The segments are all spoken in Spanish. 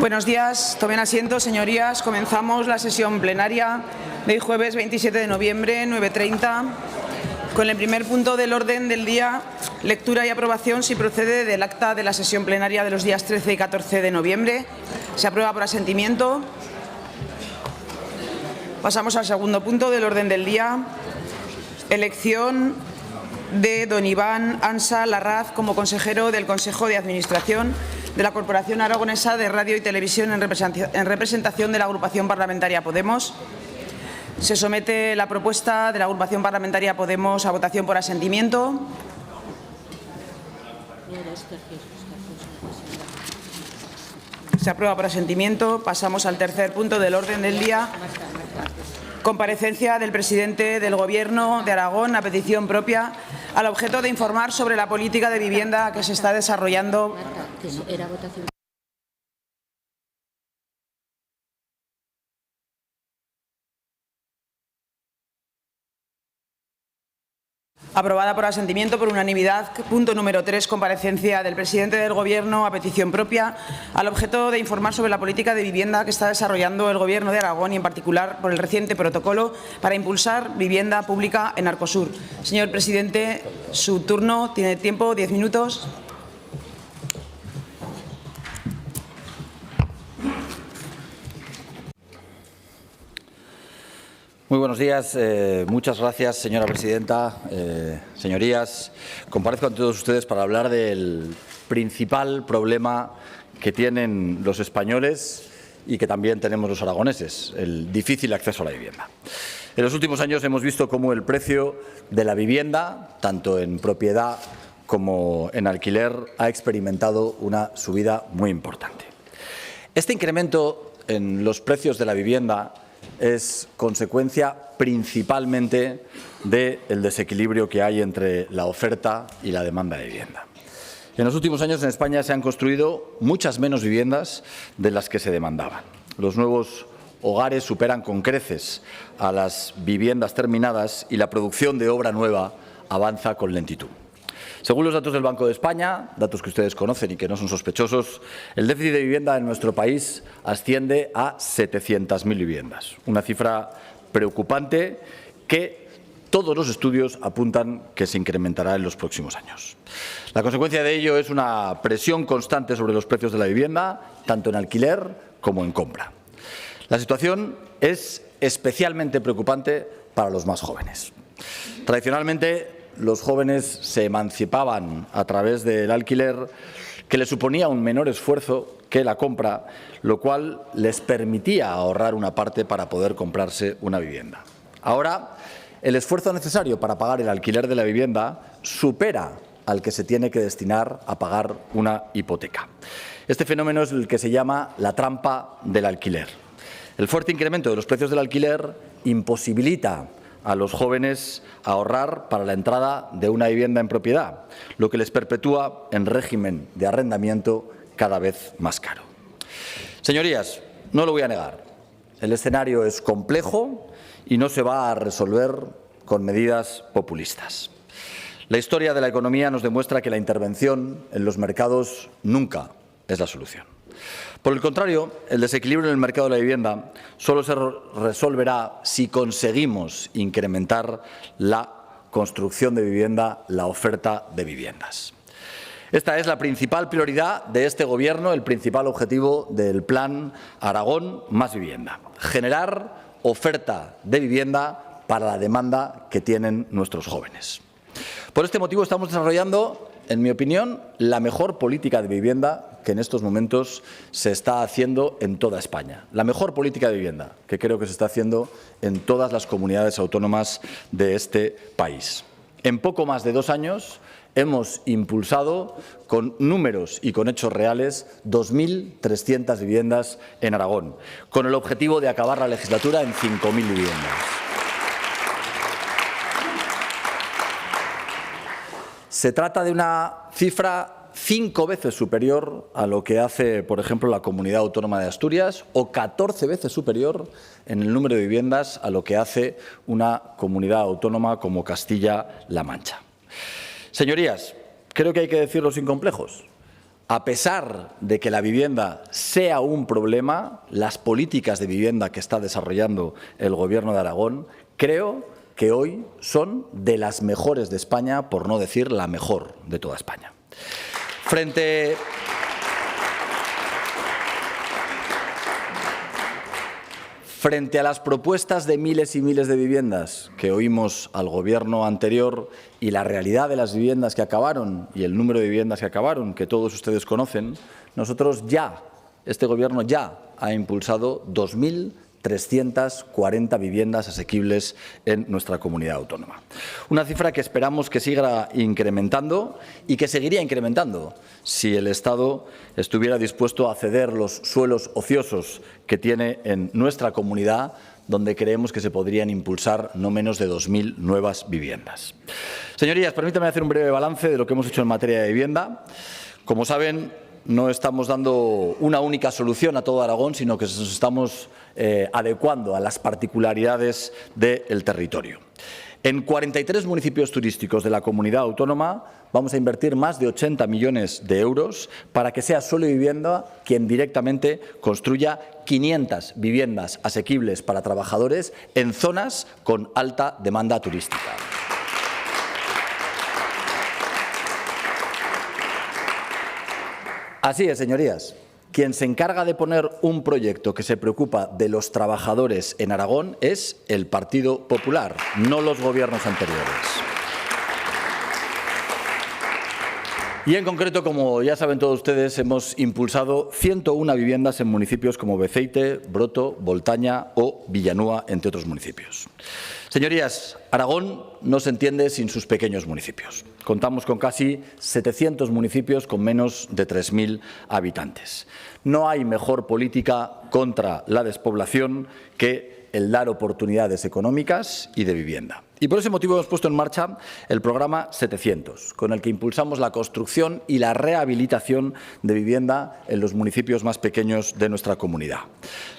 Buenos días. Tomen asiento, señorías. Comenzamos la sesión plenaria de hoy jueves 27 de noviembre, 9:30, con el primer punto del orden del día, lectura y aprobación, si procede, del acta de la sesión plenaria de los días 13 y 14 de noviembre. Se aprueba por asentimiento. Pasamos al segundo punto del orden del día, elección de don Iván Ansa Larraz como consejero del Consejo de Administración de la Corporación Aragonesa de Radio y Televisión en representación de la agrupación parlamentaria Podemos. Se somete la propuesta de la agrupación parlamentaria Podemos a votación por asentimiento. Se aprueba por asentimiento. Pasamos al tercer punto del orden del día. Comparecencia del presidente del Gobierno de Aragón a petición propia al objeto de informar sobre la política de vivienda que se está desarrollando. Aprobada por asentimiento por unanimidad. Punto número 3. Comparecencia del presidente del Gobierno a petición propia al objeto de informar sobre la política de vivienda que está desarrollando el Gobierno de Aragón y, en particular, por el reciente protocolo para impulsar vivienda pública en Arcosur. Señor presidente, su turno. Tiene tiempo, 10 minutos. Muy buenos días. Muchas gracias, señora presidenta. Señorías, comparezco ante todos ustedes para hablar del principal problema que tienen los españoles y que también tenemos los aragoneses, el difícil acceso a la vivienda. En los últimos años hemos visto cómo el precio de la vivienda, tanto en propiedad como en alquiler, ha experimentado una subida muy importante. Este incremento en los precios de la vivienda es consecuencia principalmente del desequilibrio que hay entre la oferta y la demanda de vivienda. En los últimos años en España se han construido muchas menos viviendas de las que se demandaban. Los nuevos hogares superan con creces a las viviendas terminadas y la producción de obra nueva avanza con lentitud. Según los datos del Banco de España, datos que ustedes conocen y que no son sospechosos, el déficit de vivienda en nuestro país asciende a 700.000 viviendas, una cifra preocupante que todos los estudios apuntan que se incrementará en los próximos años. La consecuencia de ello es una presión constante sobre los precios de la vivienda, tanto en alquiler como en compra. La situación es especialmente preocupante para los más jóvenes. Tradicionalmente, los jóvenes se emancipaban a través del alquiler, que les suponía un menor esfuerzo que la compra, lo cual les permitía ahorrar una parte para poder comprarse una vivienda. Ahora, el esfuerzo necesario para pagar el alquiler de la vivienda supera al que se tiene que destinar a pagar una hipoteca. Este fenómeno es el que se llama la trampa del alquiler. El fuerte incremento de los precios del alquiler imposibilita a los jóvenes ahorrar para la entrada de una vivienda en propiedad, lo que les perpetúa en régimen de arrendamiento cada vez más caro. Señorías, no lo voy a negar, el escenario es complejo y no se va a resolver con medidas populistas. La historia de la economía nos demuestra que la intervención en los mercados nunca es la solución. Por el contrario, el desequilibrio en el mercado de la vivienda solo se resolverá si conseguimos incrementar la construcción de vivienda, la oferta de viviendas. Esta es la principal prioridad de este Gobierno, el principal objetivo del Plan Aragón Más Vivienda: generar oferta de vivienda para la demanda que tienen nuestros jóvenes. Por este motivo estamos desarrollando, en mi opinión, la mejor política de vivienda que en estos momentos se está haciendo en toda España. La mejor política de vivienda que creo que se está haciendo en todas las comunidades autónomas de este país. En poco más de 2 años hemos impulsado, con números y con hechos reales, 2.300 viviendas en Aragón, con el objetivo de acabar la legislatura en 5.000 viviendas. Se trata de una cifra 5 veces superior a lo que hace, por ejemplo, la Comunidad Autónoma de Asturias, o 14 veces superior en el número de viviendas a lo que hace una comunidad autónoma como Castilla-La Mancha. Señorías, creo que hay que decirlo sin complejos. a pesar de que la vivienda sea un problema, las políticas de vivienda que está desarrollando el Gobierno de Aragón, creo que hoy son de las mejores de España, por no decir la mejor de toda España. Frente a las propuestas de miles y miles de viviendas que oímos al Gobierno anterior y la realidad de las viviendas que acabaron y el número de viviendas que acabaron, que todos ustedes conocen, este Gobierno ya ha impulsado 2.340 viviendas asequibles en nuestra comunidad autónoma. Una cifra que esperamos que siga incrementando y que seguiría incrementando si el Estado estuviera dispuesto a ceder los suelos ociosos que tiene en nuestra comunidad, donde creemos que se podrían impulsar no menos de 2.000 nuevas viviendas. Señorías, permítanme hacer un breve balance de lo que hemos hecho en materia de vivienda. Como saben, no estamos dando una única solución a todo Aragón, sino que nos estamos adecuando a las particularidades del territorio. En 43 municipios turísticos de la comunidad autónoma vamos a invertir más de 80 millones de euros para que sea Suelo y Vivienda quien directamente construya 500 viviendas asequibles para trabajadores en zonas con alta demanda turística. Así es, señorías. Quien se encarga de poner un proyecto que se preocupa de los trabajadores en Aragón es el Partido Popular, no los gobiernos anteriores. Y en concreto, como ya saben todos ustedes, hemos impulsado 101 viviendas en municipios como Beceite, Broto, Voltaña o Villanúa, entre otros municipios. Señorías, Aragón no se entiende sin sus pequeños municipios. Contamos con casi 700 municipios con menos de 3.000 habitantes. No hay mejor política contra la despoblación que el dar oportunidades económicas y de vivienda. Y por ese motivo hemos puesto en marcha el programa 700, con el que impulsamos la construcción y la rehabilitación de vivienda en los municipios más pequeños de nuestra comunidad.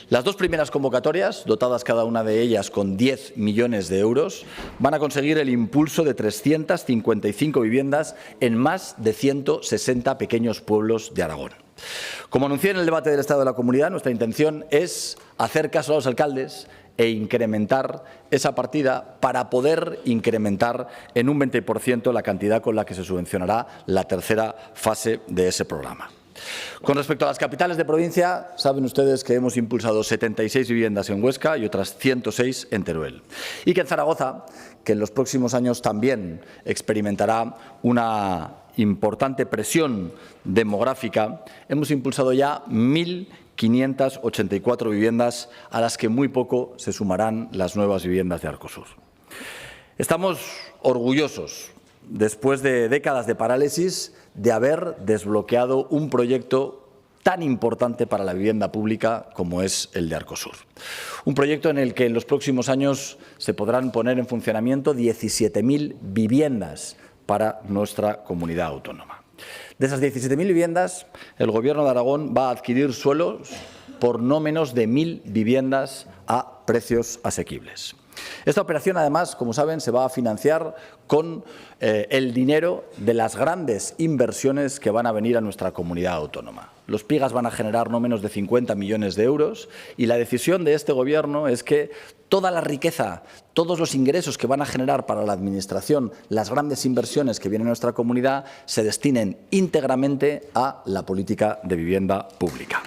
Las dos primeras convocatorias, dotadas cada una de ellas con 10 millones de euros, van a conseguir el impulso de 355 viviendas en más de 160 pequeños pueblos de Aragón. Como anuncié en el debate del Estado de la Comunidad, nuestra intención es hacer caso a los alcaldes e incrementar esa partida para poder incrementar en un 20% la cantidad con la que se subvencionará la tercera fase de ese programa. Con respecto a las capitales de provincia, saben ustedes que hemos impulsado 76 viviendas en Huesca y otras 106 en Teruel. Y que en Zaragoza, que en los próximos años también experimentará una importante presión demográfica, hemos impulsado ya 1.584 viviendas, a las que muy poco se sumarán las nuevas viviendas de Arcosur. Estamos orgullosos, después de décadas de parálisis, de haber desbloqueado un proyecto tan importante para la vivienda pública como es el de Arcosur. Un proyecto en el que en los próximos años se podrán poner en funcionamiento 17.000 viviendas para nuestra comunidad autónoma. De esas 17.000 viviendas, el Gobierno de Aragón va a adquirir suelos por no menos de 1.000 viviendas a precios asequibles. Esta operación, además, como saben, se va a financiar con el dinero de las grandes inversiones que van a venir a nuestra comunidad autónoma. Los PIGAs van a generar no menos de 50 millones de euros y la decisión de este Gobierno es que toda la riqueza, todos los ingresos que van a generar para la Administración, las grandes inversiones que vienen a nuestra comunidad, se destinen íntegramente a la política de vivienda pública.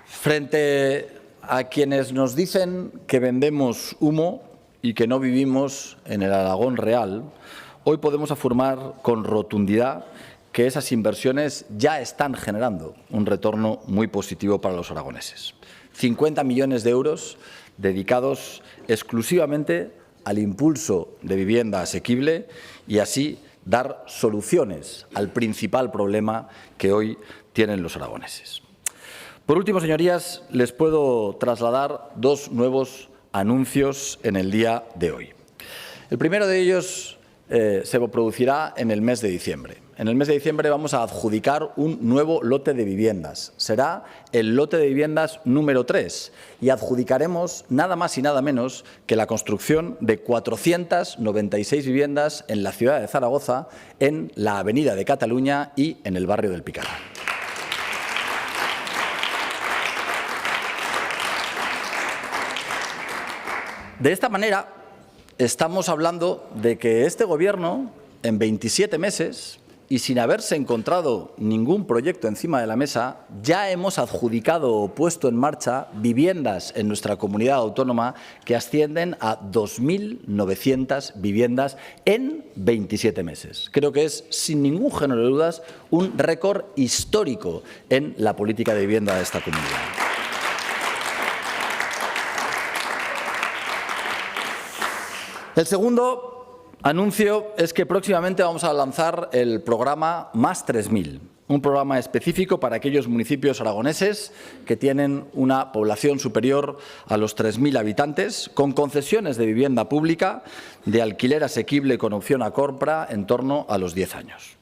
Frente a quienes nos dicen que vendemos humo y que no vivimos en el Aragón real, hoy podemos afirmar con rotundidad que esas inversiones ya están generando un retorno muy positivo para los aragoneses. 50 millones de euros dedicados exclusivamente al impulso de vivienda asequible y así dar soluciones al principal problema que hoy tienen los aragoneses. Por último, señorías, les puedo trasladar dos nuevos anuncios en el día de hoy. El primero de ellos se producirá en el mes de diciembre. En el mes de diciembre vamos a adjudicar un nuevo lote de viviendas. Será el lote de viviendas número 3 y adjudicaremos nada más y nada menos que la construcción de 496 viviendas en la ciudad de Zaragoza, en la Avenida de Cataluña y en el barrio del Picaral. De esta manera, estamos hablando de que este Gobierno, en 27 meses, y sin haberse encontrado ningún proyecto encima de la mesa, ya hemos adjudicado o puesto en marcha viviendas en nuestra comunidad autónoma que ascienden a 2.900 viviendas en 27 meses. Creo que es, sin ningún género de dudas, un récord histórico en la política de vivienda de esta comunidad. El segundo anuncio es que próximamente vamos a lanzar el programa Más 3000, un programa específico para aquellos municipios aragoneses que tienen una población superior a los 3.000 habitantes, con concesiones de vivienda pública de alquiler asequible con opción a compra en torno a los 10 años.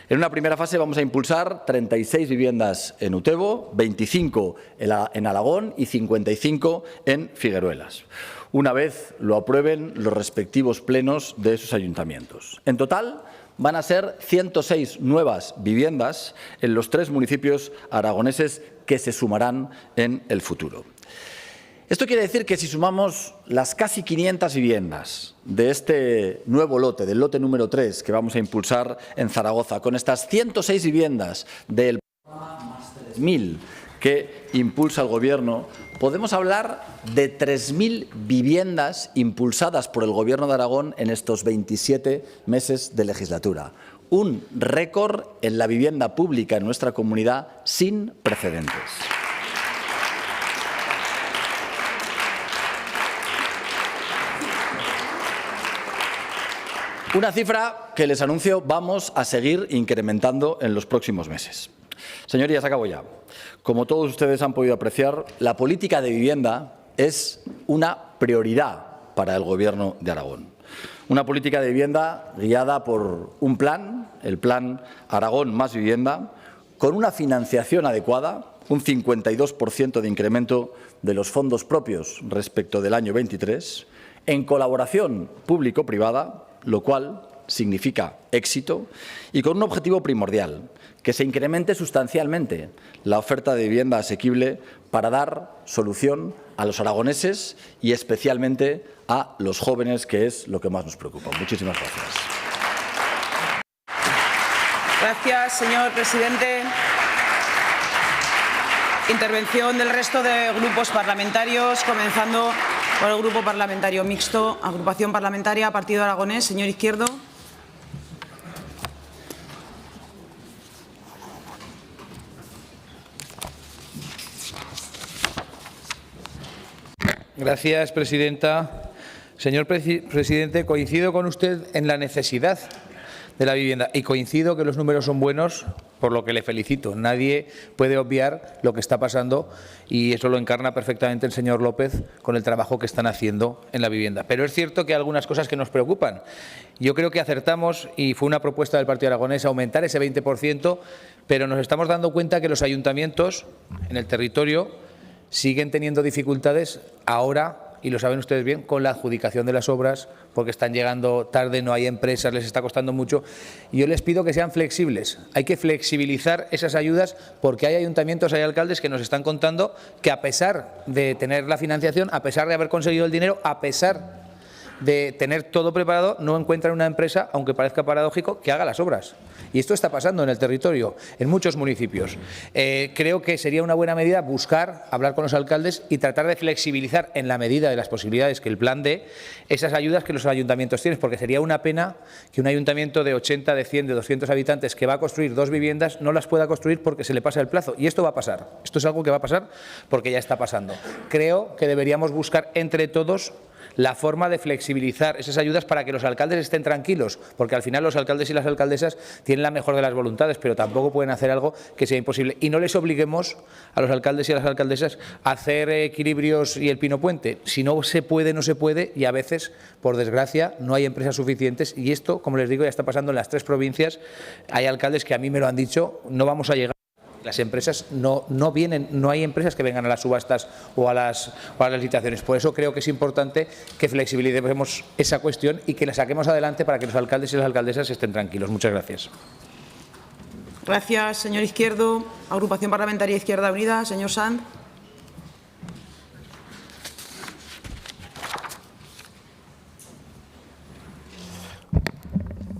En una primera fase vamos a impulsar 36 viviendas en Utebo, 25 en Alagón y 55 en Figueruelas, una vez lo aprueben los respectivos plenos de esos ayuntamientos. En total, van a ser 106 nuevas viviendas en los 3 municipios aragoneses que se sumarán en el futuro. Esto quiere decir que si sumamos las casi 500 viviendas de este nuevo lote, del lote número 3 que vamos a impulsar en Zaragoza, con estas 106 viviendas del programa Más 3000 que impulsa el Gobierno, podemos hablar de 3.000 viviendas impulsadas por el Gobierno de Aragón en estos 27 meses de legislatura. Un récord en la vivienda pública en nuestra comunidad sin precedentes. Una cifra que les anuncio vamos a seguir incrementando en los próximos meses. Señorías, acabo ya. Como todos ustedes han podido apreciar, la política de vivienda es una prioridad para el Gobierno de Aragón. Una política de vivienda guiada por un plan, el Plan Aragón Más Vivienda, con una financiación adecuada, un 52% de incremento de los fondos propios respecto del año 23, en colaboración público-privada, lo cual significa éxito, y con un objetivo primordial, que se incremente sustancialmente la oferta de vivienda asequible para dar solución a los aragoneses y especialmente a los jóvenes, que es lo que más nos preocupa. Muchísimas gracias. Gracias, señor presidente. Intervención del resto de grupos parlamentarios, comenzando por el Grupo Parlamentario Mixto, Agrupación Parlamentaria Partido Aragonés. Señor Izquierdo. Gracias, presidenta. Señor presidente, coincido con usted en la necesidad de la vivienda y coincido que los números son buenos, por lo que le felicito. Nadie puede obviar lo que está pasando y eso lo encarna perfectamente el señor López con el trabajo que están haciendo en la vivienda. Pero es cierto que hay algunas cosas que nos preocupan. Yo creo que acertamos, y fue una propuesta del Partido Aragonés, aumentar ese 20%, pero nos estamos dando cuenta que los ayuntamientos en el territorio siguen teniendo dificultades ahora, y lo saben ustedes bien, con la adjudicación de las obras, porque están llegando tarde, no hay empresas, les está costando mucho. Y yo les pido que sean flexibles. Hay que flexibilizar esas ayudas, porque hay ayuntamientos, hay alcaldes que nos están contando que, a pesar de tener la financiación, a pesar de haber conseguido el dinero, a pesar de tener todo preparado, no encuentran una empresa, aunque parezca paradójico, que haga las obras. Y esto está pasando en el territorio, en muchos municipios. Creo que sería una buena medida buscar, hablar con los alcaldes y tratar de flexibilizar, en la medida de las posibilidades que el plan dé, esas ayudas que los ayuntamientos tienen, porque sería una pena que un ayuntamiento de 80, de 100, de 200 habitantes que va a construir 2 viviendas no las pueda construir porque se le pasa el plazo. Y esto va a pasar. Esto es algo que va a pasar porque ya está pasando. Creo que deberíamos buscar entre todos la forma de flexibilizar esas ayudas para que los alcaldes estén tranquilos, porque al final los alcaldes y las alcaldesas tienen la mejor de las voluntades, pero tampoco pueden hacer algo que sea imposible. Y no les obliguemos a los alcaldes y a las alcaldesas a hacer equilibrios y el pino puente. Si no se puede, no se puede, y a veces, por desgracia, no hay empresas suficientes. Y esto, como les digo, ya está pasando en las 3 provincias. Hay alcaldes que a mí me lo han dicho, no vamos a llegar. Las empresas no vienen, no hay empresas que vengan a las subastas o a las licitaciones. Por eso creo que es importante que flexibilicemos esa cuestión y que la saquemos adelante para que los alcaldes y las alcaldesas estén tranquilos. Muchas gracias. Gracias, señor Izquierdo. Agrupación Parlamentaria Izquierda Unida, señor Sanz.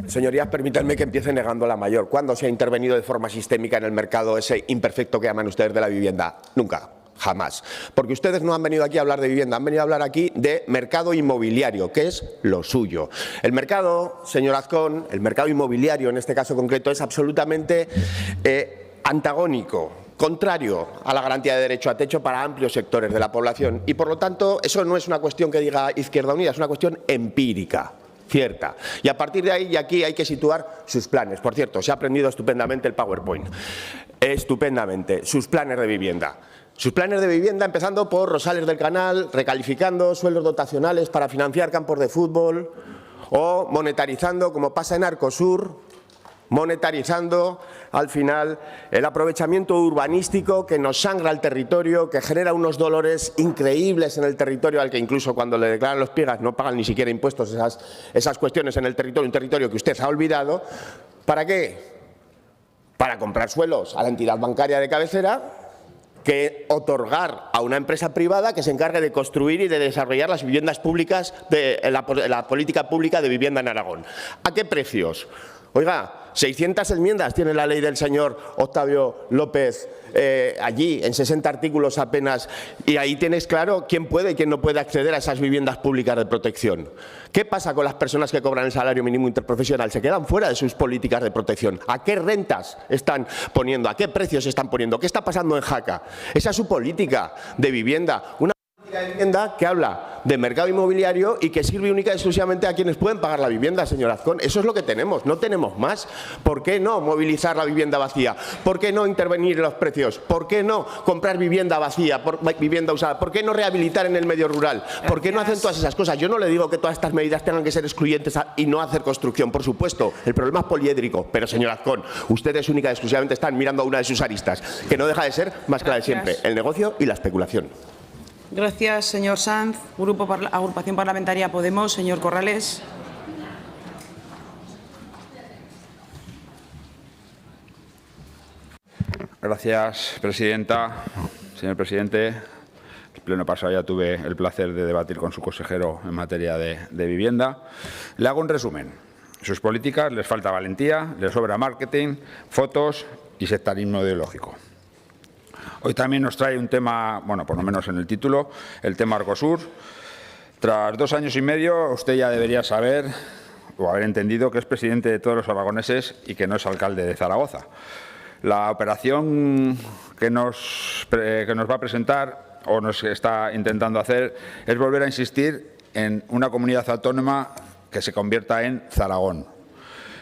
Señorías, permítanme que empiece negando la mayor. ¿Cuándo se ha intervenido de forma sistémica en el mercado ese imperfecto que llaman ustedes de la vivienda? Nunca. Jamás. Porque ustedes no han venido aquí a hablar de vivienda, han venido a hablar aquí de mercado inmobiliario, que es lo suyo. El mercado, señor Azcón, el mercado inmobiliario en este caso concreto es absolutamente antagónico, contrario a la garantía de derecho a techo para amplios sectores de la población. Y por lo tanto, eso no es una cuestión que diga Izquierda Unida, es una cuestión empírica. Cierta. Y a partir de ahí, y aquí hay que situar sus planes. Por cierto, se ha aprendido estupendamente el PowerPoint. Estupendamente. Sus planes de vivienda. Sus planes de vivienda, empezando por Rosales del Canal, recalificando sueldos dotacionales para financiar campos de fútbol o monetarizando, como pasa en Arcosur, monetarizando al final el aprovechamiento urbanístico que nos sangra el territorio, que genera unos dolores increíbles en el territorio, al que incluso cuando le declaran los piegas no pagan ni siquiera impuestos esas cuestiones en el territorio, un territorio que usted ha olvidado. ¿Para qué? Para comprar suelos a la entidad bancaria de cabecera, que otorgar a una empresa privada que se encargue de construir y de desarrollar las viviendas públicas de la política pública de vivienda en Aragón. ¿A qué precios? Oiga, 600 enmiendas tiene la ley del señor Octavio López allí, en 60 artículos apenas, y ahí tienes claro quién puede y quién no puede acceder a esas viviendas públicas de protección. ¿Qué pasa con las personas que cobran el salario mínimo interprofesional? Se quedan fuera de sus políticas de protección. ¿A qué rentas están poniendo? ¿A qué precios están poniendo? ¿Qué está pasando en Jaca? Esa es su política de vivienda. Una de vivienda que habla de mercado inmobiliario y que sirve única y exclusivamente a quienes pueden pagar la vivienda, señor Azcón. Eso es lo que tenemos, no tenemos más. ¿Por qué no movilizar la vivienda vacía? ¿Por qué no intervenir en los precios? ¿Por qué no comprar vivienda vacía, vivienda usada? ¿Por qué no rehabilitar en el medio rural? ¿Por qué no hacen todas esas cosas? Yo no le digo que todas estas medidas tengan que ser excluyentes y no hacer construcción, por supuesto. El problema es poliédrico, pero señor Azcón, ustedes única y exclusivamente están mirando a una de sus aristas, que no deja de ser más clara de siempre, el negocio y la especulación. Gracias, señor Sanz. Agrupación Parlamentaria Podemos, señor Corrales. Gracias, presidenta. Señor presidente, el pleno pasado ya tuve el placer de debatir con su consejero en materia de vivienda. Le hago un resumen. Sus políticas les falta valentía, les sobra marketing, fotos y sectarismo ideológico. Hoy también nos trae un tema, bueno, por lo menos en el título, el tema Arcosur. Tras 2 años y medio, usted ya debería saber o haber entendido que es presidente de todos los aragoneses y que no es alcalde de Zaragoza. La operación que nos va a presentar o nos está intentando hacer es volver a insistir en una comunidad autónoma que se convierta en Zaragón.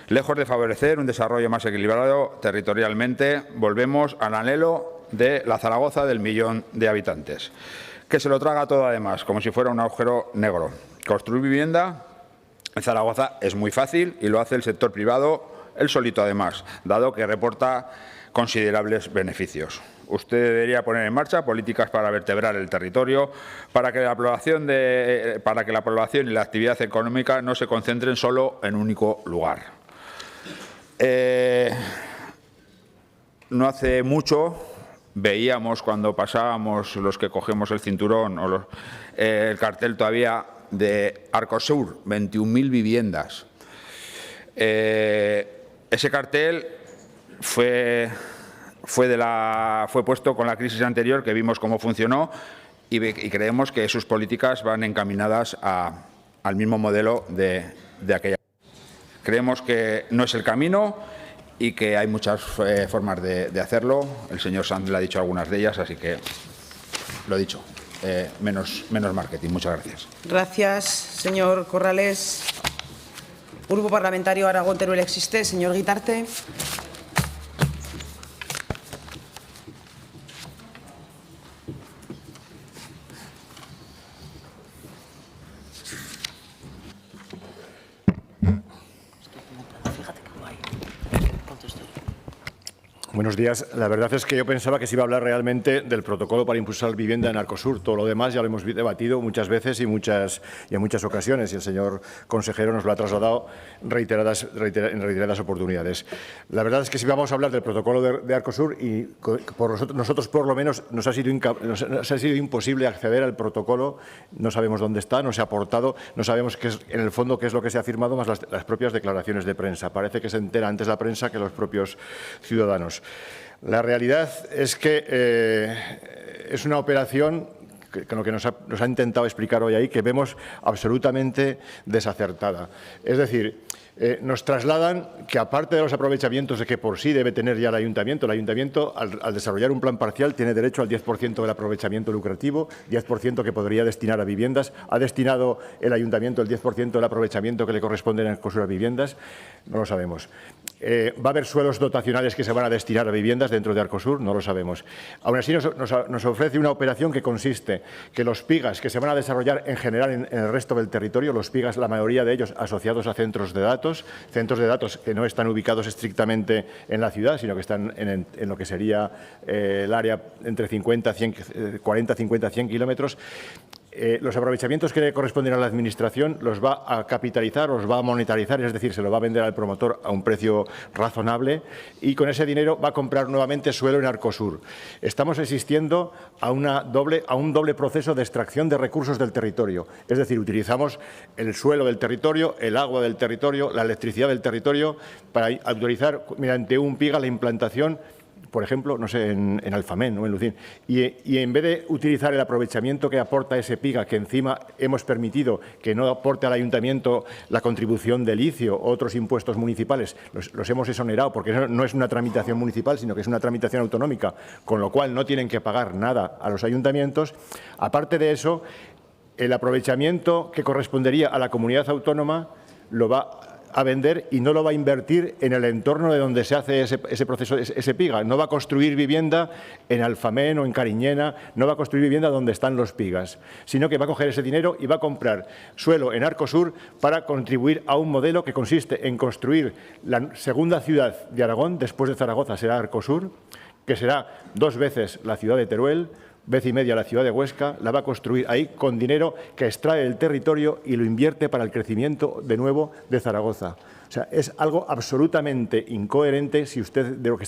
Lejos de favorecer un desarrollo más equilibrado territorialmente, volvemos al anhelo de la Zaragoza del 1.000.000 de habitantes, que se lo traga todo además, como si fuera un agujero negro. Construir vivienda en Zaragoza es muy fácil y lo hace el sector privado, él solito además, dado que reporta considerables beneficios. Usted debería poner en marcha políticas para vertebrar el territorio, para que la población y la actividad económica no se concentren solo en un único lugar. No hace mucho veíamos, cuando pasábamos los que cogemos el cinturón o el cartel todavía de Arcosur, 21.000 viviendas. Ese cartel fue puesto con la crisis anterior, que vimos cómo funcionó, y creemos que sus políticas van encaminadas al mismo modelo de aquella. Creemos que no es el camino y que hay muchas formas de hacerlo. El señor Sanz le ha dicho algunas de ellas, así que lo he dicho. menos marketing. Muchas gracias. Gracias, señor Corrales. Grupo Parlamentario Aragón-Teruel Existe, señor Guitarte. Buenos días. La verdad es que yo pensaba que se iba a hablar realmente del protocolo para impulsar vivienda en Arcosur. Todo lo demás ya lo hemos debatido muchas veces y en muchas ocasiones, y el señor consejero nos lo ha trasladado en reiteradas oportunidades. La verdad es que si vamos a hablar del protocolo de Arcosur, y por nosotros por lo menos nos ha sido imposible acceder al protocolo, no sabemos dónde está, no se ha aportado, no sabemos en el fondo qué es lo que se ha firmado, más las propias declaraciones de prensa. Parece que se entera antes la prensa que los propios ciudadanos. La realidad es que es una operación, con lo que nos ha intentado explicar hoy ahí, que vemos absolutamente desacertada. Es decir, nos trasladan que, aparte de los aprovechamientos de que por sí debe tener ya el Ayuntamiento, al desarrollar un plan parcial, tiene derecho al 10% del aprovechamiento lucrativo, 10% que podría destinar a viviendas. ¿Ha destinado el Ayuntamiento el 10% del aprovechamiento que le corresponde en Arcosur a viviendas? No lo sabemos. ¿Va a haber suelos dotacionales que se van a destinar a viviendas dentro de Arcosur? No lo sabemos. Aún así, nos ofrece una operación que consiste que los PIGAs que se van a desarrollar en general en el resto del territorio, los PIGAs, la mayoría de ellos asociados a centros de datos que no están ubicados estrictamente en la ciudad, sino que están en lo que sería el área entre 40, 50, 100 kilómetros. Los aprovechamientos que le corresponden a la Administración los va a capitalizar, los va a monetarizar, es decir, se lo va a vender al promotor a un precio razonable, y con ese dinero va a comprar nuevamente suelo en Arcosur. Estamos asistiendo a un doble proceso de extracción de recursos del territorio. Es decir, utilizamos el suelo del territorio, el agua del territorio, la electricidad del territorio para autorizar mediante un PIGA la implantación, por ejemplo, no sé, en Alfamén o en Lucín, y en vez de utilizar el aprovechamiento que aporta ese PIGA, que encima hemos permitido que no aporte al Ayuntamiento la contribución de licio o otros impuestos municipales, los hemos exonerado porque no es una tramitación municipal, sino que es una tramitación autonómica, con lo cual no tienen que pagar nada a los ayuntamientos. Aparte de eso, el aprovechamiento que correspondería a la comunidad autónoma lo va a vender y no lo va a invertir en el entorno de donde se hace ese proceso, ese PIGA. No va a construir vivienda en Alfamén o en Cariñena, no va a construir vivienda donde están los PIGAs, sino que va a coger ese dinero y va a comprar suelo en Arcosur para contribuir a un modelo que consiste en construir la segunda ciudad de Aragón, después de Zaragoza será Arcosur, que será 2 veces la ciudad de Teruel, vez y media la ciudad de Huesca, la va a construir ahí con dinero que extrae del territorio y lo invierte para el crecimiento de nuevo de Zaragoza. O sea, es algo absolutamente incoherente si usted de lo que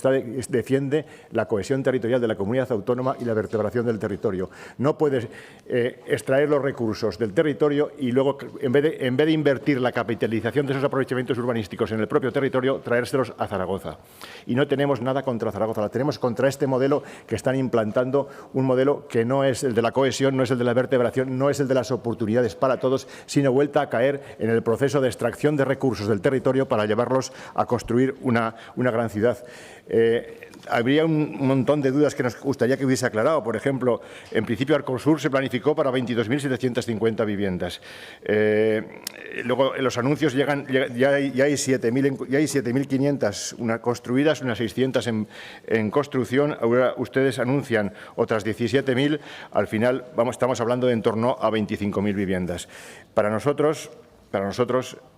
defiende la cohesión territorial de la comunidad autónoma y la vertebración del territorio. No puede extraer los recursos del territorio y luego, en vez de invertir la capitalización de esos aprovechamientos urbanísticos en el propio territorio, traérselos a Zaragoza. Y no tenemos nada contra Zaragoza, la tenemos contra este modelo que están implantando, un modelo que no es el de la cohesión, no es el de la vertebración, no es el de las oportunidades para todos, sino vuelta a caer en el proceso de extracción de recursos del territorio para llevarlos a construir una gran ciudad. Habría un montón de dudas que nos gustaría que hubiese aclarado. Por ejemplo, en principio Arcosur se planificó para 22.750 viviendas. Luego en los anuncios ya hay 7.500 construidas, unas 600 en construcción. Ahora ustedes anuncian otras 17.000. Al final estamos hablando de en torno a 25.000 viviendas. Para nosotros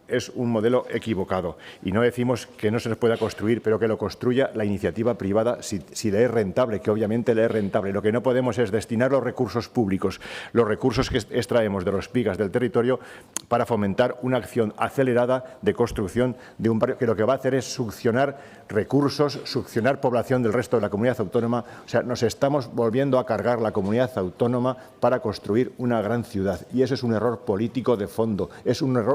es un modelo equivocado y no decimos que no se les pueda construir, pero que lo construya la iniciativa privada si le es rentable, que obviamente le es rentable. Lo que no podemos es destinar los recursos públicos, los recursos que extraemos de los PIGAs del territorio para fomentar una acción acelerada de construcción de un barrio que lo que va a hacer es succionar recursos, succionar población del resto de la comunidad autónoma. O sea, nos estamos volviendo a cargar la comunidad autónoma para construir una gran ciudad y eso es un error político de fondo, es un error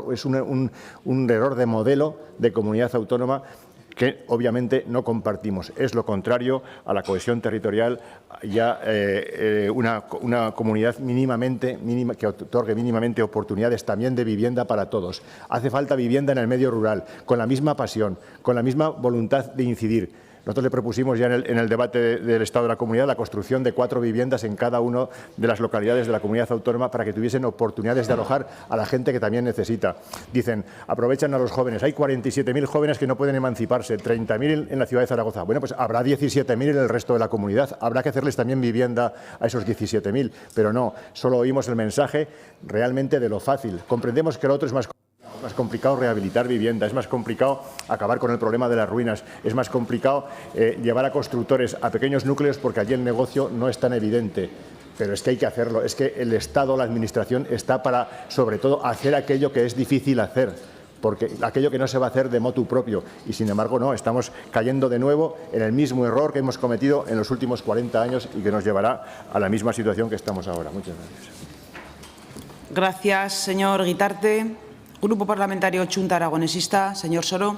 de modelo de comunidad autónoma que obviamente no compartimos. Es lo contrario a la cohesión territorial, ya una comunidad que otorgue mínimamente oportunidades también de vivienda para todos. Hace falta vivienda en el medio rural, con la misma pasión, con la misma voluntad de incidir. Nosotros le propusimos ya en el debate del Estado de la Comunidad la construcción de 4 viviendas en cada una de las localidades de la comunidad autónoma para que tuviesen oportunidades de alojar a la gente que también necesita. Dicen, aprovechan a los jóvenes. Hay 47.000 jóvenes que no pueden emanciparse, 30.000 en la ciudad de Zaragoza. Bueno, pues habrá 17.000 en el resto de la comunidad. Habrá que hacerles también vivienda a esos 17.000. Pero no, solo oímos el mensaje realmente de lo fácil. Comprendemos que lo otro es más complicado rehabilitar vivienda, es más complicado acabar con el problema de las ruinas, es más complicado llevar a constructores a pequeños núcleos porque allí el negocio no es tan evidente. Pero es que hay que hacerlo, es que el Estado, la Administración, está para, sobre todo, hacer aquello que es difícil hacer, porque aquello que no se va a hacer de motu propio. Y, sin embargo, no, estamos cayendo de nuevo en el mismo error que hemos cometido en los últimos 40 años y que nos llevará a la misma situación que estamos ahora. Muchas gracias. Gracias, señor Guitarte. Grupo Parlamentario Chunta Aragonesista, señor Soro.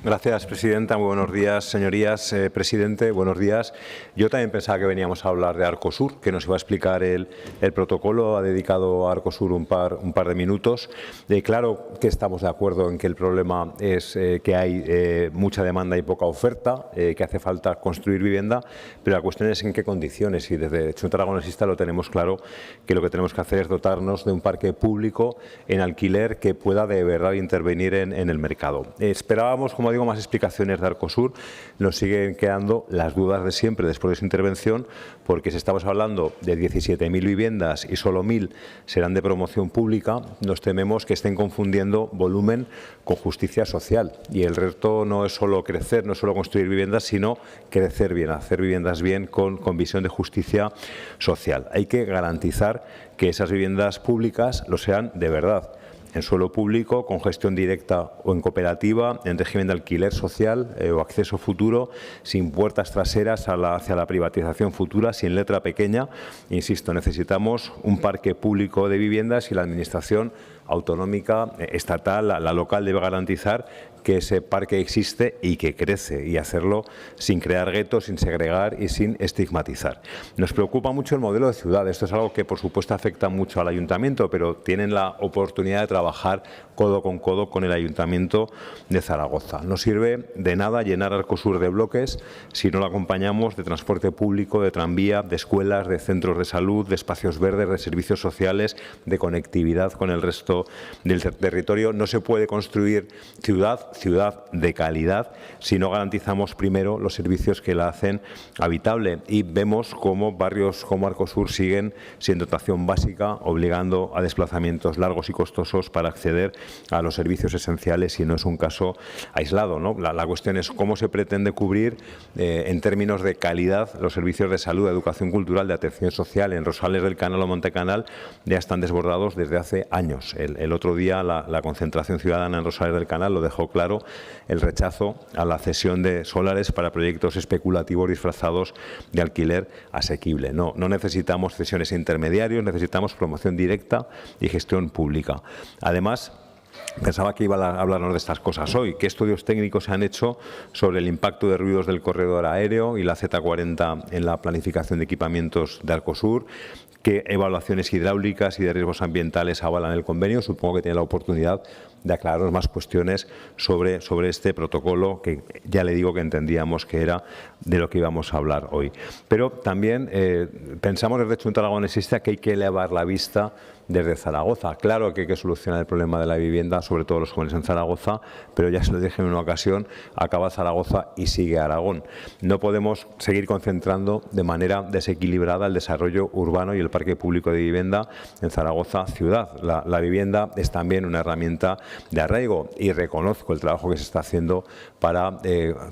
Gracias, presidenta. Muy buenos días, señorías. Presidente, buenos días. Yo también pensaba que veníamos a hablar de Arcosur, que nos iba a explicar el protocolo. Ha dedicado a Arcosur un par de minutos. Claro que estamos de acuerdo en que el problema es que hay mucha demanda y poca oferta, que hace falta construir vivienda, pero la cuestión es en qué condiciones. Y desde Chunta Aragonesista lo tenemos claro, que lo que tenemos que hacer es dotarnos de un parque público en alquiler que pueda de verdad intervenir en el mercado. Esperábamos, como digo, más explicaciones de Arcosur. Nos siguen quedando las dudas de siempre después de su intervención, porque si estamos hablando de 17.000 viviendas y solo 1.000 serán de promoción pública, nos tememos que estén confundiendo volumen con justicia social. Y el reto no es solo crecer, no es solo construir viviendas, sino crecer bien, hacer viviendas bien con visión de justicia social. Hay que garantizar que esas viviendas públicas lo sean de verdad, en suelo público, con gestión directa o en cooperativa, en régimen de alquiler social o acceso futuro, sin puertas traseras hacia la privatización futura, sin letra pequeña. Insisto, necesitamos un parque público de viviendas y la Administración autonómica, estatal, la local, debe garantizar que ese parque existe y que crece, y hacerlo sin crear guetos, sin segregar y sin estigmatizar. Nos preocupa mucho el modelo de ciudad. Esto es algo que, por supuesto, afecta mucho al Ayuntamiento, pero tienen la oportunidad de trabajar codo con el Ayuntamiento de Zaragoza. No sirve de nada llenar Arcosur de bloques si no lo acompañamos de transporte público, de tranvía, de escuelas, de centros de salud, de espacios verdes, de servicios sociales, de conectividad con el resto del territorio. No se puede construir ciudad de calidad si no garantizamos primero los servicios que la hacen habitable. Y vemos cómo barrios como Arcosur siguen sin dotación básica, obligando a desplazamientos largos y costosos para acceder a los servicios esenciales, y no es un caso aislado, ¿no? La cuestión es cómo se pretende cubrir en términos de calidad los servicios de salud, de educación cultural, de atención social. En Rosales del Canal o Montecanal ya están desbordados desde hace años. El otro día la concentración ciudadana en Rosales del Canal lo dejó claro, el rechazo a la cesión de solares para proyectos especulativos disfrazados de alquiler asequible. No necesitamos cesiones intermediarios, necesitamos promoción directa y gestión pública. Además, pensaba que iba a hablarnos de estas cosas hoy. ¿Qué estudios técnicos se han hecho sobre el impacto de ruidos del corredor aéreo y la Z40 en la planificación de equipamientos de Arcosur? ¿Qué evaluaciones hidráulicas y de riesgos ambientales avalan el convenio? Supongo que tiene la oportunidad de aclararnos más cuestiones sobre este protocolo, que ya le digo que entendíamos que era de lo que íbamos a hablar hoy. Pero también pensamos desde Chunta Aragonesista que hay que elevar la vista desde Zaragoza. Claro que hay que solucionar el problema de la vivienda, sobre todo los jóvenes en Zaragoza, pero ya se lo dije en una ocasión, acaba Zaragoza y sigue Aragón. No podemos seguir concentrando de manera desequilibrada el desarrollo urbano y el parque público de vivienda en Zaragoza ciudad. La vivienda es también una herramienta de arraigo, y reconozco el trabajo que se está haciendo para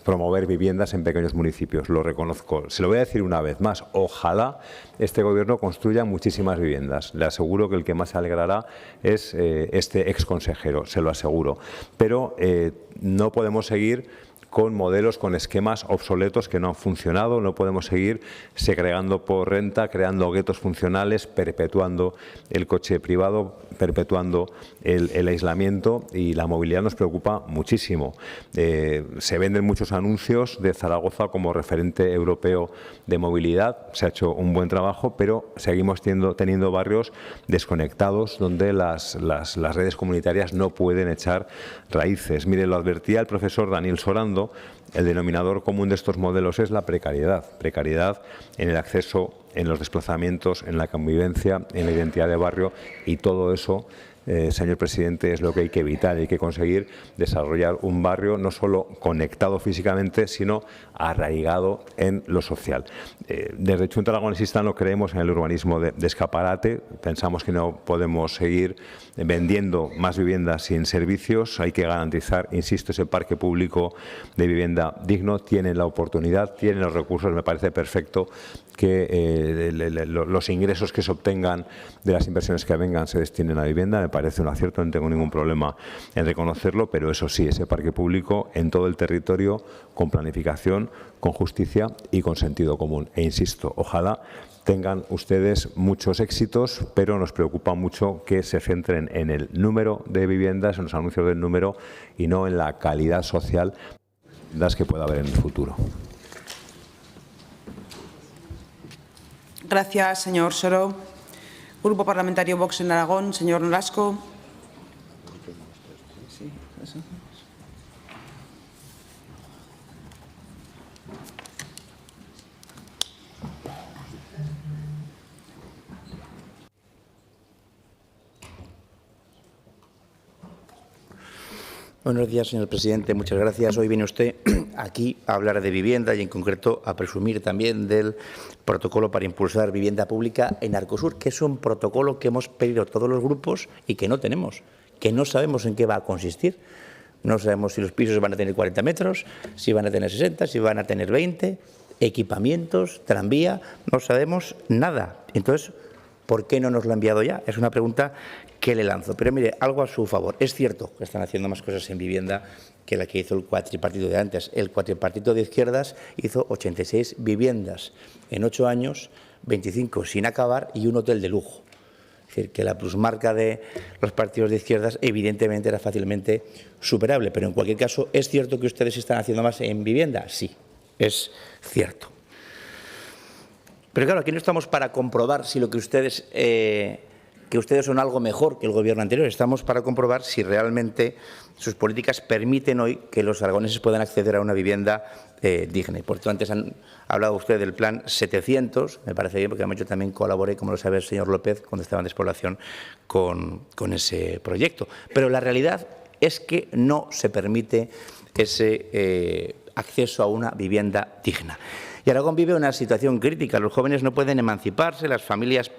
promover viviendas en pequeños municipios. Lo reconozco. Se lo voy a decir una vez más. Ojalá este Gobierno construya muchísimas viviendas. Le aseguro que el que más se alegrará es este exconsejero, se lo aseguro. Pero no podemos seguir con modelos, con esquemas obsoletos que no han funcionado. No podemos seguir segregando por renta, creando guetos funcionales, perpetuando el coche privado, perpetuando el aislamiento, y la movilidad nos preocupa muchísimo. Se venden muchos anuncios de Zaragoza como referente europeo de movilidad. Se ha hecho un buen trabajo, pero seguimos teniendo barrios desconectados donde las redes comunitarias no pueden echar raíces. Mire, lo advertía el profesor Daniel Sorando, el denominador común de estos modelos es la precariedad. Precariedad en el acceso, en los desplazamientos, en la convivencia, en la identidad de barrio, y todo eso, señor presidente, es lo que hay que evitar. Hay que conseguir desarrollar un barrio no solo conectado físicamente, sino arraigado en lo social. Desde Junta Aragonesista no creemos en el urbanismo de escaparate. Pensamos que no podemos seguir vendiendo más viviendas sin servicios. Hay que garantizar, insisto, ese parque público de vivienda digno. Tienen la oportunidad, tienen los recursos. Me parece perfecto que los ingresos que se obtengan de las inversiones que vengan se destinen a vivienda. Me parece un acierto, no tengo ningún problema en reconocerlo, pero eso sí, ese parque público en todo el territorio, con planificación, con justicia y con sentido común. E insisto, ojalá tengan ustedes muchos éxitos, pero nos preocupa mucho que se centren en el número de viviendas, en los anuncios del número, y no en la calidad social las que pueda haber en el futuro. Gracias, señor Soro. Grupo Parlamentario Vox en Aragón, señor Nolasco. Buenos días, señor presidente. Muchas gracias. Hoy viene usted aquí a hablar de vivienda y, en concreto, a presumir también del protocolo para impulsar vivienda pública en Arcosur, que es un protocolo que hemos pedido todos los grupos y que no tenemos, que no sabemos en qué va a consistir. No sabemos si los pisos van a tener 40 metros, si van a tener 60, si van a tener 20, equipamientos, tranvía, no sabemos nada. Entonces, ¿por qué no nos lo ha enviado ya? Es una pregunta que le lanzo. Pero mire, algo a su favor. Es cierto que están haciendo más cosas en vivienda que la que hizo el cuatripartito de antes. El cuatripartito de izquierdas hizo 86 viviendas en 8 años, 25 sin acabar y un hotel de lujo. Es decir, que la plusmarca de los partidos de izquierdas evidentemente era fácilmente superable. Pero en cualquier caso, ¿es cierto que ustedes están haciendo más en vivienda? Sí, es cierto. Pero claro, aquí no estamos para comprobar si lo que ustedes son algo mejor que el Gobierno anterior. Estamos para comprobar si realmente sus políticas permiten hoy que los aragoneses puedan acceder a una vivienda digna. Y por tanto, antes han hablado usted del plan 700, me parece bien, porque además yo también colaboré, como lo sabe el señor López, cuando estaba en despoblación, con ese proyecto. Pero la realidad es que no se permite ese acceso a una vivienda digna. Y Aragón vive una situación crítica. Los jóvenes no pueden emanciparse, las familias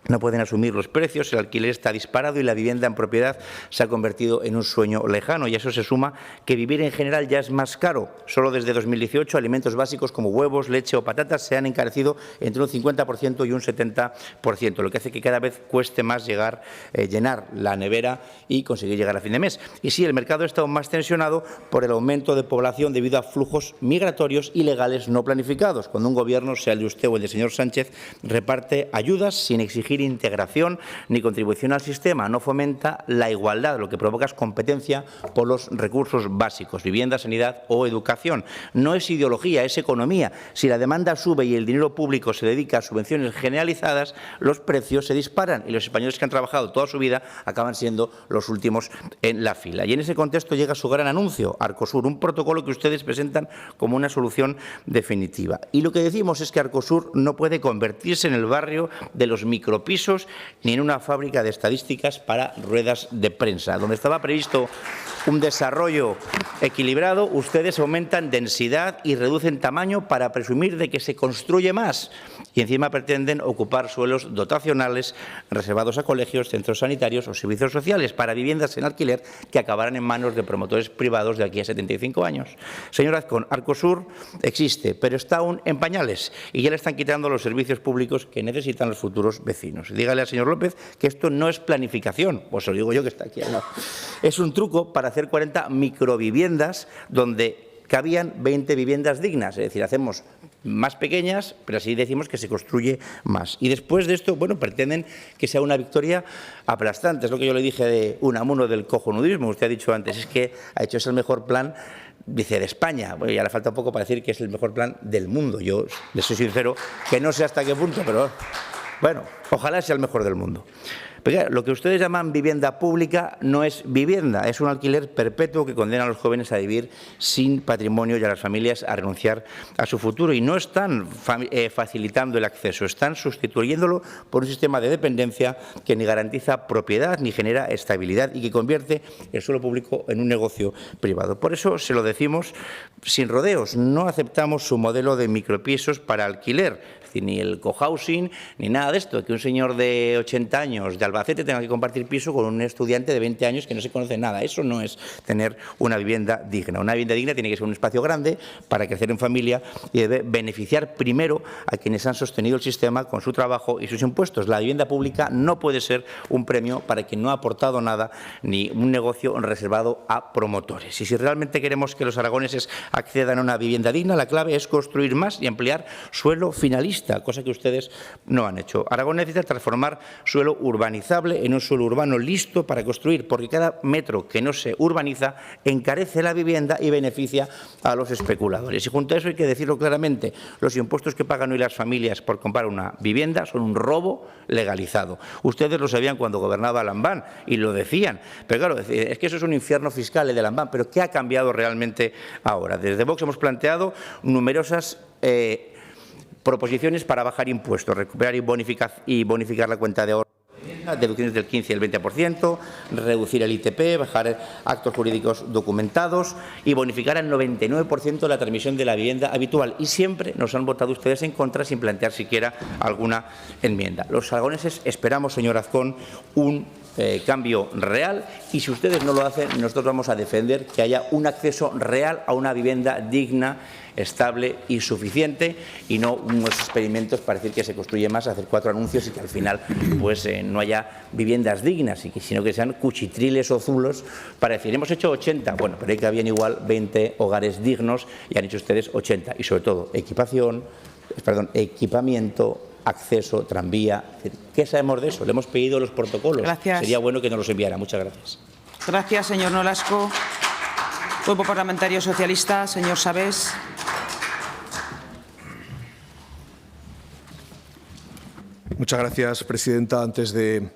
no pueden asumir los precios, el alquiler está disparado y la vivienda en propiedad se ha convertido en un sueño lejano. Y a eso se suma que vivir en general ya es más caro. Solo desde 2018 alimentos básicos como huevos, leche o patatas se han encarecido entre un 50% y un 70%, lo que hace que cada vez cueste más llenar la nevera y conseguir llegar a fin de mes. Y sí, el mercado está aún más tensionado por el aumento de población debido a flujos migratorios ilegales no planificados. Cuando un gobierno, sea el de usted o el del señor Sánchez, reparte ayudas sin exigir integración ni contribución al sistema, no fomenta la igualdad, lo que provoca es competencia por los recursos básicos, vivienda, sanidad o educación. No es ideología, es economía. Si la demanda sube y el dinero público se dedica a subvenciones generalizadas, los precios se disparan y los españoles que han trabajado toda su vida acaban siendo los últimos en la fila. Y en ese contexto llega su gran anuncio, Arcosur, un protocolo que ustedes presentan como una solución definitiva. Y lo que decimos es que Arcosur no puede convertirse en el barrio de los micropisos ni en una fábrica de estadísticas para ruedas de prensa. Donde estaba previsto un desarrollo equilibrado, ustedes aumentan densidad y reducen tamaño para presumir de que se construye más. Y encima pretenden ocupar suelos dotacionales reservados a colegios, centros sanitarios o servicios sociales para viviendas en alquiler que acabarán en manos de promotores privados de aquí a 75 años. Señor Azcón, Arcosur existe, pero está aún en pañales y ya le están quitando los servicios públicos que necesitan los futuros vecinos. Dígale al señor López que esto no es planificación, pues lo digo yo que está aquí al lado. Es un truco para hacer 40 microviviendas donde cabían 20 viviendas dignas. Es decir, hacemos más pequeñas, pero así decimos que se construye más. Y después de esto, bueno, pretenden que sea una victoria aplastante. Es lo que yo le dije de Unamuno del cojonudismo. Usted ha dicho antes, es que ha hecho, es el mejor plan, dice, de España. Bueno, ya le falta un poco para decir que es el mejor plan del mundo. Yo le soy sincero que no sé hasta qué punto, pero bueno, ojalá sea el mejor del mundo. Pero lo que ustedes llaman vivienda pública no es vivienda, es un alquiler perpetuo que condena a los jóvenes a vivir sin patrimonio y a las familias a renunciar a su futuro. Y no están facilitando el acceso, están sustituyéndolo por un sistema de dependencia que ni garantiza propiedad ni genera estabilidad y que convierte el suelo público en un negocio privado. Por eso se lo decimos sin rodeos, no aceptamos su modelo de micropisos para alquiler, ni el cohousing, ni nada de esto, que un señor de 80 años de Albacete tenga que compartir piso con un estudiante de 20 años que no se conoce nada. Eso no es tener una vivienda digna. Una vivienda digna tiene que ser un espacio grande para crecer en familia y debe beneficiar primero a quienes han sostenido el sistema con su trabajo y sus impuestos. La vivienda pública no puede ser un premio para quien no ha aportado nada ni un negocio reservado a promotores. Y si realmente queremos que los aragoneses accedan a una vivienda digna, la clave es construir más y ampliar suelo finalista, cosa que ustedes no han hecho. Aragón necesita transformar suelo urbanizable en un suelo urbano listo para construir, porque cada metro que no se urbaniza encarece la vivienda y beneficia a los especuladores. Y junto a eso hay que decirlo claramente, los impuestos que pagan hoy las familias por comprar una vivienda son un robo legalizado. Ustedes lo sabían cuando gobernaba Lambán y lo decían, pero claro, es que eso es un infierno fiscal el de Lambán, pero ¿qué ha cambiado realmente ahora? Desde Vox hemos planteado numerosas proposiciones para bajar impuestos, recuperar y bonificar la cuenta de ahorro, deducciones del 15 y el 20%, reducir el ITP, bajar actos jurídicos documentados y bonificar al 99% la transmisión de la vivienda habitual. Y siempre nos han votado ustedes en contra sin plantear siquiera alguna enmienda. Los aragoneses esperamos, señor Azcón, un cambio real y si ustedes no lo hacen, nosotros vamos a defender que haya un acceso real a una vivienda digna, estable y suficiente y no unos experimentos para decir que se construye más, hacer 4 anuncios y que al final pues no haya viviendas dignas, sino que sean cuchitriles o zulos para decir hemos hecho 80, bueno, pero hay que habían igual 20 hogares dignos y han hecho ustedes 80 y sobre todo equipamiento, acceso, tranvía. ¿Qué sabemos de eso? Le hemos pedido los protocolos. Gracias. Sería bueno que nos los enviara. Muchas gracias. Gracias, señor Nolasco. Grupo Parlamentario Socialista, señor Sabés. Muchas gracias, presidenta. Antes de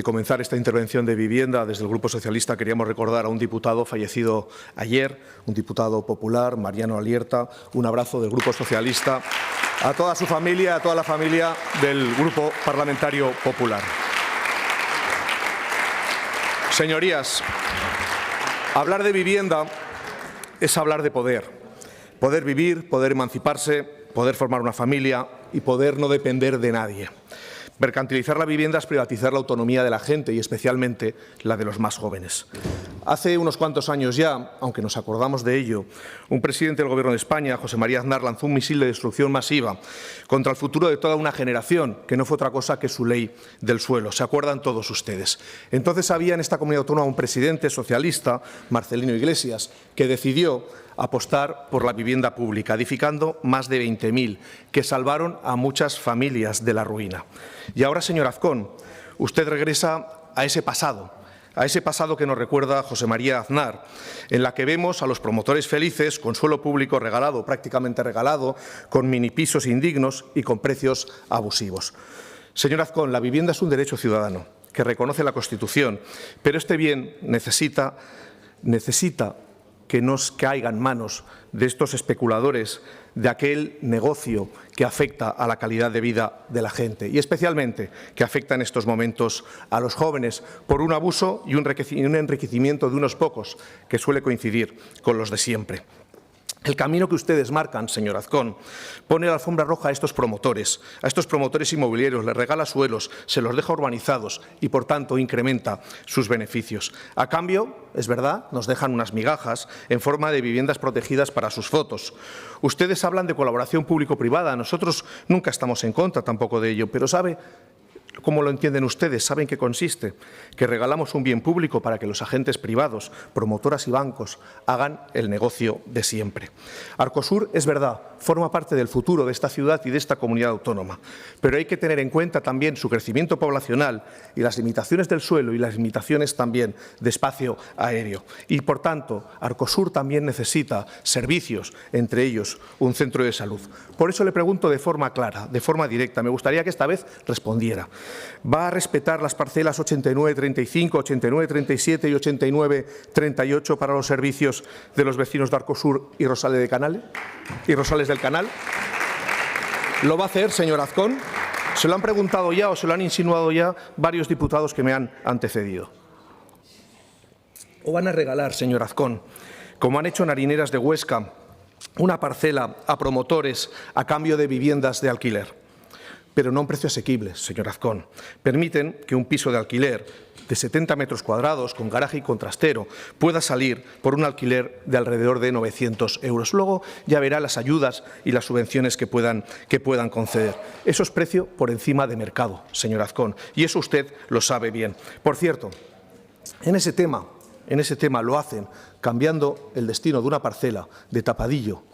comenzar esta intervención de vivienda, desde el Grupo Socialista queríamos recordar a un diputado fallecido ayer, un diputado popular, Mariano Alierta. Un abrazo del Grupo Socialista a toda su familia, a toda la familia del Grupo Parlamentario Popular. Señorías, hablar de vivienda es hablar de poder. Poder vivir, poder emanciparse, poder formar una familia y poder no depender de nadie. Mercantilizar la vivienda es privatizar la autonomía de la gente y especialmente la de los más jóvenes. Hace unos cuantos años ya, aunque nos acordamos de ello, un presidente del Gobierno de España, José María Aznar, lanzó un misil de destrucción masiva contra el futuro de toda una generación, que no fue otra cosa que su ley del suelo. ¿Se acuerdan todos ustedes? Entonces había en esta comunidad autónoma un presidente socialista, Marcelino Iglesias, que decidió apostar por la vivienda pública, edificando más de 20.000, que salvaron a muchas familias de la ruina. Y ahora, señor Azcón, usted regresa a ese pasado que nos recuerda José María Aznar, en la que vemos a los promotores felices con suelo público regalado, prácticamente regalado, con minipisos indignos y con precios abusivos. Señor Azcón, la vivienda es un derecho ciudadano que reconoce la Constitución, pero este bien necesita que no caiga en manos de estos especuladores, de aquel negocio que afecta a la calidad de vida de la gente y especialmente que afecta en estos momentos a los jóvenes por un abuso y un enriquecimiento de unos pocos que suele coincidir con los de siempre. El camino que ustedes marcan, señor Azcón, pone la alfombra roja a estos promotores inmobiliarios, les regala suelos, se los deja urbanizados y, por tanto, incrementa sus beneficios. A cambio, es verdad, nos dejan unas migajas en forma de viviendas protegidas para sus fotos. Ustedes hablan de colaboración público-privada, nosotros nunca estamos en contra tampoco de ello, pero ¿sabe ¿Cómo lo entienden ustedes? ¿Saben qué consiste? Que regalamos un bien público para que los agentes privados, promotoras y bancos hagan el negocio de siempre. Arcosur, es verdad, forma parte del futuro de esta ciudad y de esta comunidad autónoma, pero hay que tener en cuenta también su crecimiento poblacional y las limitaciones del suelo y las limitaciones también de espacio aéreo. Y, por tanto, Arcosur también necesita servicios, entre ellos un centro de salud. Por eso le pregunto de forma clara, de forma directa, me gustaría que esta vez respondiera. ¿Va a respetar las parcelas 89-35, 89-37 y 89-38 para los servicios de los vecinos de Arcosur y Rosales del Canal? ¿Lo va a hacer, señor Azcón? Se lo han preguntado ya o se lo han insinuado ya varios diputados que me han antecedido. ¿O van a regalar, señor Azcón, como han hecho en Harineras de Huesca, una parcela a promotores a cambio de viviendas de alquiler? Pero no a un precio asequible, señor Azcón. Permiten que un piso de alquiler de 70 metros cuadrados, con garaje y con trastero, pueda salir por un alquiler de alrededor de 900 euros. Luego ya verá las ayudas y las subvenciones que puedan conceder. Eso es precio por encima de mercado, señor Azcón, y eso usted lo sabe bien. Por cierto, en ese tema lo hacen cambiando el destino de una parcela de Tapadillo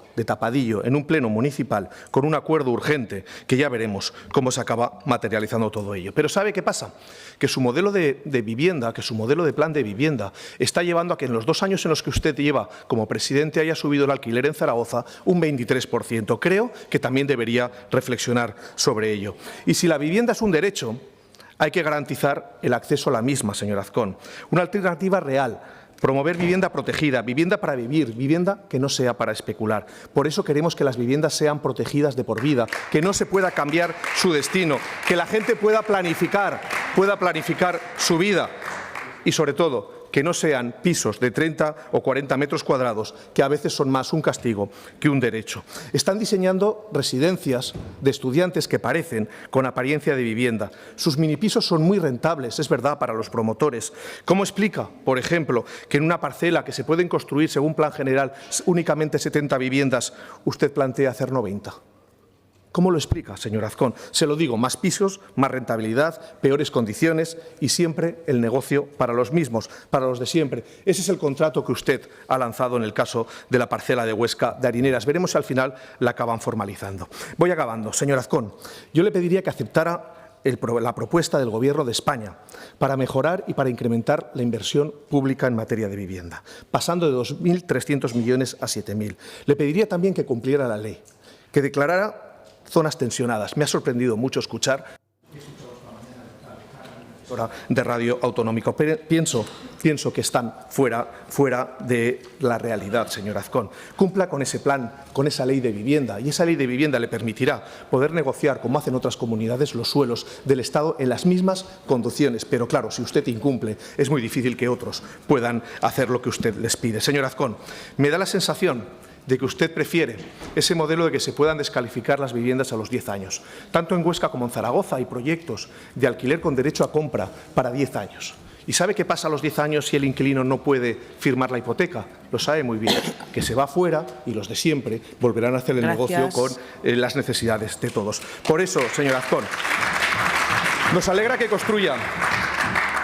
en un pleno municipal con un acuerdo urgente que ya veremos cómo se acaba materializando todo ello. Pero ¿sabe qué pasa? Que su modelo de vivienda, que su modelo de plan de vivienda está llevando a que en los 2 años en los que usted lleva como presidente haya subido el alquiler en Zaragoza un 23%. Creo que también debería reflexionar sobre ello. Y si la vivienda es un derecho, hay que garantizar el acceso a la misma, señor Azcón. Una alternativa real. Promover vivienda protegida, vivienda para vivir, vivienda que no sea para especular. Por eso queremos que las viviendas sean protegidas de por vida, que no se pueda cambiar su destino, que la gente pueda planificar su vida y, sobre todo, que no sean pisos de 30 o 40 metros cuadrados, que a veces son más un castigo que un derecho. Están diseñando residencias de estudiantes que parecen con apariencia de vivienda. Sus minipisos son muy rentables, es verdad, para los promotores. ¿Cómo explica, por ejemplo, que en una parcela que se pueden construir, según plan general, únicamente 70 viviendas, usted plantea hacer 90? ¿Cómo lo explica, señor Azcón? Se lo digo, más pisos, más rentabilidad, peores condiciones y siempre el negocio para los mismos, para los de siempre. Ese es el contrato que usted ha lanzado en el caso de la parcela de Huesca de Harineras. Veremos si al final la acaban formalizando. Voy acabando. Señor Azcón, yo le pediría que aceptara la propuesta del Gobierno de España para mejorar y para incrementar la inversión pública en materia de vivienda, pasando de 2.300 millones a 7.000. Le pediría también que cumpliera la ley, que declarara zonas tensionadas. Me ha sorprendido mucho escuchar de Radio Autonómico. Pero pienso que están fuera de la realidad, señor Azcón. Cumpla con ese plan, con esa ley de vivienda, y esa ley de vivienda le permitirá poder negociar, como hacen otras comunidades, los suelos del Estado en las mismas condiciones. Pero claro, si usted incumple, es muy difícil que otros puedan hacer lo que usted les pide. Señor Azcón, me da la sensación de que usted prefiere ese modelo de que se puedan descalificar las viviendas a los 10 años. Tanto en Huesca como en Zaragoza hay proyectos de alquiler con derecho a compra para 10 años. ¿Y sabe qué pasa a los 10 años si el inquilino no puede firmar la hipoteca? Lo sabe muy bien, que se va fuera y los de siempre volverán a hacer el negocio con las necesidades de todos. Por eso, señor Azcón, nos alegra que construya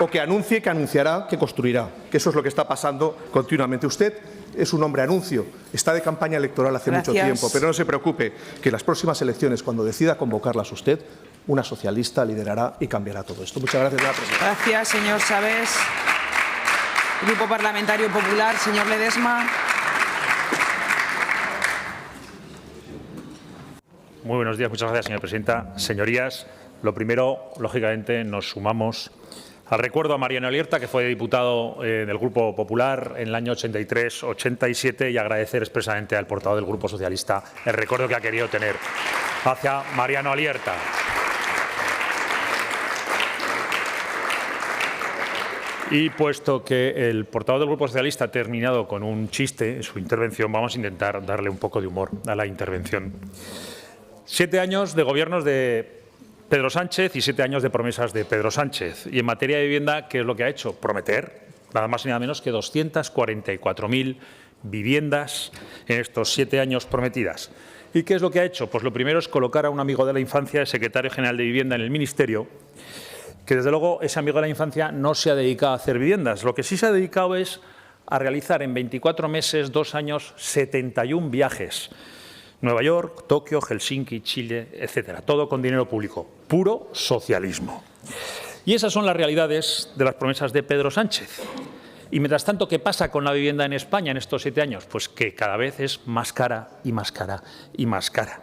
o que anuncie que anunciará que construirá, que eso es lo que está pasando continuamente. Usted es un hombre anuncio, está de campaña electoral hace mucho tiempo, pero no se preocupe, que en las próximas elecciones, cuando decida convocarlas usted, una socialista liderará y cambiará todo esto. Muchas gracias, señora presidenta. Gracias, señor Sabés. Grupo Parlamentario Popular, señor Ledesma. Muy buenos días, muchas gracias, señora presidenta. Señorías, lo primero, lógicamente, nos sumamos al recuerdo a Mariano Alierta, que fue diputado del Grupo Popular en el año 83-87, y agradecer expresamente al portavoz del Grupo Socialista el recuerdo que ha querido tener hacia Mariano Alierta. Y puesto que el portavoz del Grupo Socialista ha terminado con un chiste en su intervención, vamos a intentar darle un poco de humor a la intervención. 7 años de gobiernos de Pedro Sánchez y 7 años de promesas de Pedro Sánchez. Y en materia de vivienda, ¿qué es lo que ha hecho? Prometer nada más y nada menos que 244.000 viviendas en estos 7 años prometidas. ¿Y qué es lo que ha hecho? Pues lo primero es colocar a un amigo de la infancia, el secretario general de Vivienda en el Ministerio, que desde luego ese amigo de la infancia no se ha dedicado a hacer viviendas. Lo que sí se ha dedicado es a realizar en 24 meses, 2 años, 71 viajes. Nueva York, Tokio, Helsinki, Chile, etcétera. Todo con dinero público. Puro socialismo. Y esas son las realidades de las promesas de Pedro Sánchez. Y mientras tanto, ¿qué pasa con la vivienda en España en estos 7 años? Pues que cada vez es más cara y más cara y más cara.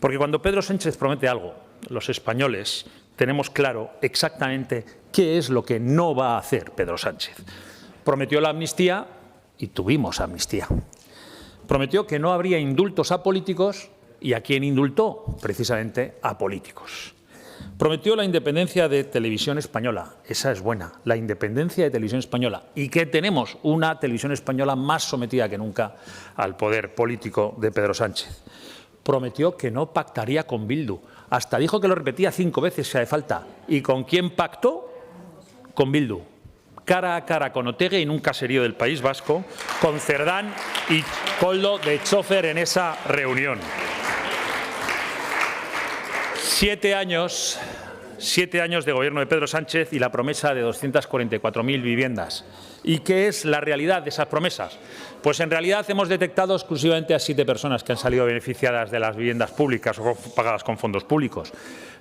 Porque cuando Pedro Sánchez promete algo, los españoles tenemos claro exactamente qué es lo que no va a hacer Pedro Sánchez. Prometió la amnistía y tuvimos amnistía. Prometió que no habría indultos a políticos y ¿a quién indultó? Precisamente a políticos. Prometió la independencia de Televisión Española. Esa es buena, la independencia de Televisión Española. ¿Y qué tenemos? Una Televisión Española más sometida que nunca al poder político de Pedro Sánchez. Prometió que no pactaría con Bildu. Hasta dijo que lo repetía 5 veces si hace falta. ¿Y con quién pactó? Con Bildu. Cara a cara con Otegi en un caserío del País Vasco, con Cerdán y Koldo de chofer en esa reunión. 7 años de gobierno de Pedro Sánchez y la promesa de 244.000 viviendas. ¿Y qué es la realidad de esas promesas? Pues en realidad hemos detectado exclusivamente a 7 personas que han salido beneficiadas de las viviendas públicas o pagadas con fondos públicos.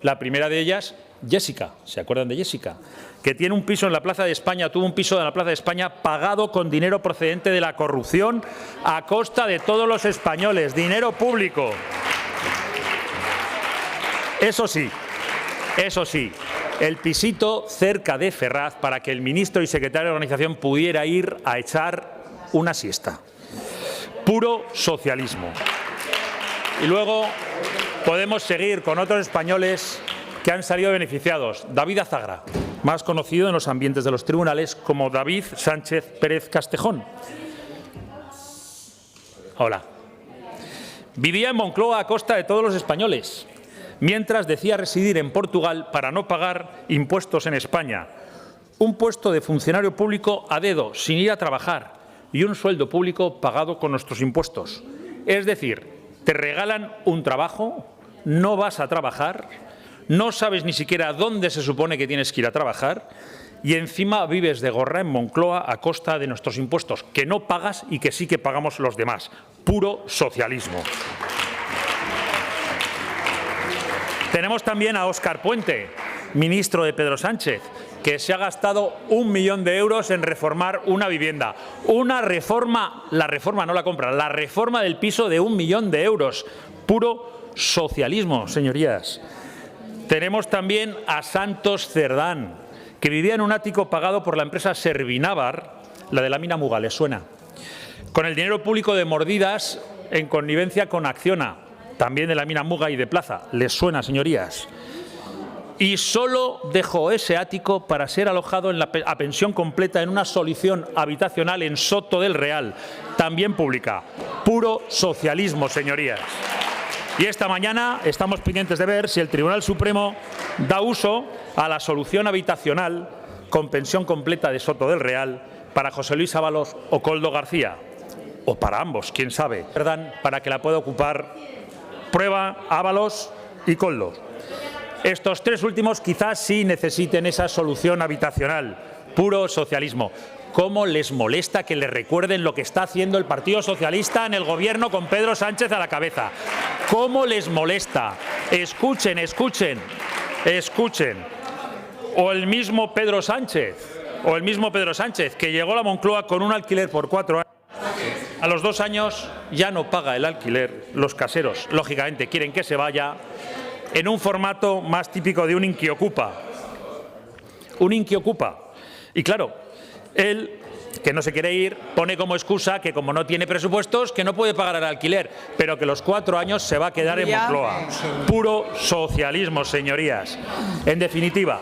La primera de ellas, Jessica. ¿Se acuerdan de Jessica? Que tiene un piso en la Plaza de España, tuvo un piso en la Plaza de España pagado con dinero procedente de la corrupción a costa de todos los españoles, dinero público. Eso sí, el pisito cerca de Ferraz para que el ministro y secretario de organización pudiera ir a echar una siesta. Puro socialismo. Y luego podemos seguir con otros españoles que han salido beneficiados. David Azagra, más conocido en los ambientes de los tribunales como David Sánchez Pérez Castejón. Hola. Vivía en Moncloa a costa de todos los españoles, mientras decía residir en Portugal para no pagar impuestos en España. Un puesto de funcionario público a dedo, sin ir a trabajar, y un sueldo público pagado con nuestros impuestos. Es decir, te regalan un trabajo, no vas a trabajar, no sabes ni siquiera dónde se supone que tienes que ir a trabajar y encima vives de gorra en Moncloa a costa de nuestros impuestos, que no pagas y que sí que pagamos los demás. Puro socialismo. Tenemos también a Óscar Puente, ministro de Pedro Sánchez, que se ha gastado 1 millón de euros en reformar una vivienda. Una reforma, la reforma no la compra, la reforma del piso de 1 millón de euros. Puro socialismo, señorías. Tenemos también a Santos Cerdán, que vivía en un ático pagado por la empresa Servinávar, la de la mina Muga, ¿les suena? Con el dinero público de Mordidas en connivencia con Acciona, también de la mina Muga y de Plaza. ¿Les suena, señorías? Y solo dejó ese ático para ser alojado a pensión completa en una solución habitacional en Soto del Real, también pública. Puro socialismo, señorías. Y esta mañana estamos pendientes de ver si el Tribunal Supremo da uso a la solución habitacional con pensión completa de Soto del Real para José Luis Ábalos o Koldo García. O para ambos, quién sabe. Para que la pueda ocupar Prueba, Ábalos y Koldo. Estos 3 últimos quizás sí necesiten esa solución habitacional. Puro socialismo. ¿Cómo les molesta que les recuerden lo que está haciendo el Partido Socialista en el Gobierno con Pedro Sánchez a la cabeza? ¿Cómo les molesta? Escuchen, escuchen, escuchen. O el mismo Pedro Sánchez, que llegó a la Moncloa con un alquiler por 4 años. A los 2 años ya no paga el alquiler. Los caseros, lógicamente, quieren que se vaya en un formato más típico de un inquiocupa. Un inquiocupa. Y claro, él, que no se quiere ir, pone como excusa que como no tiene presupuestos, que no puede pagar el alquiler, pero que los 4 años se va a quedar en Moncloa. Puro socialismo, señorías. En definitiva,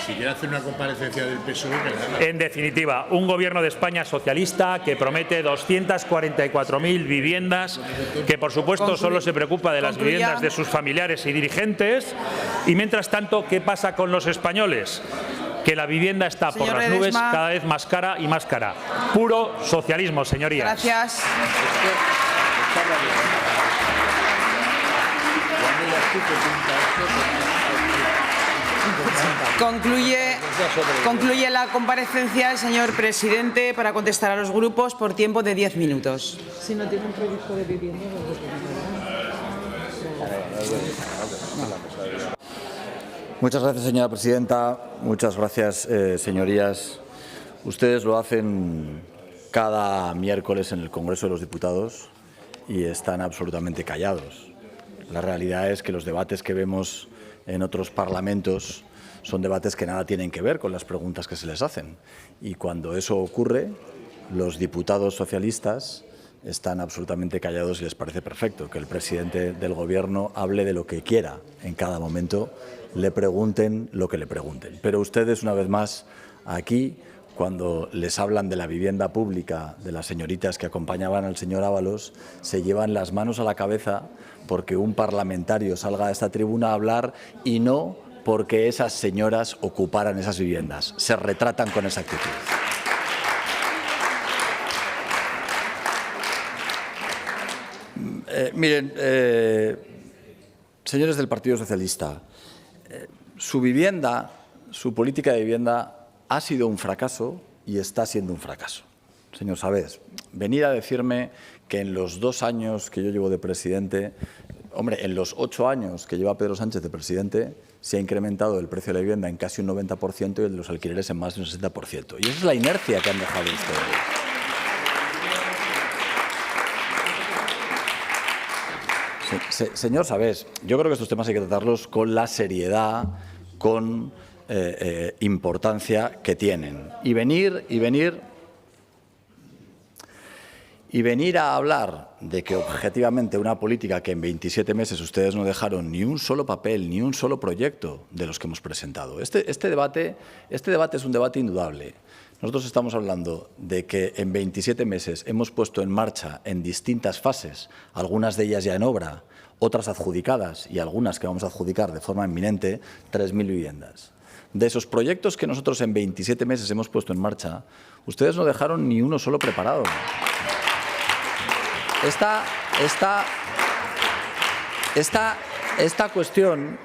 si quiere hacer una comparecencia del PSOE, que la haga. En definitiva, un Gobierno de España socialista que promete 244.000 viviendas, que por supuesto solo se preocupa de las viviendas de sus familiares y dirigentes. Y mientras tanto, ¿qué pasa con los españoles? Que la vivienda está por las nubes, cada vez más cara y más cara. Puro socialismo, señorías. Gracias. Concluye la comparecencia el señor presidente para contestar a los grupos por tiempo de 10 minutos. Si no tiene un proyecto de vivienda, Muchas gracias, señora presidenta. Muchas gracias, señorías. Ustedes lo hacen cada miércoles en el Congreso de los Diputados y están absolutamente callados. La realidad es que los debates que vemos en otros parlamentos son debates que nada tienen que ver con las preguntas que se les hacen. Y cuando eso ocurre, los diputados socialistas están absolutamente callados y les parece perfecto que el presidente del Gobierno hable de lo que quiera en cada momento, le pregunten lo que le pregunten. Pero ustedes, una vez más, aquí, cuando les hablan de la vivienda pública, de las señoritas que acompañaban al señor Ábalos, se llevan las manos a la cabeza porque un parlamentario salga a esta tribuna a hablar y no porque esas señoras ocuparan esas viviendas. Se retratan con esa actitud. Miren, señores del Partido Socialista, su vivienda, su política de vivienda ha sido un fracaso y está siendo un fracaso. Señor Sabés, venir a decirme que en los 2 años que yo llevo de presidente, hombre, en los 8 años que lleva Pedro Sánchez de presidente, se ha incrementado el precio de la vivienda en casi un 90% y el de los alquileres en más de un 60%. Y esa es la inercia que han dejado ustedes. Señor Sabés, yo creo que estos temas hay que tratarlos con la seriedad, con importancia que tienen. Y venir a hablar de que objetivamente una política que en 27 meses ustedes no dejaron ni un solo papel, ni un solo proyecto de los que hemos presentado. Este debate es un debate indudable. Nosotros estamos hablando de que en 27 meses hemos puesto en marcha en distintas fases, algunas de ellas ya en obra, otras adjudicadas y algunas que vamos a adjudicar de forma inminente, 3.000 viviendas. De esos proyectos que nosotros en 27 meses hemos puesto en marcha, ustedes no dejaron ni uno solo preparado. Esta cuestión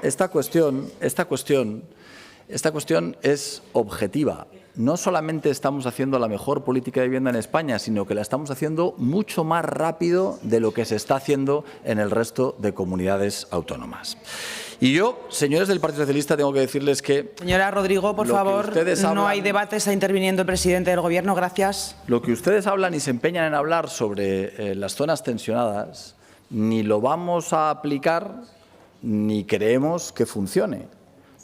es objetiva. No solamente estamos haciendo la mejor política de vivienda en España, sino que la estamos haciendo mucho más rápido de lo que se está haciendo en el resto de comunidades autónomas. Y yo, señores del Partido Socialista, tengo que decirles que... Señora Rodrigo, por favor, no hay debate, está interviniendo el presidente del Gobierno. Gracias. Lo que ustedes hablan y se empeñan en hablar sobre las zonas tensionadas, ni lo vamos a aplicar ni creemos que funcione.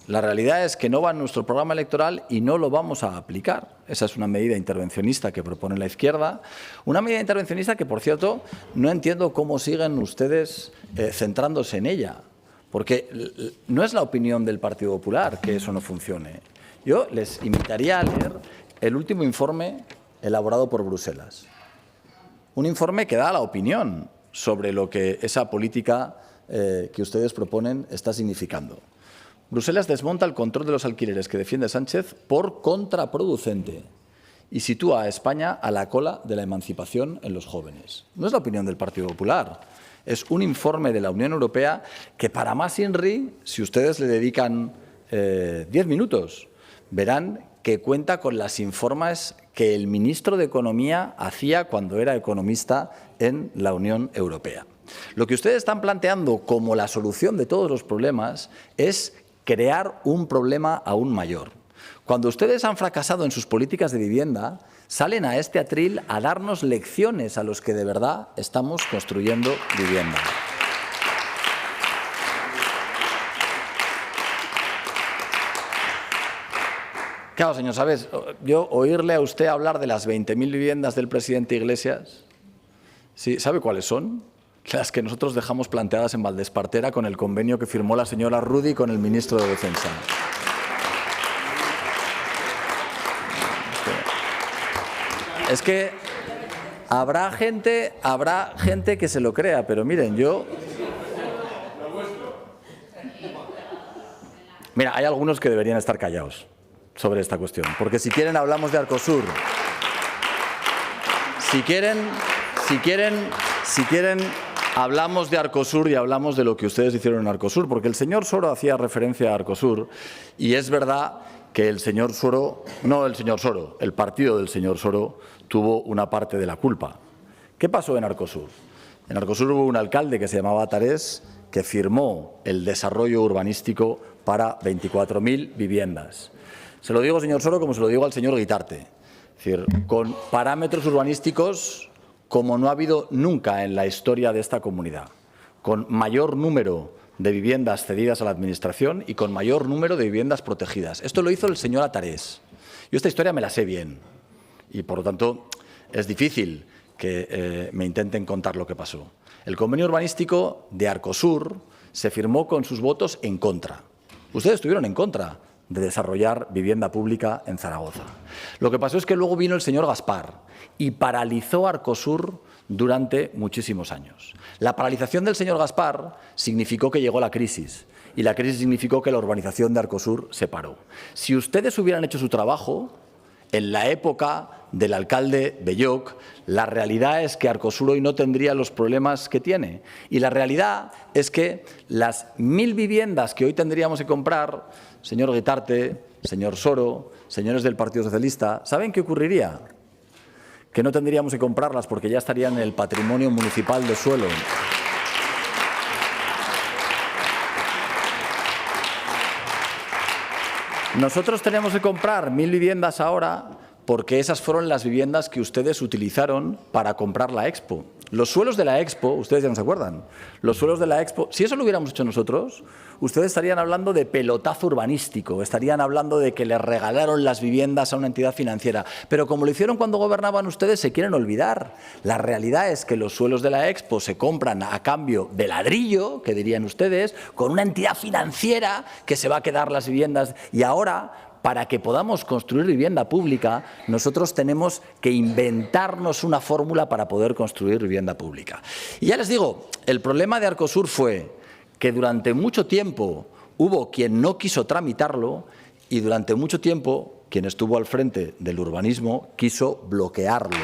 La realidad es que no va en nuestro programa electoral y no lo vamos a aplicar. Esa es una medida intervencionista que propone la izquierda. Una medida intervencionista que, por cierto, no entiendo cómo siguen ustedes centrándose en ella. Porque no es la opinión del Partido Popular que eso no funcione. Yo les invitaría a leer el último informe elaborado por Bruselas. Un informe que da la opinión sobre lo que esa política que ustedes proponen está significando. Bruselas desmonta el control de los alquileres que defiende Sánchez por contraproducente y sitúa a España a la cola de la emancipación en los jóvenes. No es la opinión del Partido Popular, es un informe de la Unión Europea que, para más INRI, si ustedes le dedican 10 minutos, verán que cuenta con las informes que el ministro de Economía hacía cuando era economista en la Unión Europea. Lo que ustedes están planteando como la solución de todos los problemas es crear un problema aún mayor. Cuando ustedes han fracasado en sus políticas de vivienda, salen a este atril a darnos lecciones a los que de verdad estamos construyendo vivienda. Claro, señor Sabés, yo oírle a usted hablar de las 20.000 viviendas del presidente Iglesias, ¿sí? ¿Sabe cuáles son? Las que nosotros dejamos planteadas en Valdespartera con el convenio que firmó la señora Rudy con el ministro de Defensa. Es que habrá gente que se lo crea, pero miren, Mira, hay algunos que deberían estar callados sobre esta cuestión, porque si quieren hablamos de Arcosur. Si quieren hablamos de Arcosur y hablamos de lo que ustedes hicieron en Arcosur, porque el señor Soro hacía referencia a Arcosur y es verdad que el señor Soro, no el señor Soro, el partido del señor Soro tuvo una parte de la culpa. ¿Qué pasó en Arcosur? En Arcosur hubo un alcalde que se llamaba Tarés que firmó el desarrollo urbanístico para 24.000 viviendas. Se lo digo, señor Soro, como se lo digo al señor Guitarte. Es decir, con parámetros urbanísticos como no ha habido nunca en la historia de esta comunidad, con mayor número de viviendas cedidas a la Administración y con mayor número de viviendas protegidas. Esto lo hizo el señor Atarés. Yo esta historia me la sé bien y, por lo tanto, es difícil que me intenten contar lo que pasó. El convenio urbanístico de Arcosur se firmó con sus votos en contra. Ustedes estuvieron en contra de desarrollar vivienda pública en Zaragoza. Lo que pasó es que luego vino el señor Gaspar y paralizó Arcosur durante muchísimos años. La paralización del señor Gaspar significó que llegó la crisis y la crisis significó que la urbanización de Arcosur se paró. Si ustedes hubieran hecho su trabajo, en la época del alcalde Belloc, la realidad es que Arcosur hoy no tendría los problemas que tiene. Y la realidad es que las 1.000 viviendas que hoy tendríamos que comprar, señor Guitarte, señor Soro, señores del Partido Socialista, ¿saben qué ocurriría? Que no tendríamos que comprarlas porque ya estarían en el patrimonio municipal de suelo. Nosotros tenemos que comprar 1.000 viviendas ahora porque esas fueron las viviendas que ustedes utilizaron para comprar la Expo. Los suelos de la Expo, ustedes ya no se acuerdan, los suelos de la Expo, si eso lo hubiéramos hecho nosotros, ustedes estarían hablando de pelotazo urbanístico, estarían hablando de que les regalaron las viviendas a una entidad financiera. Pero como lo hicieron cuando gobernaban ustedes, se quieren olvidar. La realidad es que los suelos de la Expo se compran a cambio de ladrillo, que dirían ustedes, con una entidad financiera que se va a quedar las viviendas. Y ahora, para que podamos construir vivienda pública, nosotros tenemos que inventarnos una fórmula para poder construir vivienda pública. Y ya les digo, el problema de Arcosur fue que durante mucho tiempo hubo quien no quiso tramitarlo y durante mucho tiempo quien estuvo al frente del urbanismo quiso bloquearlo.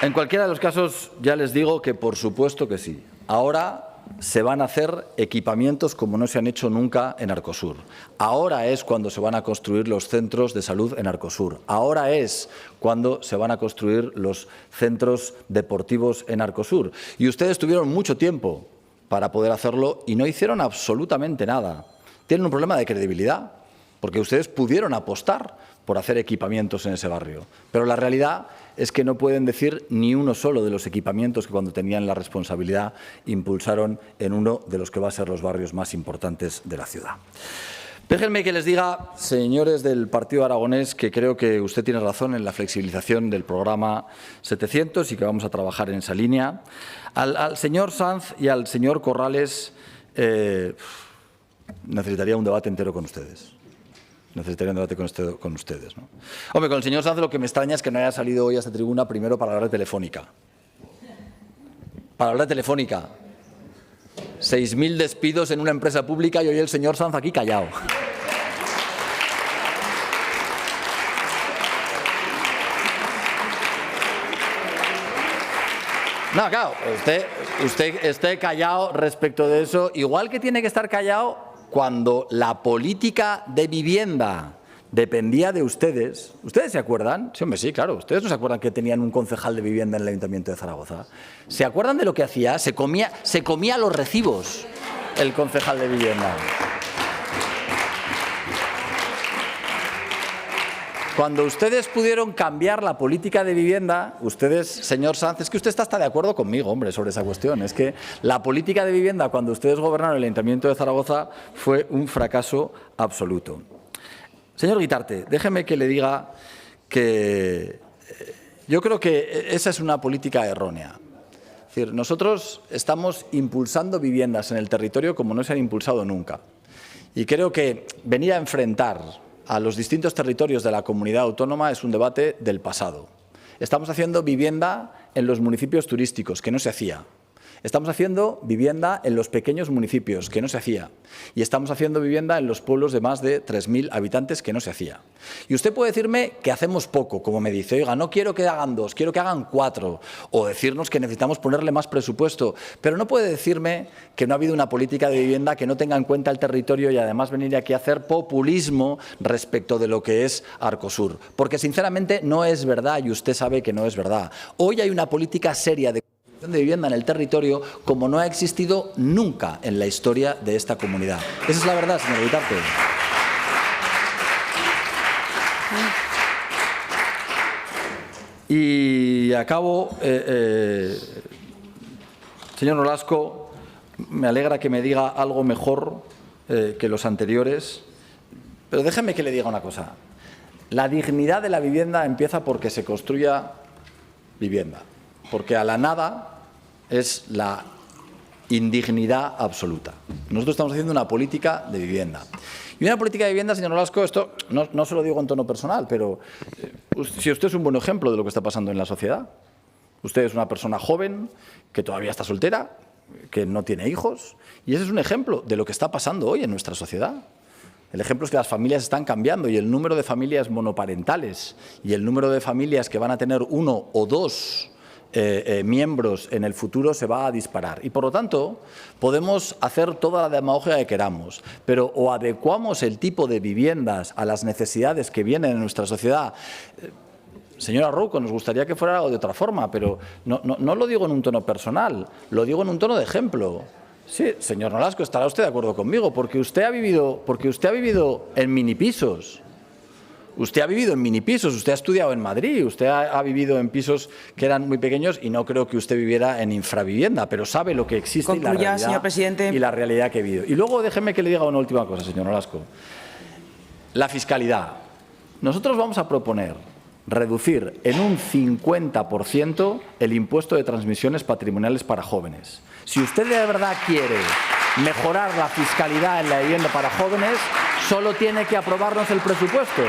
En cualquiera de los casos, ya les digo que por supuesto que sí. Ahora se van a hacer equipamientos como no se han hecho nunca en Arcosur. Ahora es cuando se van a construir los centros de salud en Arcosur. Ahora es cuando se van a construir los centros deportivos en Arcosur. Y ustedes tuvieron mucho tiempo para poder hacerlo y no hicieron absolutamente nada. Tienen un problema de credibilidad, porque ustedes pudieron apostar por hacer equipamientos en ese barrio. Pero la realidad es que no pueden decir ni uno solo de los equipamientos que cuando tenían la responsabilidad impulsaron en uno de los que va a ser los barrios más importantes de la ciudad. Déjenme que les diga, señores del Partido Aragonés, que creo que usted tiene razón en la flexibilización del programa 700 y que vamos a trabajar en esa línea. Al señor Sanz y al señor Corrales necesitaría un debate entero con ustedes. Necesitaría un debate con ustedes, ¿no? Hombre, con el señor Sanz lo que me extraña es que no haya salido hoy a esta tribuna primero para hablar de Telefónica. Para hablar de Telefónica. 6.000 despidos en una empresa pública y hoy el señor Sanz aquí callado. No, claro, usted esté callado respecto de eso, igual que tiene que estar callado cuando la política de vivienda dependía de ustedes. ¿Ustedes se acuerdan? Sí, hombre, sí, claro. ¿Ustedes no se acuerdan que tenían un concejal de vivienda en el Ayuntamiento de Zaragoza? ¿Se acuerdan de lo que hacía? Se comía los recibos el concejal de vivienda. Cuando ustedes pudieron cambiar la política de vivienda, ustedes, señor Sanz, es que usted está de acuerdo conmigo, hombre, sobre esa cuestión. Es que la política de vivienda, cuando ustedes gobernaron el Ayuntamiento de Zaragoza, fue un fracaso absoluto. Señor Guitarte, déjeme que le diga que yo creo que esa es una política errónea. Es decir, nosotros estamos impulsando viviendas en el territorio como no se han impulsado nunca. Y creo que venir a enfrentar a los distintos territorios de la comunidad autónoma es un debate del pasado. Estamos haciendo vivienda en los municipios turísticos, que no se hacía. Estamos haciendo vivienda en los pequeños municipios, que no se hacía. Y estamos haciendo vivienda en los pueblos de más de 3.000 habitantes, que no se hacía. Y usted puede decirme que hacemos poco, como me dice, oiga, no quiero que hagan 2, quiero que hagan 4, o decirnos que necesitamos ponerle más presupuesto, pero no puede decirme que no ha habido una política de vivienda que no tenga en cuenta el territorio y además venir aquí a hacer populismo respecto de lo que es Arcosur, porque sinceramente no es verdad y usted sabe que no es verdad. Hoy hay una política seria de vivienda en el territorio como no ha existido nunca en la historia de esta comunidad. Esa es la verdad, señor Guitarte. Y acabo, señor Nolasco, me alegra que me diga algo mejor que los anteriores, pero déjeme que le diga una cosa. La dignidad de la vivienda empieza porque se construya vivienda, porque a la nada es la indignidad absoluta. Nosotros estamos haciendo una política de vivienda. Y una política de vivienda, señor Nolasco, esto no se lo digo en tono personal, pero si usted es un buen ejemplo de lo que está pasando en la sociedad. Usted es una persona joven que todavía está soltera, que no tiene hijos, y ese es un ejemplo de lo que está pasando hoy en nuestra sociedad. El ejemplo es que las familias están cambiando y el número de familias monoparentales y el número de familias que van a tener 1 o 2 miembros en el futuro se va a disparar. Y por lo tanto, podemos hacer toda la demagogia que queramos, pero o adecuamos el tipo de viviendas a las necesidades que vienen en nuestra sociedad. Señora Rouco, nos gustaría que fuera algo de otra forma, pero no lo digo en un tono personal, lo digo en un tono de ejemplo. Sí, señor Nolasco, estará usted de acuerdo conmigo, porque usted ha vivido en minipisos. Usted ha vivido en minipisos, usted ha estudiado en Madrid, usted ha vivido en pisos que eran muy pequeños y no creo que usted viviera en infravivienda, pero sabe lo que existe. Concluya, y la realidad, señor presidente. Y la realidad que he vivido. Y luego déjeme que le diga una última cosa, señor Nolasco. La fiscalidad. Nosotros vamos a proponer reducir en un 50% el impuesto de transmisiones patrimoniales para jóvenes. Si usted de verdad quiere mejorar la fiscalidad en la vivienda para jóvenes, solo tiene que aprobarnos el presupuesto.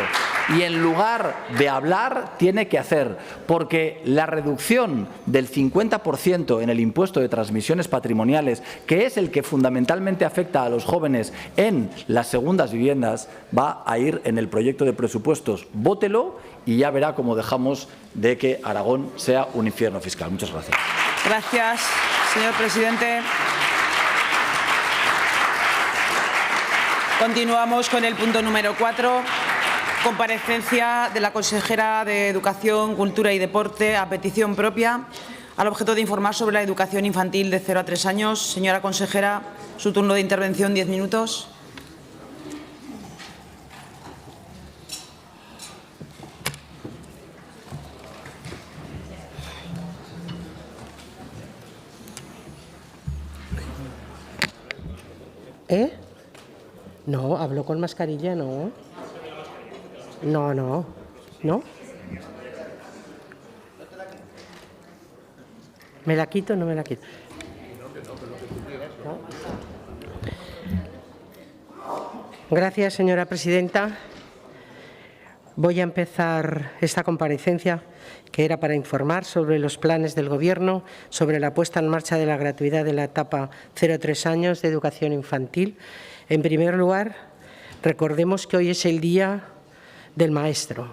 Y en lugar de hablar, tiene que hacer, porque la reducción del 50% en el impuesto de transmisiones patrimoniales, que es el que fundamentalmente afecta a los jóvenes en las segundas viviendas, va a ir en el proyecto de presupuestos. Vótelo y ya verá cómo dejamos de que Aragón sea un infierno fiscal. Muchas gracias. Gracias, señor presidente. Continuamos con el punto número 4. Comparecencia de la consejera de Educación, Cultura y Deporte a petición propia, al objeto de informar sobre la educación infantil de 0 a 3 años. Señora consejera, su turno de intervención, 10 minutos. No, hablo con mascarilla, no. No. ¿Me la quito o no me la quito? ¿No? Gracias, señora presidenta. Voy a empezar esta comparecencia, que era para informar sobre los planes del Gobierno, sobre la puesta en marcha de la gratuidad de la etapa 0 a 3 años de educación infantil. En primer lugar, recordemos que hoy es el Día del Maestro.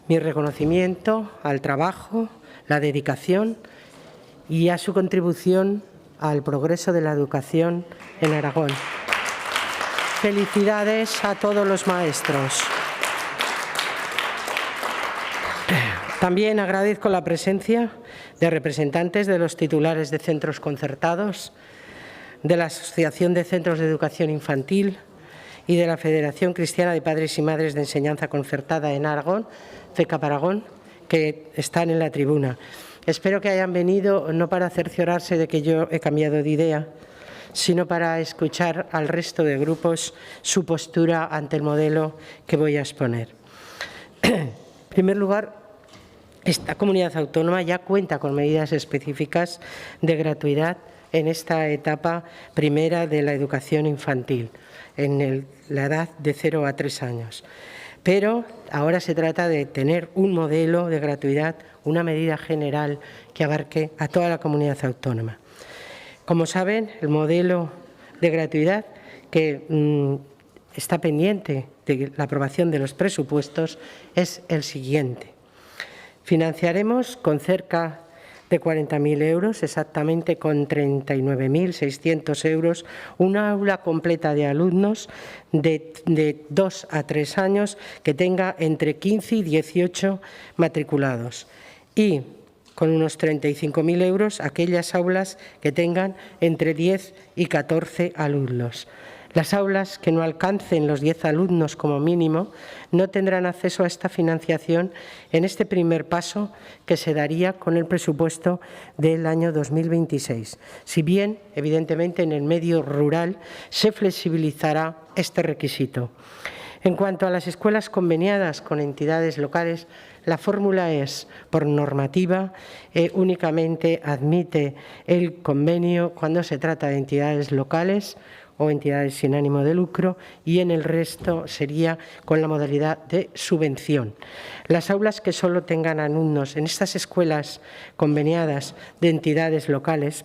Mi reconocimiento al trabajo, la dedicación y a su contribución al progreso de la educación en Aragón. Felicidades a todos los maestros. También agradezco la presencia de representantes de los titulares de centros concertados, de la Asociación de Centros de Educación Infantil y de la Federación Cristiana de Padres y Madres de Enseñanza Concertada en Aragón, FECAP Aragón, que están en la tribuna. Espero que hayan venido no para cerciorarse de que yo he cambiado de idea, sino para escuchar al resto de grupos su postura ante el modelo que voy a exponer. En primer lugar, esta comunidad autónoma ya cuenta con medidas específicas de gratuidad en esta etapa primera de la educación infantil, en la edad de 0 a 3 años. Pero ahora se trata de tener un modelo de gratuidad, una medida general que abarque a toda la comunidad autónoma. Como saben, el modelo de gratuidad que está pendiente de la aprobación de los presupuestos es el siguiente. Financiaremos con cerca de 40.000 euros, exactamente con 39.600 euros, una aula completa de alumnos de 2 a 3 años que tenga entre 15 y 18 matriculados y con unos 35.000 euros aquellas aulas que tengan entre 10 y 14 alumnos. Las aulas que no alcancen los 10 alumnos como mínimo no tendrán acceso a esta financiación en este primer paso que se daría con el presupuesto del año 2026. Si bien, evidentemente, en el medio rural se flexibilizará este requisito. En cuanto a las escuelas conveniadas con entidades locales, la fórmula es, por normativa, únicamente admite el convenio cuando se trata de entidades locales o entidades sin ánimo de lucro, y en el resto sería con la modalidad de subvención. Las aulas que solo tengan alumnos en estas escuelas conveniadas de entidades locales,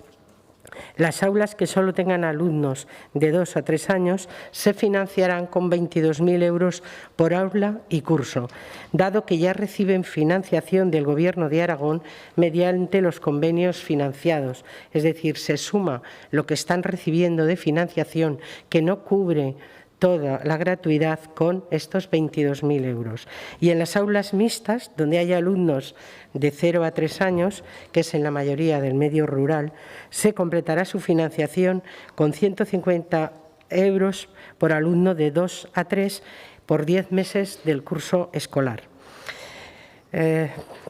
las aulas que solo tengan alumnos de 2 a 3 años se financiarán con 22.000 euros por aula y curso, dado que ya reciben financiación del Gobierno de Aragón mediante los convenios financiados. Es decir, se suma lo que están recibiendo de financiación, que no cubre toda la gratuidad, con estos 22.000 euros. Y en las aulas mixtas, donde hay alumnos de 0 a 3 años, que es en la mayoría del medio rural, se completará su financiación con 150 euros por alumno de 2 a 3 por 10 meses del curso escolar.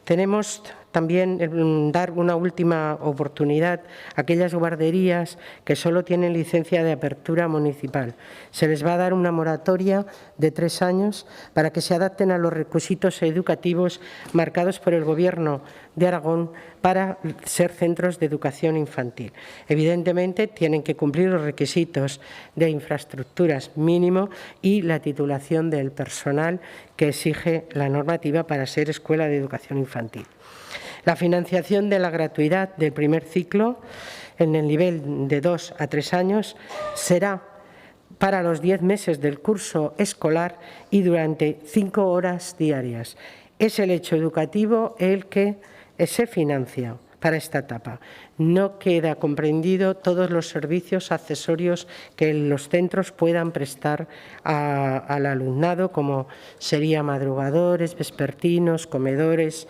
Tenemos también dar una última oportunidad a aquellas guarderías que solo tienen licencia de apertura municipal. Se les va a dar una moratoria de 3 años para que se adapten a los requisitos educativos marcados por el Gobierno de Aragón para ser centros de educación infantil. Evidentemente, tienen que cumplir los requisitos de infraestructuras mínimo y la titulación del personal que exige la normativa para ser escuela de educación infantil. La financiación de la gratuidad del primer ciclo en el nivel de 2 a 3 años será para los 10 meses del curso escolar y durante 5 horas diarias. Es el hecho educativo el que se financia para esta etapa. No queda comprendido todos los servicios accesorios que los centros puedan prestar al alumnado, como serían madrugadores, vespertinos, comedores,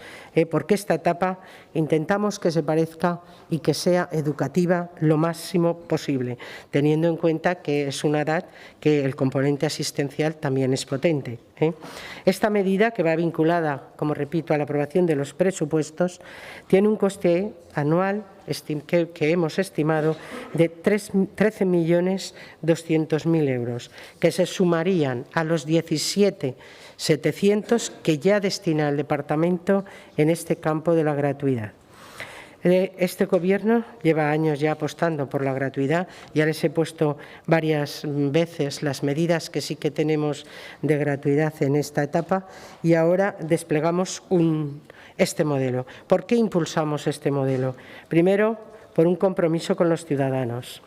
porque esta etapa intentamos que se parezca y que sea educativa lo máximo posible, teniendo en cuenta que es una edad que el componente asistencial también es potente. Esta medida, que va vinculada, como repito, a la aprobación de los presupuestos, tiene un coste anual que hemos estimado de 13.200.000 euros, que se sumarían a los 17.700 que ya destina el Departamento en este campo de la gratuidad. Este Gobierno lleva años ya apostando por la gratuidad. Ya les he puesto varias veces las medidas que sí que tenemos de gratuidad en esta etapa y ahora desplegamos este modelo. ¿Por qué impulsamos este modelo? Primero, por un compromiso con los ciudadanos.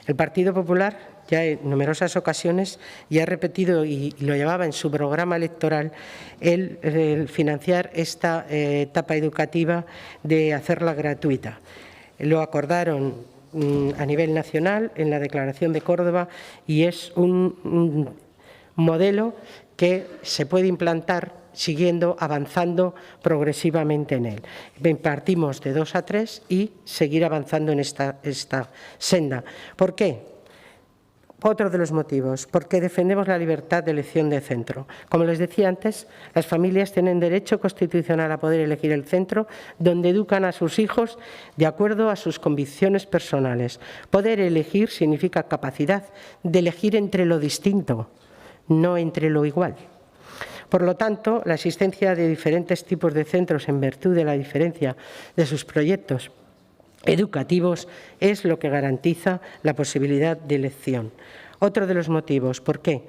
El Partido Popular ya en numerosas ocasiones ya ha repetido y lo llevaba en su programa electoral el financiar esta etapa educativa, de hacerla gratuita. Lo acordaron a nivel nacional en la Declaración de Córdoba y es un modelo que se puede implantar siguiendo, avanzando progresivamente en él. Partimos de 2 a 3 y seguir avanzando en esta senda. ¿Por qué? Otro de los motivos, porque defendemos la libertad de elección de centro. Como les decía antes, las familias tienen derecho constitucional a poder elegir el centro donde educan a sus hijos de acuerdo a sus convicciones personales. Poder elegir significa capacidad de elegir entre lo distinto, no entre lo igual. Por lo tanto, la existencia de diferentes tipos de centros en virtud de la diferencia de sus proyectos educativos es lo que garantiza la posibilidad de elección. Otro de los motivos, ¿por qué?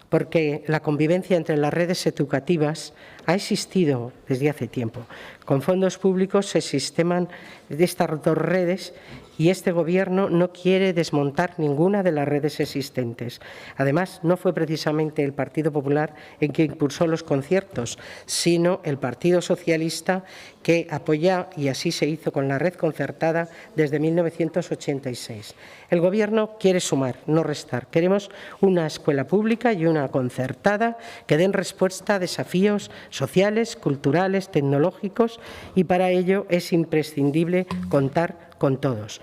Porque la convivencia entre las redes educativas ha existido desde hace tiempo. Con fondos públicos se sisteman estas dos redes y este Gobierno no quiere desmontar ninguna de las redes existentes. Además, no fue precisamente el Partido Popular el que impulsó los conciertos, sino el Partido Socialista, que apoya, y así se hizo con la red concertada desde 1986. El Gobierno quiere sumar, no restar. Queremos una escuela pública y una concertada que den respuesta a desafíos sociales, culturales, tecnológicos, y para ello es imprescindible contar con todos.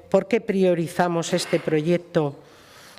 ¿Por qué priorizamos este proyecto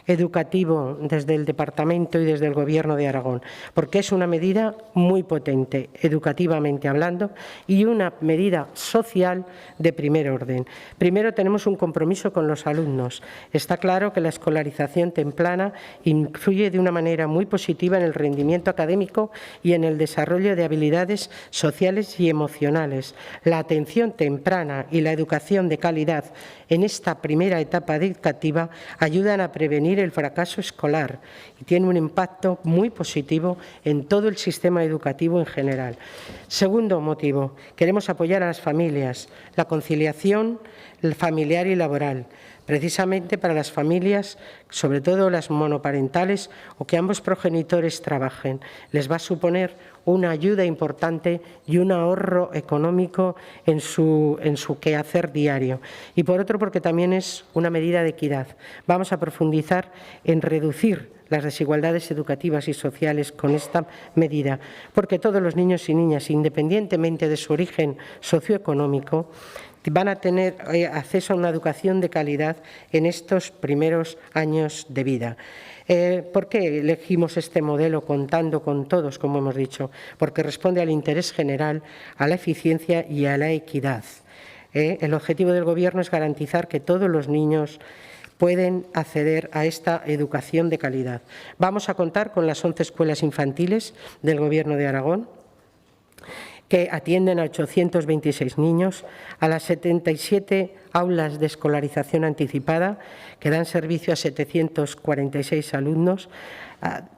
educativo desde el Departamento y desde el Gobierno de Aragón? Porque es una medida muy potente, educativamente hablando, y una medida social de primer orden. Primero, tenemos un compromiso con los alumnos. Está claro que la escolarización temprana influye de una manera muy positiva en el rendimiento académico y en el desarrollo de habilidades sociales y emocionales. La atención temprana y la educación de calidad en esta primera etapa educativa ayudan a prevenir el fracaso escolar y tiene un impacto muy positivo en todo el sistema educativo en general. Segundo motivo, queremos apoyar a las familias, la conciliación familiar y laboral. Precisamente para las familias, sobre todo las monoparentales o que ambos progenitores trabajen, les va a suponer una ayuda importante y un ahorro económico en su quehacer diario. Y por otro, porque también es una medida de equidad. Vamos a profundizar en reducir las desigualdades educativas y sociales con esta medida, porque todos los niños y niñas, independientemente de su origen socioeconómico, van a tener acceso a una educación de calidad en estos primeros años de vida. ¿Por qué elegimos este modelo contando con todos, como hemos dicho? Porque responde al interés general, a la eficiencia y a la equidad. El objetivo del Gobierno es garantizar que todos los niños pueden acceder a esta educación de calidad. Vamos a contar con las 11 escuelas infantiles del Gobierno de Aragón, que atienden a 826 niños, a las 77 aulas de escolarización anticipada, que dan servicio a 746 alumnos.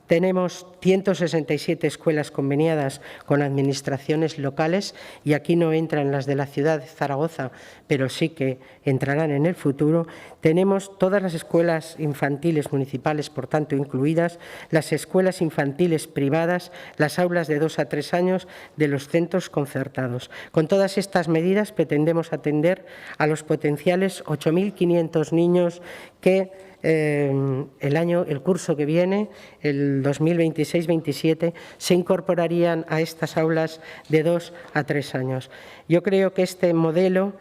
Tenemos 167 escuelas conveniadas con administraciones locales y aquí no entran las de la ciudad de Zaragoza, pero sí que entrarán en el futuro. Tenemos todas las escuelas infantiles municipales, por tanto, incluidas, las escuelas infantiles privadas, las aulas de 2 a 3 años de los centros concertados. Con todas estas medidas pretendemos atender a los potenciales 8.500 niños que el curso que viene, el 2026-27, se incorporarían a estas aulas de 2 a 3 años. Yo creo que este modelo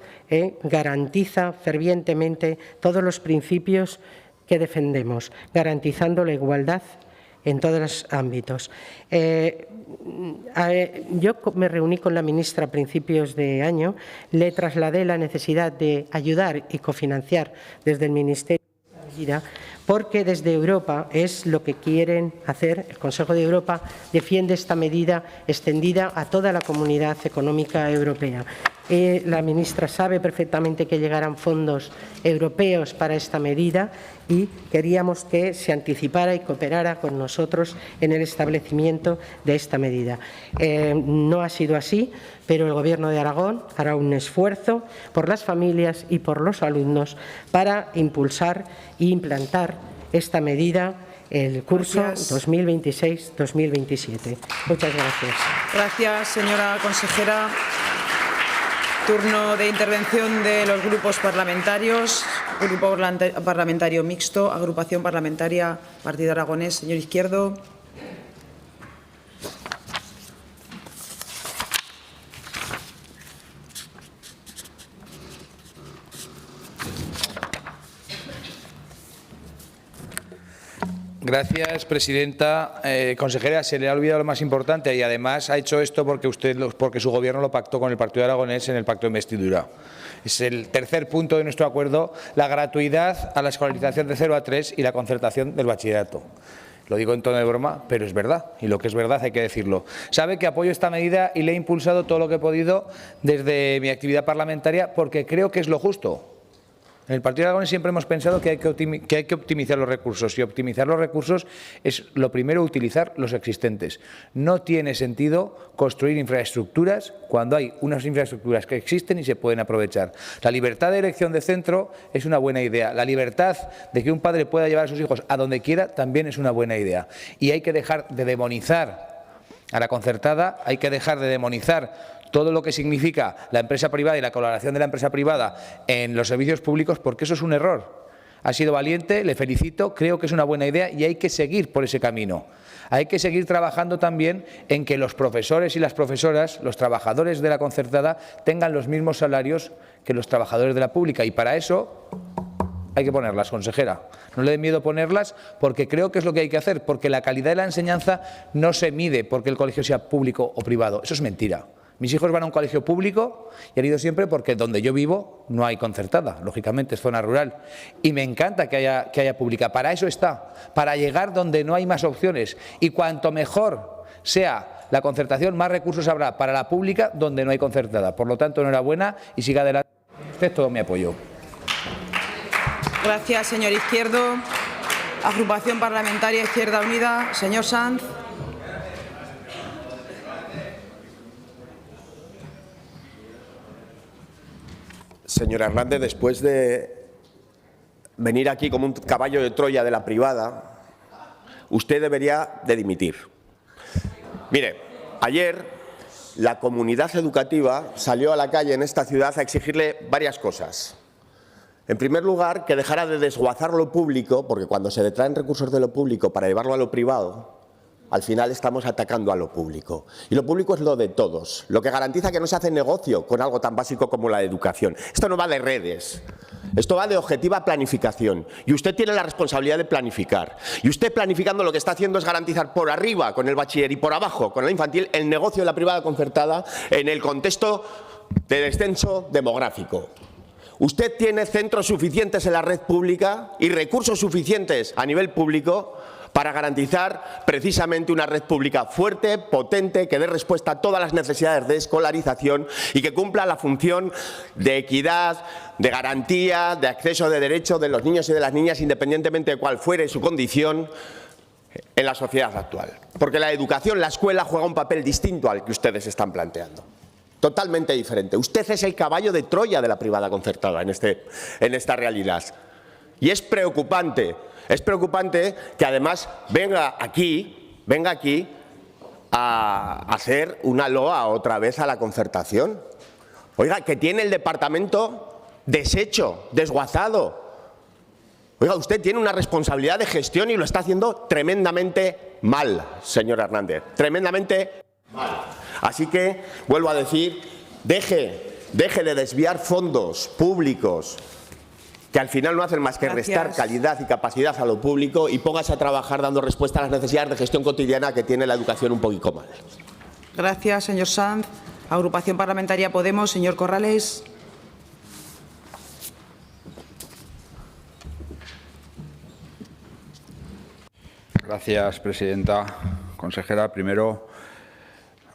garantiza fervientemente todos los principios que defendemos, garantizando la igualdad en todos los ámbitos. Yo me reuní con la ministra a principios de año, le trasladé la necesidad de ayudar y cofinanciar desde el Ministerio, porque desde Europa es lo que quieren hacer. El Consejo de Europa defiende esta medida extendida a toda la Comunidad Económica Europea. La ministra sabe perfectamente que llegarán fondos europeos para esta medida y queríamos que se anticipara y cooperara con nosotros en el establecimiento de esta medida. No ha sido así, pero el Gobierno de Aragón hará un esfuerzo por las familias y por los alumnos para impulsar e implantar esta medida el curso 2026-2027. Muchas gracias. Gracias, señora consejera. Turno de intervención de los grupos parlamentarios. Grupo Parlamentario Mixto, Agrupación Parlamentaria Partido Aragonés. Señor Izquierdo. Gracias, presidenta. Consejera, se le ha olvidado lo más importante y además ha hecho esto porque su Gobierno lo pactó con el Partido Aragonés en el pacto de investidura. Es el tercer punto de nuestro acuerdo, la gratuidad a la escolarización de 0 a 3 y la concertación del bachillerato. Lo digo en tono de broma, pero es verdad, y lo que es verdad hay que decirlo. Sabe que apoyo esta medida y le he impulsado todo lo que he podido desde mi actividad parlamentaria porque creo que es lo justo. En el Partido Aragonés siempre hemos pensado que hay que optimizar los recursos, y optimizar los recursos es lo primero utilizar los existentes. No tiene sentido construir infraestructuras cuando hay unas infraestructuras que existen y se pueden aprovechar. La libertad de elección de centro es una buena idea. La libertad de que un padre pueda llevar a sus hijos a donde quiera también es una buena idea. Y hay que dejar de demonizar a la concertada, hay que dejar de demonizar todo lo que significa la empresa privada y la colaboración de la empresa privada en los servicios públicos, porque eso es un error. Ha sido valiente, le felicito, creo que es una buena idea y hay que seguir por ese camino. Hay que seguir trabajando también en que los profesores y las profesoras, los trabajadores de la concertada, tengan los mismos salarios que los trabajadores de la pública, y para eso hay que ponerlas, consejera. No le dé miedo ponerlas, porque creo que es lo que hay que hacer, porque la calidad de la enseñanza no se mide porque el colegio sea público o privado. Eso es mentira. Mis hijos van a un colegio público y han ido siempre porque donde yo vivo no hay concertada, lógicamente es zona rural. Y me encanta que haya pública, para eso está, para llegar donde no hay más opciones. Y cuanto mejor sea la concertación, más recursos habrá para la pública donde no hay concertada. Por lo tanto, enhorabuena y siga adelante. Usted todo mi apoyo. Gracias, señor Izquierdo. Agrupación Parlamentaria Izquierda Unida, señor Sanz. Señor Hernández, después de venir aquí como un caballo de Troya de la privada, usted debería de dimitir. Mire, ayer la comunidad educativa salió a la calle en esta ciudad a exigirle varias cosas. En primer lugar, que dejara de desguazar lo público, porque cuando se detraen recursos de lo público para llevarlo a lo privado, al final estamos atacando a lo público. Y lo público es lo de todos, lo que garantiza que no se hace negocio con algo tan básico como la educación. Esto no va de redes, esto va de objetiva planificación. Y usted tiene la responsabilidad de planificar. Y usted planificando lo que está haciendo es garantizar por arriba con el bachiller y por abajo con la infantil el negocio de la privada concertada en el contexto de descenso demográfico. Usted tiene centros suficientes en la red pública y recursos suficientes a nivel público para garantizar precisamente una red pública fuerte, potente, que dé respuesta a todas las necesidades de escolarización y que cumpla la función de equidad, de garantía, de acceso de derechos de los niños y de las niñas, independientemente de cuál fuere su condición en la sociedad actual. Porque la educación, la escuela, juega un papel distinto al que ustedes están planteando. Totalmente diferente. Usted es el caballo de Troya de la privada concertada en esta realidad. Y es preocupante que además venga aquí a hacer una loa otra vez a la concertación. Oiga, que tiene el departamento deshecho, desguazado. Oiga, usted tiene una responsabilidad de gestión y lo está haciendo tremendamente mal, señor Hernández, tremendamente mal. Así que, vuelvo a decir, deje de desviar fondos públicos que al final no hacen más que restar calidad y capacidad a lo público, y póngase a trabajar dando respuesta a las necesidades de gestión cotidiana que tiene la educación un poquito mal. Gracias, señor Sanz. Agrupación Parlamentaria Podemos, señor Corrales. Gracias, presidenta. Consejera, primero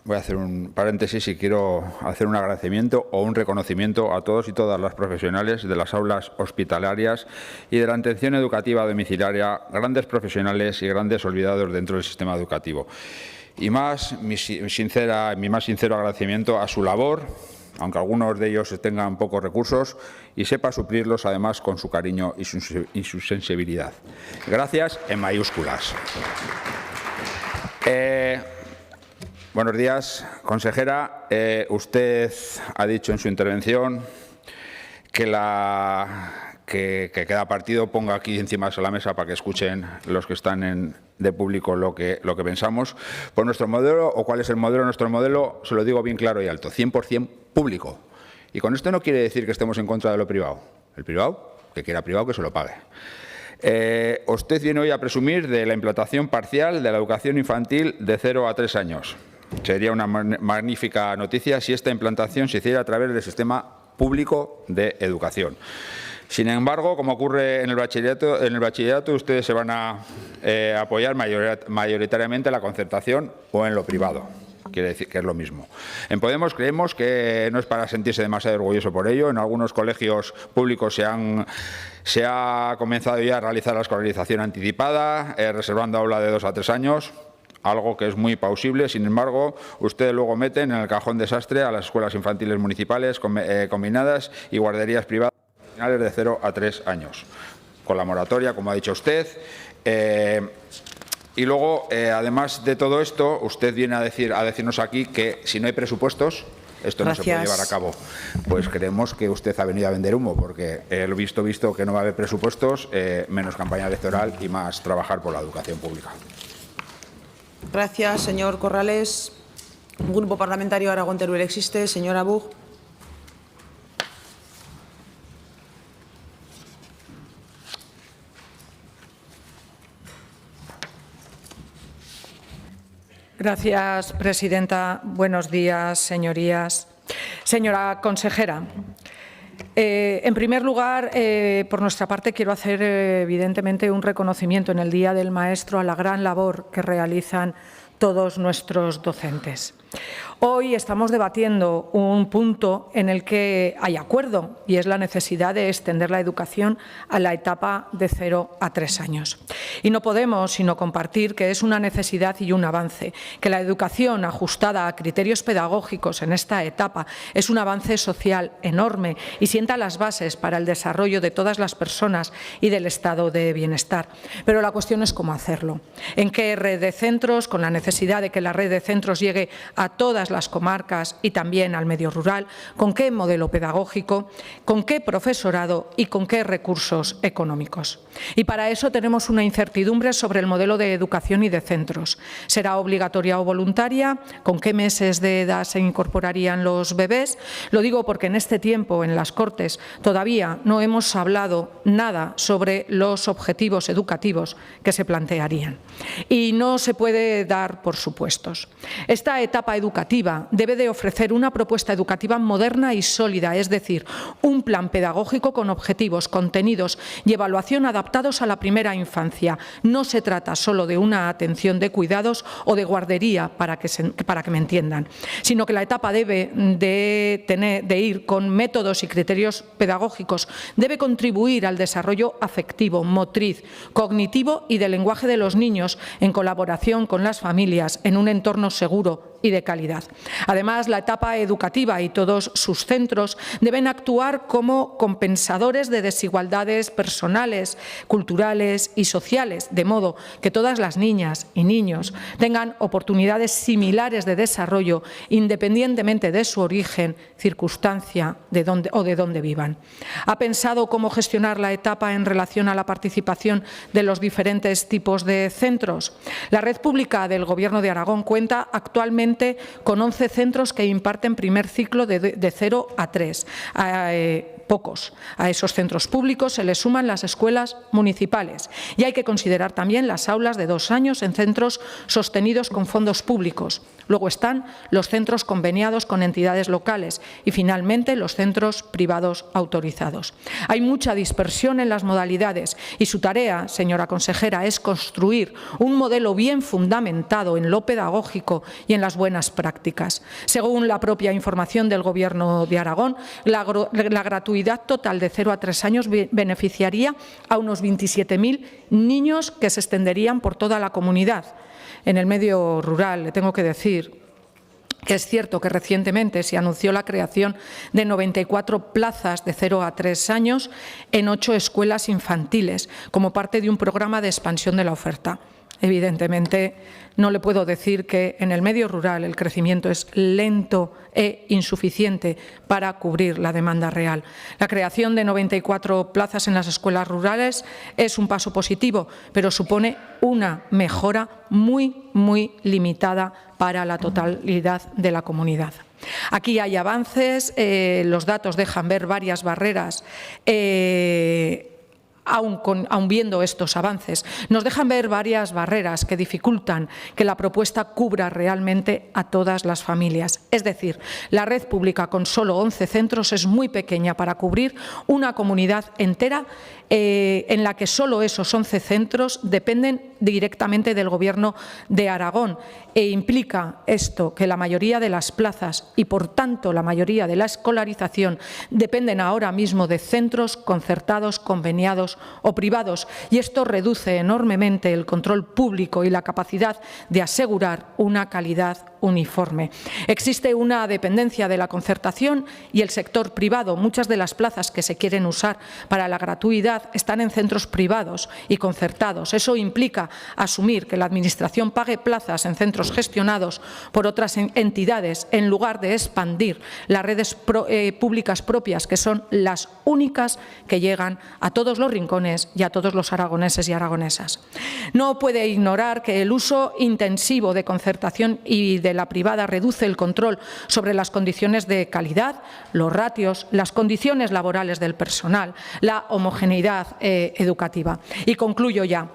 voy a hacer un paréntesis y quiero hacer un agradecimiento o un reconocimiento a todos y todas las profesionales de las aulas hospitalarias y de la atención educativa domiciliaria, grandes profesionales y grandes olvidados dentro del sistema educativo. Y mi más sincero agradecimiento a su labor, aunque algunos de ellos tengan pocos recursos, y sepa suplirlos además con su cariño y su sensibilidad. Gracias en mayúsculas. Buenos días, consejera. Usted ha dicho en su intervención que cada partido ponga aquí encima de la mesa para que escuchen los que están de público lo que pensamos. Por nuestro modelo, o cuál es el modelo, nuestro modelo, se lo digo bien claro y alto, 100% público. Y con esto no quiere decir que estemos en contra de lo privado. El privado, que quiera privado, que se lo pague. Usted viene hoy a presumir de la implantación parcial de la educación infantil de 0 a 3 años. Sería una magnífica noticia si esta implantación se hiciera a través del sistema público de educación. Sin embargo, como ocurre en el bachillerato ustedes se van a apoyar mayoritariamente en la concertación o en lo privado. quiere decir que es lo mismo. En Podemos creemos que no es para sentirse demasiado orgulloso por ello. En algunos colegios públicos se ha comenzado ya a realizar la escolarización anticipada, reservando aula de 2 a 3 años. Algo que es muy plausible. Sin embargo, ustedes luego meten en el cajón desastre a las escuelas infantiles municipales combinadas y guarderías privadas de 0 a 3 años, con la moratoria, como ha dicho usted. Y luego, además de todo esto, usted viene a decirnos aquí que si no hay presupuestos, esto no se puede llevar a cabo. Pues creemos que usted ha venido a vender humo, porque lo visto que no va a haber presupuestos, menos campaña electoral y más trabajar por la educación pública. Gracias, señor Corrales. Grupo Parlamentario Aragón-Teruel existe. Señora Buch. Gracias, presidenta. Buenos días, señorías. Señora consejera, en primer lugar, por nuestra parte, quiero hacer evidentemente un reconocimiento en el Día del Maestro a la gran labor que realizan todos nuestros docentes. Hoy estamos debatiendo un punto en el que hay acuerdo y es la necesidad de extender la educación a la etapa de 0 a 3 años. Y no podemos sino compartir que es una necesidad y un avance, que la educación ajustada a criterios pedagógicos en esta etapa es un avance social enorme y sienta las bases para el desarrollo de todas las personas y del estado de bienestar. Pero la cuestión es cómo hacerlo. ¿En qué red de centros? Con la necesidad de que la red de centros llegue a todas las comarcas y también al medio rural, con qué modelo pedagógico, con qué profesorado y con qué recursos económicos. Y para eso tenemos una incertidumbre sobre el modelo de educación y de centros. ¿Será obligatoria o voluntaria? ¿Con qué meses de edad se incorporarían los bebés? Lo digo porque en este tiempo, en las Cortes, todavía no hemos hablado nada sobre los objetivos educativos que se plantearían. Y no se puede dar por supuestos. Esta etapa educativa debe de ofrecer una propuesta educativa moderna y sólida, es decir, un plan pedagógico con objetivos, contenidos y evaluación adaptados a la primera infancia. No se trata solo de una atención de cuidados o de guardería, para que me entiendan, sino que la etapa debe de ir con métodos y criterios pedagógicos, debe contribuir al desarrollo afectivo, motriz, cognitivo y del lenguaje de los niños en colaboración con las familias en un entorno seguro y de calidad. Además, la etapa educativa y todos sus centros deben actuar como compensadores de desigualdades personales, culturales y sociales, de modo que todas las niñas y niños tengan oportunidades similares de desarrollo independientemente de su origen, circunstancia de dónde vivan. ¿Ha pensado cómo gestionar la etapa en relación a la participación de los diferentes tipos de centros? La red pública del Gobierno de Aragón cuenta actualmente con 11 centros que imparten primer ciclo de 0 a 3. Pocos. A esos centros públicos se les suman las escuelas municipales y hay que considerar también las aulas de 2 años en centros sostenidos con fondos públicos. Luego están los centros conveniados con entidades locales y, finalmente, los centros privados autorizados. Hay mucha dispersión en las modalidades y su tarea, señora consejera, es construir un modelo bien fundamentado en lo pedagógico y en las buenas prácticas. Según la propia información del Gobierno de Aragón, la gratuidad total de 0 a 3 años beneficiaría a unos 27.000 niños que se extenderían por toda la comunidad. En el medio rural, le tengo que decir que es cierto que recientemente se anunció la creación de 94 plazas de 0 a 3 años en 8 escuelas infantiles, como parte de un programa de expansión de la oferta. Evidentemente, no le puedo decir que en el medio rural el crecimiento es lento e insuficiente para cubrir la demanda real. La creación de 94 plazas en las escuelas rurales es un paso positivo, pero supone una mejora muy limitada para la totalidad de la comunidad. Aquí hay avances, los datos dejan ver varias barreras Aun viendo estos avances, nos dejan ver varias barreras que dificultan que la propuesta cubra realmente a todas las familias. Es decir, la red pública con solo 11 centros es muy pequeña para cubrir una comunidad entera en la que solo esos 11 centros dependen directamente del Gobierno de Aragón, e implica esto que la mayoría de las plazas y, por tanto, la mayoría de la escolarización dependen ahora mismo de centros concertados, conveniados o privados, y esto reduce enormemente el control público y la capacidad de asegurar una calidad uniforme. Existe una dependencia de la concertación y el sector privado. Muchas de las plazas que se quieren usar para la gratuidad están en centros privados y concertados. Eso implica asumir que la Administración pague plazas en centros gestionados por otras entidades en lugar de expandir las redes públicas propias, que son las únicas que llegan a todos los rincones y a todos los aragoneses y aragonesas. No puede ignorar que el uso intensivo de concertación y de la privada reduce el control sobre las condiciones de calidad, los ratios, las condiciones laborales del personal, la homogeneidad educativa. Y concluyo ya.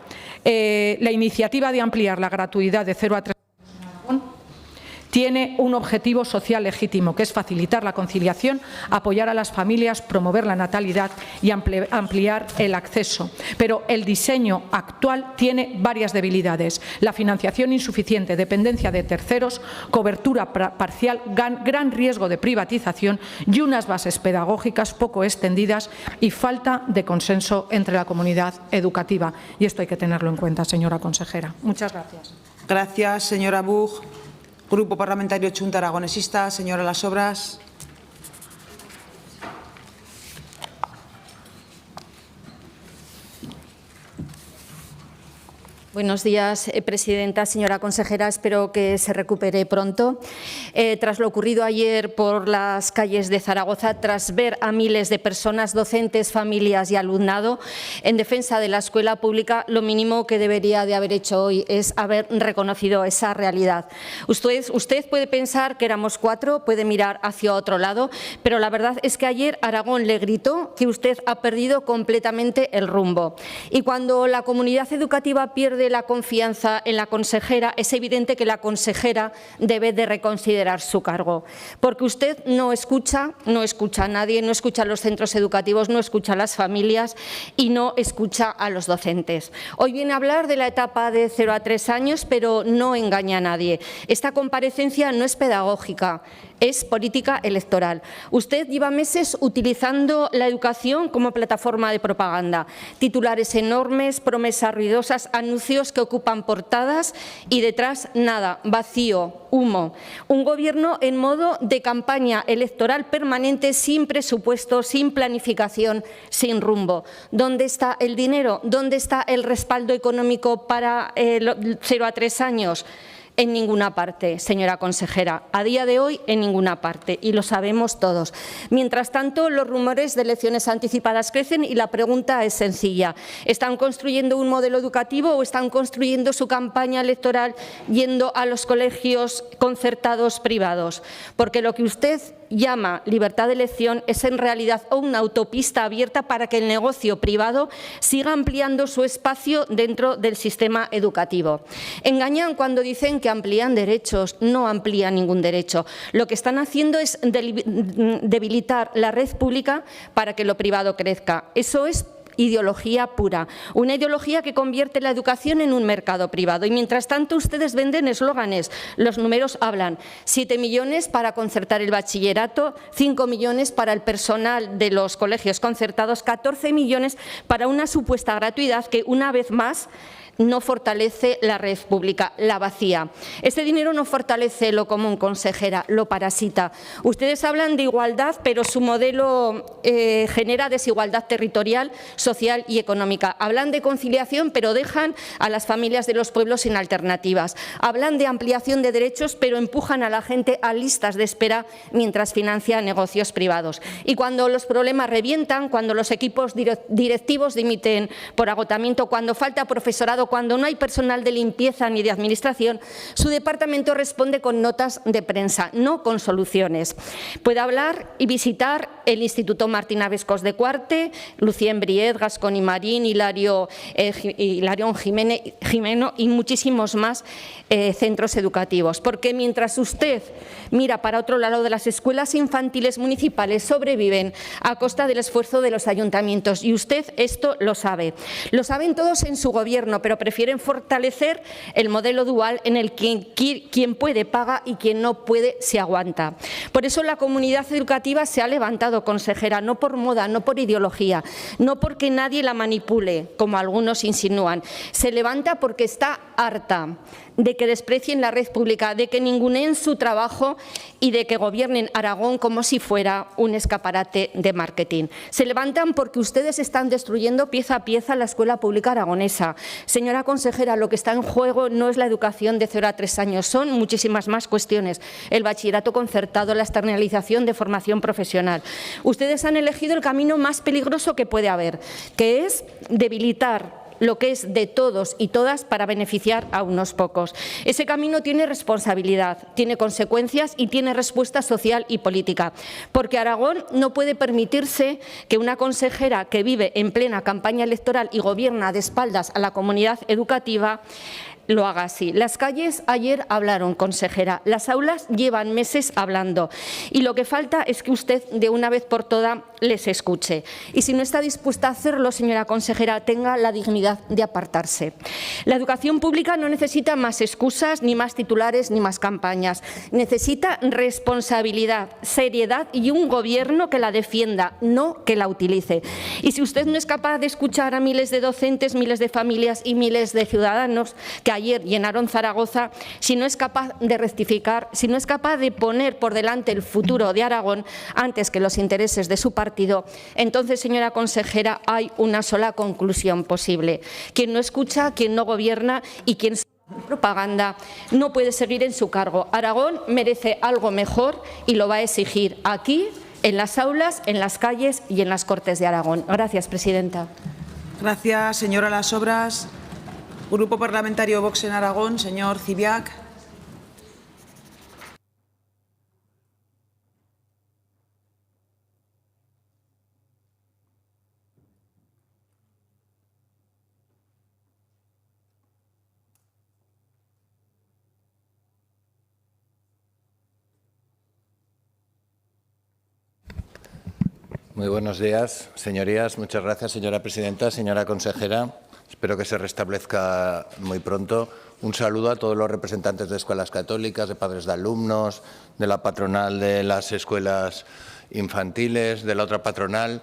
La iniciativa de ampliar la gratuidad de 0 a 3 tiene un objetivo social legítimo, que es facilitar la conciliación, apoyar a las familias, promover la natalidad y ampliar el acceso. Pero el diseño actual tiene varias debilidades: la financiación insuficiente, dependencia de terceros, cobertura parcial, gran riesgo de privatización y unas bases pedagógicas poco extendidas y falta de consenso entre la comunidad educativa. Y esto hay que tenerlo en cuenta, señora consejera. Muchas gracias. Gracias, señora Buch. Grupo Parlamentario Chunta Aragonesista, señora Las Obras. Buenos días, presidenta. Señora consejera, espero que se recupere pronto. Tras lo ocurrido ayer por las calles de Zaragoza, tras ver a miles de personas, docentes, familias y alumnado en defensa de la escuela pública, lo mínimo que debería de haber hecho hoy es haber reconocido esa realidad. Usted puede pensar que éramos 4, puede mirar hacia otro lado, pero la verdad es que ayer Aragón le gritó que usted ha perdido completamente el rumbo. Y cuando la comunidad educativa pierde la confianza en la consejera, es evidente que la consejera debe de reconsiderar su cargo, porque usted no escucha a nadie, no escucha a los centros educativos, no escucha a las familias y no escucha a los docentes. Hoy viene a hablar de la etapa de 0 a 3 años, pero no engaña a nadie. Esta comparecencia no es pedagógica, es política electoral. Usted lleva meses utilizando la educación como plataforma de propaganda. Titulares enormes, promesas ruidosas, anuncios que ocupan portadas y detrás nada, vacío, humo. Un gobierno en modo de campaña electoral permanente, sin presupuesto, sin planificación, sin rumbo. ¿Dónde está el dinero? ¿Dónde está el respaldo económico para 0 a 3 años? En ninguna parte, señora consejera. A día de hoy, en ninguna parte, y lo sabemos todos. Mientras tanto, los rumores de elecciones anticipadas crecen y la pregunta es sencilla. ¿Están construyendo un modelo educativo o están construyendo su campaña electoral yendo a los colegios concertados privados? Porque lo que usted llama libertad de elección es en realidad una autopista abierta para que el negocio privado siga ampliando su espacio dentro del sistema educativo. Engañan cuando dicen que amplían derechos, no amplían ningún derecho. Lo que están haciendo es debilitar la red pública para que lo privado crezca. Eso es ideología pura, una ideología que convierte la educación en un mercado privado. Y mientras tanto ustedes venden eslóganes, los números hablan: 7 millones para concertar el bachillerato, 5 millones para el personal de los colegios concertados, 14 millones para una supuesta gratuidad que, una vez más, no fortalece la red pública, la vacía. Este dinero no fortalece lo común, consejera, lo parasita. Ustedes hablan de igualdad, pero su modelo genera desigualdad territorial, social y económica. Hablan de conciliación, pero dejan a las familias de los pueblos sin alternativas. Hablan de ampliación de derechos, pero empujan a la gente a listas de espera mientras financian negocios privados. Y cuando los problemas revientan, cuando los equipos directivos dimiten por agotamiento, cuando falta profesorado, cuando no hay personal de limpieza ni de administración, su departamento responde con notas de prensa, no con soluciones. Puede hablar y visitar el Instituto Martina Vescos de Cuarte, Lucien Briet, Gasconi Marín, Hilarión Jimeno y muchísimos más centros educativos. Porque mientras usted mira para otro lado de las escuelas infantiles municipales, sobreviven a costa del esfuerzo de los ayuntamientos. Y usted esto lo sabe. Lo saben todos en su gobierno, pero prefieren fortalecer el modelo dual en el que quien puede paga y quien no puede se aguanta. Por eso la comunidad educativa se ha levantado, consejera, no por moda, no por ideología, no porque nadie la manipule, como algunos insinúan. Se levanta porque está harta de que desprecien la red pública, de que ninguneen su trabajo y de que gobiernen Aragón como si fuera un escaparate de marketing. Se levantan porque ustedes están destruyendo pieza a pieza la escuela pública aragonesa. Señora consejera, lo que está en juego no es la educación de 0 a 3 años, son muchísimas más cuestiones. El bachillerato concertado, la externalización de formación profesional. Ustedes han elegido el camino más peligroso que puede haber, que es debilitar lo que es de todos y todas para beneficiar a unos pocos. Ese camino tiene responsabilidad, tiene consecuencias y tiene respuesta social y política, porque Aragón no puede permitirse que una consejera que vive en plena campaña electoral y gobierna de espaldas a la comunidad educativa lo haga así. Las calles ayer hablaron, consejera, las aulas llevan meses hablando y lo que falta es que usted de una vez por todas les escuche. Y si no está dispuesta a hacerlo, señora consejera, tenga la dignidad de apartarse. La educación pública no necesita más excusas, ni más titulares, ni más campañas. Necesita responsabilidad, seriedad y un gobierno que la defienda, no que la utilice. Y si usted no es capaz de escuchar a miles de docentes, miles de familias y miles de ciudadanos que ayer llenaron Zaragoza, si no es capaz de rectificar, si no es capaz de poner por delante el futuro de Aragón antes que los intereses de su partido, entonces, señora consejera, hay una sola conclusión posible. Quien no escucha, quien no gobierna y quien propaganda no puede seguir en su cargo. Aragón merece algo mejor y lo va a exigir aquí, en las aulas, en las calles y en las Cortes de Aragón. Gracias, presidenta. Gracias, señora Las Obras. Grupo Parlamentario Vox en Aragón, señor Zibiac. Muy buenos días, señorías. Muchas gracias, señora presidenta, señora consejera. Espero que se restablezca muy pronto. Un saludo a todos los representantes de escuelas católicas, de padres de alumnos, de la patronal de las escuelas infantiles, de la otra patronal.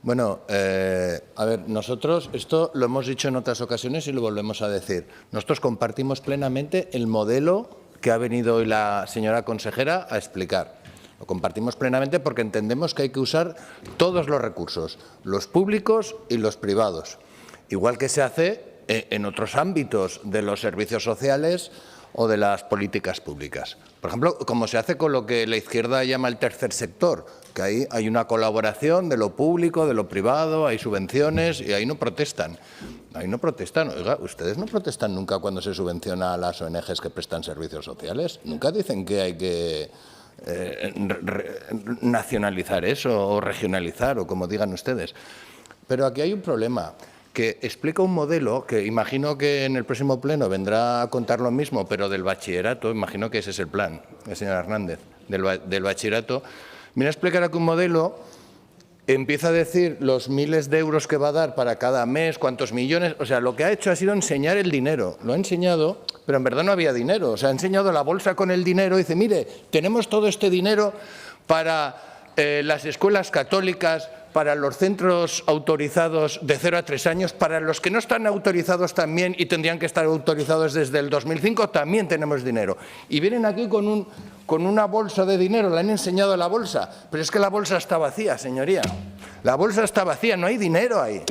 Bueno, a ver, nosotros, esto lo hemos dicho en otras ocasiones y lo volvemos a decir. Nosotros compartimos plenamente el modelo que ha venido hoy la señora consejera a explicar. Lo compartimos plenamente porque entendemos que hay que usar todos los recursos, los públicos y los privados. Igual que se hace en otros ámbitos de los servicios sociales o de las políticas públicas. Por ejemplo, como se hace con lo que la izquierda llama el tercer sector, que ahí hay una colaboración de lo público, de lo privado, hay subvenciones y ahí no protestan. Ahí no protestan. Oiga, ¿ustedes no protestan nunca cuando se subvenciona a las ONGs que prestan servicios sociales? ¿Nunca dicen que hay que nacionalizar eso o regionalizar o como digan ustedes? Pero aquí hay un problema que explica un modelo que imagino que en el próximo pleno vendrá a contar lo mismo, pero del bachillerato, imagino que ese es el plan, señor Hernández, del bachillerato. Viene a explicar aquí un modelo, empieza a decir los miles de euros que va a dar para cada mes, cuántos millones, o sea, lo que ha hecho ha sido enseñar el dinero, lo ha enseñado, pero en verdad no había dinero, o sea, ha enseñado la bolsa con el dinero y dice, mire, tenemos todo este dinero para las escuelas católicas, para los centros autorizados de 0 a 3 años, para los que no están autorizados también y tendrían que estar autorizados desde el 2005, también tenemos dinero. Y vienen aquí con una bolsa de dinero, le han enseñado la bolsa, pero es que la bolsa está vacía, señoría. La bolsa está vacía, no hay dinero ahí.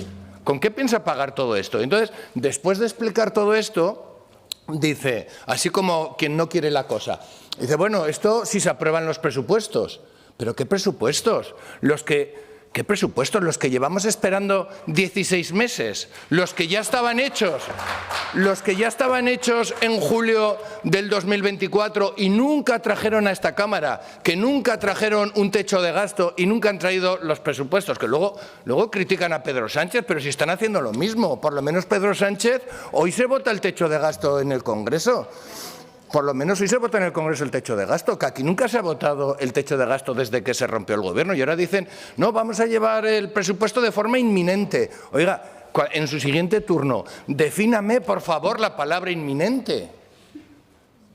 ¿Con qué piensa pagar todo esto? Entonces, después de explicar todo esto, dice, así como quien no quiere la cosa, dice, bueno, esto si se aprueban los presupuestos. ¿Pero qué presupuestos? Los que ¿Qué presupuestos? Los que llevamos esperando 16 meses, los que ya estaban hechos, en julio del 2024 y nunca trajeron a esta Cámara, que nunca trajeron un techo de gasto y nunca han traído los presupuestos, que luego critican a Pedro Sánchez, pero si están haciendo lo mismo, por lo menos Pedro Sánchez, hoy se vota el techo de gasto en el Congreso. Por lo menos hoy se vota en el Congreso el techo de gasto, que aquí nunca se ha votado el techo de gasto desde que se rompió el Gobierno. Y ahora dicen, no, vamos a llevar el presupuesto de forma inminente. Oiga, en su siguiente turno, defíname, por favor, la palabra inminente.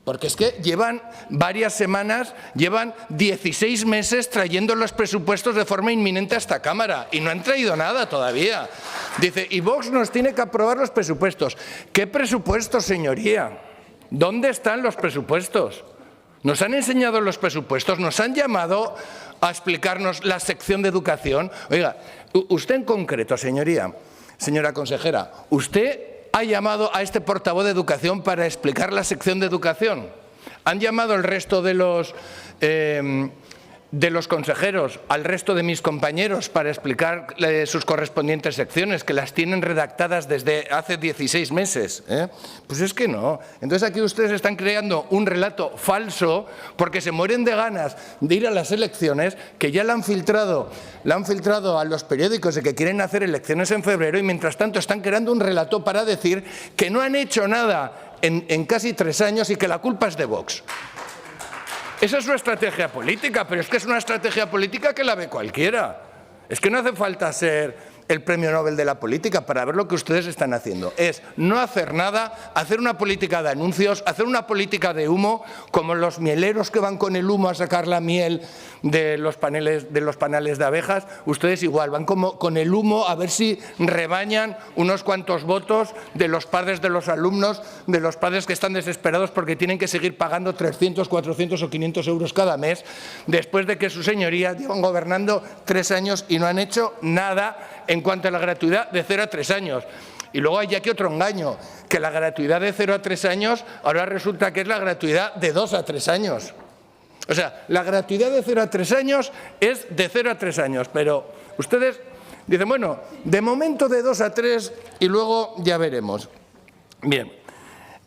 Porque es que llevan varias semanas, llevan 16 meses trayendo los presupuestos de forma inminente a esta Cámara y no han traído nada todavía. Dice, y Vox nos tiene que aprobar los presupuestos. ¿Qué presupuestos, señoría? ¿Dónde están los presupuestos? ¿Nos han enseñado los presupuestos? ¿Nos han llamado a explicarnos la sección de educación? Oiga, usted en concreto, señoría, señora consejera, ¿usted ha llamado a este portavoz de educación para explicar la sección de educación? ¿Han llamado el resto de los consejeros, al resto de mis compañeros, para explicar sus correspondientes secciones, que las tienen redactadas desde hace 16 meses? Pues es que no. Entonces aquí ustedes están creando un relato falso porque se mueren de ganas de ir a las elecciones, que ya la han filtrado a los periódicos de que quieren hacer elecciones en febrero y mientras tanto están creando un relato para decir que no han hecho nada en casi 3 años y que la culpa es de Vox. Esa es su estrategia política, pero es que es una estrategia política que la ve cualquiera. Es que no hace falta ser el premio Nobel de la política para ver lo que ustedes están haciendo. Es no hacer nada, hacer una política de anuncios, hacer una política de humo, como los mieleros que van con el humo a sacar la miel de los panales de abejas. Ustedes igual, van como con el humo a ver si rebañan unos cuantos votos de los padres de los alumnos, de los padres que están desesperados porque tienen que seguir pagando 300, 400 o 500 euros cada mes, después de que sus señorías llevan gobernando 3 años y no han hecho nada en cuanto a la gratuidad de 0 a 3 años. Y luego hay aquí otro engaño, que la gratuidad de 0 a 3 años ahora resulta que es la gratuidad de 2 a 3 años. O sea, la gratuidad de 0 a 3 años es de 0 a 3 años, pero ustedes dicen, bueno, de momento de 2 a 3 y luego ya veremos. Bien,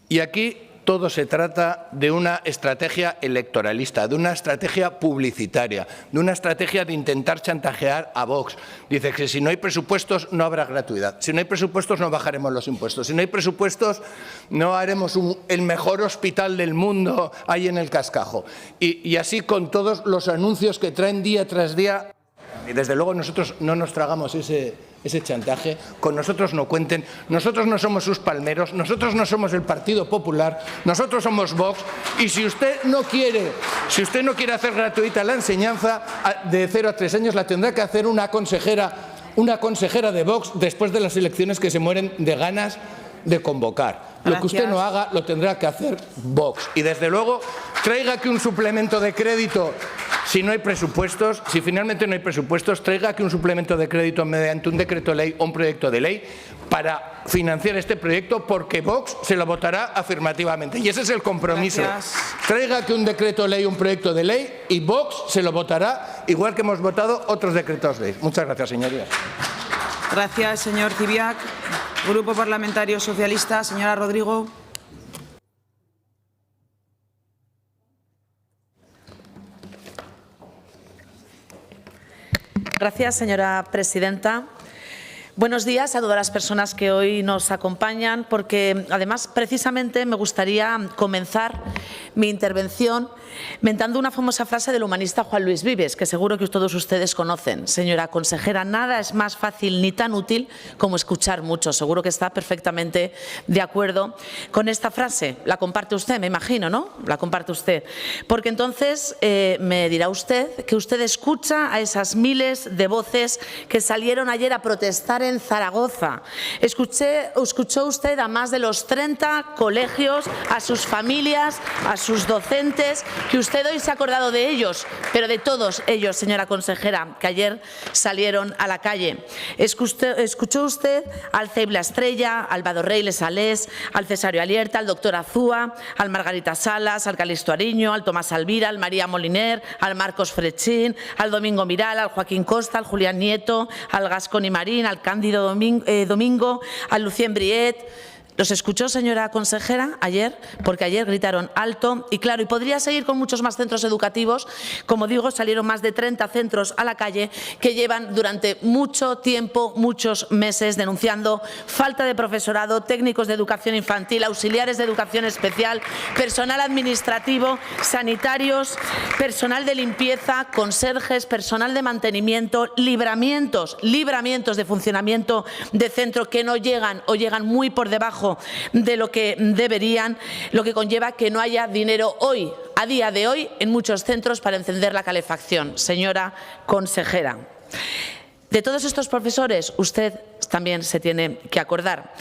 y aquí todo se trata de una estrategia electoralista, de una estrategia publicitaria, de una estrategia de intentar chantajear a Vox. Dice que si no hay presupuestos no habrá gratuidad, si no hay presupuestos no bajaremos los impuestos, si no hay presupuestos no haremos el mejor hospital del mundo ahí en el Cascajo. Y así con todos los anuncios que traen día tras día. Y desde luego nosotros no nos tragamos ese chantaje, con nosotros no cuenten, nosotros no somos sus palmeros, nosotros no somos el Partido Popular, nosotros somos Vox y si usted no quiere hacer gratuita la enseñanza de 0 a 3 años la tendrá que hacer una consejera de Vox después de las elecciones que se mueren de ganas de convocar. Lo que usted no haga lo tendrá que hacer Vox. Y desde luego traiga aquí un suplemento de crédito si no hay presupuestos, si finalmente no hay presupuestos, traiga aquí un suplemento de crédito mediante un decreto ley o un proyecto de ley para financiar este proyecto porque Vox se lo votará afirmativamente. Y ese es el compromiso. Gracias. Traiga aquí un decreto ley o un proyecto de ley y Vox se lo votará igual que hemos votado otros decretos ley. Muchas gracias, señorías. Gracias, señor Cibiac. Grupo Parlamentario Socialista, señora Rodrigo. Gracias, señora presidenta. Buenos días a todas las personas que hoy nos acompañan, porque además precisamente me gustaría comenzar mi intervención mentando una famosa frase del humanista Juan Luis Vives, que seguro que todos ustedes conocen. Señora consejera, nada es más fácil ni tan útil como escuchar mucho. Seguro que está perfectamente de acuerdo con esta frase. La comparte usted, me imagino, ¿no? La comparte usted. Porque entonces me dirá usted que usted escucha a esas miles de voces que salieron ayer a protestar estar en Zaragoza. Escuchó usted a más de los 30 colegios, a sus familias, a sus docentes, que usted hoy se ha acordado de ellos, pero de todos ellos, señora consejera, que ayer salieron a la calle. Escuchó usted al CEIP La Estrella, al Badorrey Les Salés, al Cesario Alierta, al doctor Azúa, al Margarita Salas, al Calixto Ariño, al Tomás Alvira, al María Moliner, al Marcos Frechín, al Domingo Miral, al Joaquín Costa, al Julián Nieto, al Gasconi Marín, al Cándido Domingo, al Lucien Briet. ¿Los escuchó, señora consejera, ayer? Porque ayer gritaron alto y claro, y podría seguir con muchos más centros educativos. Como digo, salieron más de 30 centros a la calle que llevan durante mucho tiempo, muchos meses, denunciando falta de profesorado, técnicos de educación infantil, auxiliares de educación especial, personal administrativo, sanitarios, personal de limpieza, conserjes, personal de mantenimiento, libramientos de funcionamiento de centro que no llegan o llegan muy por debajo de lo que deberían, lo que conlleva que no haya dinero hoy, a día de hoy, en muchos centros para encender la calefacción. Señora consejera, de todos estos profesores usted también se tiene que acordar.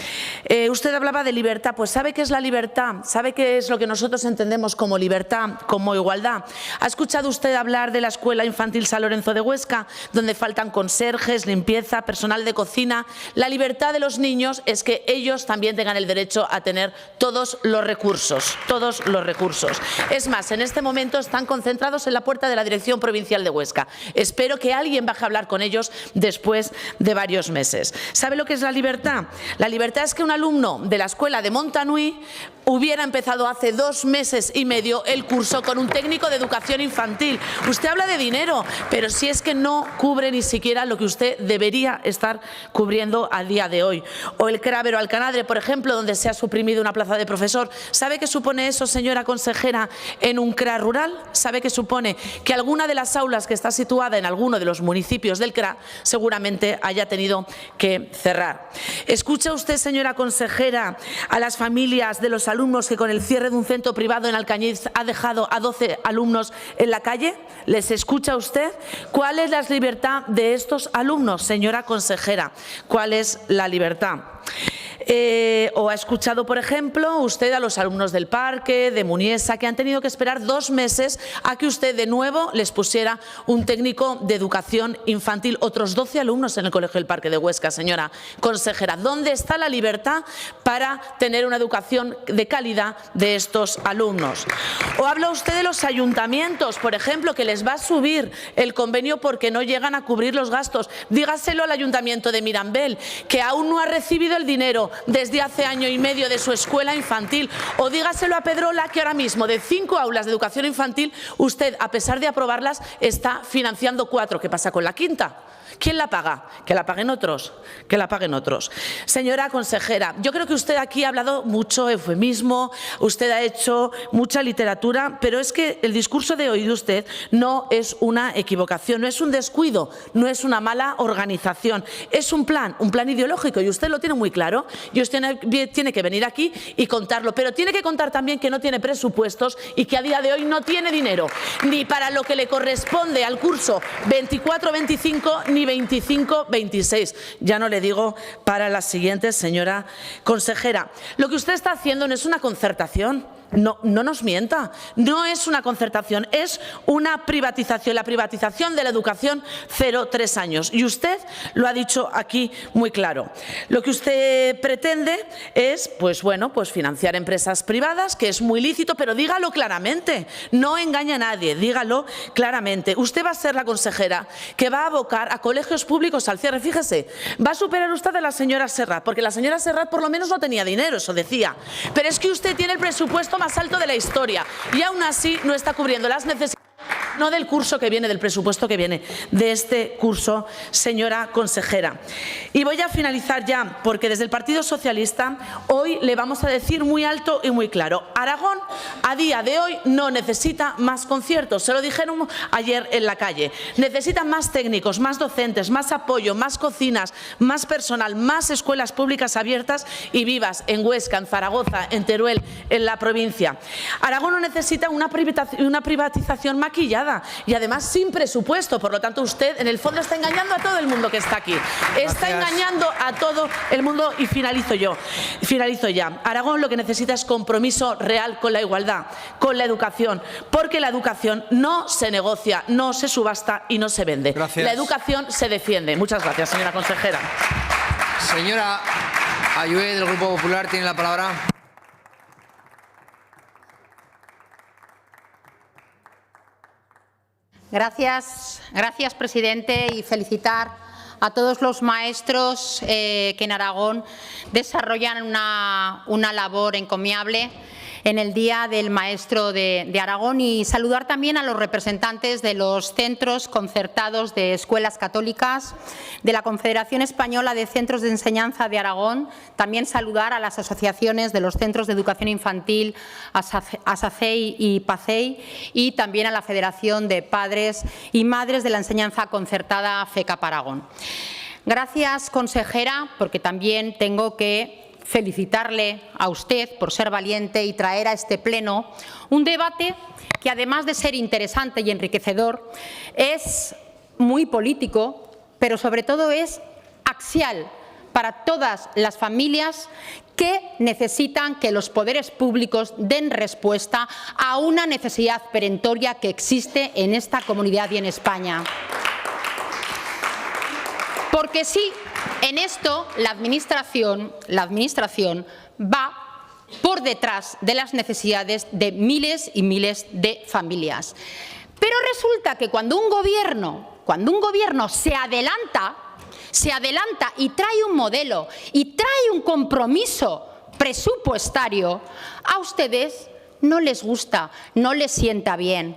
Usted hablaba de libertad, pues ¿sabe qué es la libertad? ¿Sabe qué es lo que nosotros entendemos como libertad, como igualdad? ¿Ha escuchado usted hablar de la Escuela Infantil San Lorenzo de Huesca, donde faltan conserjes, limpieza, personal de cocina? La libertad de los niños es que ellos también tengan el derecho a tener todos los recursos, todos los recursos. Es más, en este momento están concentrados en la puerta de la Dirección Provincial de Huesca. Espero que alguien baje a hablar con ellos después de varios meses. ¿Sabe lo que es la libertad? La libertad es que un alumno de la escuela de Montanui hubiera empezado hace 2 meses y medio el curso con un técnico de educación infantil. Usted habla de dinero, pero si es que no cubre ni siquiera lo que usted debería estar cubriendo a día de hoy. O el CRA Vero Alcanadre, por ejemplo, donde se ha suprimido una plaza de profesor. ¿Sabe qué supone eso, señora consejera, en un CRA rural? ¿Sabe qué supone? Que alguna de las aulas que está situada en alguno de los municipios del CRA seguramente haya tenido que cerrar. ¿Escucha usted, señora consejera, a las familias de los alumnos que con el cierre de un centro privado en Alcañiz ha dejado a 12 alumnos en la calle? ¿Les escucha usted? ¿Cuál es la libertad de estos alumnos, señora consejera? ¿Cuál es la libertad? ¿O ha escuchado, por ejemplo, usted a los alumnos del Parque, de Muniesa, que han tenido que esperar 2 meses a que usted de nuevo les pusiera un técnico de educación infantil? Otros 12 alumnos en el Colegio del Parque de Huesca, señora consejera. ¿Dónde está la libertad para tener una educación de calidad de estos alumnos? ¿O habla usted de los ayuntamientos, por ejemplo, que les va a subir el convenio porque no llegan a cubrir los gastos? Dígaselo al Ayuntamiento de Mirambel, que aún no ha recibido el dinero desde hace año y medio de su escuela infantil. O dígaselo a Pedrola, que ahora mismo de 5 aulas de educación infantil, usted, a pesar de aprobarlas, está financiando 4. ¿Qué pasa con la quinta? ¿Quién la paga? Que la paguen otros, que la paguen otros. Señora consejera, yo creo que usted aquí ha hablado mucho eufemismo, usted ha hecho mucha literatura, pero es que el discurso de hoy de usted no es una equivocación, no es un descuido, no es una mala organización, es un plan ideológico, y usted lo tiene muy claro, y usted tiene que venir aquí y contarlo, pero tiene que contar también que no tiene presupuestos y que a día de hoy no tiene dinero, ni para lo que le corresponde al curso 24-25, ni 25-26. Ya no le digo para las siguientes, señora consejera. Lo que usted está haciendo no es una concertación. No nos mienta, no es una concertación, es una privatización, la privatización de la educación 0-3 años. Y usted lo ha dicho aquí muy claro. Lo que usted pretende es, pues bueno, pues financiar empresas privadas, que es muy lícito, pero dígalo claramente, no engañe a nadie, dígalo claramente. Usted va a ser la consejera que va a abocar a colegios públicos al cierre. Fíjese, va a superar usted a la señora Serrat, porque la señora Serrat por lo menos no tenía dinero, eso decía. Pero es que usted tiene el presupuesto más alto de la historia y aún así no está cubriendo las necesidades, no del curso que viene, del presupuesto que viene, de este curso, señora consejera. Y voy a finalizar ya, porque desde el Partido Socialista hoy le vamos a decir muy alto y muy claro: Aragón a día de hoy no necesita más conciertos, se lo dijeron ayer en la calle. Necesita más técnicos, más docentes, más apoyo, más cocinas, más personal, más escuelas públicas abiertas y vivas en Huesca, en Zaragoza, en Teruel, en la provincia. Aragón no necesita una privatización maquillada. nada. Y además sin presupuesto. Por lo tanto, usted en el fondo está engañando a todo el mundo que está aquí. Está engañando a todo el mundo. Y finalizo ya. Aragón lo que necesita es compromiso real con la igualdad, con la educación. Porque la educación no se negocia, no se subasta y no se vende. Gracias. La educación se defiende. Muchas gracias, señora consejera. Señora Ayué, del Grupo Popular, tiene la palabra. Gracias, presidente, y felicitar a todos los maestros que en Aragón desarrollan una labor encomiable en el Día del Maestro de Aragón, y saludar también a los representantes de los centros concertados de escuelas católicas, de la Confederación Española de Centros de Enseñanza de Aragón, también saludar a las asociaciones de los centros de educación infantil, ASACEI y PACEI, y también a la Federación de Padres y Madres de la Enseñanza Concertada FECAP Aragón. Gracias, consejera, porque también tengo que felicitarle a usted por ser valiente y traer a este pleno un debate que, además de ser interesante y enriquecedor, es muy político, pero sobre todo es axial para todas las familias que necesitan que los poderes públicos den respuesta a una necesidad perentoria que existe en esta comunidad y en España. Porque sí, en esto la Administración va por detrás de las necesidades de miles y miles de familias. Pero resulta que cuando un gobierno se adelanta y trae un modelo y trae un compromiso presupuestario, a ustedes no les gusta, no les sienta bien.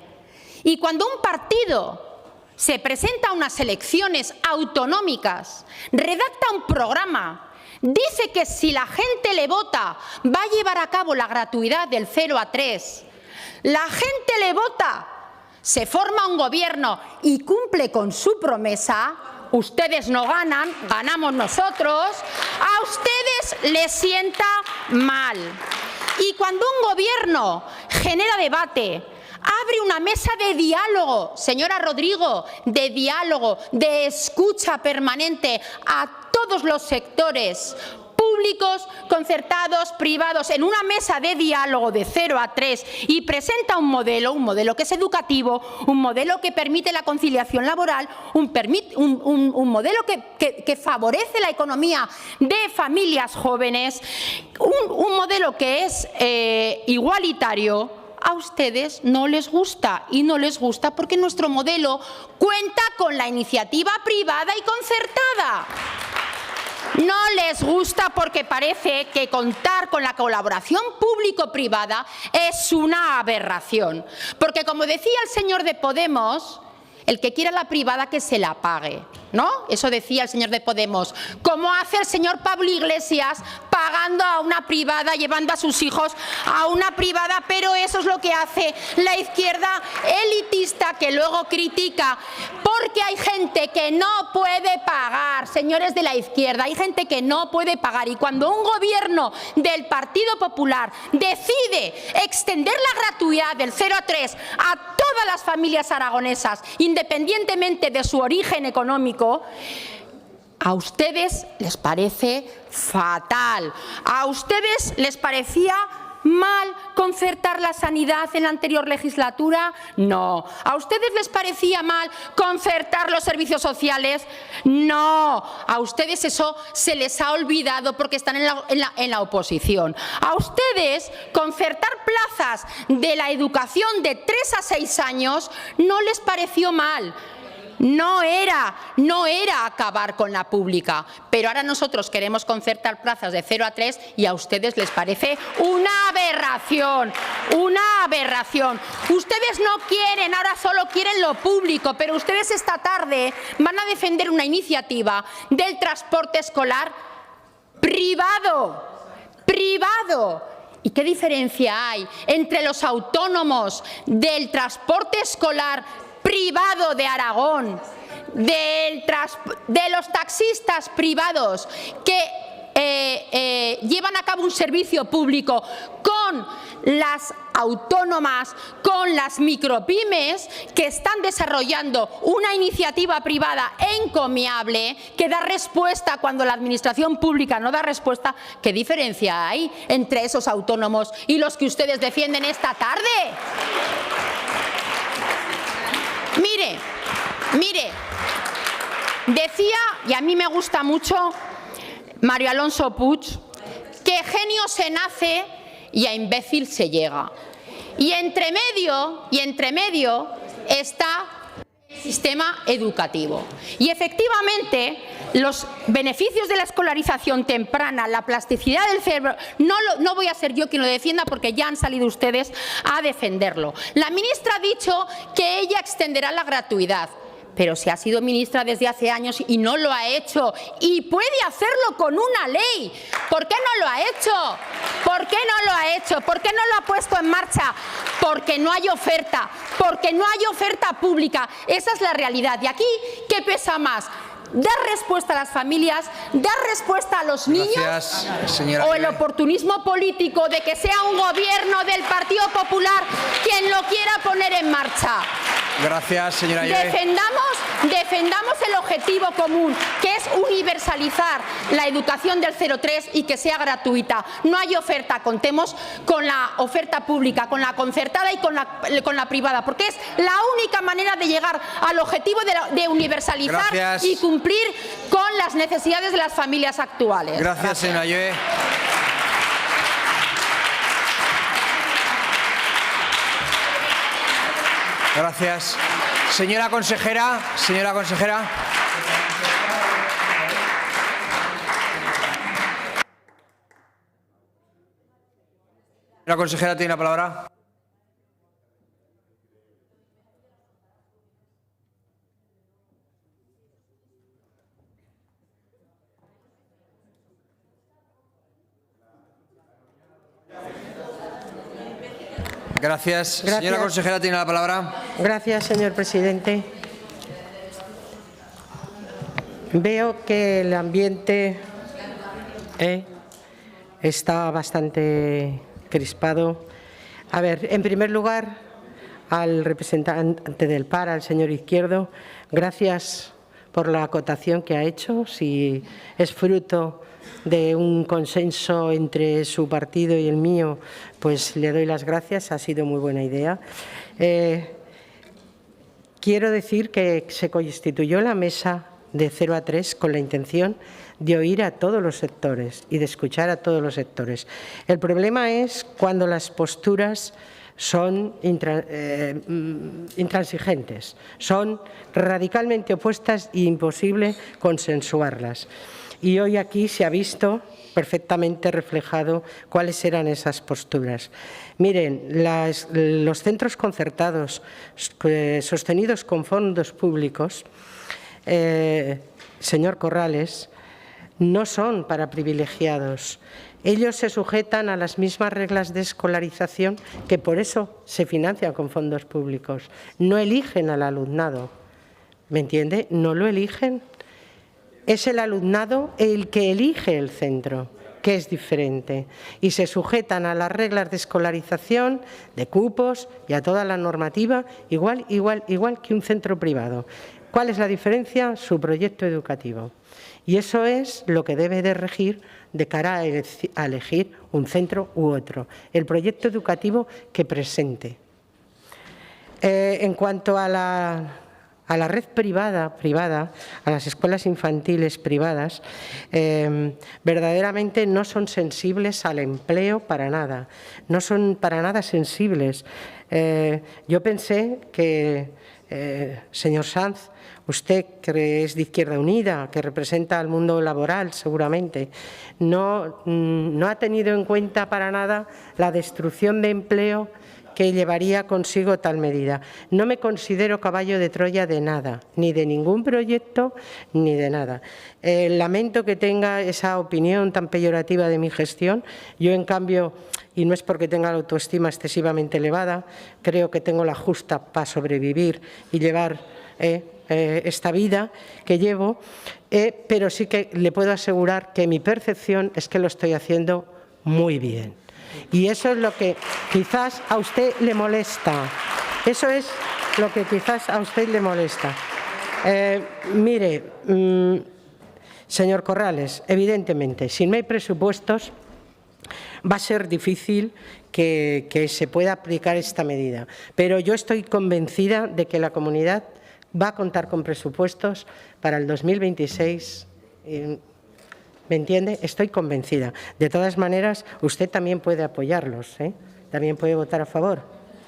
Y cuando un partido se presenta a unas elecciones autonómicas, redacta un programa, dice que si la gente le vota va a llevar a cabo la gratuidad del 0 a 3, la gente le vota, se forma un gobierno y cumple con su promesa, ustedes no ganan, ganamos nosotros, a ustedes les sienta mal. Y cuando un gobierno genera debate, abre una mesa de diálogo, señora Rodrigo, de diálogo, de escucha permanente a todos los sectores públicos, concertados, privados, en una mesa de diálogo de 0 a 3, y presenta un modelo que es educativo, un modelo que permite la conciliación laboral, un modelo que favorece la economía de familias jóvenes, un modelo que es igualitario, a ustedes no les gusta, y no les gusta porque nuestro modelo cuenta con la iniciativa privada y concertada. No les gusta porque parece que contar con la colaboración público-privada es una aberración. Porque, como decía el señor de Podemos, el que quiera la privada que se la pague, ¿no? Eso decía el señor de Podemos. Como hace el señor Pablo Iglesias pagando a una privada, llevando a sus hijos a una privada, pero eso es lo que hace la izquierda elitista, que luego critica porque hay gente que no puede pagar, señores de la izquierda, hay gente que no puede pagar, y cuando un gobierno del Partido Popular decide extender la gratuidad del 0 a 3 a todas las familias aragonesas, independientemente de su origen económico, a ustedes les parece fatal. A ustedes les parecía mal concertar la sanidad en la anterior legislatura. No. ¿A ustedes les parecía mal concertar los servicios sociales? No. A ustedes eso se les ha olvidado porque están en la oposición. A ustedes concertar plazas de la educación de 3 a 6 años no les pareció mal. No era acabar con la pública, pero ahora nosotros queremos concertar plazas de 0 a 3 y a ustedes les parece una aberración, una aberración. Ustedes no quieren, ahora solo quieren lo público, pero ustedes esta tarde van a defender una iniciativa del transporte escolar privado. ¿Y qué diferencia hay entre los autónomos del transporte escolar privado de Aragón, de los taxistas privados que llevan a cabo un servicio público con las autónomas, con las micropymes que están desarrollando una iniciativa privada encomiable que da respuesta cuando la administración pública no da respuesta. ¿Qué diferencia hay entre esos autónomos y los que ustedes defienden esta tarde? Mire, decía, y a mí me gusta mucho, Mario Alonso Puig, que genio se nace y a imbécil se llega. Y entre medio está el sistema educativo. Y efectivamente, los beneficios de la escolarización temprana, la plasticidad del cerebro, no voy a ser yo quien lo defienda porque ya han salido ustedes a defenderlo. La ministra ha dicho que ella extenderá la gratuidad. Pero si ha sido ministra desde hace años y no lo ha hecho, y puede hacerlo con una ley. ¿Por qué no lo ha hecho? ¿Por qué no lo ha hecho? ¿Por qué no lo ha puesto en marcha? Porque no hay oferta, porque no hay oferta pública. Esa es la realidad. Y aquí, ¿qué pesa más? ¿Dar respuesta a las familias, dar respuesta a los niños? Gracias, señora o el oportunismo político de que sea un gobierno del Partido Popular quien lo quiera poner en marcha? Gracias, señora Ayué. Defendamos el objetivo común, que es universalizar la educación del 0-3 y que sea gratuita. No hay oferta, contemos con la oferta pública, con la concertada y con la privada, porque es la única manera de llegar al objetivo de universalizar Gracias. Y cumplir con las necesidades de las familias actuales. Gracias, señora Ayué. Gracias. Señora consejera. Señora consejera. La consejera tiene la palabra. Gracias. Señora consejera, tiene la palabra. Gracias, señor presidente. Veo que el ambiente está bastante crispado. A ver, en primer lugar, al representante del PAR, al señor Izquierdo, gracias por la acotación que ha hecho. Si es fruto de un consenso entre su partido y el mío, pues le doy las gracias, ha sido muy buena idea. Quiero decir que se constituyó la mesa de 0 a 3 con la intención de oír a todos los sectores y de escuchar a todos los sectores. El problema es cuando las posturas son intransigentes, son radicalmente opuestas e imposible consensuarlas. Y hoy aquí se ha visto perfectamente reflejado cuáles eran esas posturas. Miren, los centros concertados sostenidos con fondos públicos, señor Corrales, no son para privilegiados. Ellos se sujetan a las mismas reglas de escolarización que por eso se financian con fondos públicos. No eligen al alumnado, ¿me entiende? No lo eligen. Es el alumnado el que elige el centro, que es diferente, y se sujetan a las reglas de escolarización, de cupos y a toda la normativa, igual que un centro privado. ¿Cuál es la diferencia? Su proyecto educativo. Y eso es lo que debe de regir de cara a elegir un centro u otro, el proyecto educativo que presente. En cuanto a la red privada, a las escuelas infantiles privadas, verdaderamente no son sensibles al empleo para nada, no son para nada sensibles. Yo pensé que, señor Sanz, usted que es de Izquierda Unida, que representa al mundo laboral seguramente, no ha tenido en cuenta para nada la destrucción de empleo que llevaría consigo tal medida. No me considero caballo de Troya de nada, ni de ningún proyecto, ni de nada. Lamento que tenga esa opinión tan peyorativa de mi gestión. Yo, en cambio, y no es porque tenga la autoestima excesivamente elevada, creo que tengo la justa para sobrevivir y llevar esta vida que llevo, pero sí que le puedo asegurar que mi percepción es que lo estoy haciendo muy bien. Y eso es lo que quizás a usted le molesta. Eso es lo que quizás a usted le molesta. Mire, señor Corrales, evidentemente, si no hay presupuestos, va a ser difícil que se pueda aplicar esta medida. Pero yo estoy convencida de que la comunidad va a contar con presupuestos para el 2026. ¿Me entiende? Estoy convencida. De todas maneras, usted también puede apoyarlos, ¿eh? También puede votar a favor.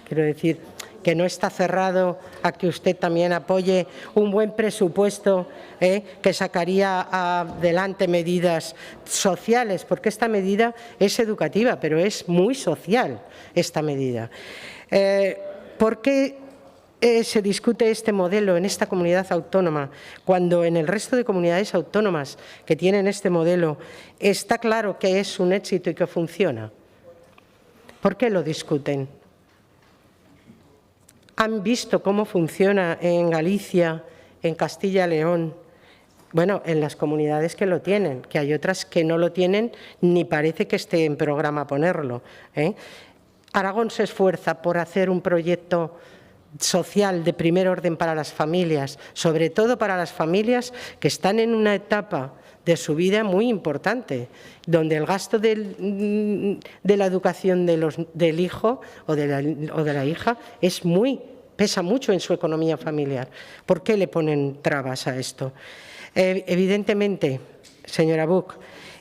Quiero decir que no está cerrado a que usted también apoye un buen presupuesto que sacaría adelante medidas sociales, porque esta medida es educativa, pero es muy social esta medida. ¿Por qué se discute este modelo en esta comunidad autónoma, cuando en el resto de comunidades autónomas que tienen este modelo está claro que es un éxito y que funciona? ¿Por qué lo discuten? ¿Han visto cómo funciona en Galicia, en Castilla y León? Bueno, en las comunidades que lo tienen, que hay otras que no lo tienen, ni parece que esté en programa ponerlo, ¿eh? Aragón se esfuerza por hacer un proyecto social de primer orden para las familias, sobre todo para las familias que están en una etapa de su vida muy importante, donde el gasto de la educación del hijo o de la hija pesa mucho en su economía familiar. ¿Por qué le ponen trabas a esto? Evidentemente, señora Buch,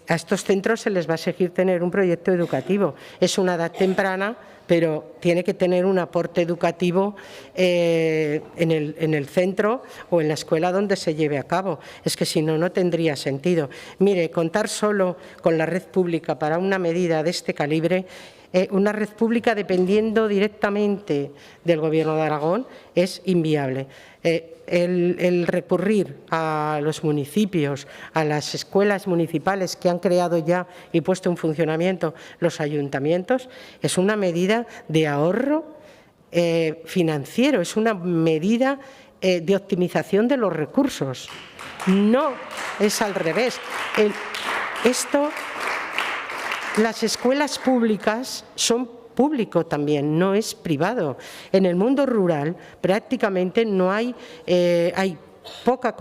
a estos centros se les va a exigir tener un proyecto educativo. Es una edad temprana, pero tiene que tener un aporte educativo en el centro o en la escuela donde se lleve a cabo. Es que si no, no tendría sentido. Mire, contar solo con la red pública para una medida de este calibre, una red pública dependiendo directamente del Gobierno de Aragón, es inviable. El recurrir a los municipios, a las escuelas municipales que han creado ya y puesto en funcionamiento los ayuntamientos, es una medida de ahorro financiero, es una medida de optimización de los recursos. No es al revés. Las escuelas públicas son público también, no es privado. En el mundo rural prácticamente no hay pocos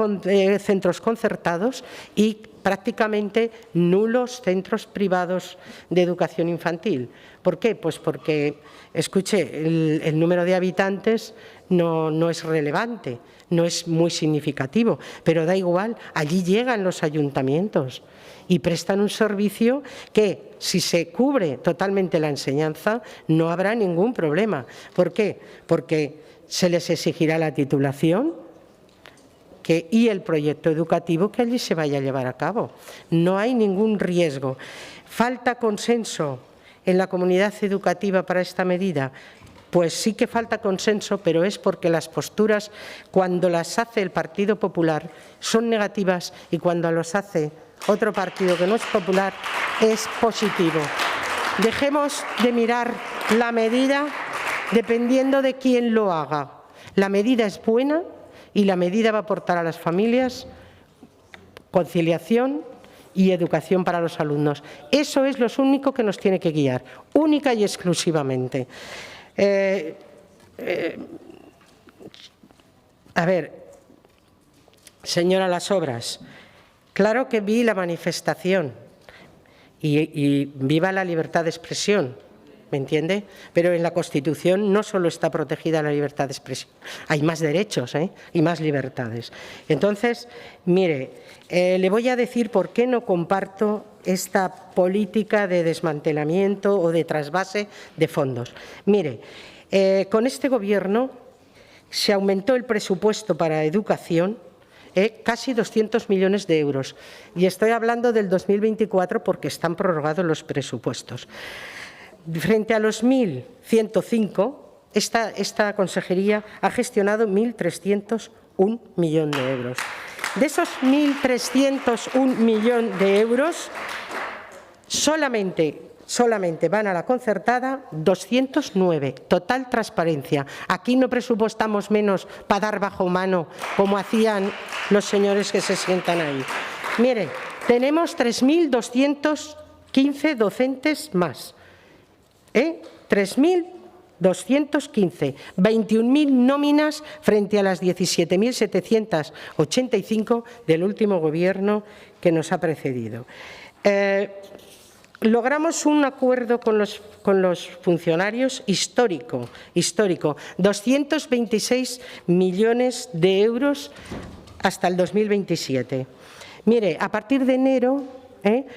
centros concertados y prácticamente nulos centros privados de educación infantil. ¿Por qué? Pues porque, escuche, el número de habitantes no es relevante, no es muy significativo, pero da igual, allí llegan los ayuntamientos y prestan un servicio que, si se cubre totalmente la enseñanza, no habrá ningún problema. ¿Por qué? Porque se les exigirá la titulación y el proyecto educativo que allí se vaya a llevar a cabo. No hay ningún riesgo. ¿Falta consenso en la comunidad educativa para esta medida? Pues sí que falta consenso, pero es porque las posturas, cuando las hace el Partido Popular, son negativas y cuando las hace otro partido que no es popular, es positivo. Dejemos de mirar la medida dependiendo de quién lo haga. La medida es buena y la medida va a aportar a las familias conciliación y educación para los alumnos. Eso es lo único que nos tiene que guiar, única y exclusivamente. A ver, señora Las Obras, claro que vi la manifestación y viva la libertad de expresión, ¿me entiende? Pero en la Constitución no solo está protegida la libertad de expresión, hay más derechos y más libertades. Entonces, mire, le voy a decir por qué no comparto esta política de desmantelamiento o de trasvase de fondos. Mire, con este Gobierno se aumentó el presupuesto para educación casi 200 millones de euros. Y estoy hablando del 2024 porque están prorrogados los presupuestos. Frente a los 1.105, esta consejería ha gestionado 1.301 millones de euros. De esos 1.301 millones de euros, solamente solamente van a la concertada 209, total transparencia. Aquí no presupuestamos menos para dar bajo mano como hacían los señores que se sientan ahí. Mire, tenemos 3.215 docentes más. 3.215, 21.000 nóminas frente a las 17.785 del último Gobierno que nos ha precedido. Logramos un acuerdo con los funcionarios histórico, 226 millones de euros hasta el 2027. Mire, a partir de enero,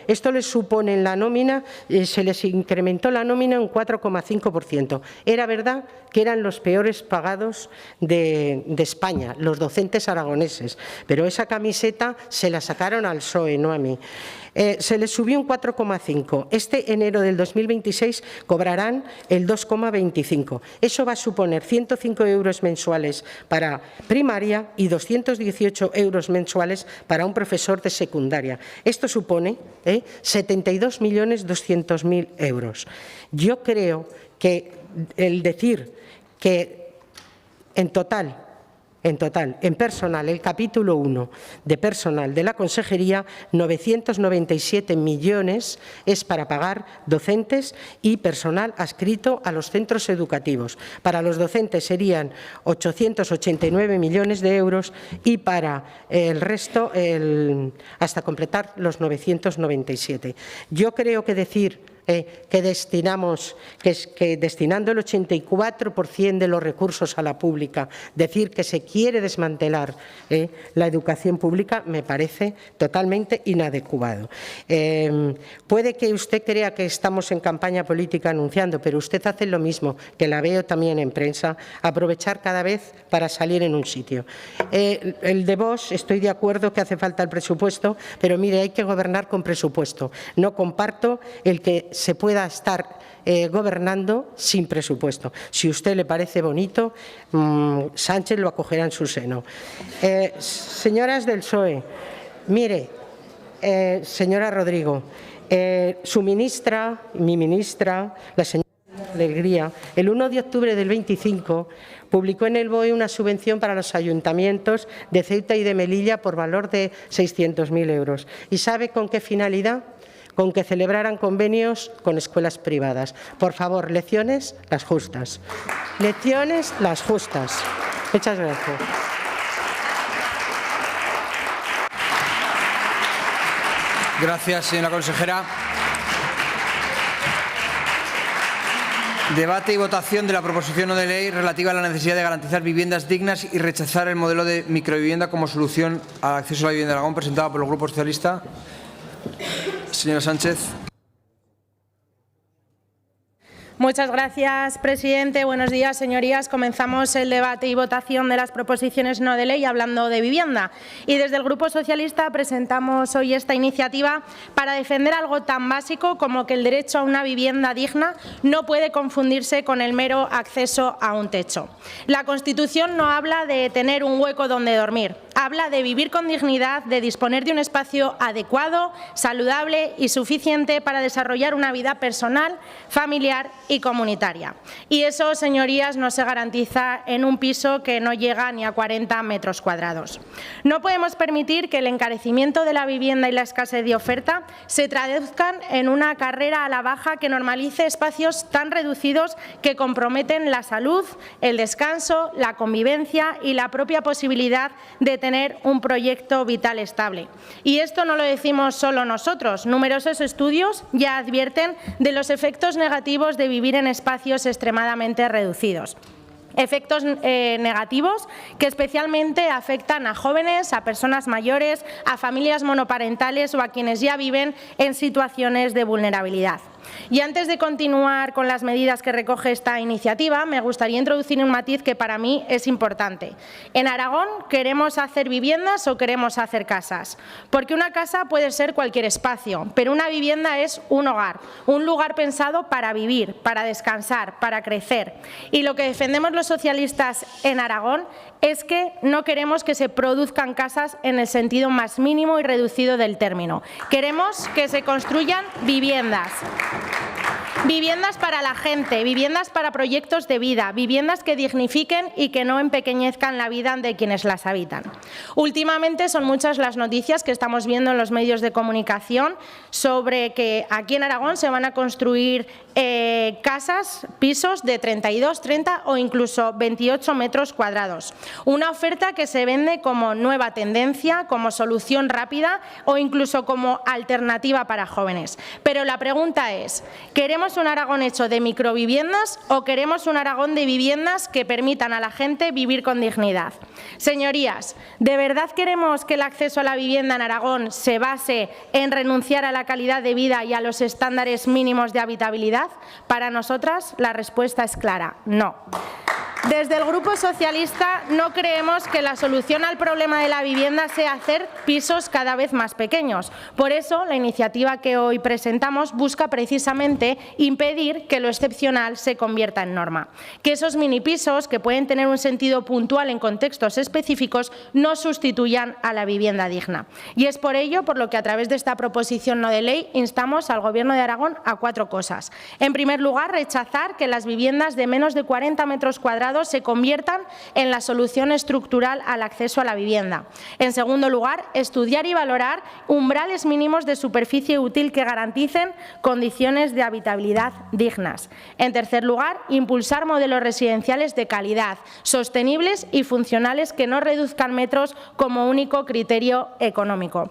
esto les supone en la nómina, se les incrementó la nómina un 4,5%. Era verdad que eran los peores pagados de España, los docentes aragoneses, pero esa camiseta se la sacaron al PSOE, no a mí. Se les subió un 4,5. Este enero del 2026 cobrarán el 2,25. Eso va a suponer 105 euros mensuales para primaria y 218 euros mensuales para un profesor de secundaria. Esto supone 72.200.000 euros. Yo creo que el decir que en total, en personal, el capítulo 1 de personal de la Consejería, 997 millones es para pagar docentes y personal adscrito a los centros educativos. Para los docentes serían 889 millones de euros y para el resto, hasta completar los 997. Yo creo que decir que destinando el 84% de los recursos a la pública, decir que se quiere desmantelar la educación pública me parece totalmente inadecuado. Puede que usted crea que estamos en campaña política anunciando, pero usted hace lo mismo, que la veo también en prensa, aprovechar cada vez para salir en un sitio. El de Vox, estoy de acuerdo que hace falta el presupuesto, pero mire, hay que gobernar con presupuesto. No comparto el que se pueda estar gobernando sin presupuesto. Si a usted le parece bonito, Sánchez lo acogerá en su seno. Señoras del PSOE, mire, señora Rodrigo, su ministra, mi ministra, la señora Alegría, el 1 de octubre del 25 publicó en el BOE una subvención para los ayuntamientos de Ceuta y de Melilla por valor de 600.000 euros. ¿Y sabe con qué finalidad? Con que celebraran convenios con escuelas privadas. Por favor, lecciones las justas. Lecciones las justas. Muchas gracias. Gracias, señora consejera. Debate y votación de la proposición no de ley relativa a la necesidad de garantizar viviendas dignas y rechazar el modelo de microvivienda como solución al acceso a la vivienda de Aragón, presentado por el Grupo Socialista. Señora Sánchez. Muchas gracias, presidente. Buenos días, señorías. Comenzamos el debate y votación de las proposiciones no de ley hablando de vivienda. Y desde el Grupo Socialista presentamos hoy esta iniciativa para defender algo tan básico como que el derecho a una vivienda digna no puede confundirse con el mero acceso a un techo. La Constitución no habla de tener un hueco donde dormir. Habla de vivir con dignidad, de disponer de un espacio adecuado, saludable y suficiente para desarrollar una vida personal, familiar y comunitaria. Y eso, señorías, no se garantiza en un piso que no llega ni a 40 metros cuadrados. No podemos permitir que el encarecimiento de la vivienda y la escasez de oferta se traduzcan en una carrera a la baja que normalice espacios tan reducidos que comprometen la salud, el descanso, la convivencia y la propia posibilidad de tener un proyecto vital estable. Y esto no lo decimos solo nosotros. Numerosos estudios ya advierten de los efectos negativos de vivir en espacios extremadamente reducidos. Efectos negativos que especialmente afectan a jóvenes, a personas mayores, a familias monoparentales o a quienes ya viven en situaciones de vulnerabilidad. Y antes de continuar con las medidas que recoge esta iniciativa, me gustaría introducir un matiz que para mí es importante. En Aragón, ¿queremos hacer viviendas o queremos hacer casas? Porque una casa puede ser cualquier espacio, pero una vivienda es un hogar, un lugar pensado para vivir, para descansar, para crecer. Y lo que defendemos los socialistas en Aragón es que no queremos que se produzcan casas en el sentido más mínimo y reducido del término. Queremos que se construyan viviendas. Viviendas para la gente, viviendas para proyectos de vida, viviendas que dignifiquen y que no empequeñezcan la vida de quienes las habitan. Últimamente son muchas las noticias que estamos viendo en los medios de comunicación sobre que aquí en Aragón se van a construir casas, pisos de 32, 30 o incluso 28 metros cuadrados. Una oferta que se vende como nueva tendencia, como solución rápida o incluso como alternativa para jóvenes. Pero la pregunta es, ¿queremos un Aragón hecho de microviviendas o queremos un Aragón de viviendas que permitan a la gente vivir con dignidad? Señorías, ¿de verdad queremos que el acceso a la vivienda en Aragón se base en renunciar a la calidad de vida y a los estándares mínimos de habitabilidad? Para nosotras la respuesta es clara, no. Desde el Grupo Socialista no creemos que la solución al problema de la vivienda sea hacer pisos cada vez más pequeños. Por eso, la iniciativa que hoy presentamos busca precisamente impedir que lo excepcional se convierta en norma. Que esos minipisos, que pueden tener un sentido puntual en contextos específicos, no sustituyan a la vivienda digna. Y es por ello por lo que a través de esta proposición no de ley instamos al Gobierno de Aragón a 4 cosas. En primer lugar, rechazar que las viviendas de menos de 40 metros cuadrados se conviertan en la solución estructural al acceso a la vivienda. En segundo lugar, estudiar y valorar umbrales mínimos de superficie útil que garanticen condiciones de habitabilidad dignas. En tercer lugar, impulsar modelos residenciales de calidad, sostenibles y funcionales que no reduzcan metros como único criterio económico.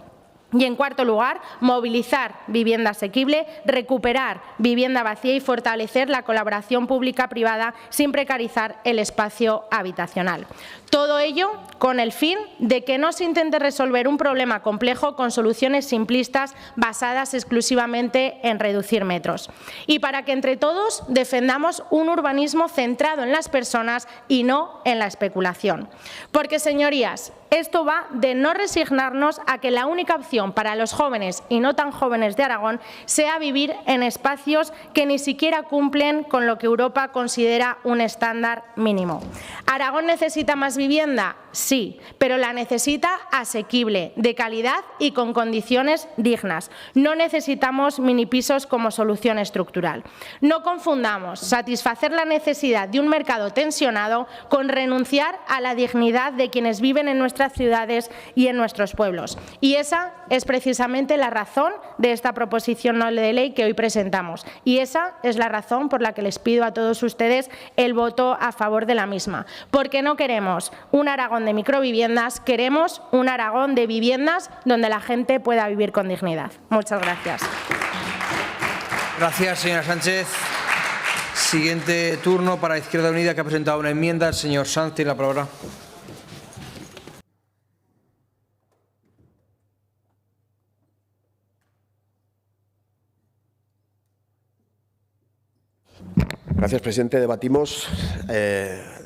Y en cuarto lugar, movilizar vivienda asequible, recuperar vivienda vacía y fortalecer la colaboración pública-privada sin precarizar el espacio habitacional. Todo ello con el fin de que no se intente resolver un problema complejo con soluciones simplistas basadas exclusivamente en reducir metros. Y para que entre todos defendamos un urbanismo centrado en las personas y no en la especulación. Porque, señorías, esto va de no resignarnos a que la única opción para los jóvenes y no tan jóvenes de Aragón sea vivir en espacios que ni siquiera cumplen con lo que Europa considera un estándar mínimo. ¿Aragón necesita más vivienda? Sí, pero la necesita asequible, de calidad y con condiciones dignas. No necesitamos minipisos como solución estructural. No confundamos satisfacer la necesidad de un mercado tensionado con renunciar a la dignidad de quienes viven en nuestras ciudades y en nuestros pueblos. Y esa es precisamente la razón de esta proposición no de ley que hoy presentamos. Y esa es la razón por la que les pido a todos ustedes el voto a favor de la misma. Porque no queremos un Aragón de microviviendas, queremos un Aragón de viviendas donde la gente pueda vivir con dignidad. Muchas gracias. Gracias, señora Sánchez. Siguiente turno para Izquierda Unida, que ha presentado una enmienda. El señor Sanz tiene la palabra. Gracias, presidente. Debatimos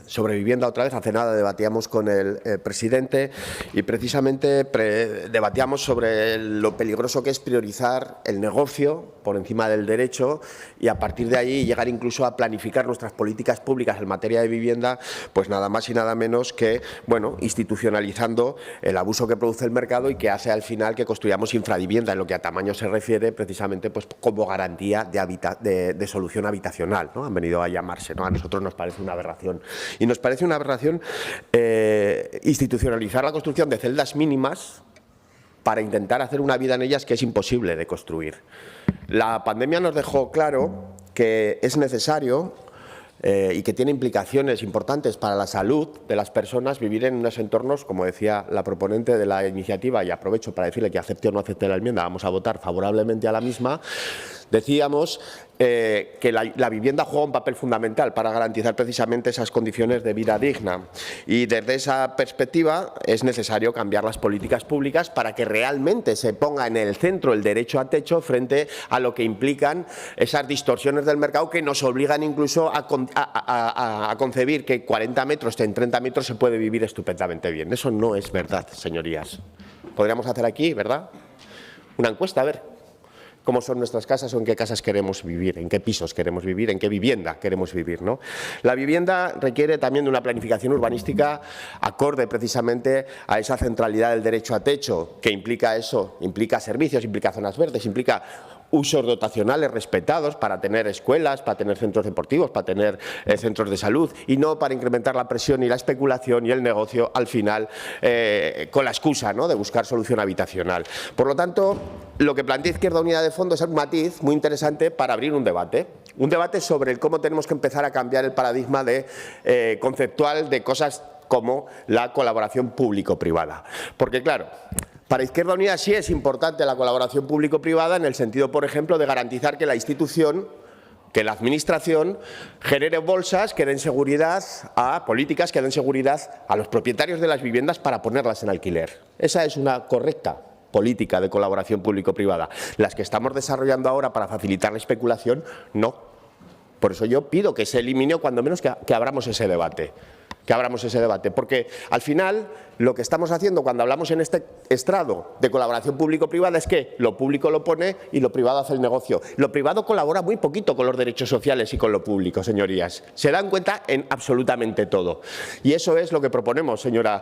sobre vivienda otra vez. Hace nada debatíamos con el presidente y precisamente debatíamos sobre lo peligroso que es priorizar el negocio por encima del derecho y a partir de ahí llegar incluso a planificar nuestras políticas públicas en materia de vivienda, pues nada más y nada menos que, bueno, institucionalizando el abuso que produce el mercado y que hace al final que construyamos infravivienda en lo que a tamaño se refiere, precisamente pues como garantía de solución habitacional, ¿no? Han venido a llamarse, ¿no? A nosotros nos parece una aberración. Y nos parece una aberración institucionalizar la construcción de celdas mínimas para intentar hacer una vida en ellas que es imposible de construir. La pandemia nos dejó claro que es necesario y que tiene implicaciones importantes para la salud de las personas vivir en unos entornos, como decía la proponente de la iniciativa, y aprovecho para decirle que acepte o no acepte la enmienda, vamos a votar favorablemente a la misma. Decíamos que la vivienda juega un papel fundamental para garantizar precisamente esas condiciones de vida digna y desde esa perspectiva es necesario cambiar las políticas públicas para que realmente se ponga en el centro el derecho a techo frente a lo que implican esas distorsiones del mercado que nos obligan incluso a concebir que 40 metros, en 30 metros se puede vivir estupendamente bien. Eso no es verdad, señorías. Podríamos hacer aquí, ¿verdad?, una encuesta, a ver cómo son nuestras casas o en qué casas queremos vivir, en qué pisos queremos vivir, en qué vivienda queremos vivir, ¿no? La vivienda requiere también de una planificación urbanística acorde precisamente a esa centralidad del derecho a techo, que implica eso, implica servicios, implica zonas verdes, implica usos dotacionales respetados para tener escuelas, para tener centros deportivos, para tener centros de salud, y no para incrementar la presión y la especulación y el negocio al final con la excusa, ¿no?, de buscar solución habitacional. Por lo tanto, lo que plantea Izquierda Unida de fondo es un matiz muy interesante para abrir un debate sobre cómo tenemos que empezar a cambiar el paradigma conceptual de cosas como la colaboración público-privada. Porque, claro, para Izquierda Unida sí es importante la colaboración público-privada en el sentido, por ejemplo, de garantizar que la institución, que la Administración genere bolsas que den seguridad a políticas, que den seguridad a los propietarios de las viviendas para ponerlas en alquiler. Esa es una correcta política de colaboración público-privada. Las que estamos desarrollando ahora para facilitar la especulación, no. Por eso yo pido que se elimine, o cuando menos que abramos ese debate. Porque al final lo que estamos haciendo cuando hablamos en este estrado de colaboración público-privada es que lo público lo pone y lo privado hace el negocio. Lo privado colabora muy poquito con los derechos sociales y con lo público, señorías. Se dan cuenta en absolutamente todo. Y eso es lo que proponemos, señora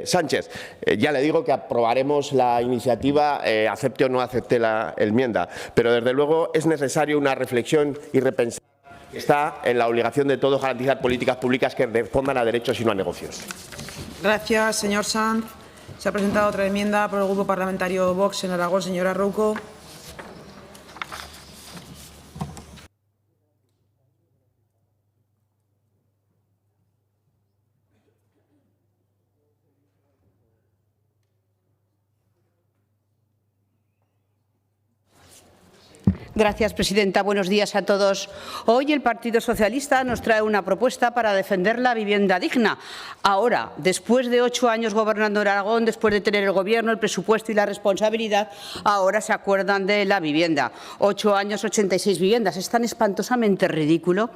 Sánchez. Ya le digo que aprobaremos la iniciativa, acepte o no acepte la enmienda, pero desde luego es necesario una reflexión y repensar. Está en la obligación de todos garantizar políticas públicas que respondan a derechos y no a negocios. Gracias, señor Sanz. Se ha presentado otra enmienda por el Grupo Parlamentario Vox en Aragón. Señora Rouco. Gracias, presidenta. Buenos días a todos. Hoy el Partido Socialista nos trae una propuesta para defender la vivienda digna. Ahora, después de 8 años gobernando en Aragón, después de tener el Gobierno, el presupuesto y la responsabilidad, ahora se acuerdan de la vivienda. 8 años, 86 viviendas. ¿Es tan espantosamente ridículo?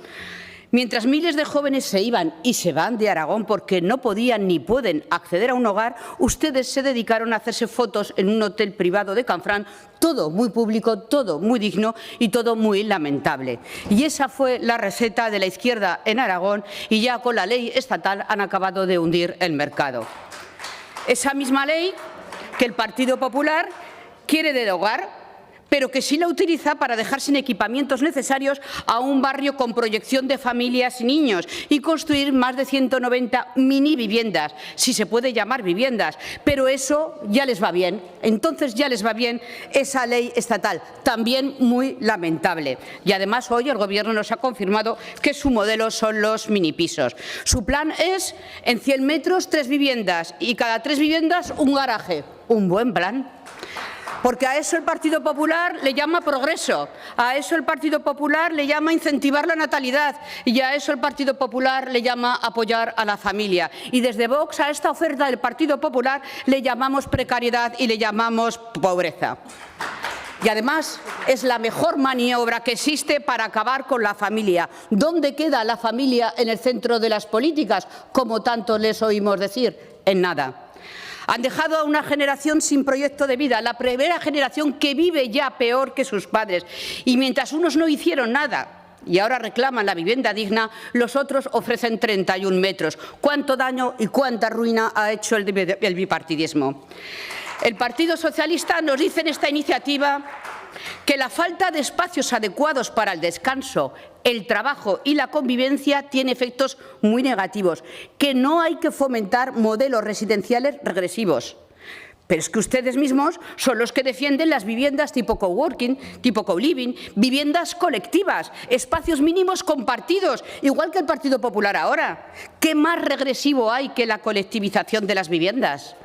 Mientras miles de jóvenes se iban y se van de Aragón porque no podían ni pueden acceder a un hogar, ustedes se dedicaron a hacerse fotos en un hotel privado de Canfrán, todo muy público, todo muy digno y todo muy lamentable. Y esa fue la receta de la izquierda en Aragón, y ya con la ley estatal han acabado de hundir el mercado. Esa misma ley que el Partido Popular quiere derogar, pero que sí la utiliza para dejar sin equipamientos necesarios a un barrio con proyección de familias y niños y construir más de 190 mini viviendas, si se puede llamar viviendas. Pero eso ya les va bien. Entonces ya les va bien esa ley estatal, también muy lamentable. Y además hoy el Gobierno nos ha confirmado que su modelo son los minipisos. Su plan es, en 100 metros, 3 viviendas y cada 3 viviendas un garaje. Un buen plan. Porque a eso el Partido Popular le llama progreso, a eso el Partido Popular le llama incentivar la natalidad y a eso el Partido Popular le llama apoyar a la familia. Y desde Vox a esta oferta del Partido Popular le llamamos precariedad y le llamamos pobreza. Y además es la mejor maniobra que existe para acabar con la familia. ¿Dónde queda la familia en el centro de las políticas, como tanto les oímos decir? En nada. Han dejado a una generación sin proyecto de vida, la primera generación que vive ya peor que sus padres. Y mientras unos no hicieron nada y ahora reclaman la vivienda digna, los otros ofrecen 31 metros. ¿Cuánto daño y cuánta ruina ha hecho el bipartidismo? El Partido Socialista nos dice en esta iniciativa que la falta de espacios adecuados para el descanso, el trabajo y la convivencia tiene efectos muy negativos, que no hay que fomentar modelos residenciales regresivos. Pero es que ustedes mismos son los que defienden las viviendas tipo coworking, tipo co-living, viviendas colectivas, espacios mínimos compartidos, igual que el Partido Popular ahora. ¿Qué más regresivo hay que la colectivización de las viviendas?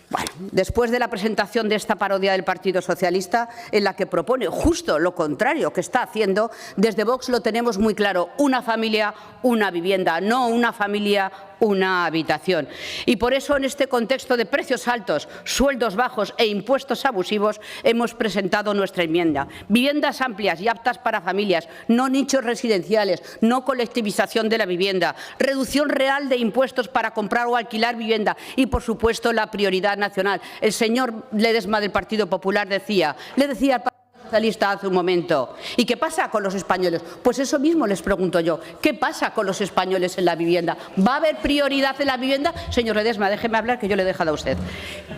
Bueno, después de la presentación de esta parodia del Partido Socialista, en la que propone justo lo contrario que está haciendo, desde Vox lo tenemos muy claro: una familia, una vivienda, no una familia, una habitación. Y por eso, en este contexto de precios altos, sueldos bajos e impuestos abusivos, hemos presentado nuestra enmienda. Viviendas amplias y aptas para familias, no nichos residenciales, no colectivización de la vivienda, reducción real de impuestos para comprar o alquilar vivienda y, por supuesto, la prioridad nacional. El señor Ledesma del Partido Popular le decía al Socialista hace un momento: ¿y qué pasa con los españoles? Pues eso mismo les pregunto yo: ¿qué pasa con los españoles en la vivienda? ¿Va a haber prioridad en la vivienda? Señor Ledesma, déjeme hablar, que yo le he dejado a usted.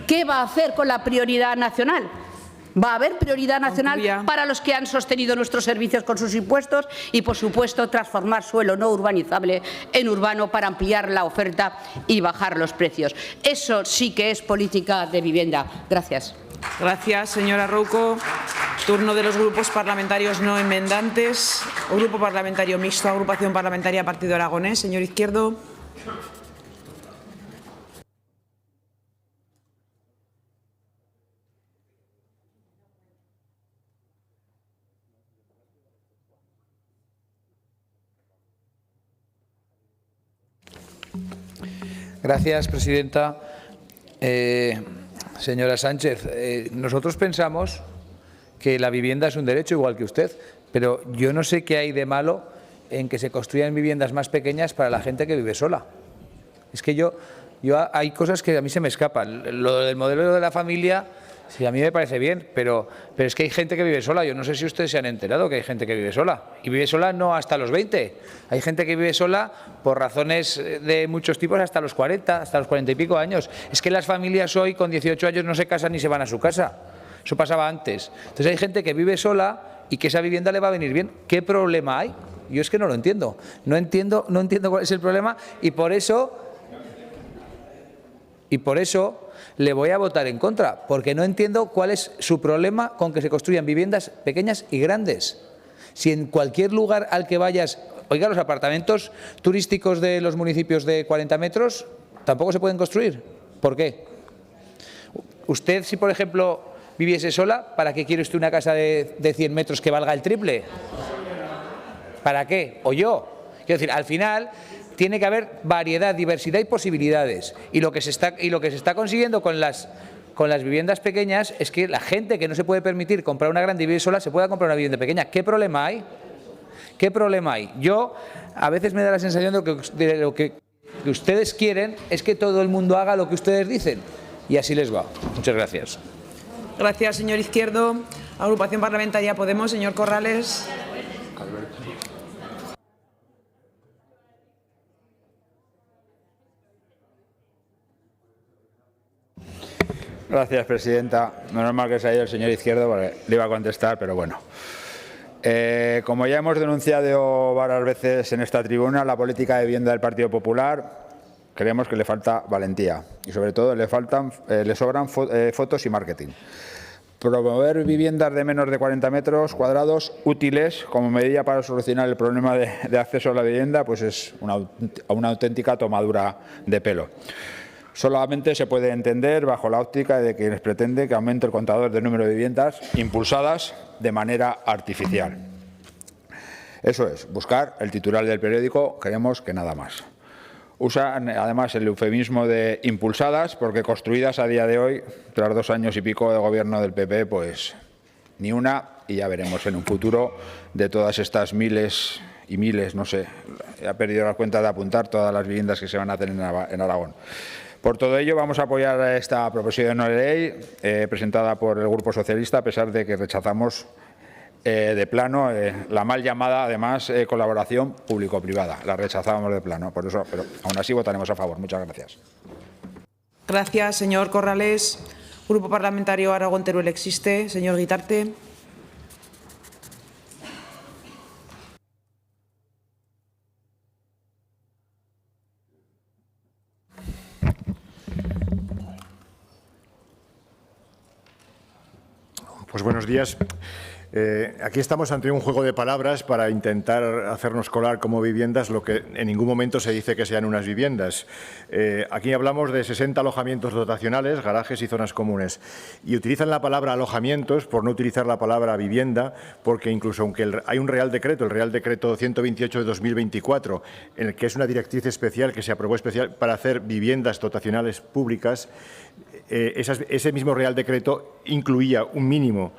¿Qué va a hacer con la prioridad nacional? Va a haber prioridad nacional para los que han sostenido nuestros servicios con sus impuestos y, por supuesto, transformar suelo no urbanizable en urbano para ampliar la oferta y bajar los precios. Eso sí que es política de vivienda. Gracias. Gracias, señora Rouco. Turno de los grupos parlamentarios no enmendantes. Grupo Parlamentario Mixto, Agrupación Parlamentaria Partido Aragonés. Señor Izquierdo. Gracias, presidenta. Señora Sánchez, nosotros pensamos que la vivienda es un derecho igual que usted, pero yo no sé qué hay de malo en que se construyan viviendas más pequeñas para la gente que vive sola. Es que hay cosas que a mí se me escapan. Lo del modelo de la familia, sí, a mí me parece bien, pero es que hay gente que vive sola. Yo no sé si ustedes se han enterado que hay gente que vive sola. Y vive sola no hasta los 20. Hay gente que vive sola por razones de muchos tipos hasta los 40, hasta los 40 y pico años. Es que las familias hoy con 18 años no se casan ni se van a su casa. Eso pasaba antes. Entonces hay gente que vive sola y que esa vivienda le va a venir bien. ¿Qué problema hay? Yo es que no lo entiendo. No entiendo cuál es el problema y por eso le voy a votar en contra, porque no entiendo cuál es su problema con que se construyan viviendas pequeñas y grandes. Si en cualquier lugar al que vayas, oiga, los apartamentos turísticos de los municipios de 40 metros tampoco se pueden construir. ¿Por qué? Usted, si por ejemplo viviese sola, ¿para qué quiere usted una casa de 100 metros que valga el triple? ¿Para qué? O yo. Quiero decir, al final tiene que haber variedad, diversidad y posibilidades. Y lo que se está consiguiendo con las viviendas pequeñas es que la gente que no se puede permitir comprar una grande y vivir sola se pueda comprar una vivienda pequeña. ¿Qué problema hay? ¿Qué problema hay? Yo a veces me da la sensación de lo que ustedes quieren es que todo el mundo haga lo que ustedes dicen. Y así les va. Muchas gracias. Gracias, señor Izquierdo. Agrupación Parlamentaria Podemos, señor Corrales. Gracias, presidenta. Menos mal que se ha ido el señor Izquierdo porque le iba a contestar, pero bueno. Como ya hemos denunciado varias veces en esta tribuna, la política de vivienda del Partido Popular creemos que le falta valentía y, sobre todo, le sobran fotos y marketing. Promover viviendas de menos de 40 metros cuadrados útiles como medida para solucionar el problema de acceso a la vivienda, pues es una auténtica tomadura de pelo. Solamente se puede entender bajo la óptica de quienes pretenden que aumente el contador del número de viviendas impulsadas de manera artificial. Eso es, buscar el titular del periódico, creemos que nada más. Usan además el eufemismo de impulsadas porque construidas a día de hoy, tras 2 años y pico de gobierno del PP, pues ni una, y ya veremos en un futuro de todas estas miles y miles, no sé, he perdido la cuenta de apuntar todas las viviendas que se van a hacer en Aragón. Por todo ello, vamos a apoyar esta proposición de ley presentada por el Grupo Socialista, a pesar de que rechazamos de plano la mal llamada, además, colaboración público-privada. La rechazábamos de plano, por eso, pero aún así votaremos a favor. Muchas gracias. Gracias, señor Corrales. Grupo Parlamentario Aragón-Teruel existe. Señor Guitarte. Pues buenos días. Aquí estamos ante un juego de palabras para intentar hacernos colar como viviendas lo que en ningún momento se dice que sean unas viviendas. Aquí hablamos de 60 alojamientos dotacionales, garajes y zonas comunes. Y utilizan la palabra alojamientos por no utilizar la palabra vivienda, porque incluso aunque hay un Real Decreto, el Real Decreto 128 de 2024, en el que es una directriz especial que se aprobó especial para hacer viviendas dotacionales públicas, ese mismo Real Decreto incluía un mínimo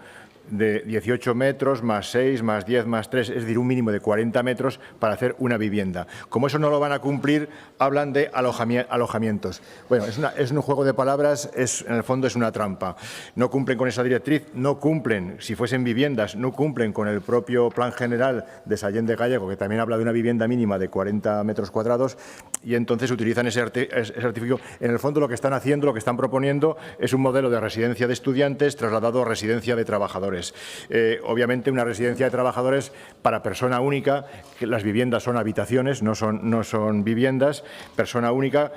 de 18 metros, más 6, más 10, más 3, es decir, un mínimo de 40 metros para hacer una vivienda. Como eso no lo van a cumplir, hablan de alojamientos. Bueno, es un juego de palabras, en el fondo es una trampa. No cumplen con esa directriz, no cumplen, si fuesen viviendas, no cumplen con el propio Plan General de Sallent de Gallego, que también habla de una vivienda mínima de 40 metros cuadrados, y entonces utilizan ese artificio. En el fondo lo que están haciendo, lo que están proponiendo, es un modelo de residencia de estudiantes trasladado a residencia de trabajadores. Obviamente una residencia de trabajadores para persona única, que las viviendas son habitaciones, no son viviendas, persona única,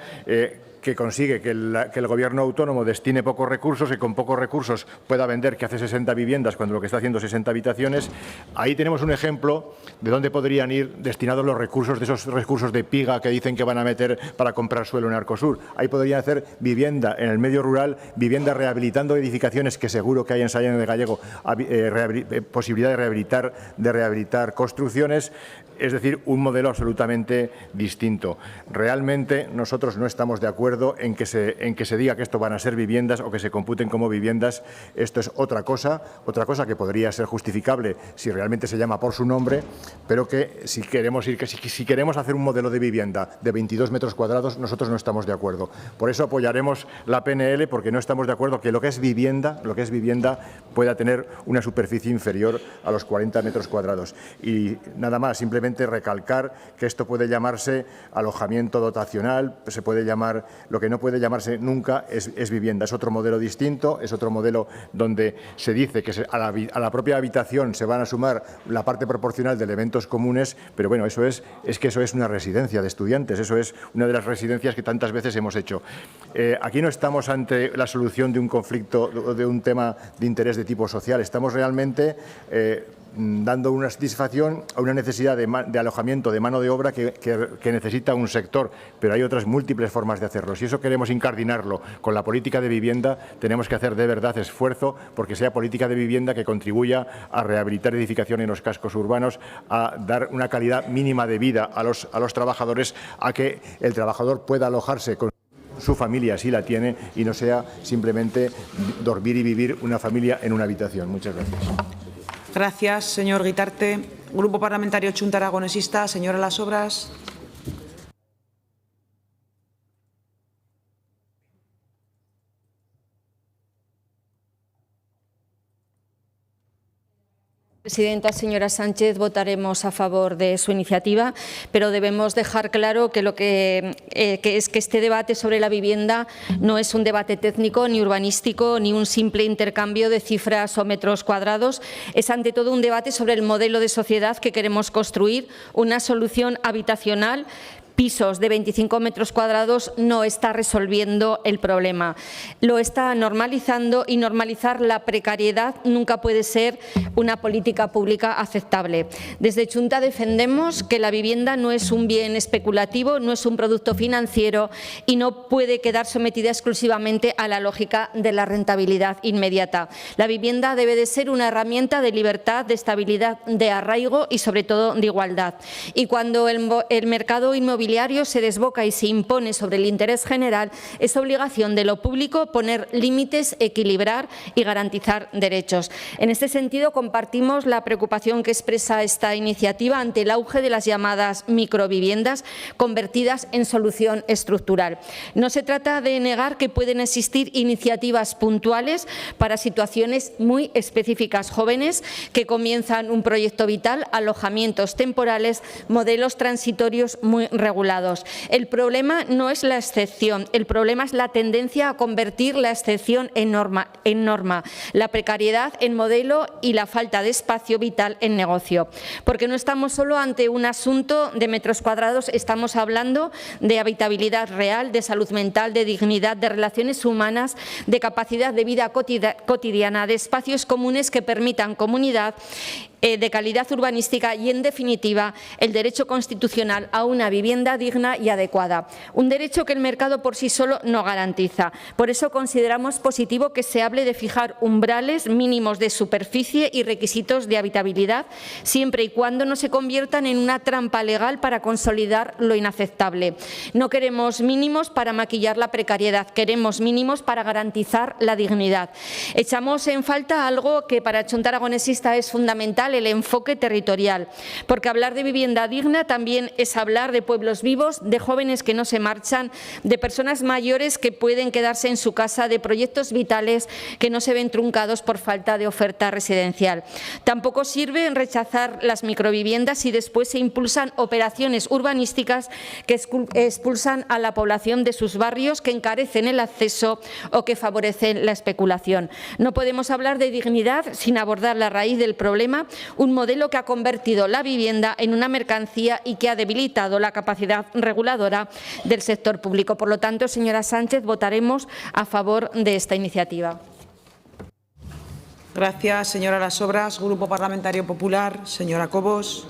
que consigue que el Gobierno autónomo destine pocos recursos, que con pocos recursos pueda vender, que hace 60 viviendas cuando lo que está haciendo 60 habitaciones. Ahí tenemos un ejemplo de dónde podrían ir destinados los recursos, de esos recursos de piga que dicen que van a meter para comprar suelo en Arcosur. Ahí podrían hacer vivienda en el medio rural, vivienda rehabilitando edificaciones, que seguro que hay en Sallent de Gallego, posibilidad de rehabilitar construcciones. Es decir, un modelo absolutamente distinto. Realmente nosotros no estamos de acuerdo en que se diga que esto van a ser viviendas o que se computen como viviendas. Esto es otra cosa que podría ser justificable si realmente se llama por su nombre, pero que si queremos hacer un modelo de vivienda de 22 metros cuadrados, nosotros no estamos de acuerdo. Por eso apoyaremos la PNL, porque no estamos de acuerdo que lo que es vivienda pueda tener una superficie inferior a los 40 metros cuadrados. Y nada más, simplemente recalcar que esto puede llamarse alojamiento dotacional, se puede llamar, lo que no puede llamarse nunca es vivienda. Es otro modelo distinto, es otro modelo donde se dice que a la propia habitación se van a sumar la parte proporcional de elementos comunes, pero bueno, eso es una residencia de estudiantes, eso es una de las residencias que tantas veces hemos hecho. Aquí no estamos ante la solución de un conflicto, de un tema de interés de tipo social, estamos realmente dando una satisfacción a una necesidad de alojamiento de mano de obra que necesita un sector, pero hay otras múltiples formas de hacerlo. Si eso queremos incardinarlo con la política de vivienda, tenemos que hacer de verdad esfuerzo porque sea política de vivienda que contribuya a rehabilitar edificaciones en los cascos urbanos, a dar una calidad mínima de vida a los trabajadores, a que el trabajador pueda alojarse con su familia, si la tiene, y no sea simplemente dormir y vivir una familia en una habitación. Muchas gracias. Gracias, señor Guitarte. Grupo Parlamentario Chunta Aragonesista, señora Las Obras. Presidenta, señora Sánchez, votaremos a favor de su iniciativa, pero debemos dejar claro que este debate sobre la vivienda no es un debate técnico ni urbanístico ni un simple intercambio de cifras o metros cuadrados. Es ante todo un debate sobre el modelo de sociedad que queremos construir, una solución habitacional. Pisos de 25 metros cuadrados no está resolviendo el problema. Lo está normalizando, y normalizar la precariedad nunca puede ser una política pública aceptable. Desde Chunta defendemos que la vivienda no es un bien especulativo, no es un producto financiero y no puede quedar sometida exclusivamente a la lógica de la rentabilidad inmediata. La vivienda debe de ser una herramienta de libertad, de estabilidad, de arraigo y sobre todo de igualdad. Y cuando el mercado inmobiliario se desboca y se impone sobre el interés general, es obligación de lo público poner límites, equilibrar y garantizar derechos. En este sentido, compartimos la preocupación que expresa esta iniciativa ante el auge de las llamadas microviviendas convertidas en solución estructural. No se trata de negar que pueden existir iniciativas puntuales para situaciones muy específicas, jóvenes que comienzan un proyecto vital, alojamientos temporales, modelos transitorios muy regulados. El problema no es la excepción, el problema es la tendencia a convertir la excepción en norma, la precariedad en modelo y la falta de espacio vital en negocio. Porque no estamos solo ante un asunto de metros cuadrados, estamos hablando de habitabilidad real, de salud mental, de dignidad, de relaciones humanas, de capacidad de vida cotidiana, de espacios comunes que permitan comunidad de calidad urbanística y, en definitiva, el derecho constitucional a una vivienda digna y adecuada, un derecho que el mercado por sí solo no garantiza. Por eso consideramos positivo que se hable de fijar umbrales mínimos de superficie y requisitos de habitabilidad, siempre y cuando no se conviertan en una trampa legal para consolidar lo inaceptable. No queremos mínimos para maquillar la precariedad, queremos mínimos para garantizar la dignidad. Echamos en falta algo que para Chonta Aragonesista es fundamental, el enfoque territorial, porque hablar de vivienda digna también es hablar de pueblos vivos, de jóvenes que no se marchan, de personas mayores que pueden quedarse en su casa, de proyectos vitales que no se ven truncados por falta de oferta residencial. Tampoco sirve rechazar las microviviendas si después se impulsan operaciones urbanísticas que expulsan a la población de sus barrios, que encarecen el acceso o que favorecen la especulación. No podemos hablar de dignidad sin abordar la raíz del problema, un modelo que ha convertido la vivienda en una mercancía y que ha debilitado la capacidad reguladora del sector público. Por lo tanto, señora Sánchez, votaremos a favor de esta iniciativa. Gracias, señora Las Obras. Grupo Parlamentario Popular, señora Cobos.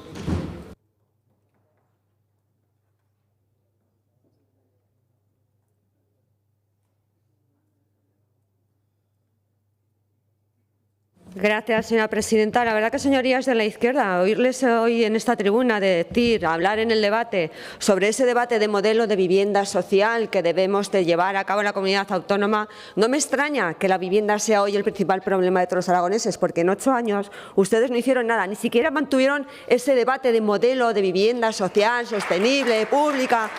Gracias, señora presidenta. La verdad que, señorías de la izquierda, oírles hoy en esta tribuna hablar en el debate sobre ese debate de modelo de vivienda social que debemos de llevar a cabo en la comunidad autónoma, no me extraña que la vivienda sea hoy el principal problema de todos los aragoneses, porque en 8 años ustedes no hicieron nada, ni siquiera mantuvieron ese debate de modelo de vivienda social, sostenible, pública.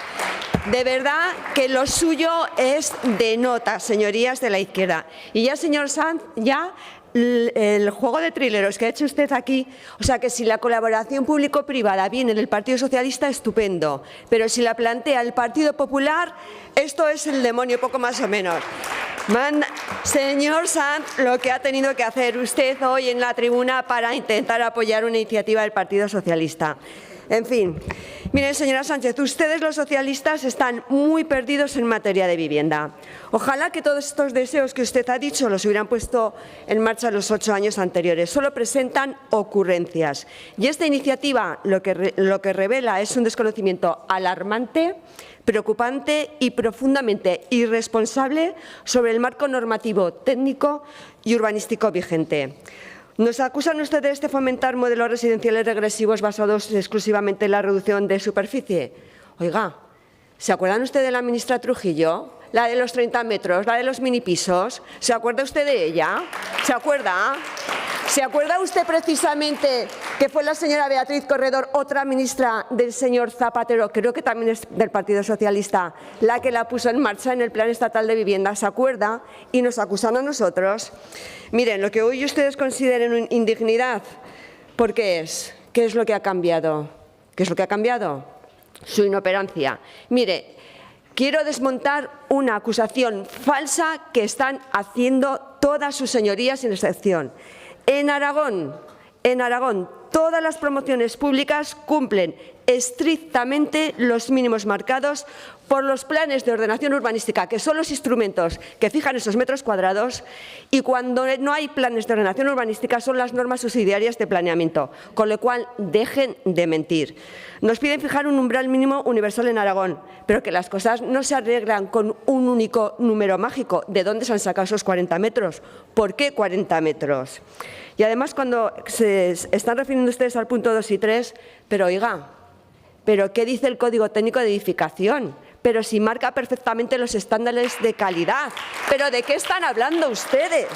De verdad que lo suyo es de nota, señorías de la izquierda. Y ya, señor Sanz, ya el juego de trileros que ha hecho usted aquí, o sea que si la colaboración público-privada viene del Partido Socialista, estupendo, pero si la plantea el Partido Popular, esto es el demonio, poco más o menos. Señor Sanz, lo que ha tenido que hacer usted hoy en la tribuna para intentar apoyar una iniciativa del Partido Socialista. En fin, miren, señora Sánchez, ustedes los socialistas están muy perdidos en materia de vivienda. Ojalá que todos estos deseos que usted ha dicho los hubieran puesto en marcha los 8 años anteriores. Solo presentan ocurrencias. Y esta iniciativa lo que revela es un desconocimiento alarmante, preocupante y profundamente irresponsable sobre el marco normativo, técnico y urbanístico vigente. Nos acusan ustedes de fomentar modelos residenciales regresivos basados exclusivamente en la reducción de superficie. Oiga, ¿se acuerdan usted de la ministra Trujillo? La de los 30 metros, la de los minipisos. ¿Se acuerda usted de ella? ¿Se acuerda? ¿Se acuerda usted precisamente que fue la señora Beatriz Corredor, otra ministra del señor Zapatero, creo que también es del Partido Socialista, la que la puso en marcha en el Plan Estatal de Vivienda? ¿Se acuerda? Y nos acusan a nosotros. Miren, lo que hoy ustedes consideren indignidad, ¿por qué es? ¿Qué es lo que ha cambiado? ¿Qué es lo que ha cambiado? Su inoperancia. Mire, quiero desmontar una acusación falsa que están haciendo todas sus señorías sin excepción. En Aragón, todas las promociones públicas cumplen estrictamente los mínimos marcados por los planes de ordenación urbanística, que son los instrumentos que fijan esos metros cuadrados, y cuando no hay planes de ordenación urbanística son las normas subsidiarias de planeamiento, con lo cual dejen de mentir. Nos piden fijar un umbral mínimo universal en Aragón, pero que las cosas no se arreglan con un único número mágico. ¿De dónde se han sacado esos 40 metros? ¿Por qué 40 metros? Y además, cuando se están refiriendo ustedes al punto 2 y 3, pero oiga, ¿pero qué dice el Código Técnico de Edificación? Pero si marca perfectamente los estándares de calidad. ¿Pero de qué están hablando ustedes?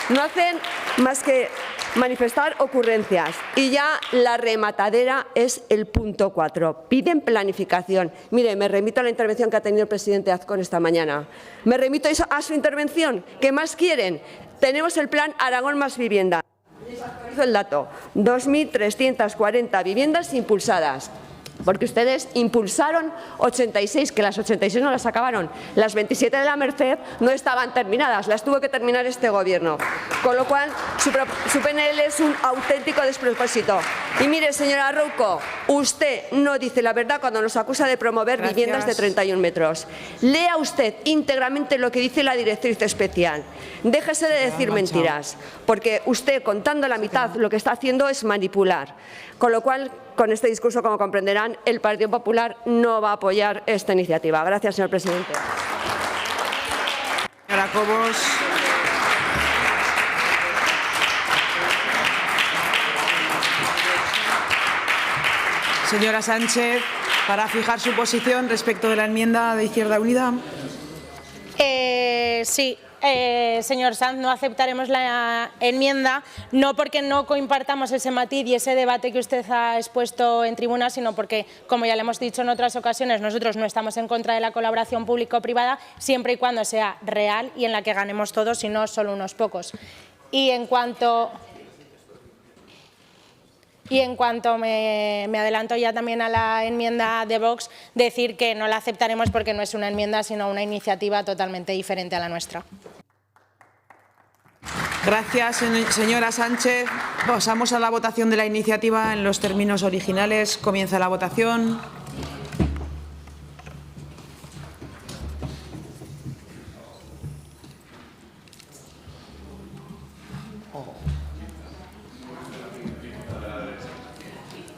No hacen más que manifestar ocurrencias. Y ya la rematadera es el punto 4. Piden planificación. Mire, me remito a la intervención que ha tenido el presidente Azcón esta mañana. Me remito a su intervención. ¿Qué más quieren? Tenemos el plan Aragón más vivienda. Les actualizo el dato. 2.340 viviendas impulsadas. porque ustedes impulsaron 86, que las 86 no las acabaron, las 27 de la Merced no estaban terminadas, las tuvo que terminar este Gobierno, con lo cual su PNL es un auténtico despropósito. Y mire, señora Rouco, usted no dice la verdad cuando nos acusa de promover viviendas de 31 metros. Lea usted íntegramente lo que dice la directriz especial. Déjese de decir mentiras, porque usted, contando la mitad, lo que está haciendo es manipular. Con lo cual, con este discurso, como comprenderán, el Partido Popular no va a apoyar esta iniciativa. Gracias, señor presidente. Señora Cobos. Señora Sánchez, para fijar su posición respecto de la enmienda de Izquierda Unida. Sí. Señor Sanz, no aceptaremos la enmienda, no porque no compartamos ese matiz y ese debate que usted ha expuesto en tribuna, sino porque, como ya le hemos dicho en otras ocasiones, nosotros no estamos en contra de la colaboración público-privada siempre y cuando sea real y en la que ganemos todos y no solo unos pocos. Y en cuanto me adelanto ya también a la enmienda de Vox, decir que no la aceptaremos porque no es una enmienda, sino una iniciativa totalmente diferente a la nuestra. Gracias, señora Sánchez. Pasamos a la votación de la iniciativa en los términos originales. Comienza la votación.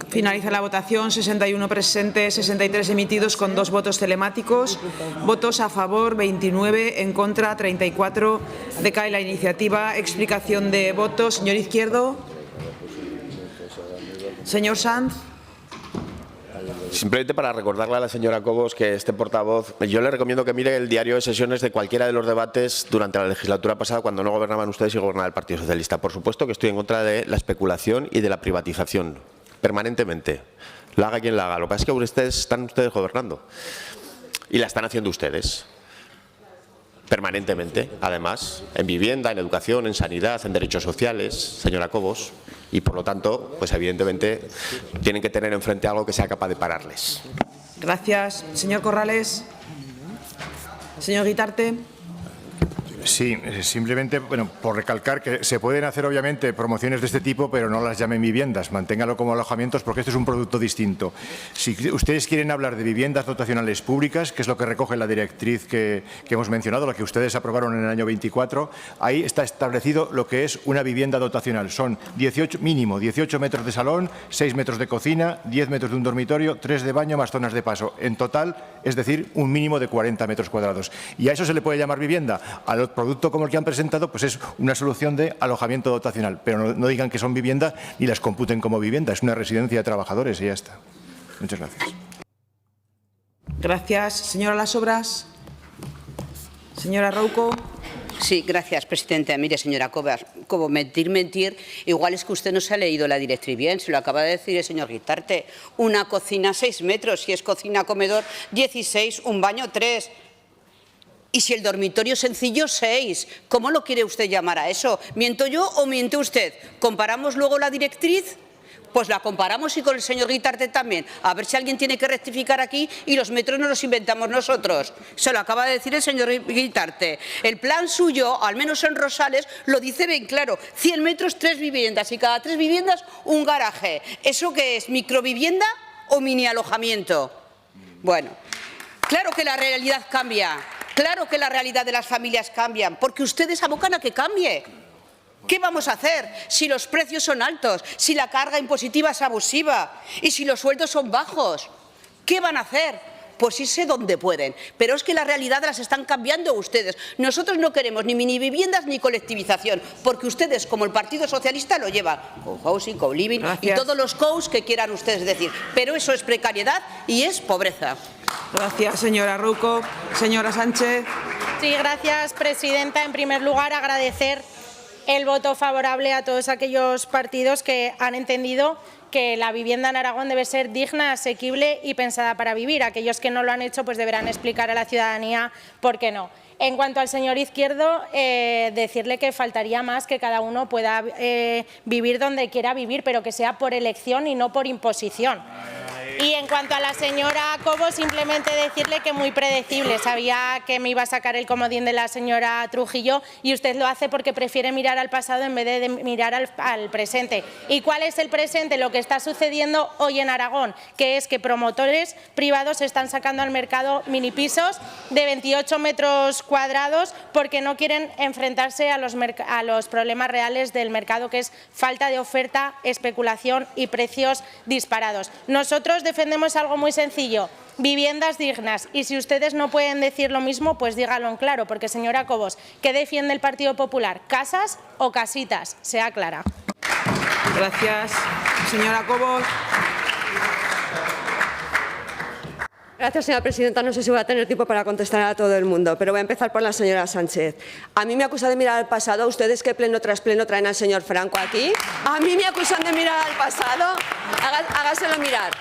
Finaliza la votación. 61 presentes, 63 emitidos con 2 votos telemáticos. Votos a favor, 29, en contra, 34. Decae la iniciativa. Explicación de voto. Señor Izquierdo. Señor Sanz. Simplemente para recordarle a la señora Cobos que este portavoz, yo le recomiendo que mire el diario de sesiones de cualquiera de los debates durante la legislatura pasada cuando no gobernaban ustedes y gobernaba el Partido Socialista. Por supuesto que estoy en contra de la especulación y de la privatización. Permanentemente. La haga quien la haga. Lo que pasa es que están ustedes gobernando. Y la están haciendo ustedes. Permanentemente, además, en vivienda, en educación, en sanidad, en derechos sociales, señora Cobos. Y por lo tanto, pues evidentemente, tienen que tener enfrente algo que sea capaz de pararles. Gracias. Señor Corrales. Señor Guitarte. Sí, simplemente por recalcar que se pueden hacer obviamente promociones de este tipo, pero no las llamen viviendas, manténgalo como alojamientos porque esto es un producto distinto. Si ustedes quieren hablar de viviendas dotacionales públicas, que es lo que recoge la directriz que hemos mencionado, la que ustedes aprobaron en el año 24, ahí está establecido lo que es una vivienda dotacional. Son mínimo 18 metros de salón, 6 metros de cocina, 10 metros de un dormitorio, 3 de baño más zonas de paso. En total, es decir, un mínimo de 40 metros cuadrados. Y a eso se le puede llamar vivienda. Al producto como el que han presentado, pues es una solución de alojamiento dotacional, pero no digan que son viviendas ni las computen como vivienda, es una residencia de trabajadores y ya está. Muchas gracias. Gracias. Señora Las Obras. Señora Rouco. Sí, gracias, presidenta. Mire, señora Cobos, como mentir, igual es que usted no se ha leído la directriz bien, se lo acaba de decir el señor Guitarte. Una cocina 6 metros, si es cocina comedor 16, un baño 3. Y si el dormitorio sencillo, 6. ¿Cómo lo quiere usted llamar a eso? ¿Miento yo o miente usted? ¿Comparamos luego la directriz? Pues la comparamos y con el señor Guitarte también. A ver si alguien tiene que rectificar aquí y los metros no los inventamos nosotros. Se lo acaba de decir el señor Guitarte. El plan suyo, al menos en Rosales, lo dice bien claro. 100 metros, 3 viviendas y cada 3 viviendas un garaje. ¿Eso qué es? ¿Microvivienda o mini alojamiento? Bueno, claro que la realidad cambia. Claro que la realidad de las familias cambian, porque ustedes abocan a que cambie. ¿Qué vamos a hacer si los precios son altos, si la carga impositiva es abusiva y si los sueldos son bajos? ¿Qué van a hacer? Pues irse donde pueden. Pero es que la realidad las están cambiando ustedes. Nosotros no queremos ni mini viviendas ni colectivización, porque ustedes, como el Partido Socialista, lo llevan con housing, con living y todos los co's que quieran ustedes decir. Pero eso es precariedad y es pobreza. Gracias, señora Rouco. Señora Sánchez. Sí, gracias, presidenta. En primer lugar, agradecer el voto favorable a todos aquellos partidos que han entendido que la vivienda en Aragón debe ser digna, asequible y pensada para vivir. Aquellos que no lo han hecho pues deberán explicar a la ciudadanía por qué no. En cuanto al señor Izquierdo, decirle que faltaría más que cada uno pueda vivir donde quiera vivir, pero que sea por elección y no por imposición. Y en cuanto a la señora Cobo, simplemente decirle que muy predecible. Sabía que me iba a sacar el comodín de la señora Trujillo y usted lo hace porque prefiere mirar al pasado en vez de mirar al presente. ¿Y cuál es el presente? Lo que está sucediendo hoy en Aragón, que es que promotores privados están sacando al mercado minipisos de 28 metros cuadrados porque no quieren enfrentarse a los problemas reales del mercado, que es falta de oferta, especulación y precios disparados. Nosotros defendemos algo muy sencillo: viviendas dignas. Y si ustedes no pueden decir lo mismo, pues dígalo en claro, porque, señora Cobos, ¿qué defiende el Partido Popular? ¿Casas o casitas? Sea clara. Gracias. Señora Cobos. Gracias, señora presidenta. No sé si voy a tener tiempo para contestar a todo el mundo, pero voy a empezar por la señora Sánchez. A mí me acusan de mirar al pasado. ¿Ustedes que pleno tras pleno traen al señor Franco aquí? A mí me acusan de mirar al pasado. Hágaselo mirar.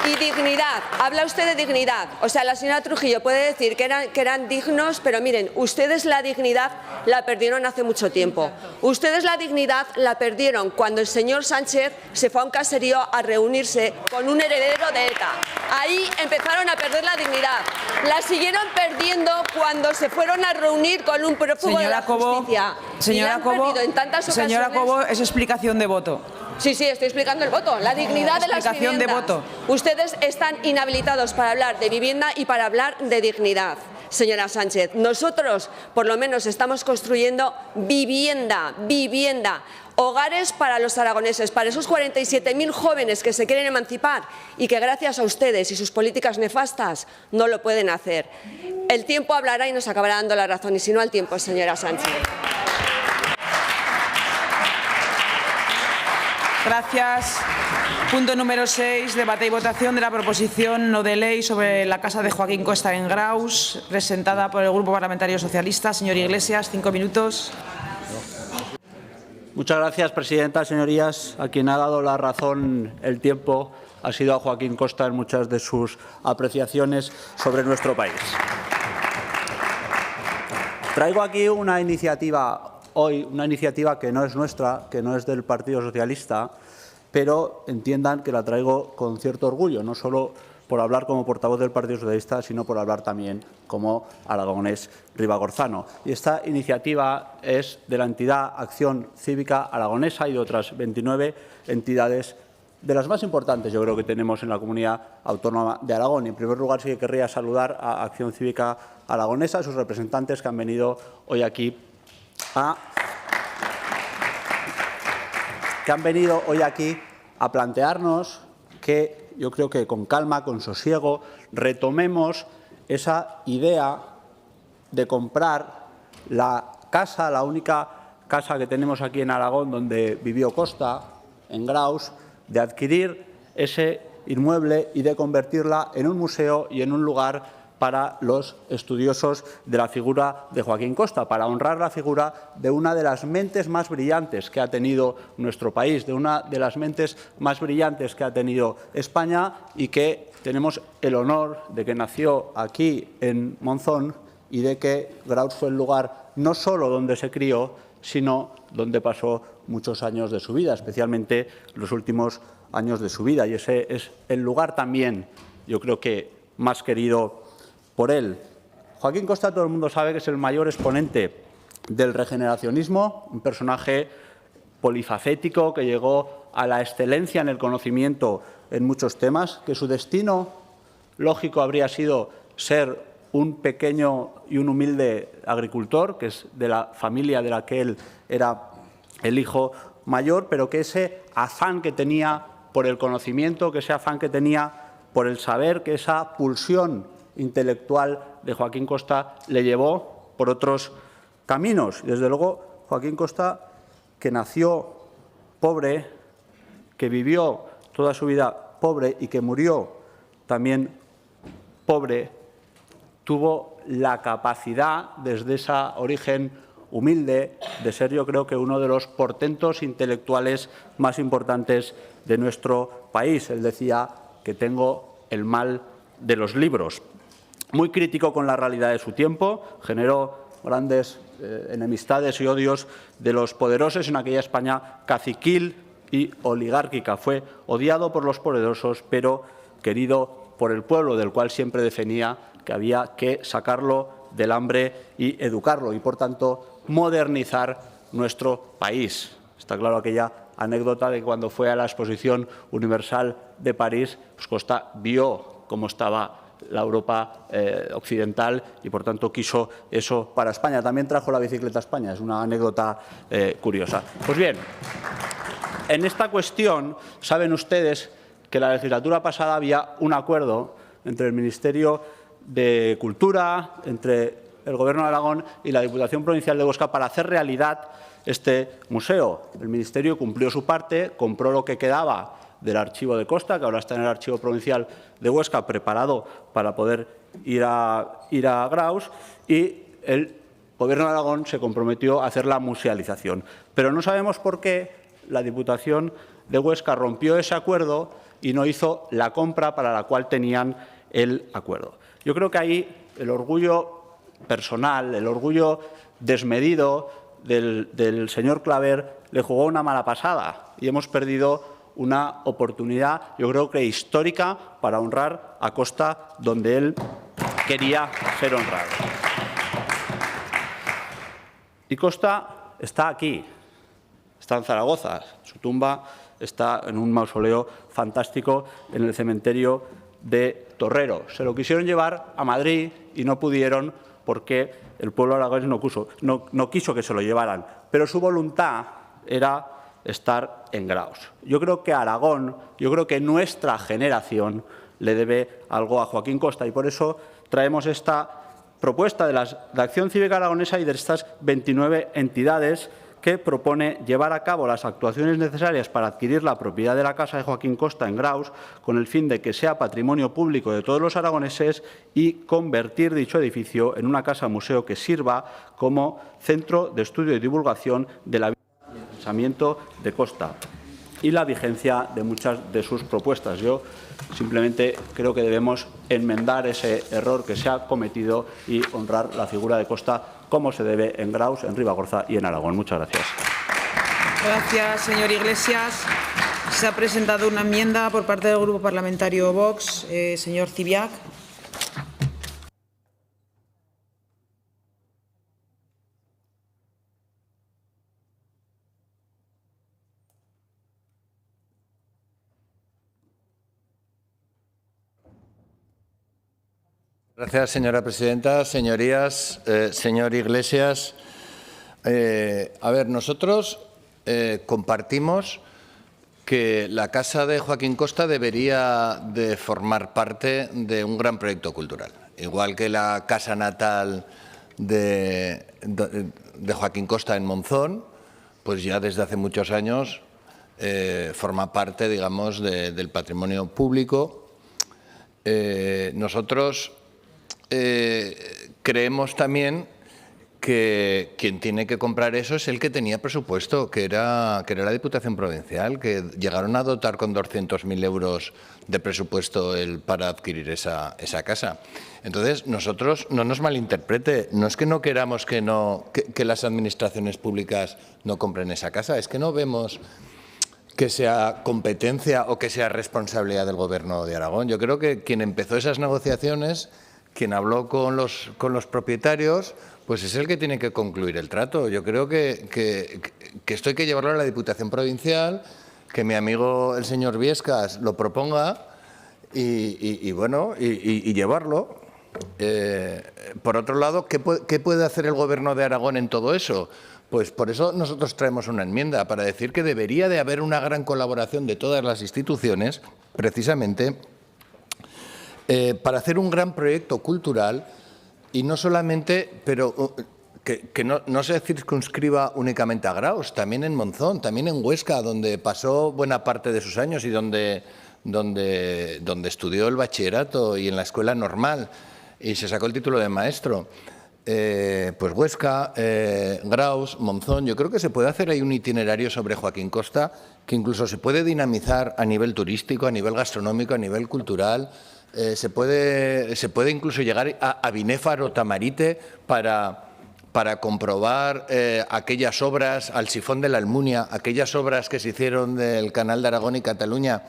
Y dignidad. Habla usted de dignidad. O sea, la señora Trujillo puede decir que eran dignos, pero miren, ustedes la dignidad la perdieron hace mucho tiempo. Ustedes la dignidad la perdieron cuando el señor Sánchez se fue a un caserío a reunirse con un heredero de ETA. Ahí empezaron a perder la dignidad. La siguieron perdiendo cuando se fueron a reunir con un prófugo de la justicia. Señora Cobo, señora Cobo, es explicación de voto. Sí, estoy explicando el voto. La dignidad de las viviendas. De voto. Ustedes están inhabilitados para hablar de vivienda y para hablar de dignidad, señora Sánchez. Nosotros, por lo menos, estamos construyendo vivienda. Hogares para los aragoneses, para esos 47.000 jóvenes que se quieren emancipar y que gracias a ustedes y sus políticas nefastas no lo pueden hacer. El tiempo hablará y nos acabará dando la razón, y si no al tiempo, señora Sánchez. Gracias. Punto número 6. Debate y votación de la proposición no de ley sobre la casa de Joaquín Costa en Graus, presentada por el Grupo Parlamentario Socialista. Señor Iglesias, 5 minutos. Muchas gracias, presidenta. Señorías, a quien ha dado la razón el tiempo ha sido a Joaquín Costa en muchas de sus apreciaciones sobre nuestro país. Traigo aquí una iniciativa hoy, una iniciativa que no es nuestra, que no es del Partido Socialista, pero entiendan que la traigo con cierto orgullo, no solo por hablar como portavoz del Partido Socialista, sino por hablar también como aragonés ribagorzano. Y esta iniciativa es de la entidad Acción Cívica Aragonesa y de otras 29 entidades, de las más importantes, yo creo, que tenemos en la Comunidad Autónoma de Aragón. Y en primer lugar, sí que querría saludar a Acción Cívica Aragonesa, a sus representantes que han venido hoy aquí a plantearnos que yo creo que con calma, con sosiego, retomemos esa idea de comprar la casa, la única casa que tenemos aquí en Aragón donde vivió Costa, en Graus, de adquirir ese inmueble y de convertirla en un museo y en un lugar para los estudiosos de la figura de Joaquín Costa, para honrar la figura de una de las mentes más brillantes que ha tenido nuestro país, de una de las mentes más brillantes que ha tenido España y que tenemos el honor de que nació aquí en Monzón y de que Graus fue el lugar no solo donde se crió, sino donde pasó muchos años de su vida, especialmente los últimos años de su vida. Y ese es el lugar también, yo creo que más querido por él. Joaquín Costa, todo el mundo sabe que es el mayor exponente del regeneracionismo, un personaje polifacético que llegó a la excelencia en el conocimiento en muchos temas, que su destino lógico habría sido ser un pequeño y un humilde agricultor, que es de la familia de la que él era el hijo mayor, pero que ese afán que tenía por el conocimiento, que ese afán que tenía por el saber, que esa pulsión intelectual de Joaquín Costa le llevó por otros caminos. Y desde luego, Joaquín Costa, que nació pobre, que vivió toda su vida pobre y que murió también pobre, tuvo la capacidad, desde ese origen humilde, de ser, yo creo, que uno de los portentos intelectuales más importantes de nuestro país. Él decía que tengo el mal de los libros. Muy crítico con la realidad de su tiempo, generó grandes enemistades y odios de los poderosos en aquella España caciquil y oligárquica. Fue odiado por los poderosos, pero querido por el pueblo, del cual siempre defendía que había que sacarlo del hambre y educarlo y, por tanto, modernizar nuestro país. Está claro aquella anécdota de cuando fue a la Exposición Universal de París, pues Costa vio cómo estaba la Europa occidental y, por tanto, quiso eso para España. También trajo la bicicleta a España, es una anécdota curiosa. Pues bien, en esta cuestión, saben ustedes que la legislatura pasada había un acuerdo entre el Ministerio de Cultura, entre el Gobierno de Aragón y la Diputación Provincial de Huesca para hacer realidad este museo. El Ministerio cumplió su parte, compró lo que quedaba del archivo de Costa, que ahora está en el Archivo Provincial de Huesca, preparado para poder ir a Graus, y el Gobierno de Aragón se comprometió a hacer la musealización. Pero no sabemos por qué la Diputación de Huesca rompió ese acuerdo y no hizo la compra para la cual tenían el acuerdo. Yo creo que ahí el orgullo personal, el orgullo desmedido del señor Claver le jugó una mala pasada y hemos perdido una oportunidad, yo creo que histórica, para honrar a Costa donde él quería ser honrado. Y Costa está aquí, está en Zaragoza. Su tumba está en un mausoleo fantástico en el cementerio de Torrero. Se lo quisieron llevar a Madrid y no pudieron porque el pueblo aragonés no quiso que se lo llevaran. Pero su voluntad era estar en Graus. Yo creo que Aragón, yo creo que nuestra generación le debe algo a Joaquín Costa y por eso traemos esta propuesta de la Acción Cívica Aragonesa y de estas 29 entidades que propone llevar a cabo las actuaciones necesarias para adquirir la propiedad de la casa de Joaquín Costa en Graus con el fin de que sea patrimonio público de todos los aragoneses y convertir dicho edificio en una casa-museo que sirva como centro de estudio y divulgación de la vida y el pensamiento de Costa y la vigencia de muchas de sus propuestas. Yo simplemente creo que debemos enmendar ese error que se ha cometido y honrar la figura de Costa como se debe en Graus, en Ribagorza y en Aragón. Muchas gracias. Gracias, señor Iglesias. Se ha presentado una enmienda por parte del Grupo Parlamentario Vox. Señor Zibiac. Gracias, señora presidenta. Señorías, señor Iglesias, a ver, nosotros compartimos que la casa de Joaquín Costa debería de formar parte de un gran proyecto cultural. Igual que la casa natal de Joaquín Costa en Monzón, pues ya desde hace muchos años forma parte, digamos, del patrimonio público. Nosotros creemos también que quien tiene que comprar eso es el que tenía presupuesto, que era la Diputación Provincial, que llegaron a dotar con 200.000 euros de presupuesto para adquirir esa casa. Entonces, nosotros, no nos malinterprete, no es que no queramos que las administraciones públicas no compren esa casa, es que no vemos que sea competencia o que sea responsabilidad del Gobierno de Aragón. Yo creo que quien empezó esas negociaciones, quien habló con los propietarios, pues es el que tiene que concluir el trato. Yo creo que esto hay que llevarlo a la Diputación Provincial, que mi amigo el señor Viescas lo proponga y llevarlo. Por otro lado, ¿qué puede hacer el Gobierno de Aragón en todo eso? Pues por eso nosotros traemos una enmienda, para decir que debería de haber una gran colaboración de todas las instituciones, precisamente, para hacer un gran proyecto cultural y no solamente, pero que no se circunscriba únicamente a Graus, también en Monzón, también en Huesca, donde pasó buena parte de sus años y donde estudió el bachillerato y en la escuela normal y se sacó el título de maestro. Pues Huesca, Graus, Monzón, yo creo que se puede hacer ahí un itinerario sobre Joaquín Costa que incluso se puede dinamizar a nivel turístico, a nivel gastronómico, a nivel cultural. Se puede incluso llegar a Binéfar o Tamarite para comprobar aquellas obras, al Sifón de la Almunia, aquellas obras que se hicieron del Canal de Aragón y Cataluña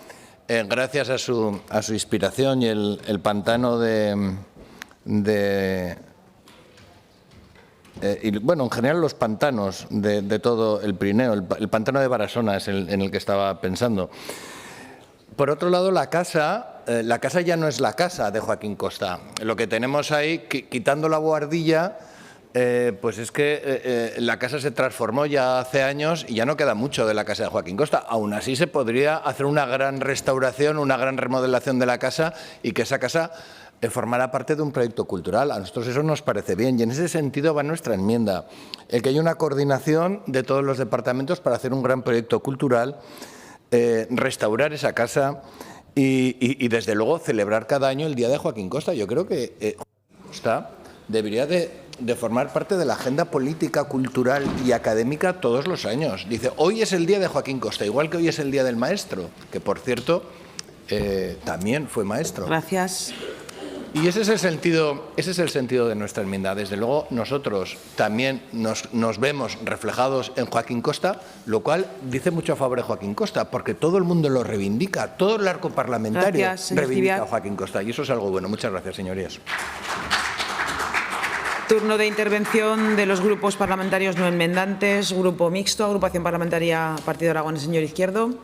gracias a su inspiración y el pantano y, bueno, en general los pantanos de todo el Pirineo, el pantano de Barasona es en el que estaba pensando. Por otro lado, la casa ya no es la casa de Joaquín Costa. Lo que tenemos ahí, quitando la bohardilla, pues es que la casa se transformó ya hace años y ya no queda mucho de la casa de Joaquín Costa. Aún así se podría hacer una gran restauración, una gran remodelación de la casa y que esa casa formará parte de un proyecto cultural. A nosotros eso nos parece bien y en ese sentido va nuestra enmienda. El que haya una coordinación de todos los departamentos para hacer un gran proyecto cultural, restaurar esa casa y desde luego celebrar cada año el Día de Joaquín Costa. Yo creo que Joaquín Costa debería de formar parte de la agenda política, cultural y académica todos los años. Dice, hoy es el Día de Joaquín Costa, igual que hoy es el Día del Maestro, que por cierto también fue maestro. Gracias. Y ese es el sentido de nuestra enmienda. Desde luego, nosotros también nos vemos reflejados en Joaquín Costa, lo cual dice mucho a favor de Joaquín Costa, porque todo el mundo lo reivindica, todo el arco parlamentario reivindica a Joaquín Costa, y eso es algo bueno. Muchas gracias, señorías. Turno de intervención de los grupos parlamentarios no enmendantes. Grupo Mixto, Agrupación Parlamentaria Partido Aragonés, señor Izquierdo.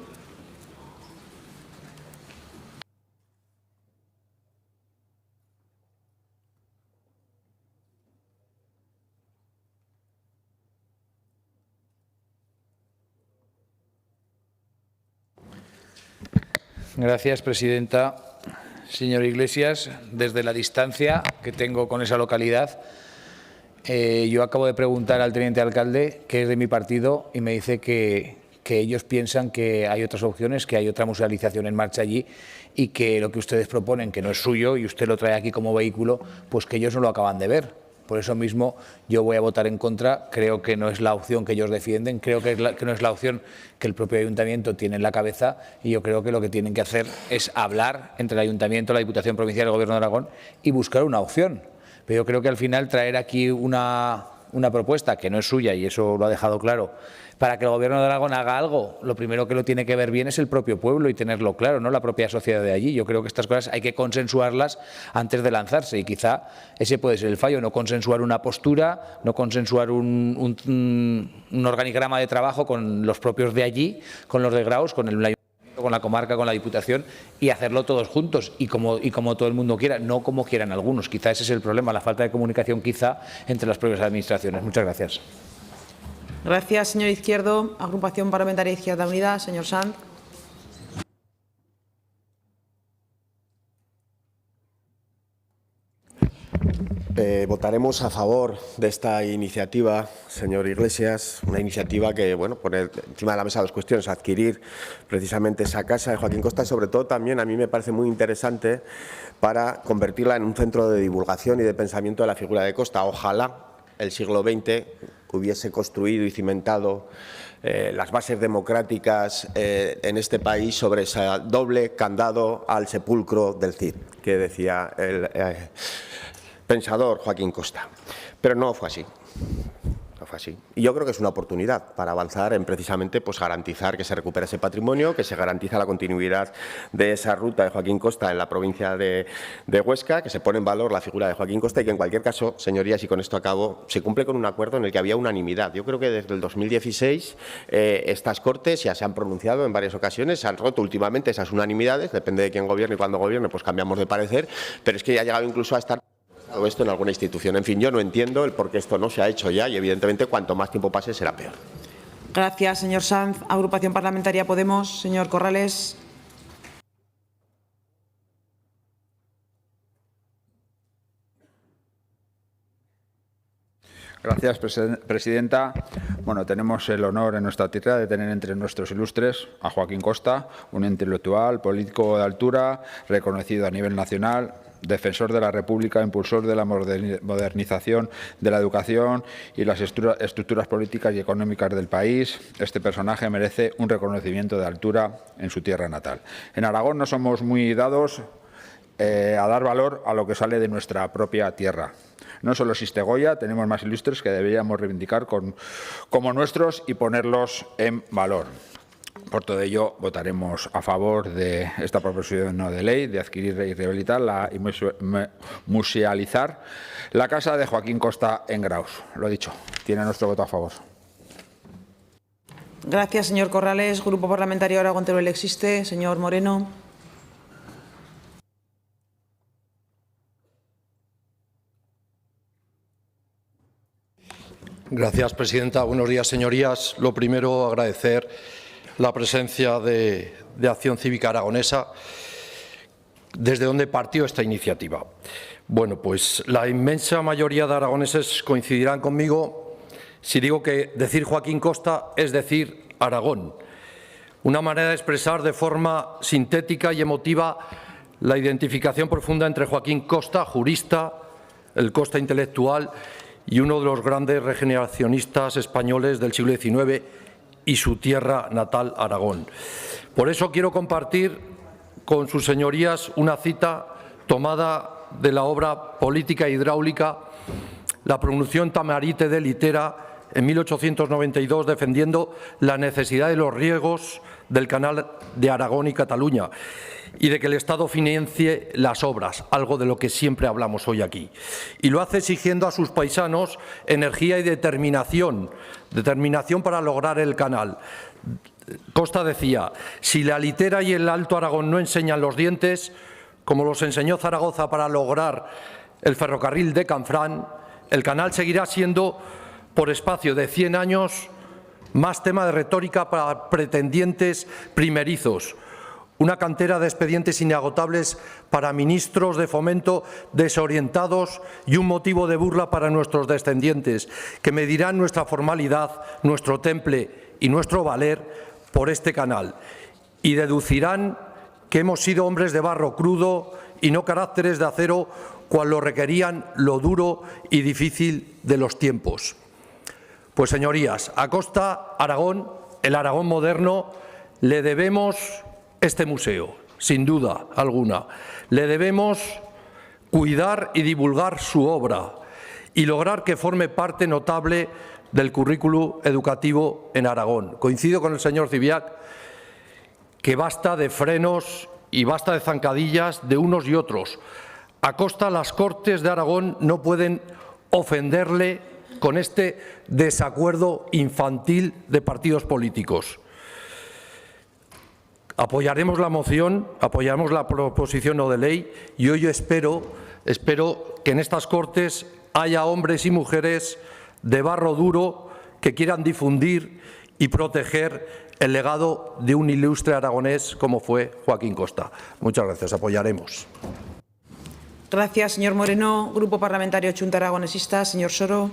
Gracias, presidenta. Señor Iglesias, desde la distancia que tengo con esa localidad, yo acabo de preguntar al teniente alcalde, que es de mi partido, y me dice que ellos piensan que hay otras opciones, que hay otra musealización en marcha allí y que lo que ustedes proponen, que no es suyo y usted lo trae aquí como vehículo, pues que ellos no lo acaban de ver. Por eso mismo yo voy a votar en contra. Creo que no es la opción que ellos defienden, creo que no es la opción que el propio ayuntamiento tiene en la cabeza y yo creo que lo que tienen que hacer es hablar entre el ayuntamiento, la Diputación Provincial y el Gobierno de Aragón y buscar una opción. Pero yo creo que al final traer aquí una propuesta que no es suya, y eso lo ha dejado claro, para que el Gobierno de Aragón haga algo, lo primero que lo tiene que ver bien es el propio pueblo y tenerlo claro, no la propia sociedad de allí. Yo creo que estas cosas hay que consensuarlas antes de lanzarse y quizá ese puede ser el fallo, no consensuar una postura, no consensuar un organigrama de trabajo con los propios de allí, con los de Graus, con el ayuntamiento, con la comarca, con la Diputación y hacerlo todos juntos y como todo el mundo quiera, no como quieran algunos. Quizá ese es el problema, la falta de comunicación quizá entre las propias administraciones. Muchas gracias. Gracias, señor Izquierdo. Agrupación Parlamentaria Izquierda Unida, señor Sanz. Votaremos a favor de esta iniciativa, señor Iglesias, una iniciativa que, bueno, pone encima de la mesa dos cuestiones: adquirir precisamente esa casa de Joaquín Costa y, sobre todo, también a mí me parece muy interesante para convertirla en un centro de divulgación y de pensamiento de la figura de Costa. Ojalá el siglo XX hubiese construido y cimentado las bases democráticas en este país sobre ese doble candado al sepulcro del Cid, que decía el pensador Joaquín Costa. Pero no fue así. No fue así. Y yo creo que es una oportunidad para avanzar en precisamente pues, garantizar que se recupere ese patrimonio, que se garantiza la continuidad de esa ruta de Joaquín Costa en la provincia de Huesca, que se pone en valor la figura de Joaquín Costa y que en cualquier caso, señorías, y con esto acabo, se cumple con un acuerdo en el que había unanimidad. Yo creo que desde el 2016 estas Cortes ya se han pronunciado en varias ocasiones, se han roto últimamente esas unanimidades, depende de quién gobierne y cuándo gobierne, pues cambiamos de parecer, pero es que ya ha llegado incluso a estar esto en alguna institución. En fin, yo no entiendo el por qué esto no se ha hecho ya y, evidentemente, cuanto más tiempo pase será peor. Gracias, señor Sanz. Agrupación Parlamentaria Podemos, señor Corrales. Gracias, presidenta. Bueno, tenemos el honor en nuestra tierra de tener entre nuestros ilustres a Joaquín Costa, un intelectual, político de altura, reconocido a nivel nacional, defensor de la República, impulsor de la modernización de la educación y las estructuras políticas y económicas del país. Este personaje merece un reconocimiento de altura en su tierra natal. En Aragón no somos muy dados a dar valor a lo que sale de nuestra propia tierra. No solo existe Goya, tenemos más ilustres que deberíamos reivindicar como nuestros y ponerlos en valor. Por todo ello, votaremos a favor de esta proposición no de ley de adquirir y rehabilitar y musealizar la casa de Joaquín Costa en Graus. Lo dicho, tiene nuestro voto a favor. Gracias, señor Corrales. Grupo Parlamentario Aragón Teruel existe. Señor Moreno. Gracias, presidenta. Buenos días, señorías. Lo primero, agradecer la presencia de Acción Cívica Aragonesa, desde donde partió esta iniciativa. Bueno, pues la inmensa mayoría de aragoneses coincidirán conmigo si digo que decir Joaquín Costa es decir Aragón. Una manera de expresar de forma sintética y emotiva la identificación profunda entre Joaquín Costa, jurista, el Costa intelectual y uno de los grandes regeneracionistas españoles del siglo XIX y su tierra natal, Aragón. Por eso quiero compartir con sus señorías una cita tomada de la obra Política hidráulica, la pronunciación Tamarite de Litera en 1892, defendiendo la necesidad de los riegos del canal de Aragón y Cataluña y de que el Estado financie las obras, algo de lo que siempre hablamos hoy aquí. Y lo hace exigiendo a sus paisanos energía y determinación para lograr el canal. Costa decía, si la Litera y el Alto Aragón no enseñan los dientes, como los enseñó Zaragoza para lograr el ferrocarril de Canfrán, el canal seguirá siendo, por espacio de 100 años, más tema de retórica para pretendientes primerizos, una cantera de expedientes inagotables para ministros de Fomento desorientados y un motivo de burla para nuestros descendientes, que medirán nuestra formalidad, nuestro temple y nuestro valer por este canal, y deducirán que hemos sido hombres de barro crudo y no caracteres de acero, cual lo requerían lo duro y difícil de los tiempos. Pues, señorías, a Costa, Aragón, el Aragón moderno, le debemos este museo, sin duda alguna. Le debemos cuidar y divulgar su obra y lograr que forme parte notable del currículo educativo en Aragón. Coincido con el señor Ziviac que basta de frenos y basta de zancadillas de unos y otros. A Costa, las Cortes de Aragón no pueden ofenderle con este desacuerdo infantil de partidos políticos. Apoyaremos la moción, apoyaremos la proposición no de ley y hoy espero que en estas Cortes haya hombres y mujeres de barro duro que quieran difundir y proteger el legado de un ilustre aragonés como fue Joaquín Costa. Muchas gracias. Apoyaremos. Gracias, señor Moreno. Grupo Parlamentario Chunta Aragonesista, señor Soro.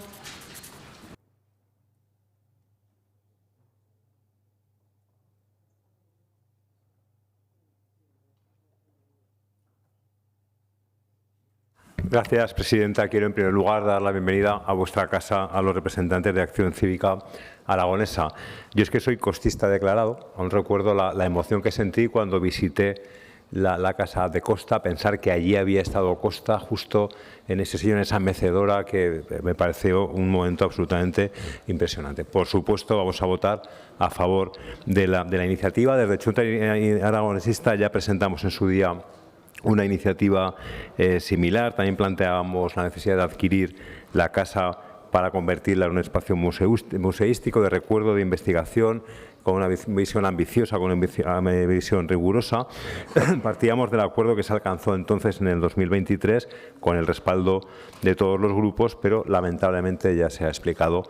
Gracias, presidenta. Quiero, en primer lugar, dar la bienvenida a vuestra casa a los representantes de Acción Cívica Aragonesa. Yo es que soy costista declarado. Aún recuerdo la emoción que sentí cuando visité la casa de Costa, pensar que allí había estado Costa justo en ese sillón, en esa mecedora, que me pareció un momento absolutamente impresionante. Por supuesto, vamos a votar a favor de la iniciativa. Desde Chunta Aragonesista ya presentamos en su día una iniciativa similar. También planteábamos la necesidad de adquirir la casa para convertirla en un espacio museístico de recuerdo, de investigación, con una visión ambiciosa, con una visión rigurosa. Partíamos del acuerdo que se alcanzó entonces en el 2023 con el respaldo de todos los grupos, pero lamentablemente, ya se ha explicado,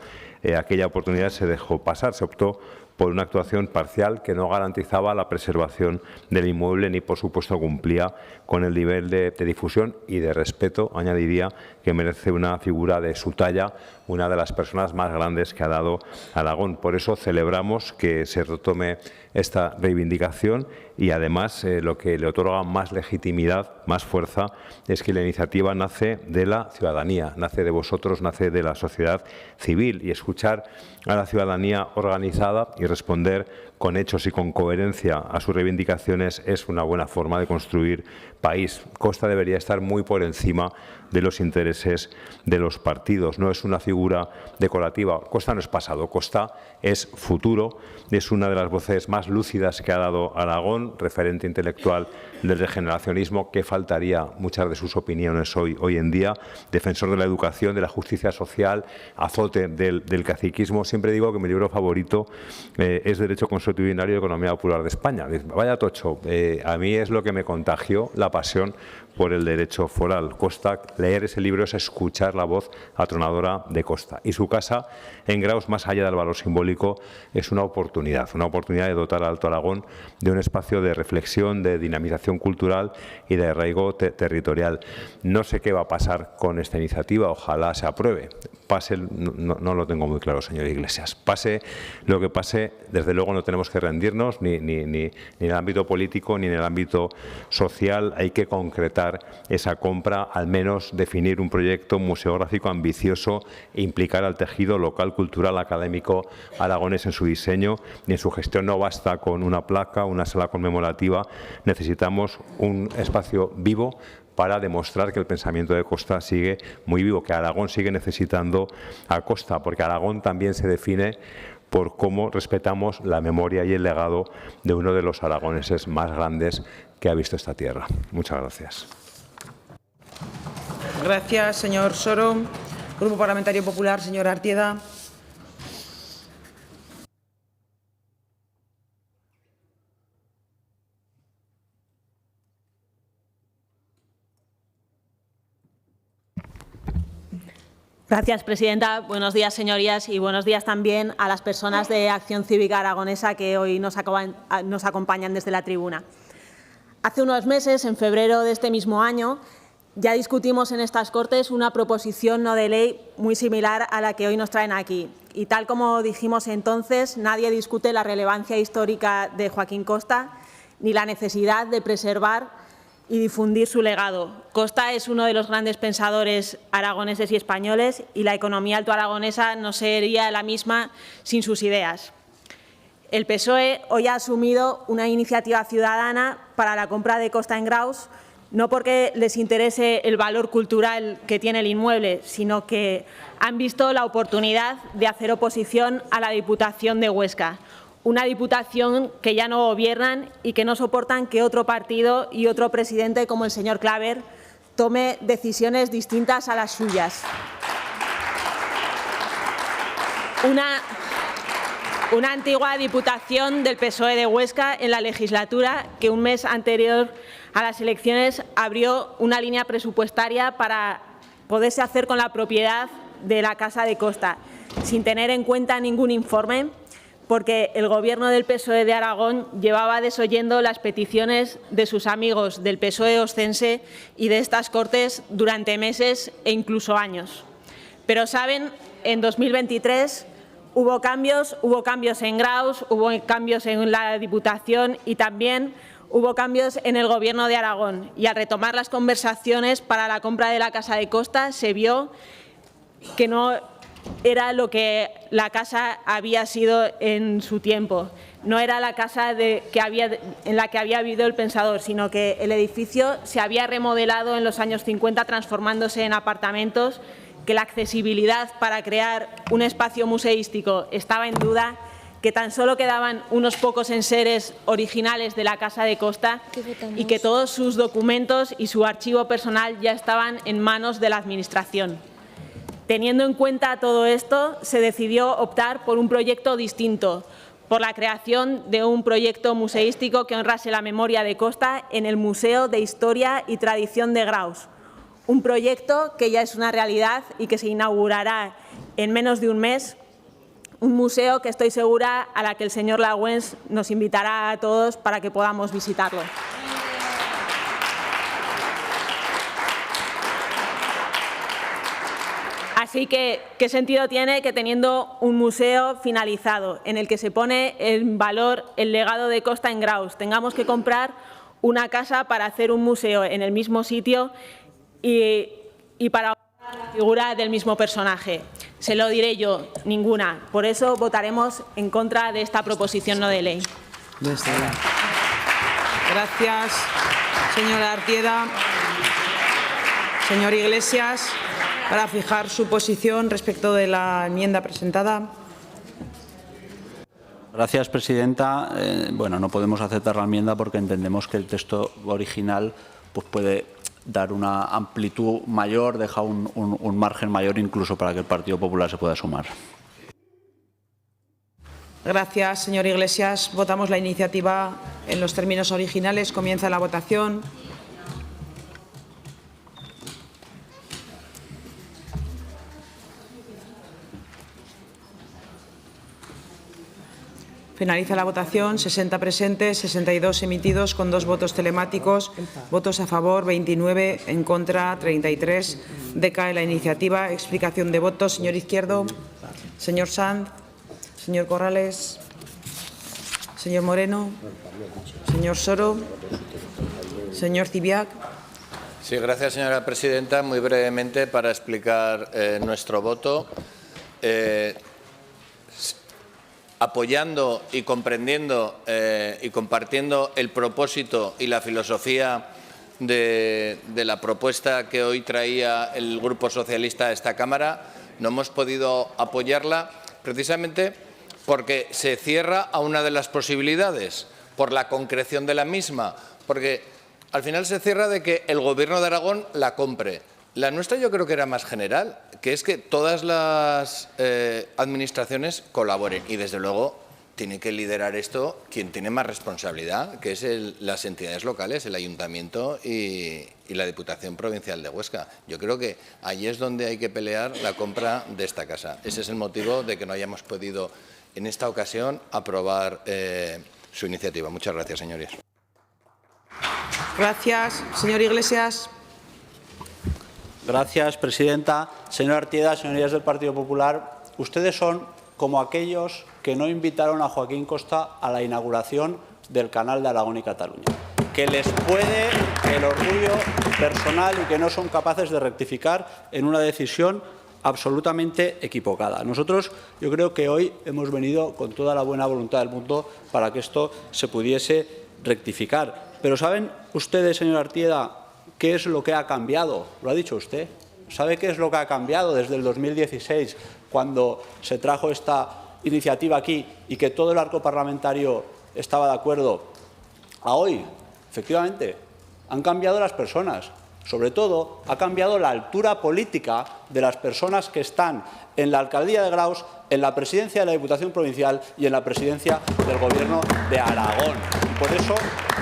aquella oportunidad se dejó pasar, se optó por una actuación parcial que no garantizaba la preservación del inmueble ni, por supuesto, cumplía con el nivel de difusión y de respeto, añadiría, que merece una figura de su talla, una de las personas más grandes que ha dado Aragón. Por eso celebramos que se retome esta reivindicación y, además, lo que le otorga más legitimidad, más fuerza, es que la iniciativa nace de la ciudadanía, nace de vosotros, nace de la sociedad civil, y escuchar a la ciudadanía organizada y responder con hechos y con coherencia a sus reivindicaciones es una buena forma de construir país. Costa debería estar muy por encima de los intereses de los partidos. No es una figura decorativa. Costa no es pasado, Costa es futuro. Es una de las voces más lúcidas que ha dado Aragón, referente intelectual del regeneracionismo, que faltaría muchas de sus opiniones hoy en día. Defensor de la educación, de la justicia social, azote del caciquismo. Siempre digo que mi libro favorito es Derecho Consuetudinario y Economía Popular de España. Vaya tocho, a mí es lo que me contagió la pasión por el derecho foral. Costa, leer ese libro es escuchar la voz atronadora de Costa. Y su casa en Graus, más allá del valor simbólico, es una oportunidad de dotar a Alto Aragón de un espacio de reflexión, de dinamización cultural y de arraigo territorial. No sé qué va a pasar con esta iniciativa, ojalá se apruebe. Pase, no lo tengo muy claro, señor Iglesias. Pase lo que pase, desde luego no tenemos que rendirnos ni en el ámbito político ni en el ámbito social. Hay que concretar esa compra, al menos definir un proyecto museográfico ambicioso e implicar al tejido local, cultural, académico aragonés en su diseño y en su gestión. No basta con una placa, una sala conmemorativa, necesitamos un espacio vivo para demostrar que el pensamiento de Costa sigue muy vivo, que Aragón sigue necesitando a Costa, porque Aragón también se define por cómo respetamos la memoria y el legado de uno de los aragoneses más grandes que ha visto esta tierra. Muchas gracias. Gracias, señor Soro. Grupo Parlamentario Popular, señor Artieda. Gracias, presidenta. Buenos días, señorías, y buenos días también a las personas de Acción Cívica Aragonesa que hoy nos acompañan desde la tribuna. Hace unos meses, en febrero de este mismo año, ya discutimos en estas Cortes una proposición no de ley muy similar a la que hoy nos traen aquí. Y tal como dijimos entonces, nadie discute la relevancia histórica de Joaquín Costa ni la necesidad de preservar y difundir su legado. Costa es uno de los grandes pensadores aragoneses y españoles y la economía altoaragonesa no sería la misma sin sus ideas. El PSOE hoy ha asumido una iniciativa ciudadana para la compra de Costa en Graus, no porque les interese el valor cultural que tiene el inmueble, sino que han visto la oportunidad de hacer oposición a la Diputación de Huesca, una Diputación que ya no gobiernan y que no soportan que otro partido y otro presidente como el señor Claver tome decisiones distintas a las suyas. Una antigua Diputación del PSOE de Huesca en la legislatura que un mes anterior a las elecciones abrió una línea presupuestaria para poderse hacer con la propiedad de la Casa de Costa, sin tener en cuenta ningún informe, porque el Gobierno del PSOE de Aragón llevaba desoyendo las peticiones de sus amigos del PSOE oscense y de estas Cortes durante meses e incluso años. Pero, ¿saben? En 2023 hubo cambios en Graus, hubo cambios en la Diputación y también hubo cambios en el Gobierno de Aragón. Y al retomar las conversaciones para la compra de la Casa de Costa se vio que no era lo que la casa había sido en su tiempo. No era la casa en la que había vivido el pensador, sino que el edificio se había remodelado en los años 50 transformándose en apartamentos, que la accesibilidad para crear un espacio museístico estaba en duda, que tan solo quedaban unos pocos enseres originales de la Casa de Costa y que todos sus documentos y su archivo personal ya estaban en manos de la Administración. Teniendo en cuenta todo esto, se decidió optar por un proyecto distinto, por la creación de un proyecto museístico que honrase la memoria de Costa en el Museo de Historia y Tradición de Graus. Un proyecto que ya es una realidad y que se inaugurará en menos de un mes, un museo que estoy segura a la que el señor Lagüens nos invitará a todos para que podamos visitarlo. Así que, ¿qué sentido tiene que teniendo un museo finalizado en el que se pone en valor el legado de Costa en Graus, tengamos que comprar una casa para hacer un museo en el mismo sitio y para Figura del mismo personaje. Se lo diré yo, ninguna. Por eso votaremos en contra de esta proposición no de ley. Gracias, señora Artieda. Señor Iglesias, para fijar su posición respecto de la enmienda presentada. Gracias, presidenta. Bueno, no podemos aceptar la enmienda porque entendemos que el texto original pues, puede dar una amplitud mayor, deja un margen mayor incluso para que el Partido Popular se pueda sumar. Gracias, señor Iglesias. Votamos la iniciativa en los términos originales. Comienza la votación. Finaliza la votación. 60 presentes, 62 emitidos con 2 votos telemáticos. Votos a favor, 29, en contra, 33. Decae la iniciativa. Explicación de votos. Señor Izquierdo. Señor Sanz. Señor Corrales. Señor Moreno. Señor Soro. Señor Zibiac. Sí, gracias, señora presidenta. Muy brevemente para explicar nuestro voto. Apoyando y comprendiendo y compartiendo el propósito y la filosofía de la propuesta que hoy traía el Grupo Socialista a esta Cámara, no hemos podido apoyarla precisamente porque se cierra a una de las posibilidades, por la concreción de la misma, porque al final se cierra de que el Gobierno de Aragón la compre. La nuestra yo creo que era más general, que es que todas las administraciones colaboren y, desde luego, tiene que liderar esto quien tiene más responsabilidad, que es las entidades locales, el Ayuntamiento y la Diputación Provincial de Huesca. Yo creo que ahí es donde hay que pelear la compra de esta casa. Ese es el motivo de que no hayamos podido, en esta ocasión, aprobar su iniciativa. Muchas gracias, señorías. Gracias. Señor Iglesias. Gracias, presidenta. Señora Artieda, señorías del Partido Popular, ustedes son como aquellos que no invitaron a Joaquín Costa a la inauguración del Canal de Aragón y Cataluña, que les puede el orgullo personal y que no son capaces de rectificar en una decisión absolutamente equivocada. Nosotros, yo creo que hoy hemos venido con toda la buena voluntad del mundo para que esto se pudiese rectificar. Pero ¿saben ustedes, señora Artieda, qué es lo que ha cambiado? Lo ha dicho usted. ¿Sabe qué es lo que ha cambiado desde el 2016, cuando se trajo esta iniciativa aquí y que todo el arco parlamentario estaba de acuerdo, a hoy? Efectivamente, han cambiado las personas. Sobre todo, ha cambiado la altura política de las personas que están en la alcaldía de Graus, en la presidencia de la Diputación Provincial y en la presidencia del Gobierno de Aragón. Y por eso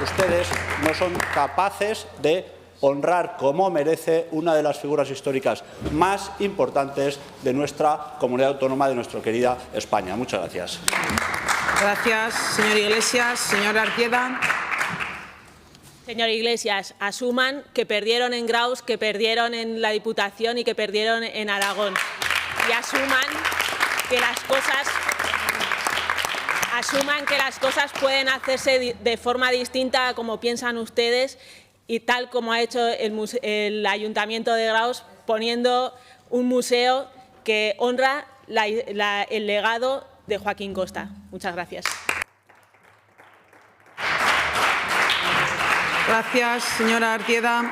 ustedes no son capaces de honrar como merece una de las figuras históricas más importantes de nuestra comunidad autónoma, de nuestra querida España. Muchas gracias. Gracias, señor Iglesias. Señora Artieda. Señor Iglesias, asuman que perdieron en Graus, que perdieron en la Diputación y que perdieron en Aragón. Y asuman que las cosas pueden hacerse de forma distinta como piensan ustedes, y tal como ha hecho el Ayuntamiento de Graus, poniendo un museo que honra el legado de Joaquín Costa. Muchas gracias. Gracias, señora Artieda.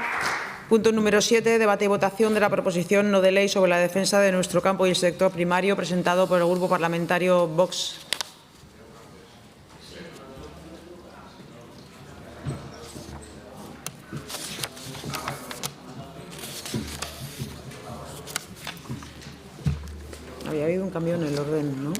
Punto número 7. Debate y votación de la proposición no de ley sobre la defensa de nuestro campo y el sector primario, presentado por el Grupo Parlamentario Vox. Había habido un cambio en el orden, ¿no?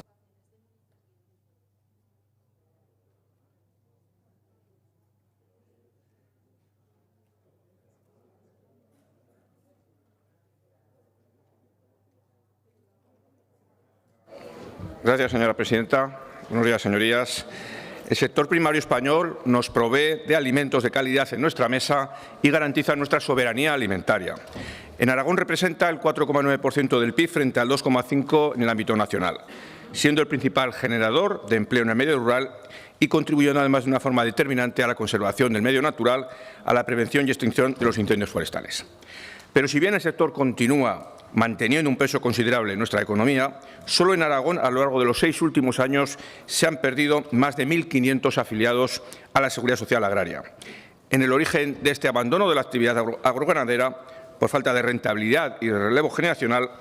Gracias, señora presidenta. Buenos días, señorías. El sector primario español nos provee de alimentos de calidad en nuestra mesa y garantiza nuestra soberanía alimentaria. En Aragón representa el 4,9% del PIB frente al 2,5% en el ámbito nacional, siendo el principal generador de empleo en el medio rural y contribuyendo además de una forma determinante a la conservación del medio natural, a la prevención y extinción de los incendios forestales. Pero si bien el sector continúa manteniendo un peso considerable en nuestra economía, solo en Aragón, a lo largo de los 6 últimos años, se han perdido más de 1.500 afiliados a la Seguridad Social Agraria. En el origen de este abandono de la actividad agroganadera, por falta de rentabilidad y de relevo generacional,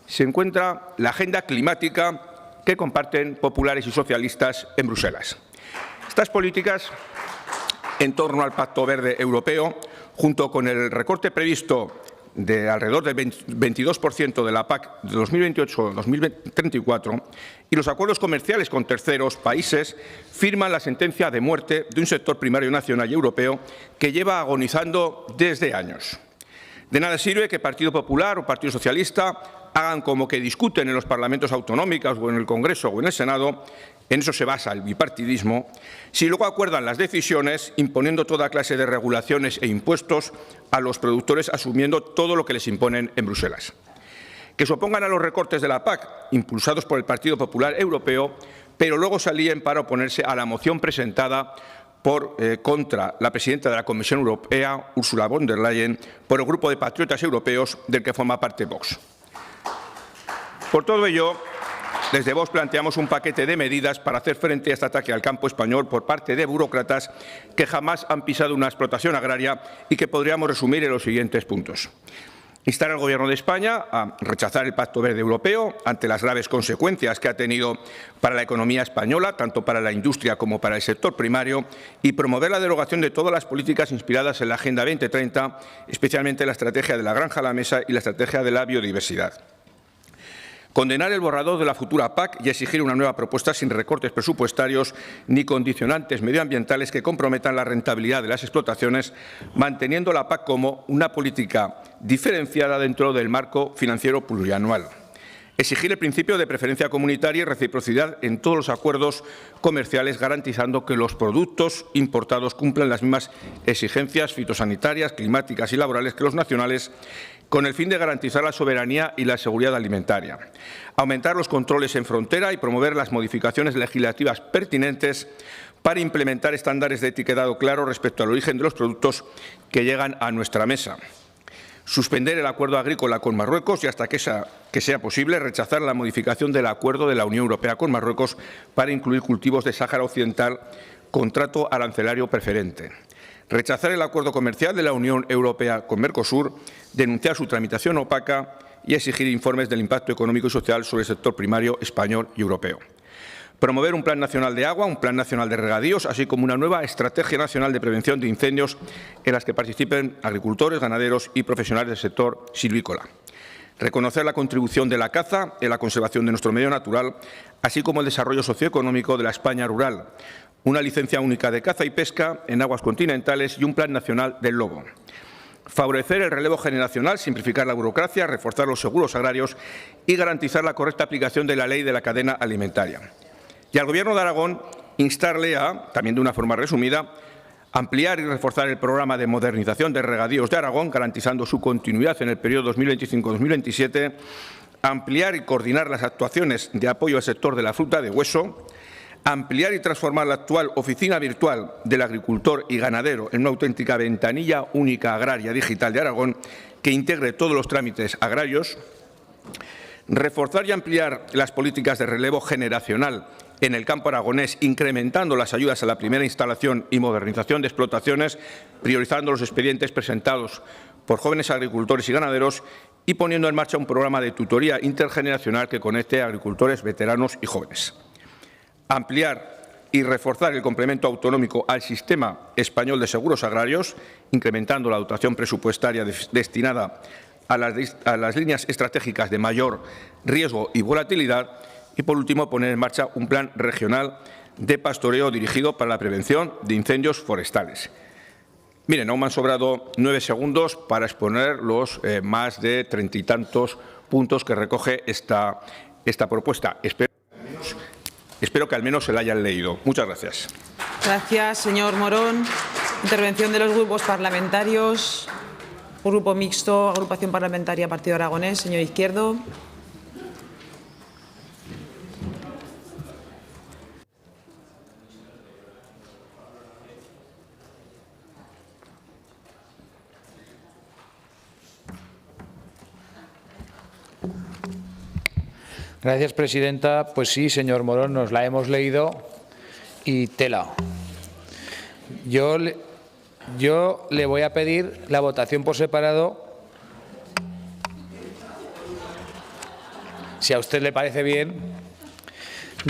se encuentra la agenda climática que comparten populares y socialistas en Bruselas. Estas políticas, en torno al Pacto Verde Europeo, junto con el recorte previsto de alrededor del 22% de la PAC de 2028-2034 y los acuerdos comerciales con terceros países firman la sentencia de muerte de un sector primario nacional y europeo que lleva agonizando desde años. De nada sirve que Partido Popular o Partido Socialista hagan como que discuten en los parlamentos autonómicos o en el Congreso o en el Senado, en eso se basa el bipartidismo, si luego acuerdan las decisiones imponiendo toda clase de regulaciones e impuestos a los productores, asumiendo todo lo que les imponen en Bruselas. Que se opongan a los recortes de la PAC, impulsados por el Partido Popular Europeo, pero luego se alíen para oponerse a la moción presentada contra la presidenta de la Comisión Europea, Ursula von der Leyen, por el Grupo de Patriotas Europeos del que forma parte Vox. Por todo ello, desde Vox planteamos un paquete de medidas para hacer frente a este ataque al campo español por parte de burócratas que jamás han pisado una explotación agraria y que podríamos resumir en los siguientes puntos. Instar al Gobierno de España a rechazar el Pacto Verde Europeo ante las graves consecuencias que ha tenido para la economía española, tanto para la industria como para el sector primario, y promover la derogación de todas las políticas inspiradas en la Agenda 2030, especialmente la estrategia de la granja a la mesa y la estrategia de la biodiversidad. Condenar el borrador de la futura PAC y exigir una nueva propuesta sin recortes presupuestarios ni condicionantes medioambientales que comprometan la rentabilidad de las explotaciones, manteniendo la PAC como una política diferenciada dentro del marco financiero plurianual. Exigir el principio de preferencia comunitaria y reciprocidad en todos los acuerdos comerciales, garantizando que los productos importados cumplan las mismas exigencias fitosanitarias, climáticas y laborales que los nacionales, con el fin de garantizar la soberanía y la seguridad alimentaria. Aumentar los controles en frontera y promover las modificaciones legislativas pertinentes para implementar estándares de etiquetado claro respecto al origen de los productos que llegan a nuestra mesa. Suspender el acuerdo agrícola con Marruecos y, hasta que sea posible, rechazar la modificación del acuerdo de la Unión Europea con Marruecos para incluir cultivos de Sáhara Occidental con trato arancelario preferente. Rechazar el acuerdo comercial de la Unión Europea con Mercosur, denunciar su tramitación opaca y exigir informes del impacto económico y social sobre el sector primario español y europeo. Promover un Plan Nacional de Agua, un Plan Nacional de Regadíos, así como una nueva Estrategia Nacional de Prevención de Incendios en las que participen agricultores, ganaderos y profesionales del sector silvícola. Reconocer la contribución de la caza en la conservación de nuestro medio natural, así como el desarrollo socioeconómico de la España rural. Una licencia única de caza y pesca en aguas continentales y un Plan Nacional del Lobo. Favorecer el relevo generacional, simplificar la burocracia, reforzar los seguros agrarios y garantizar la correcta aplicación de la ley de la cadena alimentaria. Y al Gobierno de Aragón instarle a, también de una forma resumida, ampliar y reforzar el programa de modernización de regadíos de Aragón, garantizando su continuidad en el periodo 2025-2027, ampliar y coordinar las actuaciones de apoyo al sector de la fruta de hueso, ampliar y transformar la actual oficina virtual del agricultor y ganadero en una auténtica ventanilla única agraria digital de Aragón que integre todos los trámites agrarios, reforzar y ampliar las políticas de relevo generacional en el campo aragonés, incrementando las ayudas a la primera instalación y modernización de explotaciones, priorizando los expedientes presentados por jóvenes agricultores y ganaderos y poniendo en marcha un programa de tutoría intergeneracional que conecte a agricultores veteranos y jóvenes. Ampliar y reforzar el complemento autonómico al sistema español de seguros agrarios, incrementando la dotación presupuestaria destinada a las líneas estratégicas de mayor riesgo y volatilidad. Y, por último, poner en marcha un plan regional de pastoreo dirigido para la prevención de incendios forestales. Miren, aún me han sobrado 9 segundos para exponer los más de 30 y tantos puntos que recoge esta propuesta. Espero que al menos se la hayan leído. Muchas gracias. Gracias, señor Morón. Intervención de los grupos parlamentarios. Grupo Mixto, Agrupación Parlamentaria Partido Aragonés. Señor Izquierdo. Gracias, presidenta. Pues sí, señor Morón, nos la hemos leído y tela. Yo le voy a pedir la votación por separado, si a usted le parece bien,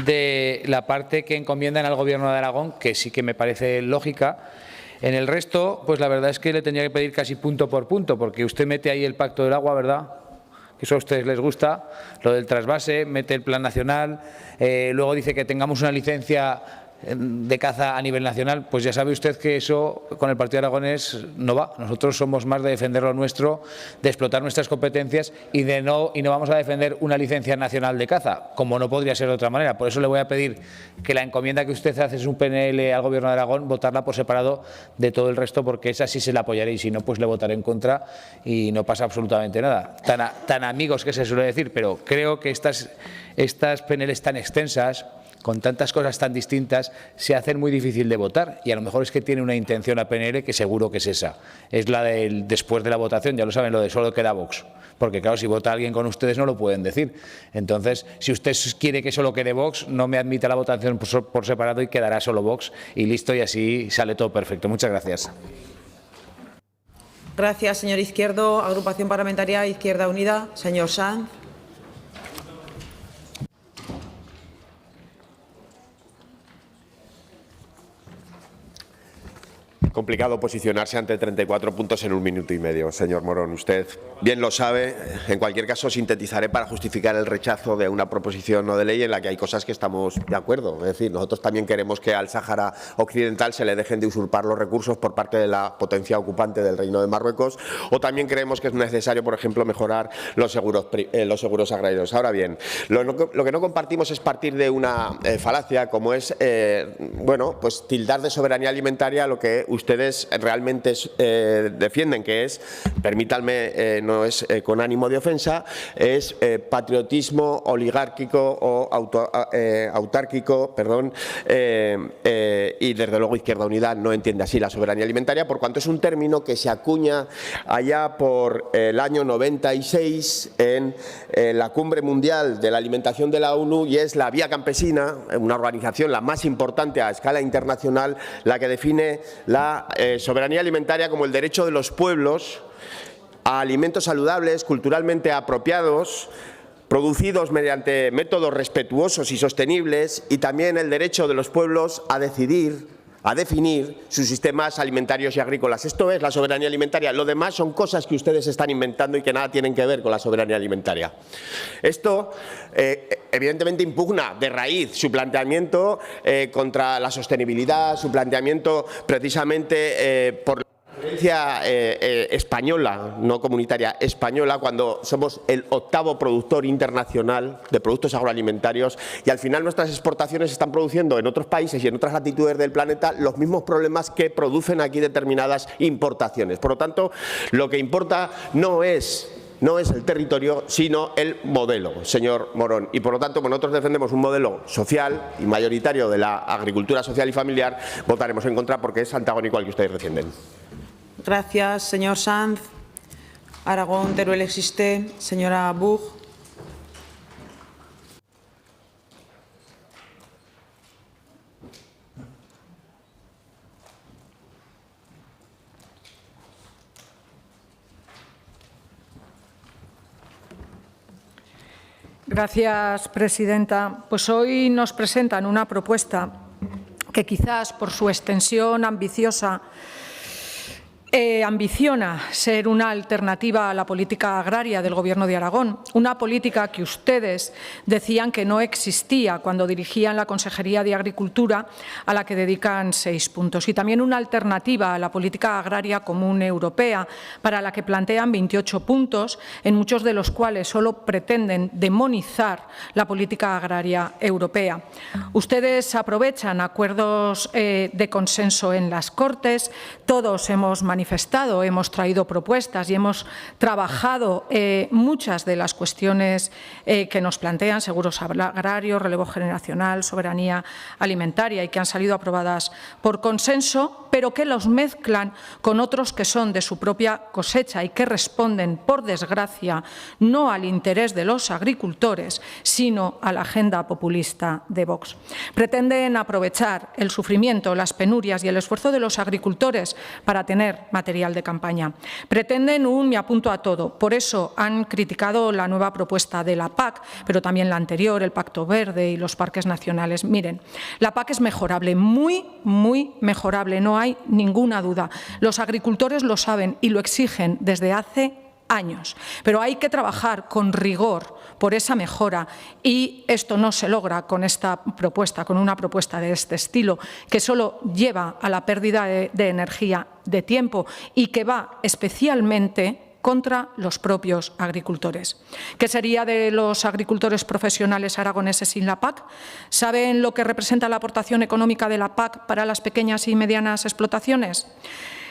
de la parte que encomiendan al Gobierno de Aragón, que sí que me parece lógica. En el resto, pues la verdad es que le tendría que pedir casi punto por punto, porque usted mete ahí el Pacto del Agua, ¿verdad? Eso a ustedes les gusta, lo del trasvase, mete el Plan Nacional, luego dice que tengamos una licencia de caza a nivel nacional. Pues ya sabe usted que eso con el Partido Aragonés no va. Nosotros somos más de defender lo nuestro, de explotar nuestras competencias y no vamos a defender una licencia nacional de caza, como no podría ser de otra manera. Por eso le voy a pedir que la encomienda que usted hace es un PNL al Gobierno de Aragón, votarla por separado de todo el resto, porque esa sí se la apoyaré y si no, pues le votaré en contra y no pasa absolutamente nada. Tan amigos que se suele decir, pero creo que estas PNLs tan extensas, con tantas cosas tan distintas, se hacen muy difícil de votar y a lo mejor es que tiene una intención a PNL que seguro que es esa. Es la del después de la votación, ya lo saben, lo de solo queda Vox. Porque claro, si vota alguien con ustedes no lo pueden decir. Entonces, si usted quiere que solo quede Vox, no me admita la votación por separado y quedará solo Vox y listo, y así sale todo perfecto. Muchas gracias. Gracias, señor Izquierdo. Agrupación Parlamentaria Izquierda Unida. Señor Sanz. Complicado posicionarse ante 34 puntos en 1 minuto y medio, señor Morón. Usted bien lo sabe. En cualquier caso, sintetizaré para justificar el rechazo de una proposición no de ley en la que hay cosas que estamos de acuerdo. Es decir, nosotros también queremos que al Sáhara Occidental se le dejen de usurpar los recursos por parte de la potencia ocupante del Reino de Marruecos, o también creemos que es necesario, por ejemplo, mejorar los seguros agrarios. Ahora bien, lo que no compartimos es partir de una falacia como es bueno, pues tildar de soberanía alimentaria lo que ustedes realmente defienden, que es, permítanme, no es con ánimo de ofensa, es patriotismo oligárquico o autárquico, perdón, y desde luego Izquierda Unida no entiende así la soberanía alimentaria, por cuanto es un término que se acuña allá por el año 96 en la Cumbre Mundial de la Alimentación de la ONU, y es la Vía Campesina, una organización la más importante a escala internacional, la que define la soberanía alimentaria como el derecho de los pueblos a alimentos saludables, culturalmente apropiados, producidos mediante métodos respetuosos y sostenibles, y también el derecho de los pueblos a decidir, a definir sus sistemas alimentarios y agrícolas. Esto es la soberanía alimentaria. Lo demás son cosas que ustedes están inventando y que nada tienen que ver con la soberanía alimentaria. Esto, evidentemente, impugna de raíz su planteamiento contra la sostenibilidad, su planteamiento precisamente por la experiencia española, no comunitaria, española, cuando somos el 8º productor internacional de productos agroalimentarios y al final nuestras exportaciones están produciendo en otros países y en otras latitudes del planeta los mismos problemas que producen aquí determinadas importaciones. Por lo tanto, lo que importa no es el territorio, sino el modelo, señor Morón. Y, por lo tanto, como nosotros defendemos un modelo social y mayoritario de la agricultura social y familiar, votaremos en contra porque es antagónico al que ustedes defienden. Gracias, señor Sanz. Aragón, Teruel existe. Señora Bug. Gracias, presidenta. Pues hoy nos presentan una propuesta que quizás por su extensión ambiciosa ambiciona ser una alternativa a la política agraria del Gobierno de Aragón, una política que ustedes decían que no existía cuando dirigían la Consejería de Agricultura, a la que dedican 6 puntos, y también una alternativa a la política agraria común europea, para la que plantean 28 puntos, en muchos de los cuales solo pretenden demonizar la política agraria europea. Ustedes aprovechan acuerdos de consenso en las Cortes, todos hemos manifestado manifestado, hemos traído propuestas y hemos trabajado muchas de las cuestiones que nos plantean, seguros agrarios, relevo generacional, soberanía alimentaria y que han salido aprobadas por consenso, pero que los mezclan con otros que son de su propia cosecha y que responden, por desgracia, no al interés de los agricultores, sino a la agenda populista de Vox. Pretenden aprovechar el sufrimiento, las penurias y el esfuerzo de los agricultores para tener material de campaña. Pretenden un me apunto a todo. Por eso han criticado la nueva propuesta de la PAC, pero también la anterior, el Pacto Verde y los parques nacionales. Miren, la PAC es mejorable, muy mejorable, no hay ninguna duda. Los agricultores lo saben y lo exigen desde hace años, pero hay que trabajar con rigor por esa mejora y esto no se logra con esta propuesta, con una propuesta de este estilo, que solo lleva a la pérdida de energía, de tiempo y que va especialmente contra los propios agricultores. ¿Qué sería de los agricultores profesionales aragoneses sin la PAC? ¿Saben lo que representa la aportación económica de la PAC para las pequeñas y medianas explotaciones?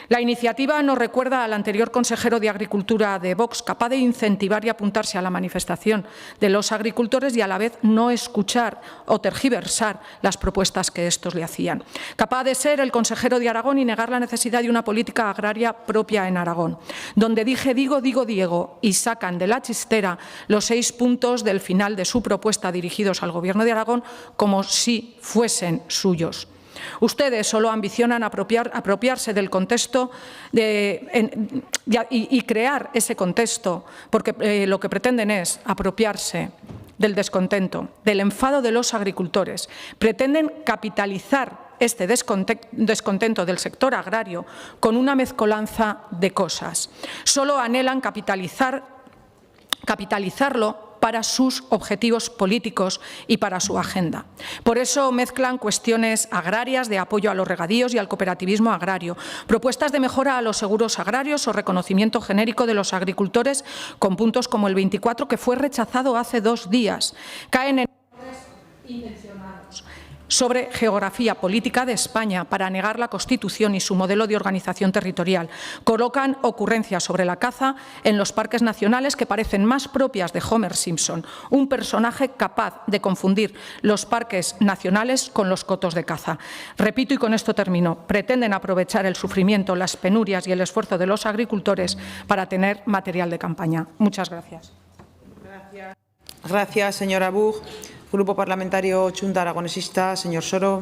La iniciativa nos recuerda al anterior consejero de Agricultura de Vox, capaz de incentivar y apuntarse a la manifestación de los agricultores y a la vez no escuchar o tergiversar las propuestas que estos le hacían. Capaz de ser el consejero de Aragón y negar la necesidad de una política agraria propia en Aragón. Donde dije digo, digo Diego y sacan de la chistera los 6 puntos del final de su propuesta dirigidos al Gobierno de Aragón como si fuesen suyos. Ustedes solo ambicionan apropiarse del contexto y crear ese contexto, porque lo que pretenden es apropiarse del descontento, del enfado de los agricultores. Pretenden capitalizar este descontento del sector agrario con una mezcolanza de cosas. Solo anhelan capitalizarlo para sus objetivos políticos y para su agenda. Por eso mezclan cuestiones agrarias de apoyo a los regadíos y al cooperativismo agrario, propuestas de mejora a los seguros agrarios o reconocimiento genérico de los agricultores con puntos como el 24, que fue rechazado hace 2 días. Caen en intencionados sobre geografía política de España para negar la Constitución y su modelo de organización territorial. Colocan ocurrencias sobre la caza en los parques nacionales que parecen más propias de Homer Simpson, un personaje capaz de confundir los parques nacionales con los cotos de caza. Repito y con esto termino, pretenden aprovechar el sufrimiento, las penurias y el esfuerzo de los agricultores para tener material de campaña. Muchas gracias. Gracias, señora Buch. Grupo Parlamentario Chunta Aragonesista, señor Soro.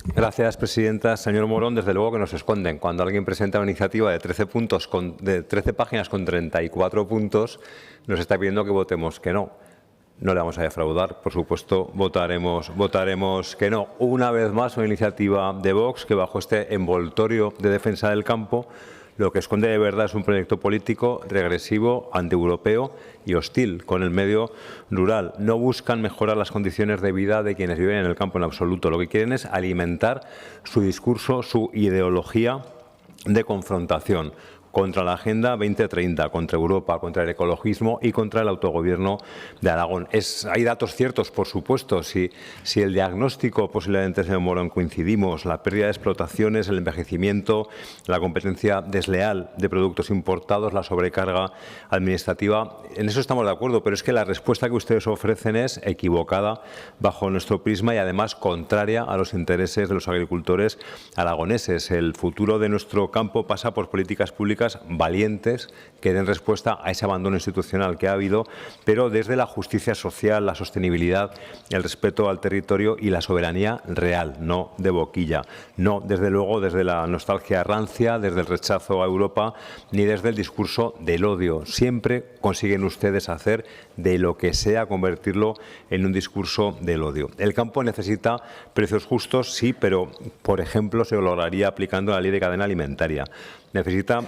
Gracias, presidenta. Señor Morón, desde luego que nos esconden. Cuando alguien presenta una iniciativa de 13 páginas con 34 puntos, nos está pidiendo que votemos que no. No le vamos a defraudar, por supuesto, votaremos que no. Una vez más, una iniciativa de Vox que bajo este envoltorio de defensa del campo lo que esconde de verdad es un proyecto político regresivo, antieuropeo y hostil con el medio rural. No buscan mejorar las condiciones de vida de quienes viven en el campo en absoluto. Lo que quieren es alimentar su discurso, su ideología de confrontación contra la Agenda 2030, contra Europa, contra el ecologismo y contra el autogobierno de Aragón. Hay datos ciertos, por supuesto. Si el diagnóstico, posiblemente, señor Morón, coincidimos, la pérdida de explotaciones, el envejecimiento, la competencia desleal de productos importados, la sobrecarga administrativa, en eso estamos de acuerdo, pero es que la respuesta que ustedes ofrecen es equivocada bajo nuestro prisma y además contraria a los intereses de los agricultores aragoneses. El futuro de nuestro campo pasa por políticas públicas valientes que den respuesta a ese abandono institucional que ha habido, pero desde la justicia social, la sostenibilidad, el respeto al territorio y la soberanía real, no de boquilla. No, desde luego, desde la nostalgia rancia, desde el rechazo a Europa, ni desde el discurso del odio. Siempre consiguen ustedes hacer de lo que sea convertirlo en un discurso del odio. El campo necesita precios justos, sí, pero, por ejemplo, se lograría aplicando la ley de cadena alimentaria. Necesita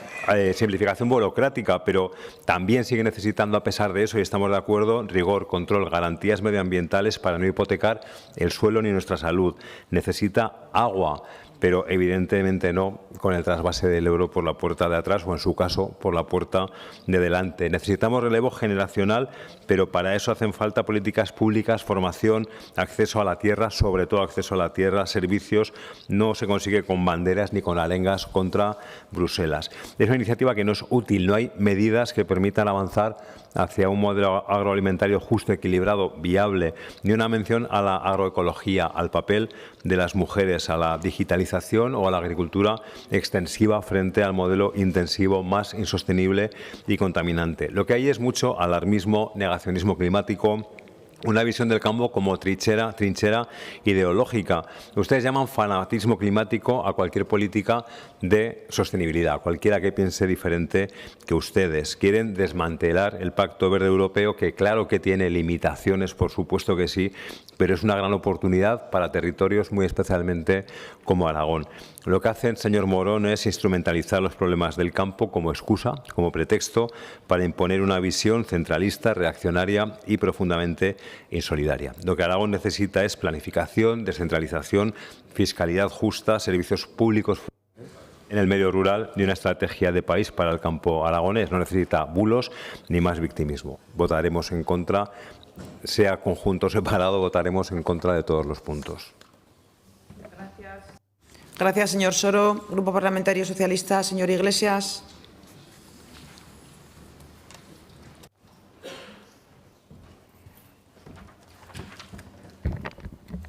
simplificación burocrática, pero también sigue necesitando, a pesar de eso, y estamos de acuerdo, rigor, control, garantías medioambientales para no hipotecar el suelo ni nuestra salud. Necesita agua pero evidentemente no con el trasvase del Ebro por la puerta de atrás o, en su caso, por la puerta de delante. Necesitamos relevo generacional, pero para eso hacen falta políticas públicas, formación, acceso a la tierra, sobre todo acceso a la tierra, servicios. No se consigue con banderas ni con arengas contra Bruselas. Es una iniciativa que no es útil, no hay medidas que permitan avanzar hacia un modelo agroalimentario justo, equilibrado, viable, ni una mención a la agroecología, al papel de las mujeres, a la digitalización o a la agricultura extensiva frente al modelo intensivo más insostenible y contaminante. Lo que hay es mucho alarmismo, negacionismo climático, una visión del campo como trinchera ideológica. Ustedes llaman fanatismo climático a cualquier política de sostenibilidad, cualquiera que piense diferente que ustedes. Quieren desmantelar el Pacto Verde Europeo, que claro que tiene limitaciones, por supuesto que sí, pero es una gran oportunidad para territorios muy especialmente como Aragón. Lo que hacen, señor Morón, es instrumentalizar los problemas del campo como excusa, como pretexto, para imponer una visión centralista, reaccionaria y profundamente insolidaria. Lo que Aragón necesita es planificación, descentralización, fiscalidad justa, servicios públicos en el medio rural y una estrategia de país para el campo aragonés. No necesita bulos ni más victimismo. Votaremos en contra, sea conjunto o separado, votaremos en contra de todos los puntos. Gracias, señor Soro. Grupo Parlamentario Socialista, señor Iglesias.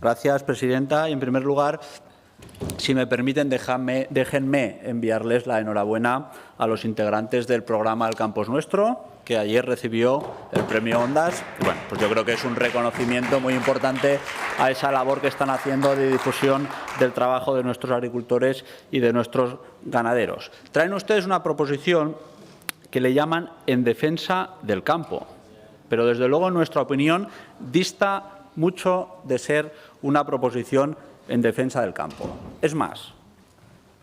Gracias, presidenta. Y, en primer lugar, si me permiten, déjenme enviarles la enhorabuena a los integrantes del programa El Campo es Nuestro, que ayer recibió el premio Ondas. Bueno, pues yo creo que es un reconocimiento muy importante a esa labor que están haciendo de difusión del trabajo de nuestros agricultores y de nuestros ganaderos. Traen ustedes una proposición que le llaman En defensa del campo, pero desde luego, en nuestra opinión, dista mucho de ser una proposición en defensa del campo. Es más,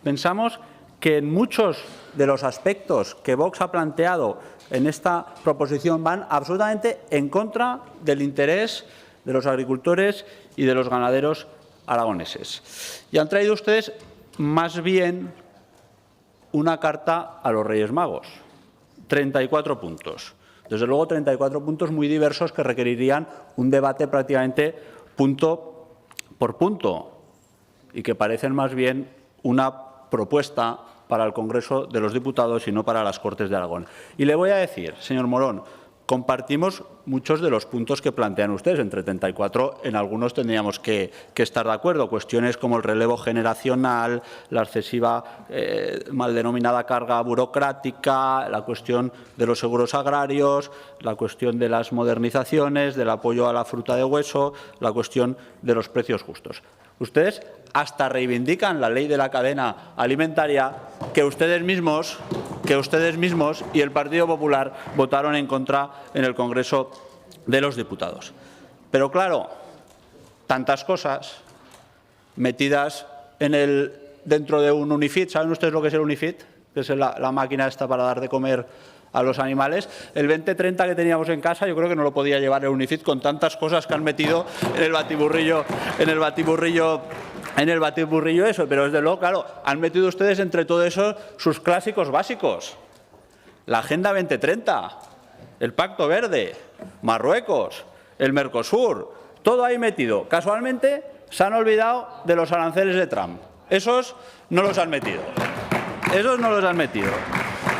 pensamos que en muchos de los aspectos que Vox ha planteado en esta proposición van absolutamente en contra del interés de los agricultores y de los ganaderos aragoneses. Y han traído ustedes más bien una carta a los Reyes Magos, 34 puntos. Desde luego, 34 puntos muy diversos que requerirían un debate prácticamente punto por punto y que parecen más bien una propuesta para el Congreso de los Diputados y no para las Cortes de Aragón. Y le voy a decir, señor Morón, compartimos muchos de los puntos que plantean ustedes. Entre 34, en algunos tendríamos que estar de acuerdo. Cuestiones como el relevo generacional, la excesiva mal denominada carga burocrática, la cuestión de los seguros agrarios, la cuestión de las modernizaciones, del apoyo a la fruta de hueso, la cuestión de los precios justos. Ustedes hasta reivindican la ley de la cadena alimentaria que ustedes mismos y el Partido Popular votaron en contra en el Congreso de los Diputados. Pero claro, tantas cosas metidas dentro de un UNIFIT. ¿Saben ustedes lo que es el UNIFIT? Que es la máquina esta para dar de comer a los animales. El 2030 que teníamos en casa, yo creo que no lo podía llevar el UNIFIT con tantas cosas que han metido en el batiburrillo eso. Pero desde luego, claro, han metido ustedes entre todo eso sus clásicos básicos. La Agenda 2030, el Pacto Verde, Marruecos, el Mercosur, todo ahí metido. Casualmente se han olvidado de los aranceles de Trump. Esos no los han metido.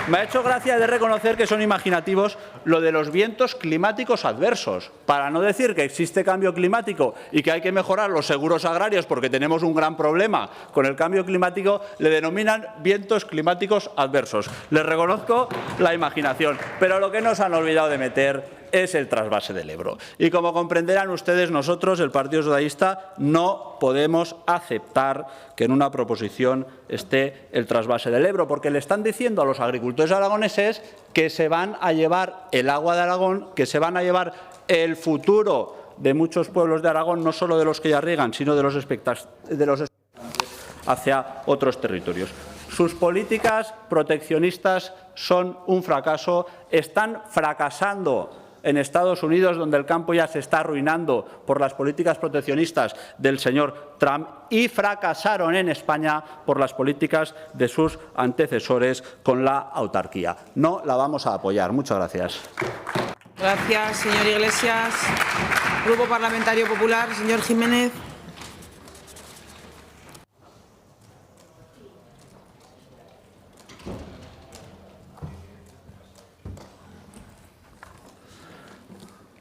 Me ha hecho gracia de reconocer que son imaginativos lo de los vientos climáticos adversos, para no decir que existe cambio climático y que hay que mejorar los seguros agrarios porque tenemos un gran problema con el cambio climático. Le denominan vientos climáticos adversos. Les reconozco la imaginación, pero lo que no se han olvidado de meter es el trasvase del Ebro. Y como comprenderán ustedes, nosotros, el Partido Socialista, no podemos aceptar que en una proposición esté el trasvase del Ebro, porque le están diciendo a los agricultores aragoneses que se van a llevar el agua de Aragón, que se van a llevar el futuro de muchos pueblos de Aragón, no solo de los que ya riegan, sino de los expectantes hacia otros territorios. Sus políticas proteccionistas son un fracaso, están fracasando en Estados Unidos, donde el campo ya se está arruinando por las políticas proteccionistas del señor Trump, y fracasaron en España por las políticas de sus antecesores con la autarquía. No la vamos a apoyar. Muchas gracias. Gracias, señor Iglesias. Grupo Parlamentario Popular, señor Jiménez.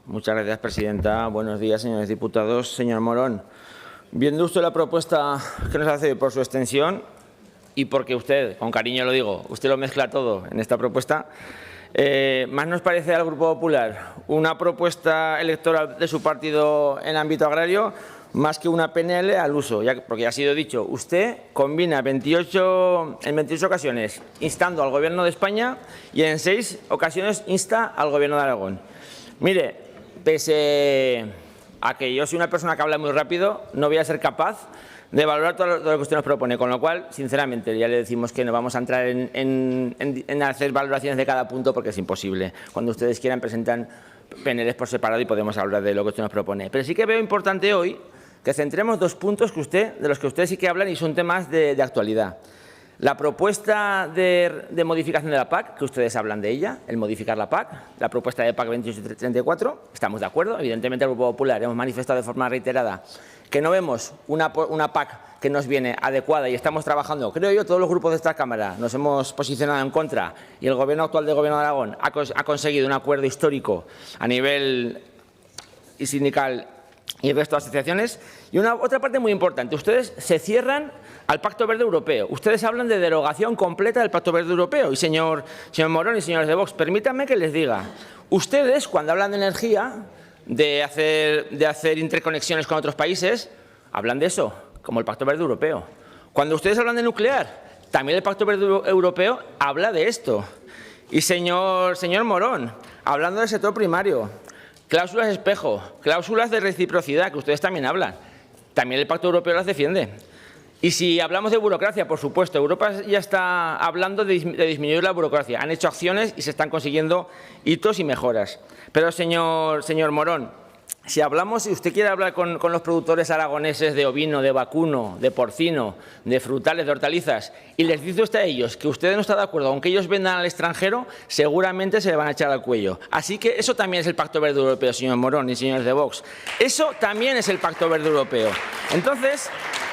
Muchas gracias, presidenta. Buenos días, señores diputados. Señor Morón, viendo usted la propuesta que nos hace por su extensión y porque usted, con cariño lo digo, usted lo mezcla todo en esta propuesta, más nos parece al Grupo Popular una propuesta electoral de su partido en ámbito agrario más que una PNL al uso, porque ya ha sido dicho, usted combina en 28 ocasiones instando al Gobierno de España y en 6 ocasiones insta al Gobierno de Aragón. Mire, pese a que yo soy una persona que habla muy rápido, no voy a ser capaz de valorar todo lo que usted nos propone, con lo cual, sinceramente, ya le decimos que no vamos a entrar en hacer valoraciones de cada punto porque es imposible. Cuando ustedes quieran presentan PNLs por separado y podemos hablar de lo que usted nos propone. Pero sí que veo importante hoy que centremos 2 puntos de los que ustedes sí que hablan y son temas de actualidad. La propuesta de modificación de la PAC, que ustedes hablan de ella, el modificar la PAC, la propuesta de PAC 2834, estamos de acuerdo. Evidentemente, el Grupo Popular hemos manifestado de forma reiterada que no vemos una PAC que nos viene adecuada y estamos trabajando, creo yo, todos los grupos de esta Cámara nos hemos posicionado en contra y el Gobierno actual del Gobierno de Aragón ha conseguido un acuerdo histórico a nivel sindical y el resto de asociaciones. Y otra parte muy importante, ustedes se cierran al Pacto Verde Europeo. Ustedes hablan de derogación completa del Pacto Verde Europeo. Y señor Morón y señores de Vox, permítanme que les diga, ustedes cuando hablan de energía, de hacer interconexiones con otros países, hablan de eso, como el Pacto Verde Europeo. Cuando ustedes hablan de nuclear, también el Pacto Verde Europeo habla de esto. Y señor Morón, hablando del sector primario, cláusulas espejo, cláusulas de reciprocidad, que ustedes también hablan, también el Pacto Europeo las defiende. Y si hablamos de burocracia, por supuesto, Europa ya está hablando de disminuir la burocracia. Han hecho acciones y se están consiguiendo hitos y mejoras. Pero, señor Morón, si usted quiere hablar con los productores aragoneses de ovino, de vacuno, de porcino, de frutales, de hortalizas, y les dice usted a ellos que usted no está de acuerdo, aunque ellos vendan al extranjero, seguramente se le van a echar al cuello. Así que eso también es el Pacto Verde Europeo, señor Morón y señores de Vox. Eso también es el Pacto Verde Europeo. Entonces,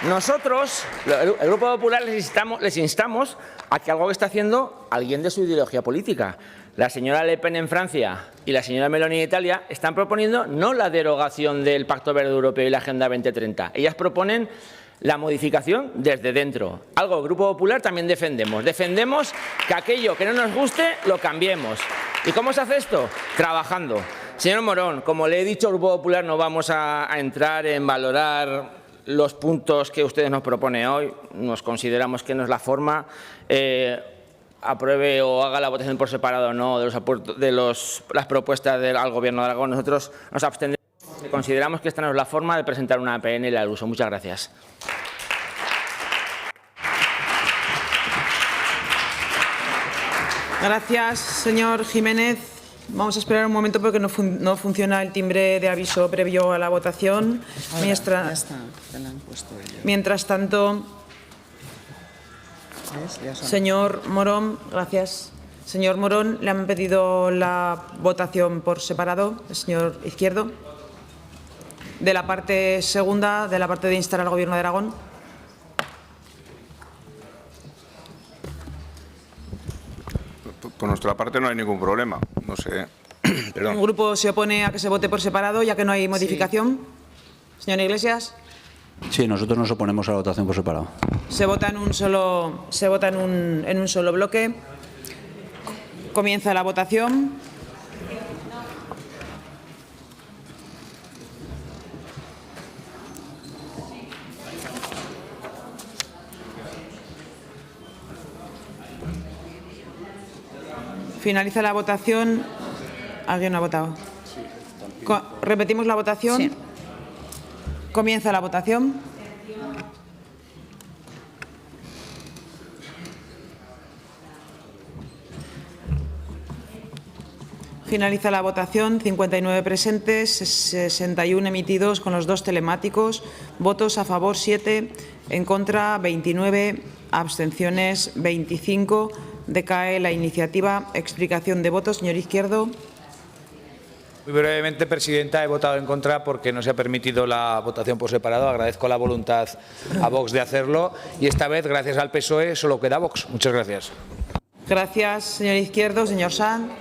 nosotros, el Grupo Popular, les instamos a que algo que está haciendo alguien de su ideología política. La señora Le Pen en Francia y la señora Meloni en Italia están proponiendo no la derogación del Pacto Verde Europeo y la Agenda 2030. Ellas proponen la modificación desde dentro. Algo el Grupo Popular también defendemos. Defendemos que aquello que no nos guste lo cambiemos. ¿Y cómo se hace esto? Trabajando. Señor Morón, como le he dicho, el Grupo Popular no vamos a entrar en valorar los puntos que ustedes nos proponen hoy. Nos consideramos que no es la forma. Apruebe o haga la votación por separado o no de las propuestas al Gobierno de Aragón. Nosotros nos abstendremos. Consideramos que esta no es la forma de presentar una PNL al uso. Muchas gracias. Gracias, señor Jiménez. Vamos a esperar un momento porque no funciona el timbre de aviso previo a la votación. Mientras tanto, señor Morón, gracias. Señor Morón, le han pedido la votación por separado, el señor Izquierdo, de la parte segunda, de la parte de instar al Gobierno de Aragón. Por nuestra parte no hay ningún problema. No sé. ¿Un grupo se opone a que se vote por separado ya que no hay modificación? Sí. Señor Iglesias. Sí, nosotros nos oponemos a la votación por separado. Se vota en un solo bloque. Comienza la votación. Finaliza la votación. ¿Alguien no ha votado? ¿Repetimos la votación? Sí. Comienza la votación. Finaliza la votación. 59 presentes, 61 emitidos con los 2 telemáticos. Votos a favor 7, en contra 29, abstenciones 25. Decae la iniciativa. Explicación de voto, señor Izquierdo. Muy brevemente, presidenta, he votado en contra porque no se ha permitido la votación por separado. Agradezco la voluntad a Vox de hacerlo y esta vez, gracias al PSOE, solo queda Vox. Muchas gracias. Gracias, señor Izquierdo. Señor Sanz.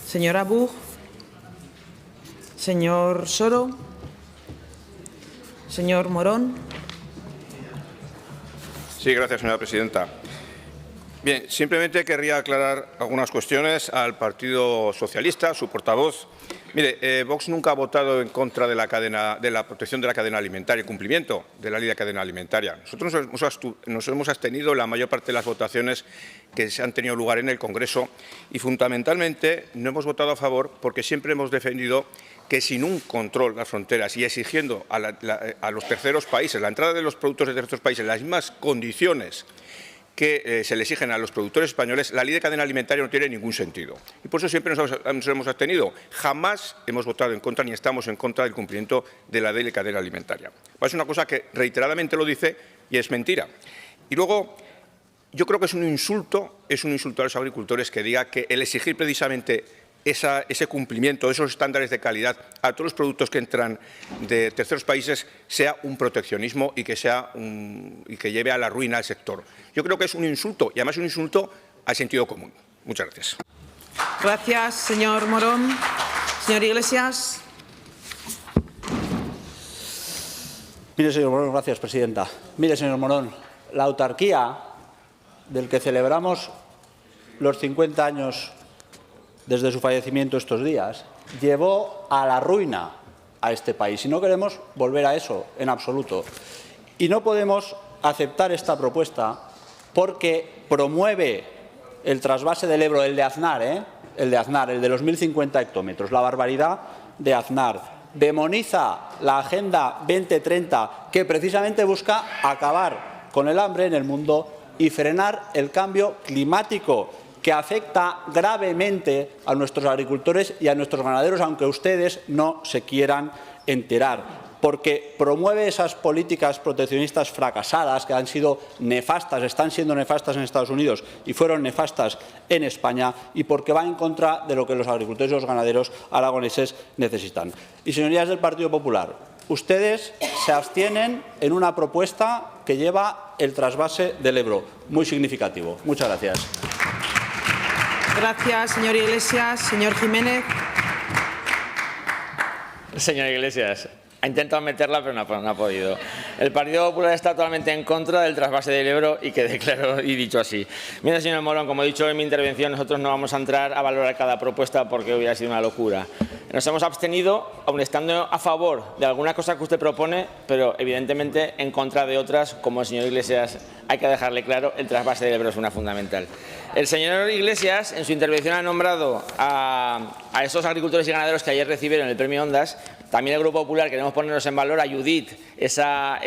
Señora Buch. Señor Soro. Señor Morón. Sí, gracias, señora presidenta. Bien, simplemente querría aclarar algunas cuestiones al Partido Socialista, su portavoz. Mire, Vox nunca ha votado en contra de la protección de la cadena alimentaria, el cumplimiento de la ley de cadena alimentaria. Nosotros nos hemos abstenido en la mayor parte de las votaciones que se han tenido lugar en el Congreso y, fundamentalmente, no hemos votado a favor porque siempre hemos defendido que sin un control de las fronteras y exigiendo a los terceros países, la entrada de los productos de terceros países, las mismas condiciones que se le exigen a los productores españoles, la ley de cadena alimentaria no tiene ningún sentido. Y por eso siempre nos hemos abstenido. Jamás hemos votado en contra ni estamos en contra del cumplimiento de la ley de cadena alimentaria. Es una cosa que reiteradamente lo dice y es mentira. Y luego, yo creo que es un insulto a los agricultores que diga que el exigir precisamente ese cumplimiento, esos estándares de calidad a todos los productos que entran de terceros países sea un proteccionismo y que lleve a la ruina al sector. Yo creo que es un insulto y además un insulto al sentido común. Muchas gracias. Gracias, señor Morón. Señor Iglesias. Mire, señor Morón, gracias, presidenta. Mire, señor Morón, la autarquía del que celebramos los 50 años desde su fallecimiento estos días, llevó a la ruina a este país. Y no queremos volver a eso en absoluto. Y no podemos aceptar esta propuesta porque promueve el trasvase del Ebro, el de Aznar, el de los 1.050 hectómetros, la barbaridad de Aznar. Demoniza la Agenda 2030, que precisamente busca acabar con el hambre en el mundo y frenar el cambio climático, que afecta gravemente a nuestros agricultores y a nuestros ganaderos, aunque ustedes no se quieran enterar, porque promueve esas políticas proteccionistas fracasadas que han sido nefastas, están siendo nefastas en Estados Unidos y fueron nefastas en España, y porque va en contra de lo que los agricultores y los ganaderos aragoneses necesitan. Y, señorías del Partido Popular, ustedes se abstienen en una propuesta que lleva el trasvase del Ebro, muy significativo. Muchas gracias. Gracias, señor Iglesias. Señor Jiménez. Señor Iglesias, ha intentado meterla, pero no ha podido. El Partido Popular está totalmente en contra del trasvase del Ebro y quede claro y dicho así. Mira, señor Morón, como he dicho en mi intervención, nosotros no vamos a entrar a valorar cada propuesta porque hubiera sido una locura. Nos hemos abstenido, aun estando a favor de alguna cosa que usted propone, pero evidentemente en contra de otras, como el señor Iglesias, hay que dejarle claro, el trasvase del Ebro es una fundamental. El señor Iglesias, en su intervención, ha nombrado a esos agricultores y ganaderos que ayer recibieron el premio Ondas. También el Grupo Popular queremos ponernos en valor a Judith, esa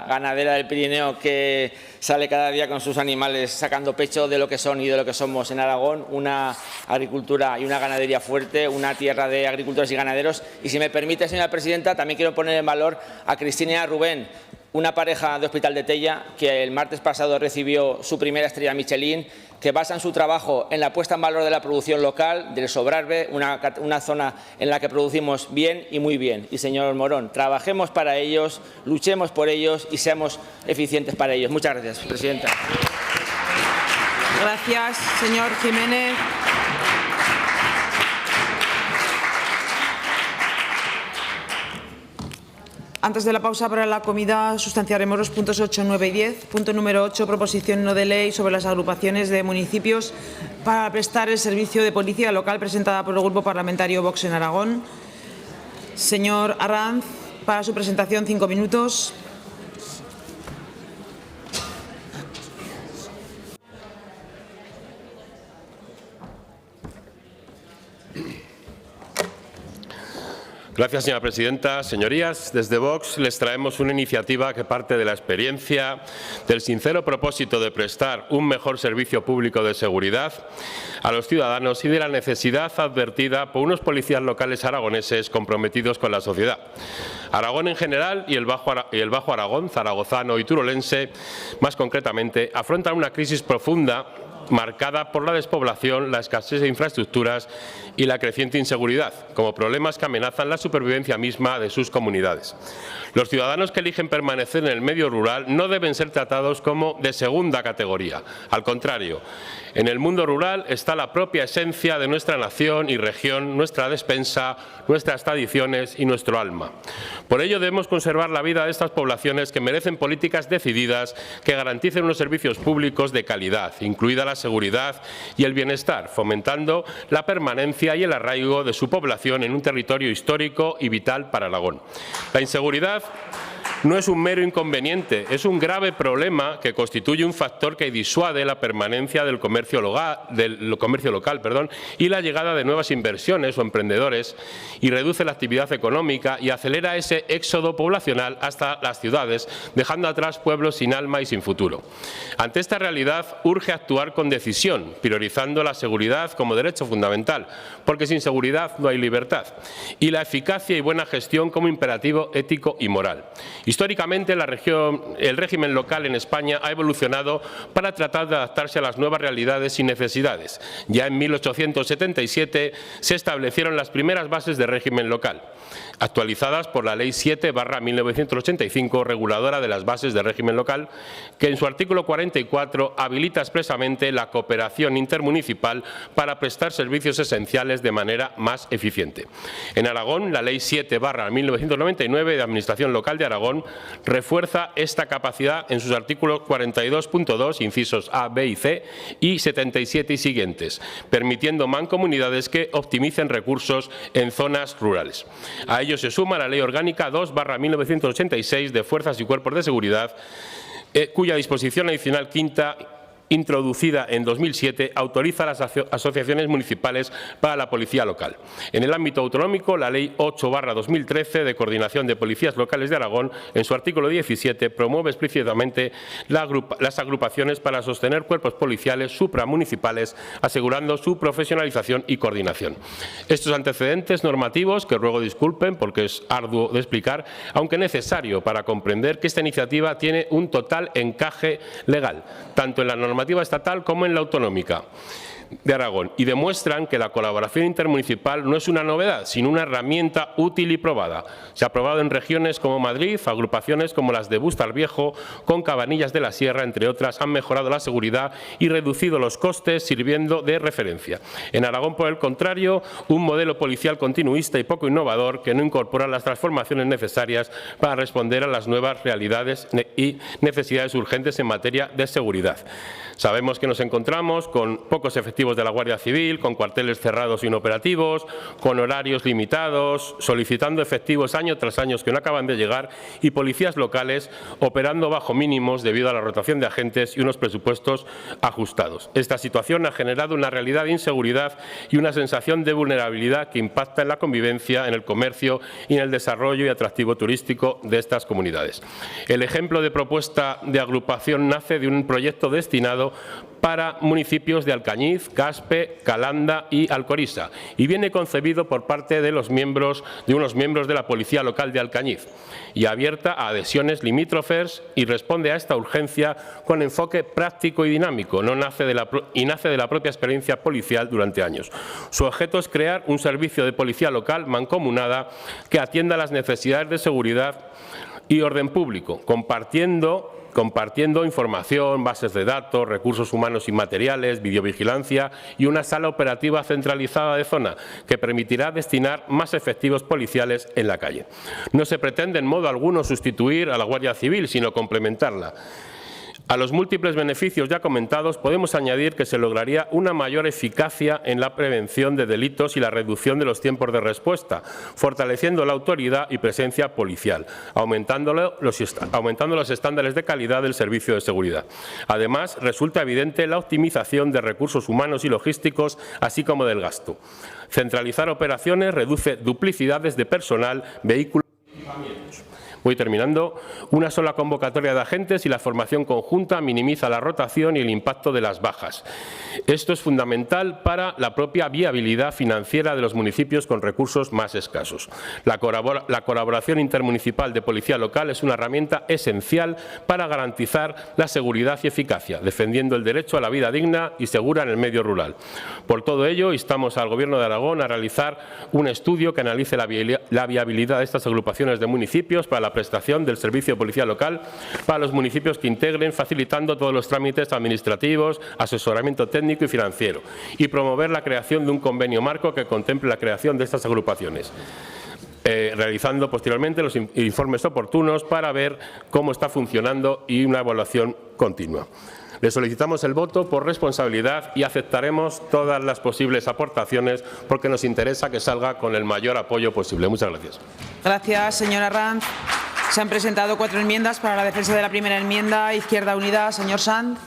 ganadera del Pirineo que sale cada día con sus animales sacando pecho de lo que son y de lo que somos en Aragón, una agricultura y una ganadería fuerte, una tierra de agricultores y ganaderos. Y si me permite, señora presidenta, también quiero poner en valor a Cristina y a Rubén, una pareja de Hospital de Tella que el martes pasado recibió su primera estrella Michelin, que basan su trabajo en la puesta en valor de la producción local, del Sobrarbe, una zona en la que producimos bien y muy bien. Y, señor Morón, trabajemos para ellos, luchemos por ellos y seamos eficientes para ellos. Muchas gracias, presidenta. Gracias, señor Jiménez. Antes de la pausa para la comida, sustanciaremos los puntos 8, 9 y 10. Punto número 8, proposición no de ley sobre las agrupaciones de municipios para prestar el servicio de policía local, presentada por el Grupo Parlamentario Vox en Aragón. Señor Arranz, para su presentación, 5 minutos. Gracias, señora presidenta. Señorías, desde Vox les traemos una iniciativa que parte de la experiencia, del sincero propósito de prestar un mejor servicio público de seguridad a los ciudadanos y de la necesidad advertida por unos policías locales aragoneses comprometidos con la sociedad. Aragón en general y el Bajo Aragón, zaragozano y turolense, más concretamente, afrontan una crisis profunda marcada por la despoblación, la escasez de infraestructuras y la creciente inseguridad, como problemas que amenazan la supervivencia misma de sus comunidades. Los ciudadanos que eligen permanecer en el medio rural no deben ser tratados como de segunda categoría. Al contrario, en el mundo rural está la propia esencia de nuestra nación y región, nuestra despensa, nuestras tradiciones y nuestro alma. Por ello debemos conservar la vida de estas poblaciones que merecen políticas decididas que garanticen unos servicios públicos de calidad, incluida la seguridad y el bienestar, fomentando la permanencia y el arraigo de su población en un territorio histórico y vital para Aragón. La inseguridad no es un mero inconveniente, es un grave problema que constituye un factor que disuade la permanencia del comercio local y la llegada de nuevas inversiones o emprendedores y reduce la actividad económica y acelera ese éxodo poblacional hasta las ciudades, dejando atrás pueblos sin alma y sin futuro. Ante esta realidad urge actuar con decisión, priorizando la seguridad como derecho fundamental, porque sin seguridad no hay libertad, y la eficacia y buena gestión como imperativo ético y moral. Históricamente, el régimen local en España ha evolucionado para tratar de adaptarse a las nuevas realidades y necesidades. Ya en 1877 se establecieron las primeras bases de régimen local, actualizadas por la Ley 7/1985, reguladora de las bases de régimen local, que en su artículo 44 habilita expresamente la cooperación intermunicipal para prestar servicios esenciales de manera más eficiente. En Aragón, la Ley 7/1999 de Administración Local de Aragón refuerza esta capacidad en sus artículos 42.2, incisos A, B y C, y 77 y siguientes, permitiendo mancomunidades que optimicen recursos en zonas rurales. A ello se suma la Ley Orgánica 2/1986 de Fuerzas y Cuerpos de Seguridad, cuya disposición adicional quinta, introducida en 2007, autoriza a las asociaciones municipales para la policía local. En el ámbito autonómico, la Ley 8/2013 de Coordinación de Policías Locales de Aragón, en su artículo 17, promueve explícitamente las agrupaciones para sostener cuerpos policiales supramunicipales, asegurando su profesionalización y coordinación. Estos antecedentes normativos, que ruego disculpen porque es arduo de explicar, aunque necesario para comprender que esta iniciativa tiene un total encaje legal, tanto en la normativa estatal como en la autonómica de Aragón, y demuestran que la colaboración intermunicipal no es una novedad, sino una herramienta útil y probada. Se ha probado en regiones como Madrid, agrupaciones como las de Bustar Viejo, con Cabanillas de la Sierra, entre otras, han mejorado la seguridad y reducido los costes, sirviendo de referencia. En Aragón, por el contrario, un modelo policial continuista y poco innovador que no incorpora las transformaciones necesarias para responder a las nuevas realidades y necesidades urgentes en materia de seguridad. Sabemos que nos encontramos con pocos efectivos de la Guardia Civil, con cuarteles cerrados e inoperativos, con horarios limitados, solicitando efectivos año tras año que no acaban de llegar y policías locales operando bajo mínimos debido a la rotación de agentes y unos presupuestos ajustados. Esta situación ha generado una realidad de inseguridad y una sensación de vulnerabilidad que impacta en la convivencia, en el comercio y en el desarrollo y atractivo turístico de estas comunidades. El ejemplo de propuesta de agrupación nace de un proyecto destinado para municipios de Alcañiz, Caspe, Calanda y Alcoriza, y viene concebido por parte de unos miembros de la Policía Local de Alcañiz y abierta a adhesiones limítrofes, y responde a esta urgencia con enfoque práctico y dinámico, nace de la propia experiencia policial durante años. Su objeto es crear un servicio de policía local mancomunada que atienda las necesidades de seguridad y orden público, compartiendo información, bases de datos, recursos humanos y materiales, videovigilancia y una sala operativa centralizada de zona que permitirá destinar más efectivos policiales en la calle. No se pretende en modo alguno sustituir a la Guardia Civil, sino complementarla. A los múltiples beneficios ya comentados podemos añadir que se lograría una mayor eficacia en la prevención de delitos y la reducción de los tiempos de respuesta, fortaleciendo la autoridad y presencia policial, aumentando los estándares de calidad del servicio de seguridad. Además, resulta evidente la optimización de recursos humanos y logísticos, así como del gasto. Centralizar operaciones reduce duplicidades de personal, vehículos y equipamientos. Voy terminando. Una sola convocatoria de agentes y la formación conjunta minimiza la rotación y el impacto de las bajas. Esto es fundamental para la propia viabilidad financiera de los municipios con recursos más escasos. La colaboración intermunicipal de policía local es una herramienta esencial para garantizar la seguridad y eficacia, defendiendo el derecho a la vida digna y segura en el medio rural. Por todo ello, instamos al Gobierno de Aragón a realizar un estudio que analice la viabilidad de estas agrupaciones de municipios para la prestación del servicio de policía local para los municipios que integren, facilitando todos los trámites administrativos, asesoramiento técnico y financiero, y promover la creación de un convenio marco que contemple la creación de estas agrupaciones, realizando posteriormente los informes oportunos para ver cómo está funcionando y una evaluación continua. Le solicitamos el voto por responsabilidad y aceptaremos todas las posibles aportaciones porque nos interesa que salga con el mayor apoyo posible. Muchas gracias. Gracias, señora Ranz. Se han presentado 4 enmiendas para la defensa de la primera enmienda. Izquierda Unida, señor Sanz.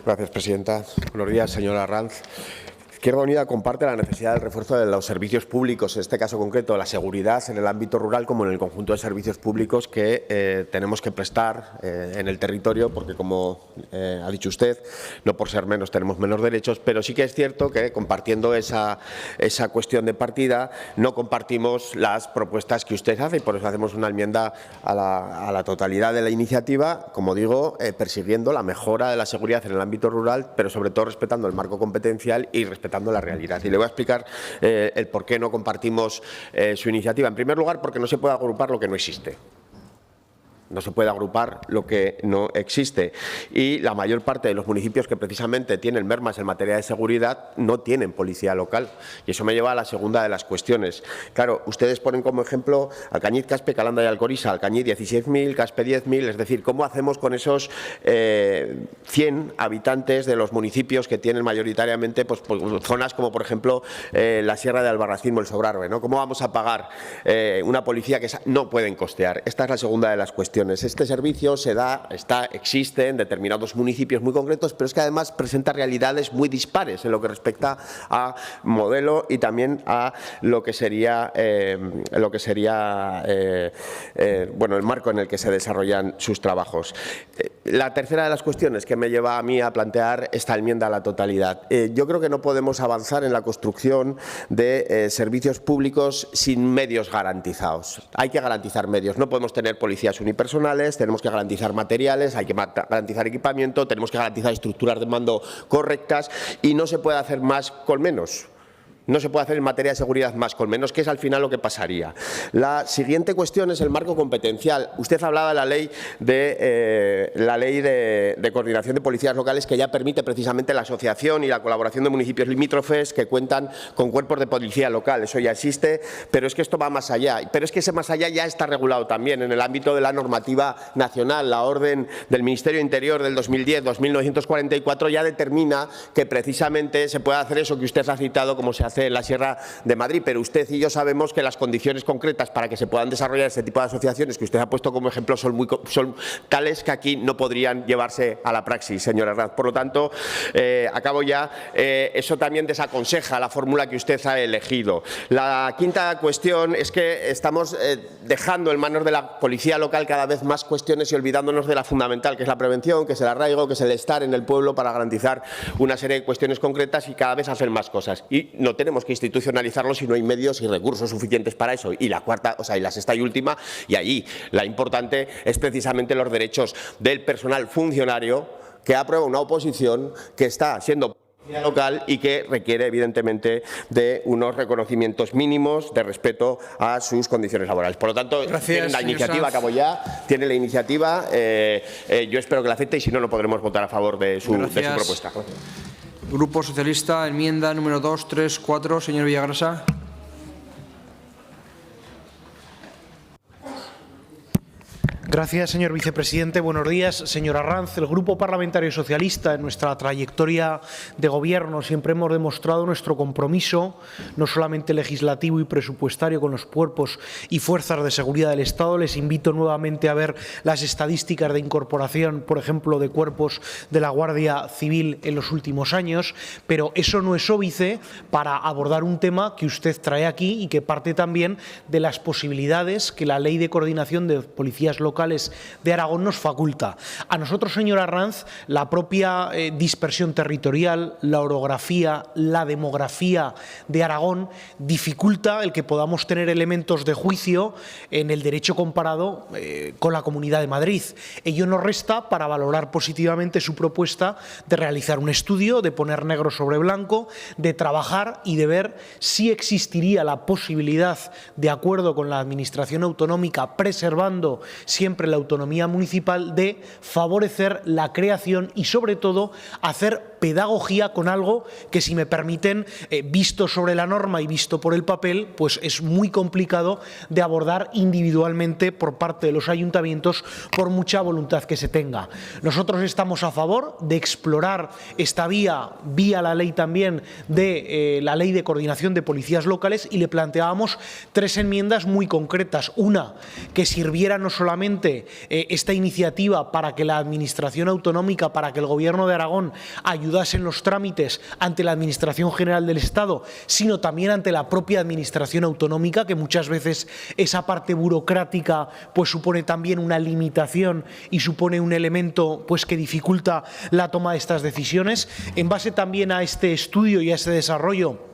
Gracias, presidenta. Buenos días, señora Ranz. Izquierda Unida comparte la necesidad del refuerzo de los servicios públicos, en este caso concreto la seguridad en el ámbito rural como en el conjunto de servicios públicos que tenemos que prestar en el territorio, porque como ha dicho usted, no por ser menos tenemos menos derechos, pero sí que es cierto que compartiendo esa cuestión de partida no compartimos las propuestas que usted hace y por eso hacemos una enmienda a la totalidad de la iniciativa, como digo, persiguiendo la mejora de la seguridad en el ámbito rural, pero sobre todo respetando el marco competencial y respetando la realidad. Y le voy a explicar el por qué no compartimos su iniciativa. En primer lugar, porque no se puede agrupar lo que no existe. No se puede agrupar lo que no existe. Y la mayor parte de los municipios que precisamente tienen mermas en materia de seguridad no tienen policía local. Y eso me lleva a la segunda de las cuestiones. Claro, ustedes ponen como ejemplo Alcañiz, Caspe, Calanda y Alcoriza. Alcañiz 16.000, Caspe 10.000. Es decir, ¿cómo hacemos con esos 100 habitantes de los municipios que tienen mayoritariamente pues, zonas como, por ejemplo, la Sierra de Albarracín o el Sobrarbe, ¿no? ¿Cómo vamos a pagar una policía que no pueden costear? Esta es la segunda de las cuestiones. Este servicio existe en determinados municipios muy concretos, pero es que además presenta realidades muy dispares en lo que respecta a modelo y también a lo que sería, bueno, el marco en el que se desarrollan sus trabajos. La tercera de las cuestiones que me lleva a mí a plantear esta enmienda a la totalidad. Yo creo que no podemos avanzar en la construcción de servicios públicos sin medios garantizados. Hay que garantizar medios. No podemos tener policías unipersonales, tenemos que garantizar materiales, hay que garantizar equipamiento, tenemos que garantizar estructuras de mando correctas y no se puede hacer más con menos. No se puede hacer en materia de seguridad más con menos, que es al final lo que pasaría. La siguiente cuestión es el marco competencial. Usted hablaba de la ley de coordinación de policías locales que ya permite precisamente la asociación y la colaboración de municipios limítrofes que cuentan con cuerpos de policía local. Eso ya existe, pero es que esto va más allá. Pero es que ese más allá ya está regulado también en el ámbito de la normativa nacional. La orden del Ministerio de Interior del 2010, 2944, ya determina que precisamente se puede hacer eso que usted ha citado como se hace en la Sierra de Madrid, pero usted y yo sabemos que las condiciones concretas para que se puedan desarrollar este tipo de asociaciones que usted ha puesto como ejemplo son tales que aquí no podrían llevarse a la praxis, señora Ranz. Por lo tanto, acabo ya, eso también desaconseja la fórmula que usted ha elegido. La quinta cuestión es que estamos dejando en manos de la policía local cada vez más cuestiones y olvidándonos de la fundamental, que es la prevención, que es el arraigo, que es el estar en el pueblo para garantizar una serie de cuestiones concretas y cada vez hacer más cosas. Y no tenemos que institucionalizarlo si no hay medios y recursos suficientes para eso. Y la cuarta, y la sexta y última, y allí la importante es precisamente los derechos del personal funcionario que aprueba una oposición que está siendo local y que requiere evidentemente de unos reconocimientos mínimos de respeto a sus condiciones laborales. Por lo tanto, tienen la iniciativa, acabo ya, tiene la iniciativa, yo espero que la acepte y si no, no podremos votar a favor de su propuesta. Grupo Socialista, enmienda número 2, 3, 4. Señor Villagrasa. Gracias, señor vicepresidente. Buenos días, señor Arranz. El Grupo Parlamentario Socialista, en nuestra trayectoria de gobierno, siempre hemos demostrado nuestro compromiso, no solamente legislativo y presupuestario, con los cuerpos y fuerzas de seguridad del Estado. Les invito nuevamente a ver las estadísticas de incorporación, por ejemplo, de cuerpos de la Guardia Civil en los últimos años, pero eso no es óbice para abordar un tema que usted trae aquí y que parte también de las posibilidades que la Ley de Coordinación de Policías Locales de Aragón nos faculta. A nosotros, señor Arranz, la propia dispersión territorial, la orografía, la demografía de Aragón dificulta el que podamos tener elementos de juicio en el derecho comparado con la Comunidad de Madrid. Ello no resta para valorar positivamente su propuesta de realizar un estudio, de poner negro sobre blanco, de trabajar y de ver si existiría la posibilidad, de acuerdo con la Administración autonómica, preservando siempre la autonomía municipal, de favorecer la creación y, sobre todo, hacer pedagogía con algo que, si me permiten, visto sobre la norma y visto por el papel, pues es muy complicado de abordar individualmente por parte de los ayuntamientos, por mucha voluntad que se tenga. Nosotros estamos a favor de explorar esta vía la ley también de la Ley de Coordinación de Policías Locales, y le planteábamos 3 enmiendas muy concretas. Una, que sirviera no solamente esta iniciativa para que la Administración autonómica, para que el Gobierno de Aragón ayudase en los trámites ante la Administración General del Estado, sino también ante la propia Administración autonómica, que muchas veces esa parte burocrática pues supone también una limitación y supone un elemento pues que dificulta la toma de estas decisiones. En base también a este estudio y a este desarrollo,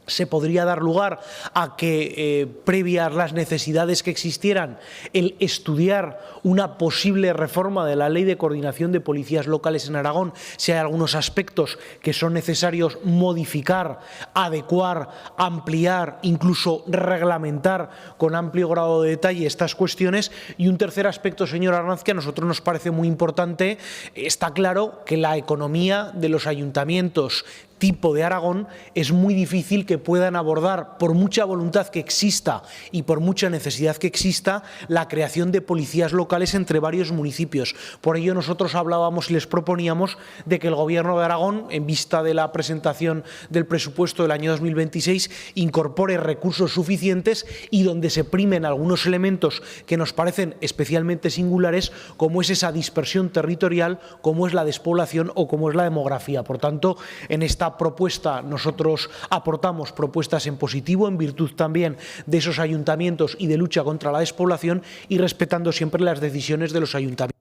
se podría dar lugar a que, previas las necesidades que existieran, el estudiar una posible reforma de la Ley de Coordinación de Policías Locales en Aragón, si hay algunos aspectos que son necesarios modificar, adecuar, ampliar, incluso reglamentar con amplio grado de detalle estas cuestiones. Y un tercer aspecto, señor Arranz, que a nosotros nos parece muy importante. Está claro que la economía de los ayuntamientos tipo de Aragón es muy difícil que puedan abordar, por mucha voluntad que exista y por mucha necesidad que exista, la creación de policías locales entre varios municipios. Por ello, nosotros hablábamos y les proponíamos de que el Gobierno de Aragón, en vista de la presentación del presupuesto del año 2026, incorpore recursos suficientes y donde se primen algunos elementos que nos parecen especialmente singulares, como es esa dispersión territorial, como es la despoblación o como es la demografía. Por tanto, en esta propuesta nosotros aportamos propuestas en positivo, en virtud también de esos ayuntamientos y de lucha contra la despoblación, y respetando siempre las decisiones de los ayuntamientos.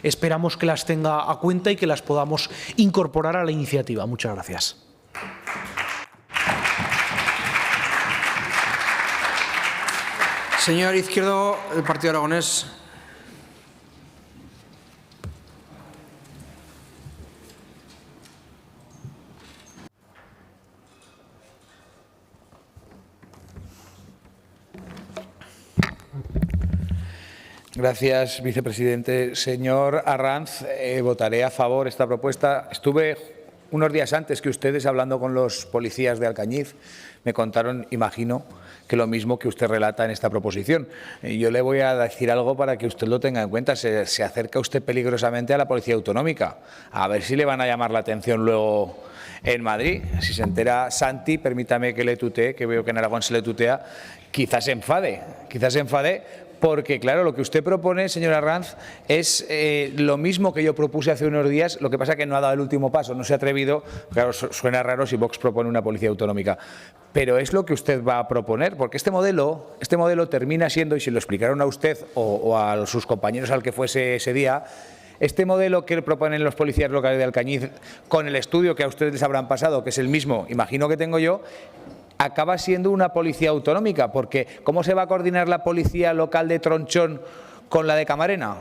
Esperamos que las tenga a cuenta y que las podamos incorporar a la iniciativa. Muchas gracias. Señor Izquierdo, el Partido Aragonés. Gracias, vicepresidente. Señor Arranz, votaré a favor de esta propuesta. Estuve unos días antes que ustedes hablando con los policías de Alcañiz. Me contaron, imagino, que lo mismo que usted relata en esta proposición. Yo le voy a decir algo para que usted lo tenga en cuenta. Se acerca usted peligrosamente a la Policía Autonómica. A ver si le van a llamar la atención luego en Madrid. Si se entera Santi, permítame que le tutee, que veo que en Aragón se le tutea, quizás se enfade. Porque, claro, lo que usted propone, señor Arranz, es lo mismo que yo propuse hace unos días, lo que pasa es que no ha dado el último paso, no se ha atrevido. Claro, suena raro si Vox propone una policía autonómica, pero es lo que usted va a proponer, porque este modelo termina siendo, y si lo explicaron a usted o a sus compañeros al que fuese ese día, este modelo que proponen los policías locales de Alcañiz, con el estudio que a ustedes les habrán pasado, que es el mismo, imagino que tengo yo, acaba siendo una policía autonómica, porque ¿cómo se va a coordinar la policía local de Tronchón con la de Camarena?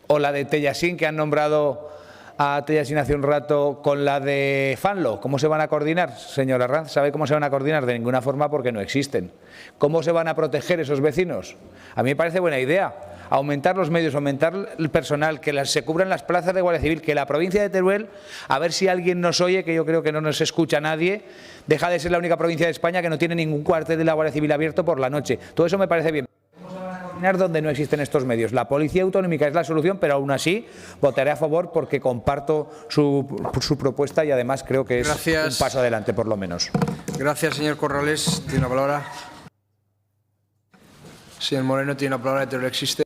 O la de Tellasín, que han nombrado a Tellerín hace un rato con la de Fanlo. ¿Cómo se van a coordinar, señor Arranz? ¿Sabe cómo se van a coordinar? De ninguna forma, porque no existen. ¿Cómo se van a proteger esos vecinos? A mí me parece buena idea. Aumentar los medios, aumentar el personal, que se cubran las plazas de Guardia Civil, que la provincia de Teruel, a ver si alguien nos oye, que yo creo que no nos escucha nadie, deja de ser la única provincia de España que no tiene ningún cuartel de la Guardia Civil abierto por la noche. Todo eso me parece bien. ¿Cómo se van a coordinar donde no existen estos medios? La policía autonómica es la solución, pero aún así votaré a favor porque comparto su propuesta y además creo que es un paso adelante, por lo menos. Gracias, señor Corrales. Tiene la palabra. Señor Moreno tiene la palabra de Teruel Existe.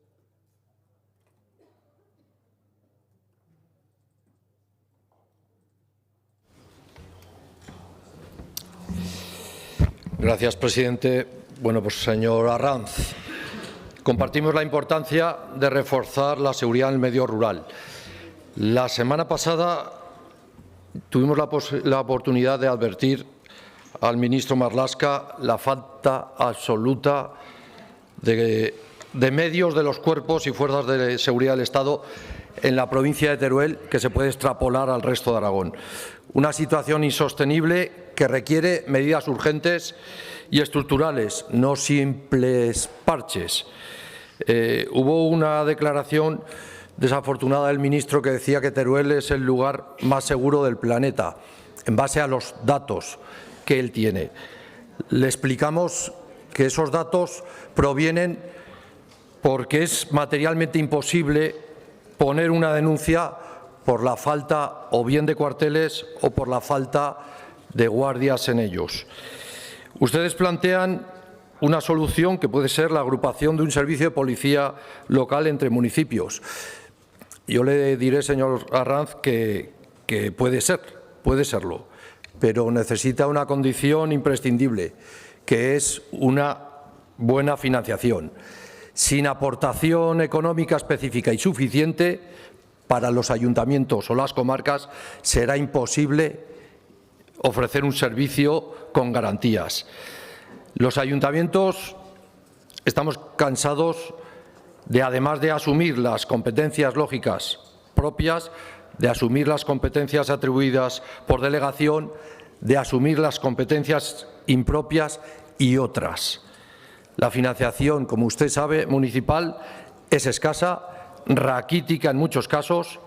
Gracias, presidente. Bueno, pues señor Arranz, compartimos la importancia de reforzar la seguridad en el medio rural. La semana pasada tuvimos la oportunidad de advertir al ministro Marlaska la falta absoluta de medios de los cuerpos y fuerzas de seguridad del Estado en la provincia de Teruel, que se puede extrapolar al resto de Aragón. Una situación insostenible que requiere medidas urgentes y estructurales, no simples parches. Hubo una declaración desafortunada del ministro que decía que Teruel es el lugar más seguro del planeta, en base a los datos que él tiene. Le explicamos que esos datos provienen porque es materialmente imposible poner una denuncia por la falta o bien de cuarteles o por la falta de guardias en ellos. Ustedes plantean una solución que puede ser la agrupación de un servicio de policía local entre municipios. Yo le diré, señor Arranz, que puede serlo, pero necesita una condición imprescindible, que es una buena financiación. Sin aportación económica específica y suficiente para los ayuntamientos o las comarcas será imposible ofrecer un servicio con garantías. Los ayuntamientos estamos cansados de, además de asumir las competencias lógicas propias, de asumir las competencias atribuidas por delegación, de asumir las competencias impropias y otras. La financiación, como usted sabe, municipal es escasa, raquítica en muchos casos,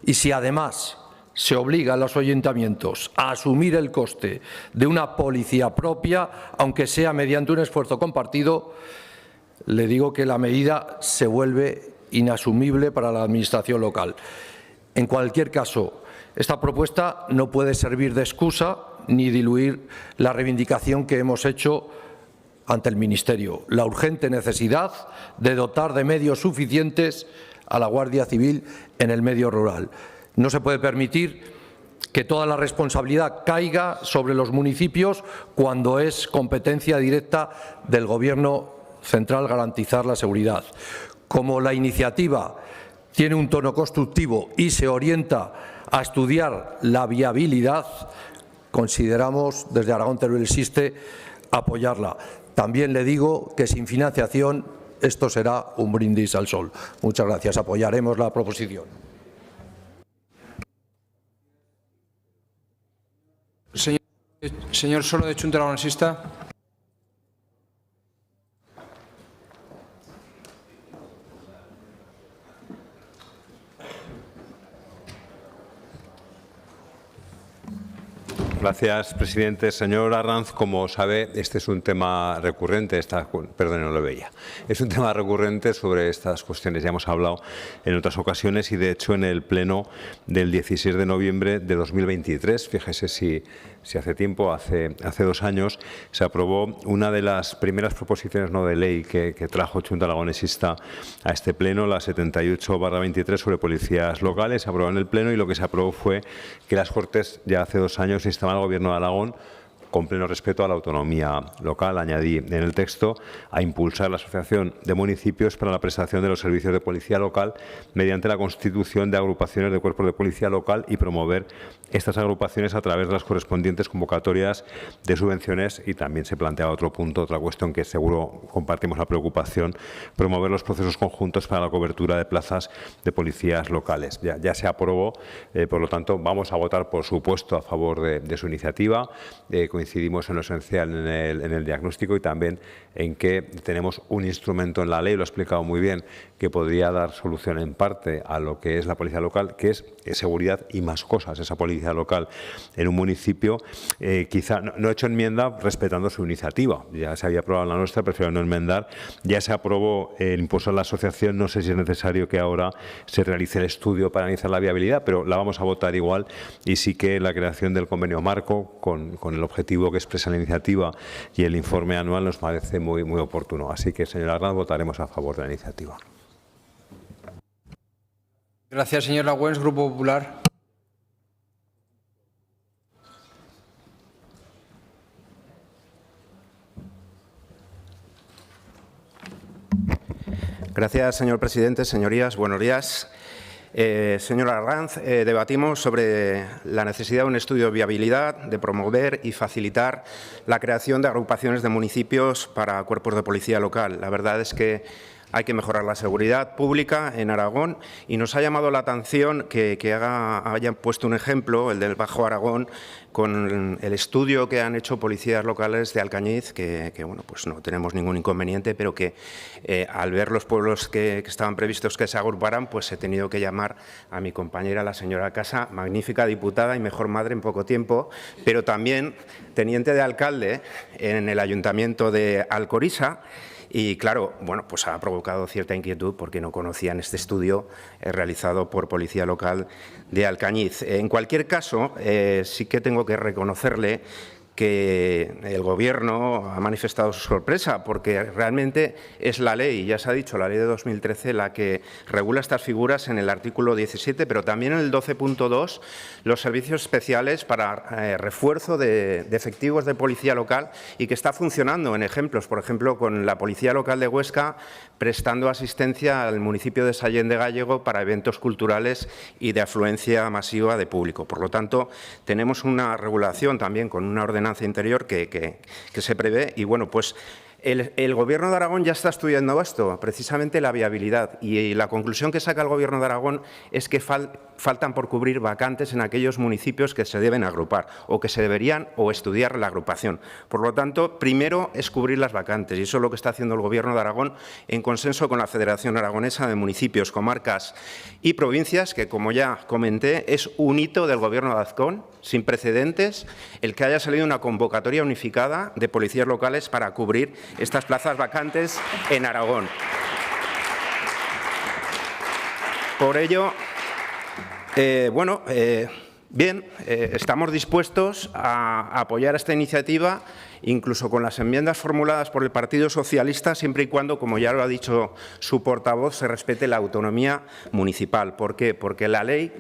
y si además se obliga a los ayuntamientos a asumir el coste de una policía propia, aunque sea mediante un esfuerzo compartido, le digo que la medida se vuelve inasumible para la Administración local. En cualquier caso, esta propuesta no puede servir de excusa ni diluir la reivindicación que hemos hecho ante el Ministerio, la urgente necesidad de dotar de medios suficientes a la Guardia Civil en el medio rural. No se puede permitir que toda la responsabilidad caiga sobre los municipios cuando es competencia directa del Gobierno central garantizar la seguridad. Como la iniciativa tiene un tono constructivo y se orienta a estudiar la viabilidad, consideramos desde Aragón Teruel Existe apoyarla. También le digo que sin financiación esto será un brindis al sol. Muchas gracias. Apoyaremos la proposición. Señor Solo, de Chunta Aragonesista. Gracias, presidente. Señor Arranz, como sabe, este es un tema recurrente. Perdón, no lo veía. Es un tema recurrente sobre estas cuestiones. Ya hemos hablado en otras ocasiones y, de hecho, en el pleno del 16 de noviembre de 2023, fíjese si hace tiempo, hace 2 años, se aprobó una de las primeras proposiciones no de ley que trajo Chunta Aragonesista a este pleno, la 78/23 sobre policías locales. Se aprobó en el pleno y lo que se aprobó fue que las Cortes ya hace 2 años instaban al Gobierno de Aragón con pleno respeto a la autonomía local. Añadí en el texto a impulsar la Asociación de Municipios para la prestación de los servicios de policía local mediante la constitución de agrupaciones de cuerpos de policía local y promover estas agrupaciones a través de las correspondientes convocatorias de subvenciones. Y también se planteaba otro punto, otra cuestión que seguro compartimos la preocupación, promover los procesos conjuntos para la cobertura de plazas de policías locales. Ya se aprobó, por lo tanto vamos a votar por supuesto a favor de su iniciativa. Coincidimos en lo esencial en el diagnóstico y también en que tenemos un instrumento en la ley, lo he explicado muy bien, que podría dar solución en parte a lo que es la policía local, que es seguridad y más cosas. Esa policía local en un municipio, quizá no he hecho enmienda respetando su iniciativa, ya se había aprobado la nuestra, prefiero no enmendar, ya se aprobó el impulso a la asociación, no sé si es necesario que ahora se realice el estudio para analizar la viabilidad, pero la vamos a votar igual, y sí que la creación del convenio marco con el objetivo que expresa la iniciativa y el informe anual nos parece muy oportuno. Así que, señora Arranz, votaremos a favor de la iniciativa. Gracias, señor Lagüens, Grupo Popular. Gracias, señor presidente. Señorías, buenos días. Señora Arranz, debatimos sobre la necesidad de un estudio de viabilidad, de promover y facilitar la creación de agrupaciones de municipios para cuerpos de policía local. La verdad es que hay que mejorar la seguridad pública en Aragón y nos ha llamado la atención que hayan puesto un ejemplo, el del Bajo Aragón, con el estudio que han hecho policías locales de Alcañiz, que bueno, pues no tenemos ningún inconveniente, pero que al ver los pueblos que estaban previstos que se agruparan, pues he tenido que llamar a mi compañera, la señora Casa, magnífica diputada y mejor madre en poco tiempo, pero también teniente de alcalde en el Ayuntamiento de Alcoriza. Y claro, bueno, pues ha provocado cierta inquietud porque no conocían este estudio realizado por Policía Local de Alcañiz. En cualquier caso, sí que tengo que reconocerle que el Gobierno ha manifestado su sorpresa porque realmente es la ley, ya se ha dicho, la ley de 2013 la que regula estas figuras en el artículo 17, pero también en el 12.2 los servicios especiales para refuerzo de efectivos de policía local y que está funcionando en ejemplos, por ejemplo, con la Policía Local de Huesca prestando asistencia al municipio de Sallén de Gállego para eventos culturales y de afluencia masiva de público. Por lo tanto, tenemos una regulación también con una ordenanza interior que se prevé y, bueno, pues el Gobierno de Aragón ya está estudiando esto, precisamente la viabilidad, y la conclusión que saca el Gobierno de Aragón es que faltan por cubrir vacantes en aquellos municipios que se deben agrupar o que se deberían o estudiar la agrupación. Por lo tanto, primero es cubrir las vacantes y eso es lo que está haciendo el Gobierno de Aragón en consenso con la Federación Aragonesa de Municipios, Comarcas y Provincias, que, como ya comenté, es un hito del Gobierno de Azcón, sin precedentes, el que haya salido una convocatoria unificada de policías locales para cubrir estas plazas vacantes en Aragón. Por ello, estamos dispuestos a apoyar esta iniciativa, incluso con las enmiendas formuladas por el Partido Socialista, siempre y cuando, como ya lo ha dicho su portavoz, se respete la autonomía municipal. ¿Por qué? Porque la Ley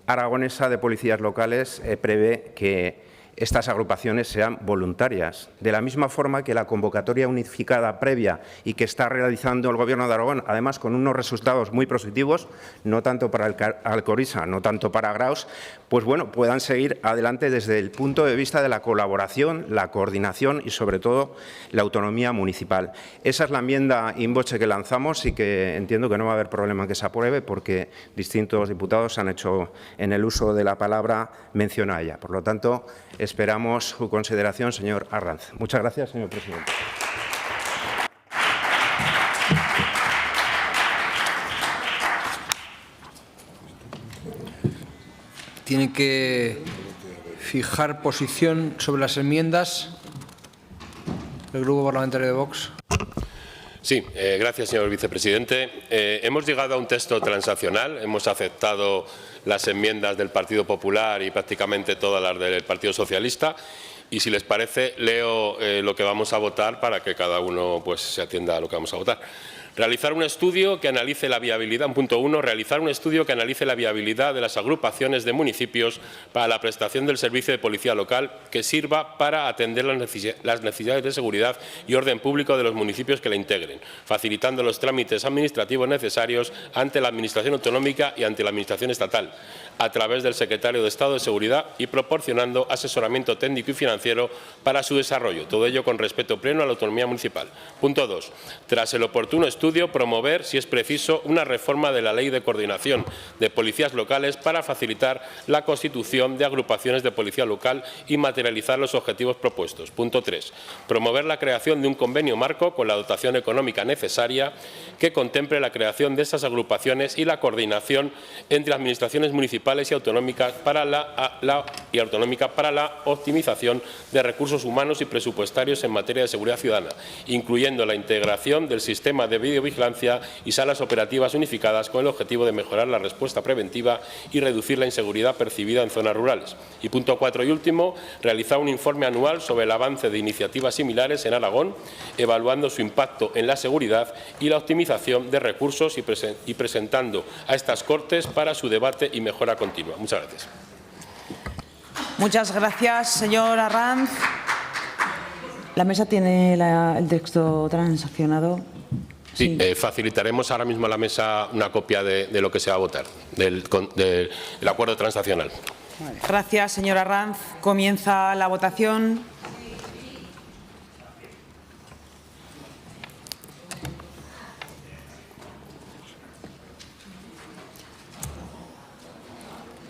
Aragonesa de Policías Locales prevé que estas agrupaciones sean voluntarias, de la misma forma que la convocatoria unificada previa y que está realizando el Gobierno de Aragón, además con unos resultados muy positivos, no tanto para Alcoriza, no tanto para Graus, pues bueno, puedan seguir adelante desde el punto de vista de la colaboración, la coordinación y, sobre todo, la autonomía municipal. Esa es la enmienda in voce que lanzamos y que entiendo que no va a haber problema en que se apruebe porque distintos diputados han hecho en el uso de la palabra mención a ella. Por lo tanto, esperamos su consideración, señor Arranz. Muchas gracias, señor presidente. Tiene que fijar posición sobre las enmiendas del Grupo Parlamentario de Vox. Sí, gracias, señor vicepresidente. Hemos llegado a un texto transaccional, hemos aceptado las enmiendas del Partido Popular y prácticamente todas las del Partido Socialista. Y si les parece, leo lo que vamos a votar para que cada uno pues, se atienda a lo que vamos a votar. Realizar un estudio que analice la viabilidad, punto 1, realizar un estudio que analice la viabilidad de las agrupaciones de municipios para la prestación del servicio de policía local que sirva para atender las necesidades de seguridad y orden público de los municipios que la integren, facilitando los trámites administrativos necesarios ante la Administración autonómica y ante la Administración estatal, a través del Secretario de Estado de Seguridad y proporcionando asesoramiento técnico y financiero para su desarrollo, todo ello con respeto pleno a la autonomía municipal. Punto 2. Tras el oportuno estudio, promover, si es preciso, una reforma de la Ley de Coordinación de Policías Locales para facilitar la constitución de agrupaciones de policía local y materializar los objetivos propuestos. Punto 3. Promover la creación de un convenio marco con la dotación económica necesaria que contemple la creación de esas agrupaciones y la coordinación entre administraciones municipales y autonómicas para la optimización de recursos humanos y presupuestarios en materia de seguridad ciudadana, incluyendo la integración del sistema de videovigilancia y salas operativas unificadas con el objetivo de mejorar la respuesta preventiva y reducir la inseguridad percibida en zonas rurales. Y punto 4 y último, realizar un informe anual sobre el avance de iniciativas similares en Aragón, evaluando su impacto en la seguridad y la optimización de recursos y presentando a estas Cortes para su debate y mejora continua. Muchas gracias. Muchas gracias, señor Arranz. La mesa tiene el texto transaccionado. Sí, facilitaremos ahora mismo a la mesa una copia de lo que se va a votar, del acuerdo transaccional. Gracias, señor Arranz. Comienza la votación.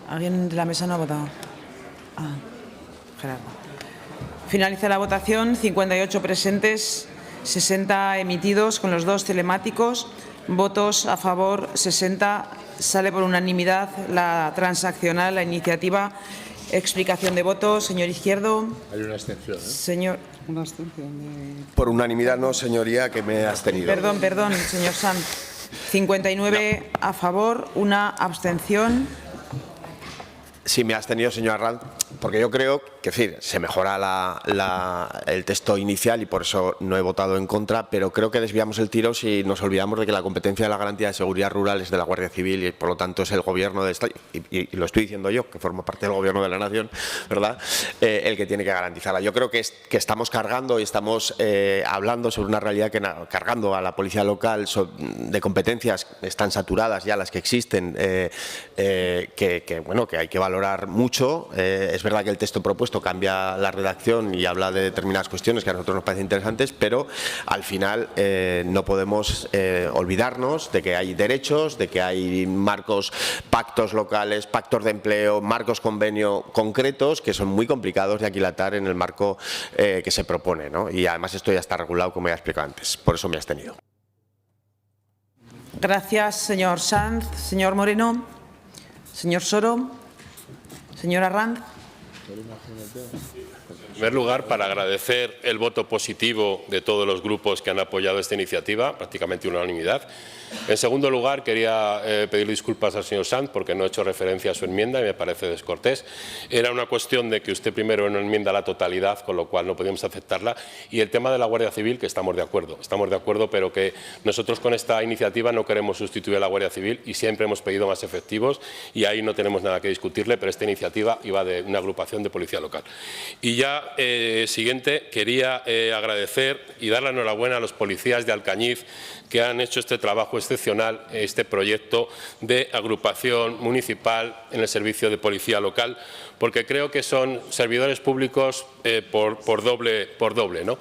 ¿Alguien de la mesa no ha votado? Gerardo. Finaliza la votación. 58 presentes, 60 emitidos con los 2 telemáticos. Votos a favor 60. Sale por unanimidad la transaccional, la iniciativa. Explicación de votos. Señor Izquierdo. Hay una abstención, ¿eh? Señor. Una abstención. Por unanimidad no, señoría, que me he abstenido. Perdón, señor Sanz. 59 a favor, 1 abstención. Sí, me has tenido, señor Arranz, porque yo creo que, en fin, se mejora el texto inicial y por eso no he votado en contra, pero creo que desviamos el tiro si nos olvidamos de que la competencia de la garantía de seguridad rural es de la Guardia Civil y, por lo tanto, es el Gobierno de Estado, y lo estoy diciendo yo, que formo parte del Gobierno de la Nación, ¿verdad?, el que tiene que garantizarla. Yo creo que estamos cargando y estamos hablando sobre una realidad cargando a la policía local de competencias están saturadas ya las que existen, que hay que valorar mucho. Es verdad que el texto propuesto cambia la redacción y habla de determinadas cuestiones que a nosotros nos parecen interesantes, pero al final no podemos olvidarnos de que hay derechos, de que hay marcos, pactos locales, pactos de empleo, marcos convenio concretos que son muy complicados de aquilatar en el marco que se propone, ¿no? Y además esto ya está regulado, como ya he explicado antes. Por eso me he abstenido. Gracias, señor Sanz. Señor Moreno. Señor Soro. Señor Arranz. En primer lugar, para agradecer el voto positivo de todos los grupos que han apoyado esta iniciativa, prácticamente unanimidad. En segundo lugar, quería pedir disculpas al señor Sanz porque no he hecho referencia a su enmienda y me parece descortés. Era una cuestión de que usted primero no enmienda la totalidad, con lo cual no podíamos aceptarla. Y el tema de la Guardia Civil, que estamos de acuerdo, pero que nosotros con esta iniciativa no queremos sustituir a la Guardia Civil y siempre hemos pedido más efectivos y ahí no tenemos nada que discutirle, pero esta iniciativa iba de una agrupación de policía local. Y ya, siguiente, quería agradecer y dar la enhorabuena a los policías de Alcañiz que han hecho este trabajo excepcional, este proyecto de agrupación municipal en el servicio de policía local, porque creo que son servidores públicos por doble, ¿no?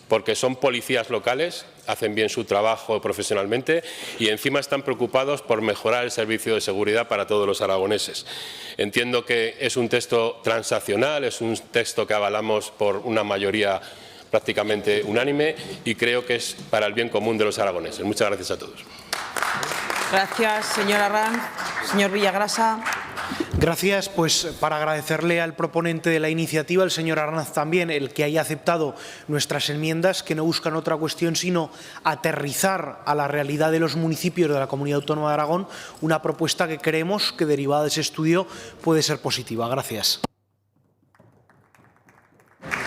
Porque son policías locales, hacen bien su trabajo profesionalmente y encima están preocupados por mejorar el servicio de seguridad para todos los aragoneses. Entiendo que es un texto transaccional, es un texto que avalamos por una mayoría prácticamente unánime y creo que es para el bien común de los aragoneses. Muchas gracias a todos. Gracias, señor Arranz. Señor Villagrasa. Gracias. Pues para agradecerle al proponente de la iniciativa, el señor Arranz también, el que haya aceptado nuestras enmiendas, que no buscan otra cuestión sino aterrizar a la realidad de los municipios de la Comunidad Autónoma de Aragón una propuesta que creemos que, derivada de ese estudio, puede ser positiva. Gracias.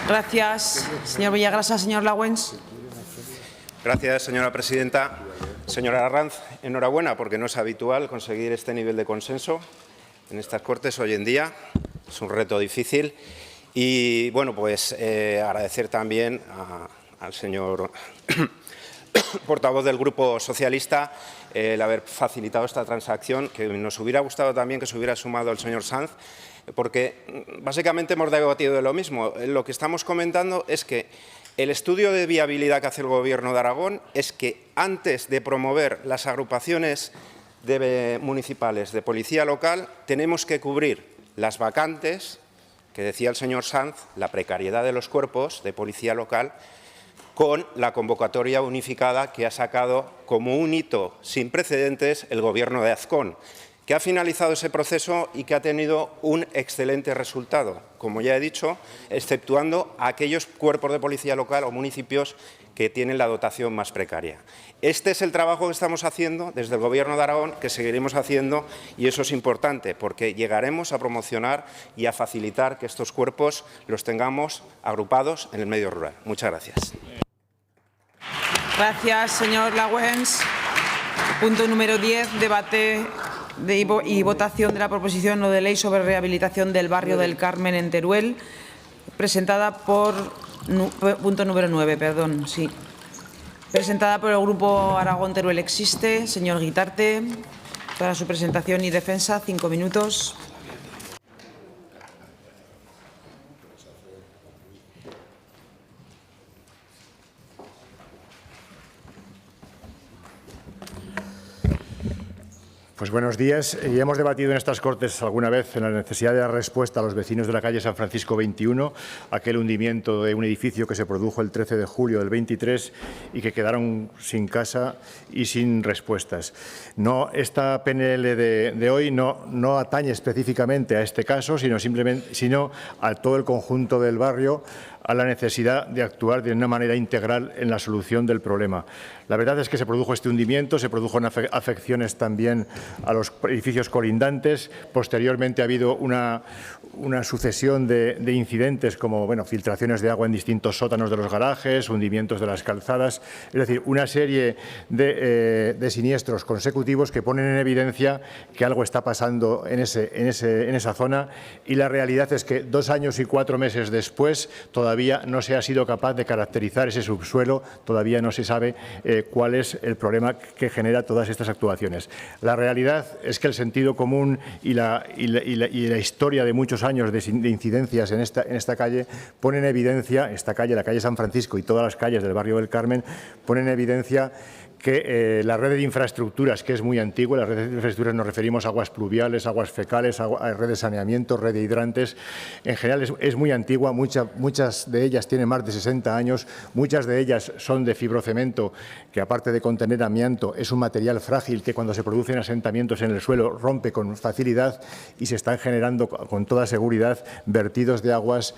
Gracias, señor Villagrasa. Señor Lawens. Gracias, señora presidenta. Señora Arranz, enhorabuena, porque no es habitual conseguir este nivel de consenso en estas Cortes hoy en día. Es un reto difícil. Y, bueno, pues agradecer también al señor portavoz del Grupo Socialista el haber facilitado esta transacción, que nos hubiera gustado también que se hubiera sumado el señor Sanz, porque básicamente hemos debatido de lo mismo. Lo que estamos comentando es que el estudio de viabilidad que hace el Gobierno de Aragón es que antes de promover las agrupaciones municipales de policía local tenemos que cubrir las vacantes, que decía el señor Sanz, la precariedad de los cuerpos de policía local, con la convocatoria unificada que ha sacado como un hito sin precedentes el Gobierno de Azcón, que ha finalizado ese proceso y que ha tenido un excelente resultado, como ya he dicho, exceptuando aquellos cuerpos de policía local o municipios que tienen la dotación más precaria. Este es el trabajo que estamos haciendo desde el Gobierno de Aragón, que seguiremos haciendo, y eso es importante, porque llegaremos a promocionar y a facilitar que estos cuerpos los tengamos agrupados en el medio rural. Muchas gracias. Gracias, señor Lawrence. Punto número 10, debate y votación de la proposición no de ley sobre rehabilitación del barrio del Carmen en Teruel, presentada por punto número 9, perdón, sí. Presentada por el Grupo Aragón Teruel Existe. Señor Guitarte, para su presentación y defensa, 5 minutos. Pues buenos días. Ya hemos debatido en estas Cortes alguna vez en la necesidad de dar respuesta a los vecinos de la calle San Francisco 21, aquel hundimiento de un edificio que se produjo el 13 de julio del 23 y que quedaron sin casa y sin respuestas. No, esta PNL de hoy no atañe específicamente a este caso, sino a todo el conjunto del barrio, a la necesidad de actuar de una manera integral en la solución del problema. La verdad es que se produjo este hundimiento, se produjo afecciones también a los edificios colindantes. Posteriormente ha habido una sucesión de incidentes como filtraciones de agua en distintos sótanos de los garajes, hundimientos de las calzadas, es decir, una serie de siniestros consecutivos que ponen en evidencia que algo está pasando en esa zona, y la realidad es que 2 años y 4 meses después todavía no se ha sido capaz de caracterizar ese subsuelo, todavía no se sabe cuál es el problema que genera todas estas actuaciones. La realidad es que el sentido común y la historia de muchos años de incidencias en esta calle ponen en evidencia, la calle San Francisco y todas las calles del barrio del Carmen, ponen en evidencia que la red de infraestructuras, que es muy antigua, las redes de infraestructuras nos referimos a aguas pluviales, aguas fecales, a red de saneamiento, red de hidrantes, en general es muy antigua, muchas de ellas tienen más de 60 años, muchas de ellas son de fibrocemento, que aparte de contener amianto es un material frágil que cuando se producen asentamientos en el suelo rompe con facilidad, y se están generando con toda seguridad vertidos de aguas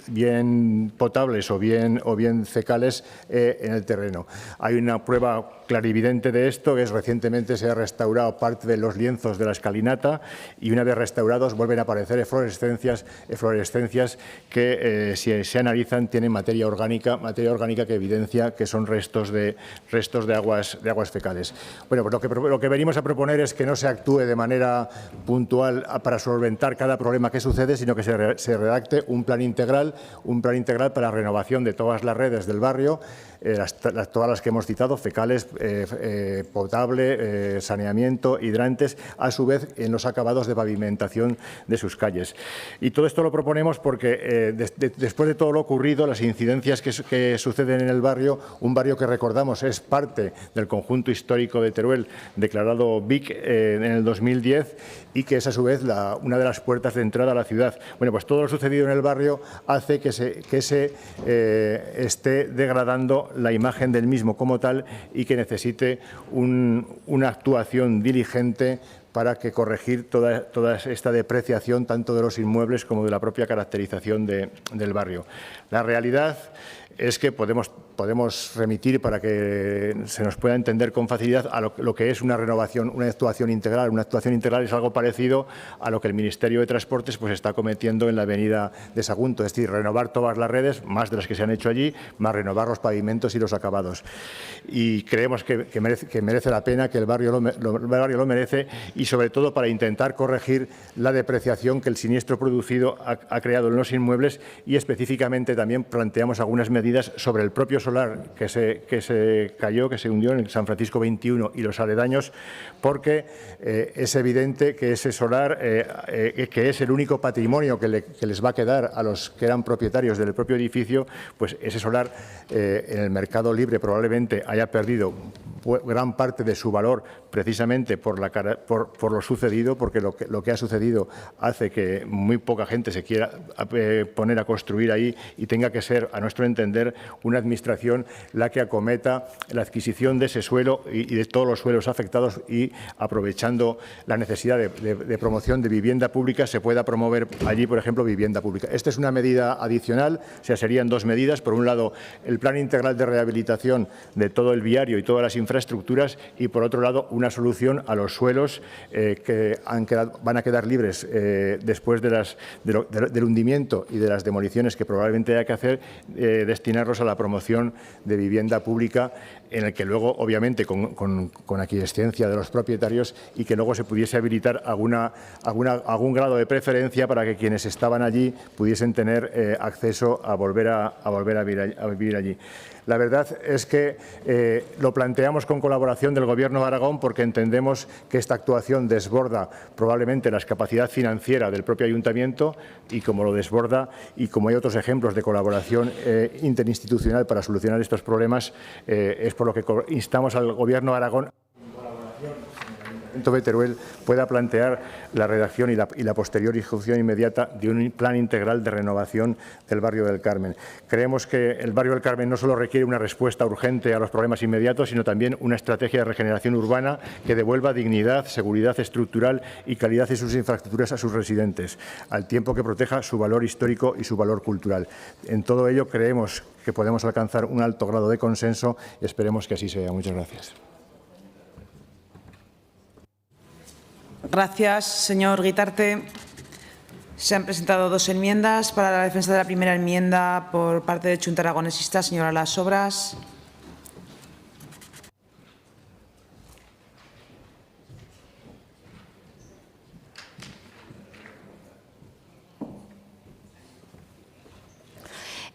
bien potables o bien fecales en el terreno. Hay una prueba clarividente de esto, que es recientemente se ha restaurado parte de los lienzos de la escalinata, y una vez restaurados vuelven a aparecer eflorescencias que si se analizan tienen materia orgánica que evidencia que son restos de aguas fecales. Bueno, pues lo que venimos a proponer es que no se actúe de manera puntual para solventar cada problema que sucede, sino que se redacte un plan integral para la renovación de todas las redes del barrio, todas las que hemos citado, fecales, potable, saneamiento, hidrantes, a su vez en los acabados de pavimentación de sus calles. Y todo esto lo proponemos porque después de todo lo ocurrido, las incidencias que suceden en el barrio, un barrio que recordamos es parte del conjunto histórico de Teruel, declarado BIC en el 2010, y que es a su vez una de las puertas de entrada a la ciudad. Bueno, pues todo lo sucedido en el barrio hace que se esté degradando la imagen del mismo como tal, y que necesite una actuación diligente para corregir toda esta depreciación tanto de los inmuebles como de la propia caracterización del barrio. La realidad es que podemos remitir para que se nos pueda entender con facilidad a lo que es una renovación, una actuación integral. Una actuación integral es algo parecido a lo que el Ministerio de Transportes pues está cometiendo en la avenida de Sagunto, es decir, renovar todas las redes, más de las que se han hecho allí, más renovar los pavimentos y los acabados. Y creemos que merece la pena, que el barrio lo merece, y sobre todo para intentar corregir la depreciación que el siniestro producido ha creado en los inmuebles, y específicamente también planteamos algunas medidas sobre el propio solar que se cayó, que se hundió en el San Francisco 21 y los aledaños, porque es evidente que ese solar, que es el único patrimonio que les va a quedar a los que eran propietarios del propio edificio, pues ese solar en el mercado libre probablemente haya perdido gran parte de su valor precisamente por lo sucedido, porque lo que ha sucedido hace que muy poca gente se quiera poner a construir ahí, y tenga que ser, a nuestro entender, una administración la que acometa la adquisición de ese suelo y de todos los suelos afectados, y aprovechando la necesidad de promoción de vivienda pública se pueda promover allí, por ejemplo, vivienda pública. Esta es una medida adicional, o sea, serían dos medidas. Por un lado, el plan integral de rehabilitación de todo el viario y todas las infraestructuras, y por otro lado, una solución a los suelos que van a quedar libres después del hundimiento y de las demoliciones que probablemente haya que hacer, destinarlos a la promoción de vivienda pública, en el que luego, obviamente, con aquiescencia de los propietarios, y que luego se pudiese habilitar algún grado de preferencia para que quienes estaban allí pudiesen tener acceso a volver a vivir allí. La verdad es que lo planteamos con colaboración del Gobierno de Aragón, porque entendemos que esta actuación desborda probablemente la capacidad financiera del propio Ayuntamiento, y como lo desborda, y como hay otros ejemplos de colaboración interinstitucional para solucionar estos problemas, es por lo que instamos al Gobierno de Aragón de Teruel pueda plantear la redacción y la posterior ejecución inmediata de un plan integral de renovación del barrio del Carmen. Creemos que el barrio del Carmen no solo requiere una respuesta urgente a los problemas inmediatos, sino también una estrategia de regeneración urbana que devuelva dignidad, seguridad estructural y calidad de sus infraestructuras a sus residentes, al tiempo que proteja su valor histórico y su valor cultural. En todo ello creemos que podemos alcanzar un alto grado de consenso, y esperemos que así sea. Muchas gracias. Gracias, señor Guitarte. Se han presentado dos enmiendas. Para la defensa de la primera enmienda, por parte de Junta Aragonesista, señora Las Sobras.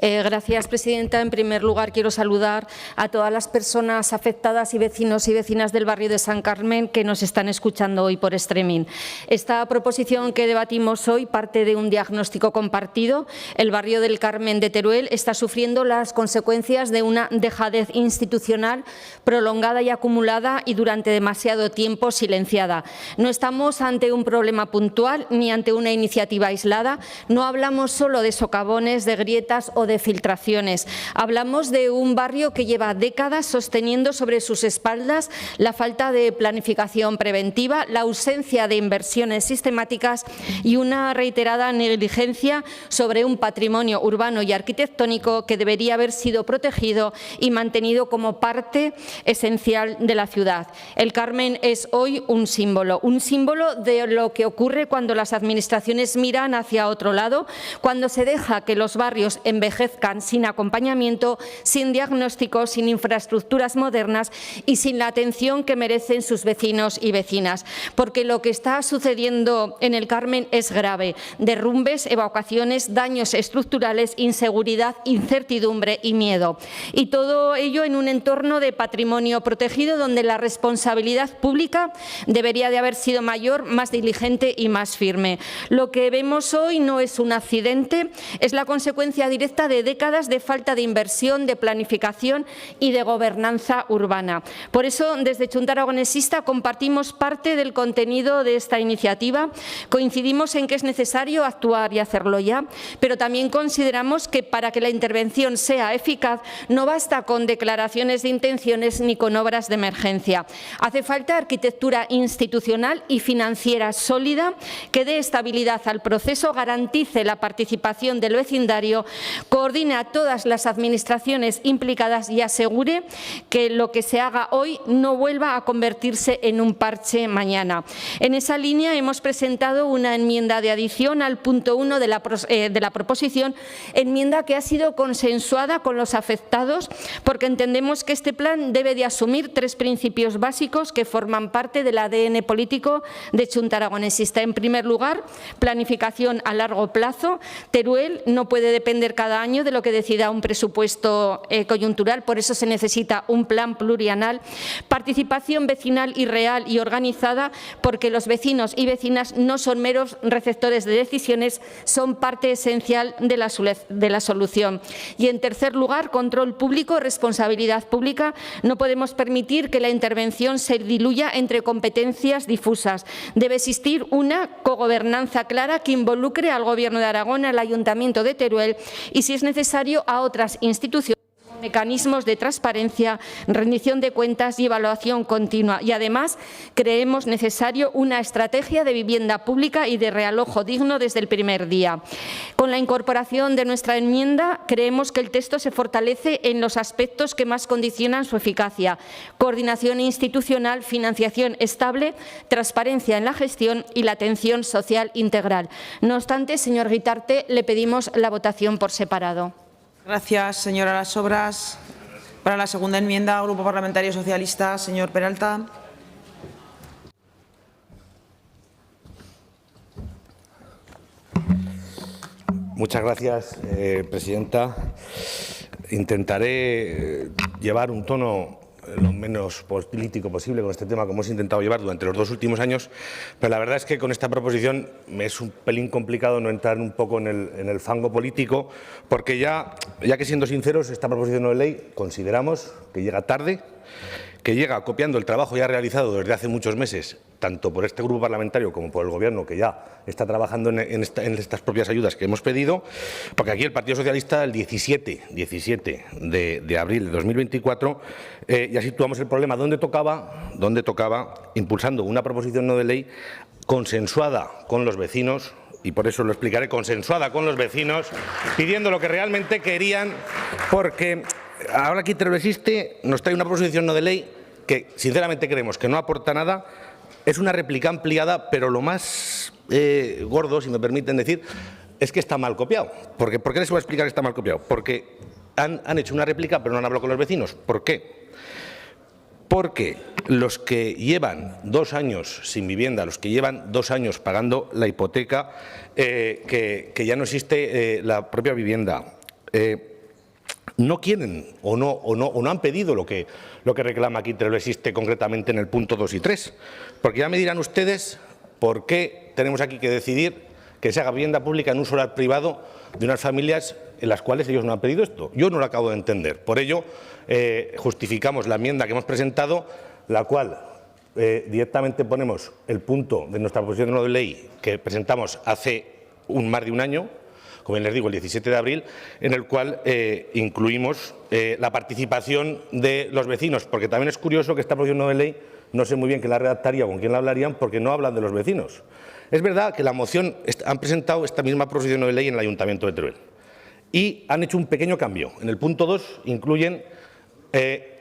Gracias, presidenta. En primer lugar, quiero saludar a todas las personas afectadas y vecinos y vecinas del barrio de San Carmen que nos están escuchando hoy por streaming. Esta proposición que debatimos hoy parte de un diagnóstico compartido. El barrio del Carmen de Teruel está sufriendo las consecuencias de una dejadez institucional prolongada y acumulada, y durante demasiado tiempo silenciada. No estamos ante un problema puntual ni ante una iniciativa aislada. No hablamos solo de socavones, de grietas o de filtraciones. Hablamos de un barrio que lleva décadas sosteniendo sobre sus espaldas la falta de planificación preventiva, la ausencia de inversiones sistemáticas y una reiterada negligencia sobre un patrimonio urbano y arquitectónico que debería haber sido protegido y mantenido como parte esencial de la ciudad. El Carmen es hoy un símbolo de lo que ocurre cuando las administraciones miran hacia otro lado, cuando se deja que los barrios envejezcan sin acompañamiento, sin diagnóstico, sin infraestructuras modernas y sin la atención que merecen sus vecinos y vecinas. Porque lo que está sucediendo en el Carmen es grave. Derrumbes, evacuaciones, daños estructurales, inseguridad, incertidumbre y miedo. Y todo ello en un entorno de patrimonio protegido donde la responsabilidad pública debería de haber sido mayor, más diligente y más firme. Lo que vemos hoy no es un accidente, es la consecuencia directa de décadas de falta de inversión, de planificación y de gobernanza urbana. Por eso, desde Junta Aragonesista compartimos parte del contenido de esta iniciativa. Coincidimos en que es necesario actuar y hacerlo ya, pero también consideramos que para que la intervención sea eficaz no basta con declaraciones de intenciones ni con obras de emergencia. Hace falta arquitectura institucional y financiera sólida que dé estabilidad al proceso, garantice la participación del vecindario coordine a todas las administraciones implicadas y asegure que lo que se haga hoy no vuelva a convertirse en un parche mañana. En esa línea hemos presentado una enmienda de adición al punto 1 de la proposición, enmienda que ha sido consensuada con los afectados porque entendemos que este plan debe de asumir 3 principios básicos que forman parte del ADN político de Chunta Aragonesista. En primer lugar, planificación a largo plazo. Teruel no puede depender cada año de lo que decida un presupuesto coyuntural, por eso se necesita un plan plurianual. Participación vecinal y real y organizada, porque los vecinos y vecinas no son meros receptores de decisiones, son parte esencial de la solución. Y en tercer lugar, control público, responsabilidad pública. No podemos permitir que la intervención se diluya entre competencias difusas. Debe existir una cogobernanza clara que involucre al Gobierno de Aragón, al Ayuntamiento de Teruel y, si es necesario, a otras instituciones, mecanismos de transparencia, rendición de cuentas y evaluación continua. Y además creemos necesario una estrategia de vivienda pública y de realojo digno desde el primer día. Con la incorporación de nuestra enmienda creemos que el texto se fortalece en los aspectos que más condicionan su eficacia: coordinación institucional, financiación estable, transparencia en la gestión y la atención social integral. No obstante, señor Guitarte, le pedimos la votación por separado. Gracias, señora Las Obras. Para la segunda enmienda, Grupo Parlamentario Socialista, señor Peralta. Muchas gracias, presidenta. Intentaré llevar un tono lo menos político posible con este tema, como hemos intentado llevar durante los 2 últimos años, pero la verdad es que con esta proposición me es un pelín complicado no entrar un poco en el fango político, porque ya que, siendo sinceros, esta proposición de ley consideramos que llega tarde, que llega copiando el trabajo ya realizado desde hace muchos meses, tanto por este grupo parlamentario como por el Gobierno, que ya está trabajando en estas propias ayudas que hemos pedido, porque aquí el Partido Socialista, el 17 de abril de 2024, ya situamos el problema donde tocaba, impulsando una proposición no de ley consensuada con los vecinos, y por eso lo explicaré, consensuada con los vecinos, pidiendo lo que realmente querían, porque ahora aquí Teruel existe, nos trae una proposición no de ley que sinceramente creemos que no aporta nada. Es una réplica ampliada, pero lo más gordo, si me permiten decir, es que está mal copiado. ¿Por qué les voy a explicar que está mal copiado? Porque han hecho una réplica, pero no han hablado con los vecinos. ¿Por qué? Porque los que llevan 2 años sin vivienda, los que llevan 2 años pagando la hipoteca, que ya no existe la propia vivienda, no quieren o no han pedido lo que reclama aquí Teruel existe concretamente en el punto 2 y 3. Porque ya me dirán ustedes por qué tenemos aquí que decidir que se haga vivienda pública en un solar privado de unas familias en las cuales ellos no han pedido esto. Yo no lo acabo de entender. Por ello, justificamos la enmienda que hemos presentado, la cual directamente ponemos el punto de nuestra proposición de ley que presentamos hace más de un año, como les digo, el 17 de abril, en el cual incluimos la participación de los vecinos, porque también es curioso que esta proposición de ley, no sé muy bien quién la redactaría o con quién la hablarían, porque no hablan de los vecinos. Es verdad que la moción han presentado esta misma proposición de ley en el Ayuntamiento de Teruel y han hecho un pequeño cambio. En el punto 2 incluyen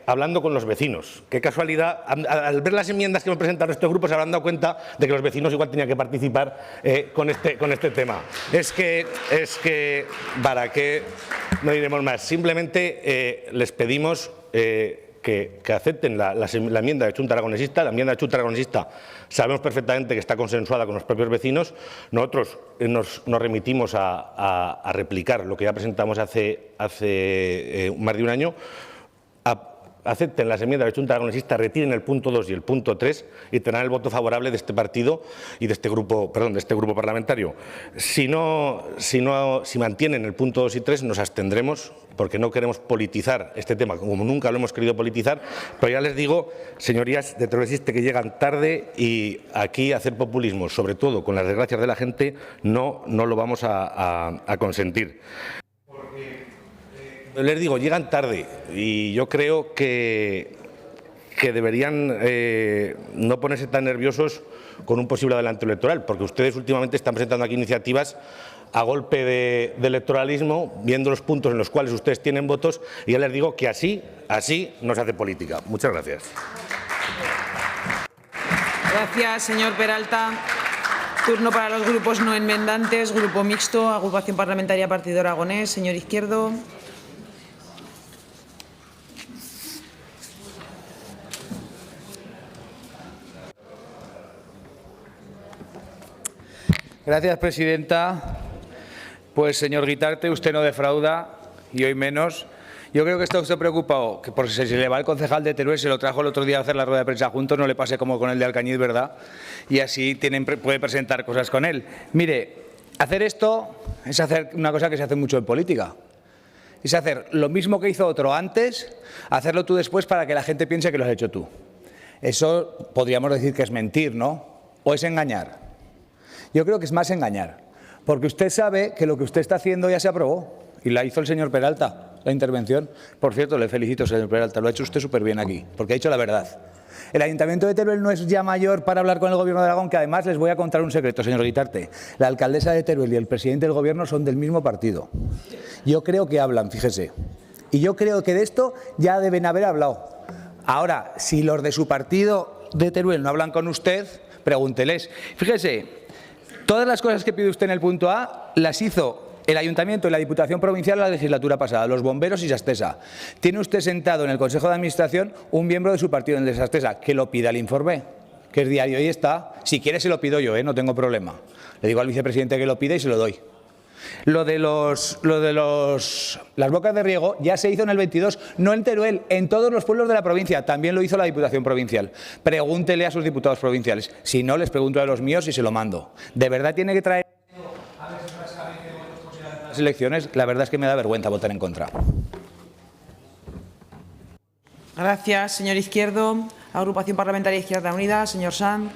hablando con los vecinos. Qué casualidad, al ver las enmiendas que hemos presentado estos grupos se habrán dado cuenta de que los vecinos igual tenían que participar con este tema. Es que, ¿para qué no diremos más? Simplemente les pedimos que acepten la enmienda de Chunta Aragonesista. La enmienda de Chunta Aragonesista sabemos perfectamente que está consensuada con los propios vecinos. Nosotros nos remitimos a replicar lo que ya presentamos hace más de un año. Acepten las enmiendas de Chunta Aragonesista, retiren el punto 2 y el punto 3 y tendrán el voto favorable de este partido y de este grupo parlamentario. Si mantienen el punto 2 y 3, nos abstendremos porque no queremos politizar este tema, como nunca lo hemos querido politizar. Pero ya les digo, señorías de Teruel existe, que llegan tarde y aquí hacer populismo, sobre todo con las desgracias de la gente, no lo vamos a consentir. Les digo, llegan tarde y yo creo que deberían no ponerse tan nerviosos con un posible adelanto electoral, porque ustedes últimamente están presentando aquí iniciativas a golpe de electoralismo, viendo los puntos en los cuales ustedes tienen votos, y ya les digo que así no se hace política. Muchas gracias. Gracias, señor Peralta. Turno para los grupos no enmendantes. Grupo Mixto, Agrupación Parlamentaria Partido Aragonés. Señor Izquierdo. Gracias, presidenta. Pues, señor Guitarte, usted no defrauda, y hoy menos. Yo creo que está usted preocupado, que por si se le va el concejal de Teruel, se lo trajo el otro día a hacer la rueda de prensa juntos, no le pase como con el de Alcañiz, ¿verdad? Y así puede presentar cosas con él. Mire, hacer esto es hacer una cosa que se hace mucho en política. Es hacer lo mismo que hizo otro antes, hacerlo tú después para que la gente piense que lo has hecho tú. Eso podríamos decir que es mentir, ¿no? O es engañar. Yo creo que es más engañar, porque usted sabe que lo que usted está haciendo ya se aprobó y la hizo el señor Peralta, la intervención. Por cierto, le felicito, señor Peralta, lo ha hecho usted súper bien aquí, porque ha dicho la verdad. El Ayuntamiento de Teruel no es ya mayor para hablar con el Gobierno de Aragón, que además les voy a contar un secreto, señor Guitarte. La alcaldesa de Teruel y el presidente del Gobierno son del mismo partido. Yo creo que hablan, fíjese. Y yo creo que de esto ya deben haber hablado. Ahora, si los de su partido de Teruel no hablan con usted, pregúnteles. Fíjese. Todas las cosas que pide usted en el punto A las hizo el Ayuntamiento y la Diputación Provincial la legislatura pasada, los bomberos y Sastesa. Tiene usted sentado en el Consejo de Administración un miembro de su partido, el de Sastesa, que lo pida el informe, que es diario y está. Si quiere se lo pido yo, no tengo problema. Le digo al vicepresidente que lo pida y se lo doy. Lo de las bocas de riego ya se hizo en el 22, no en Teruel, en todos los pueblos de la provincia. También lo hizo la Diputación Provincial. Pregúntele a sus diputados provinciales. Si no, les pregunto a los míos y se lo mando. ¿De verdad tiene que traer las elecciones? La verdad es que me da vergüenza votar en contra. Gracias, señor Izquierdo. Agrupación Parlamentaria Izquierda Unida, señor Sanz.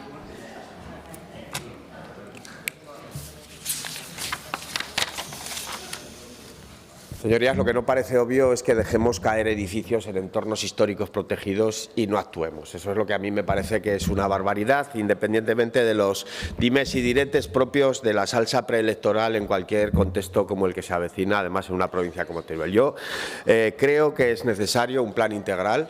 Señorías, lo que no parece obvio es que dejemos caer edificios en entornos históricos protegidos y no actuemos. Eso es lo que a mí me parece que es una barbaridad, independientemente de los dimes y diretes propios de la salsa preelectoral en cualquier contexto como el que se avecina, además en una provincia como Teruel. Yo creo que es necesario un plan integral.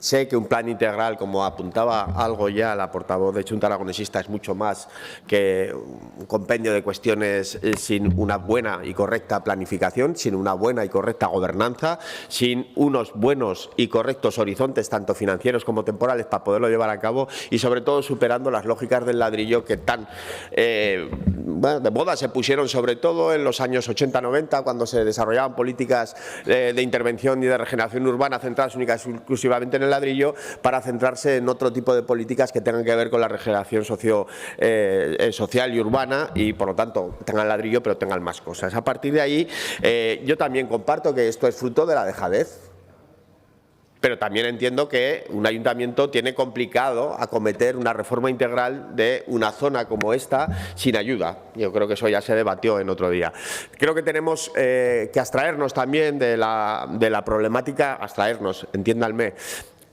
Sé que un plan integral, como apuntaba algo ya la portavoz de Junta Aragonesista, es mucho más que un compendio de cuestiones sin una buena y correcta planificación, sin una buena y correcta gobernanza, sin unos buenos y correctos horizontes, tanto financieros como temporales, para poderlo llevar a cabo y, sobre todo, superando las lógicas del ladrillo que tan de moda se pusieron, sobre todo en los años 80-90, cuando se desarrollaban políticas de intervención y de regeneración urbana centradas únicamente y exclusivamente en el ladrillo, para centrarse en otro tipo de políticas que tengan que ver con la regeneración social y urbana y, por lo tanto, tengan ladrillo pero tengan más cosas. A partir de ahí, yo también comparto que esto es fruto de la dejadez, pero también entiendo que un ayuntamiento tiene complicado acometer una reforma integral de una zona como esta sin ayuda. Yo creo que eso ya se debatió en otro día. Creo que tenemos que abstraernos también de la problemática, entiéndanme,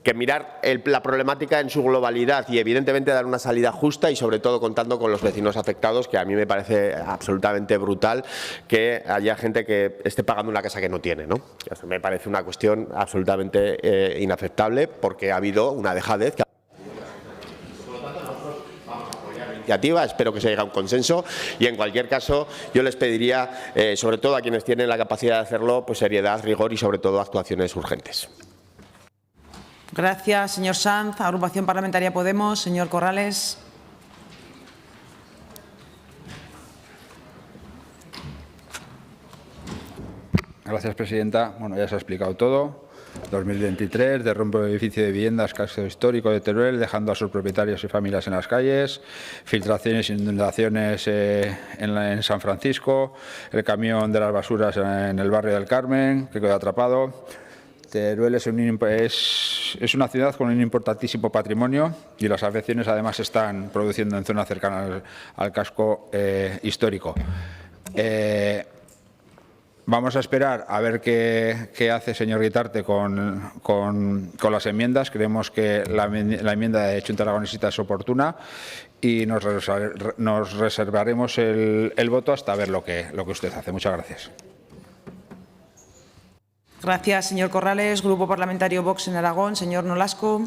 que mirar la problemática en su globalidad y, evidentemente, dar una salida justa y, sobre todo, contando con los vecinos afectados, que a mí me parece absolutamente brutal que haya gente que esté pagando una casa que no tiene, ¿no? Eso me parece una cuestión absolutamente inaceptable, porque ha habido una dejadez. Espero que se llegue a un consenso y, en cualquier caso, yo les pediría, sobre todo a quienes tienen la capacidad de hacerlo, pues seriedad, rigor y, sobre todo, actuaciones urgentes. Gracias, señor Sanz. Agrupación Parlamentaria Podemos, señor Corrales. Gracias, presidenta. Bueno, ya se ha explicado todo. 2023, derrumbe el edificio de viviendas, casco histórico de Teruel, dejando a sus propietarios y familias en las calles, filtraciones e inundaciones en San Francisco, el camión de las basuras en el barrio del Carmen, que quedó atrapado. Teruel es una ciudad con un importantísimo patrimonio y las afecciones, además, se están produciendo en zonas cercanas al casco histórico. Vamos a esperar a ver qué hace señor Guitarte con las enmiendas. Creemos que la enmienda de Junta Aragonesista es oportuna y nos reservaremos el voto hasta ver lo que usted hace. Muchas gracias. Gracias, señor Corrales. Grupo Parlamentario Vox en Aragón, señor Nolasco.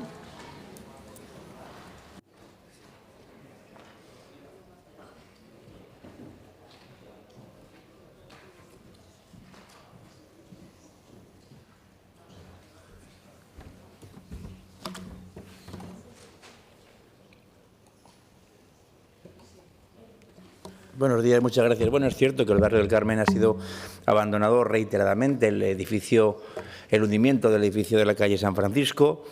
Buenos días, muchas gracias. Bueno, es cierto que el barrio del Carmen ha sido abandonado reiteradamente. El hundimiento del edificio de la calle San Francisco,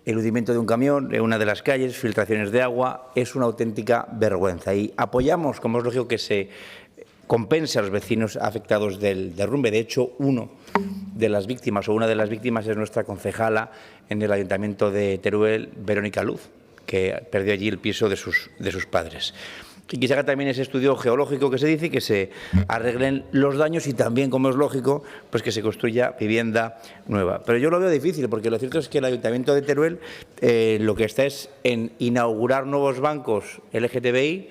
el hundimiento de un camión en una de las calles, filtraciones de agua, es una auténtica vergüenza. Y apoyamos, como es lógico, que se compense a los vecinos afectados del derrumbe. De hecho, una de las víctimas es nuestra concejala en el Ayuntamiento de Teruel, Verónica Luz, que perdió allí el piso de sus padres. Y que se haga también ese estudio geológico que se dice, que se arreglen los daños y también, como es lógico, pues que se construya vivienda nueva. Pero yo lo veo difícil, porque lo cierto es que el Ayuntamiento de Teruel lo que está es en inaugurar nuevos bancos LGTBI,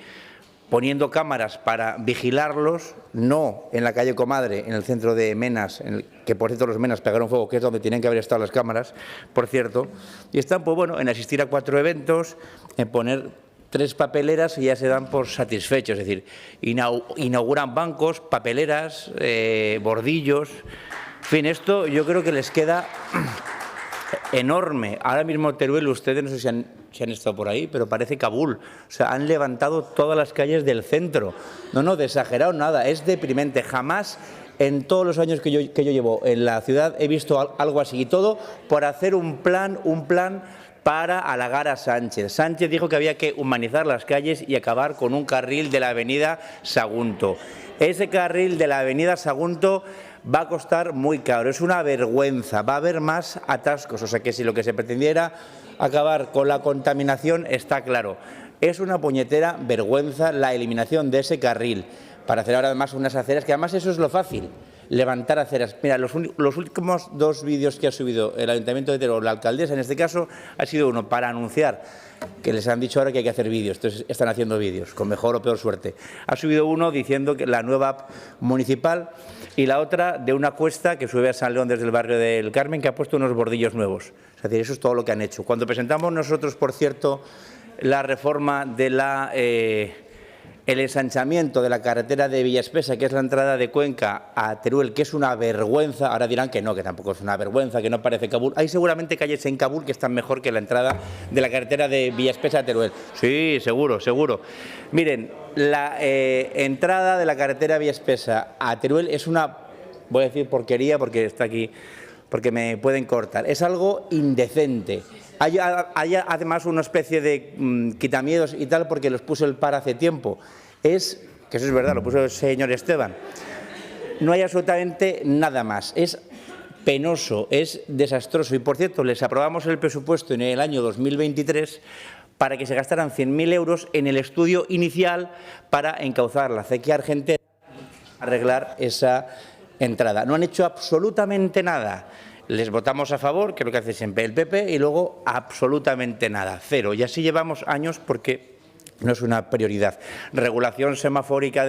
poniendo cámaras para vigilarlos, no en la calle Comadre, en el centro de Menas, que por cierto los Menas pegaron fuego, que es donde tienen que haber estado las cámaras, por cierto, y están pues bueno en asistir a 4 eventos, en poner 3 papeleras y ya se dan por satisfechos, es decir, inauguran bancos, papeleras, bordillos, en fin, esto yo creo que les queda enorme. Ahora mismo Teruel, ustedes no sé si han estado por ahí, pero parece Kabul, o sea, han levantado todas las calles del centro. No, de exagerado nada, es deprimente, jamás en todos los años que yo llevo en la ciudad he visto algo así, y todo por hacer un plan para halagar a Sánchez. Sánchez dijo que había que humanizar las calles y acabar con un carril de la avenida Sagunto. Ese carril de la avenida Sagunto va a costar muy caro, es una vergüenza, va a haber más atascos, o sea que si lo que se pretendiera acabar con la contaminación está claro. Es una puñetera vergüenza la eliminación de ese carril para hacer ahora además unas aceras, que además eso es lo fácil. Levantar aceras. Mira, los últimos 2 vídeos que ha subido el Ayuntamiento de Teruel, la alcaldesa en este caso, ha sido uno para anunciar que les han dicho ahora que hay que hacer vídeos, entonces están haciendo vídeos, con mejor o peor suerte. Ha subido uno diciendo que la nueva app municipal y la otra de una cuesta que sube a San León desde el barrio del Carmen, que ha puesto unos bordillos nuevos. Es decir, eso es todo lo que han hecho. Cuando presentamos nosotros, por cierto, la reforma de el ensanchamiento de la carretera de Villaespesa, que es la entrada de Cuenca a Teruel, que es una vergüenza. Ahora dirán que no, que tampoco es una vergüenza, que no parece Kabul. Hay seguramente calles en Kabul que están mejor que la entrada de la carretera de Villaespesa a Teruel. Sí, seguro. Miren, la entrada de la carretera Villaespesa a Teruel es una, voy a decir porquería porque está aquí, porque me pueden cortar. Es algo indecente. Hay además una especie de quitamiedos y tal, porque los puso el PAR hace tiempo. Que eso es verdad, lo puso el señor Esteban. No hay absolutamente nada más. Es penoso, es desastroso. Y, por cierto, les aprobamos el presupuesto en el año 2023 para que se gastaran 100.000 euros en el estudio inicial para encauzar la acequia argentina y arreglar esa entrada. No han hecho absolutamente nada. Les votamos a favor, que es lo que hace siempre el PP, y luego absolutamente nada, 0. Y así llevamos años porque no es una prioridad. Regulación semafórica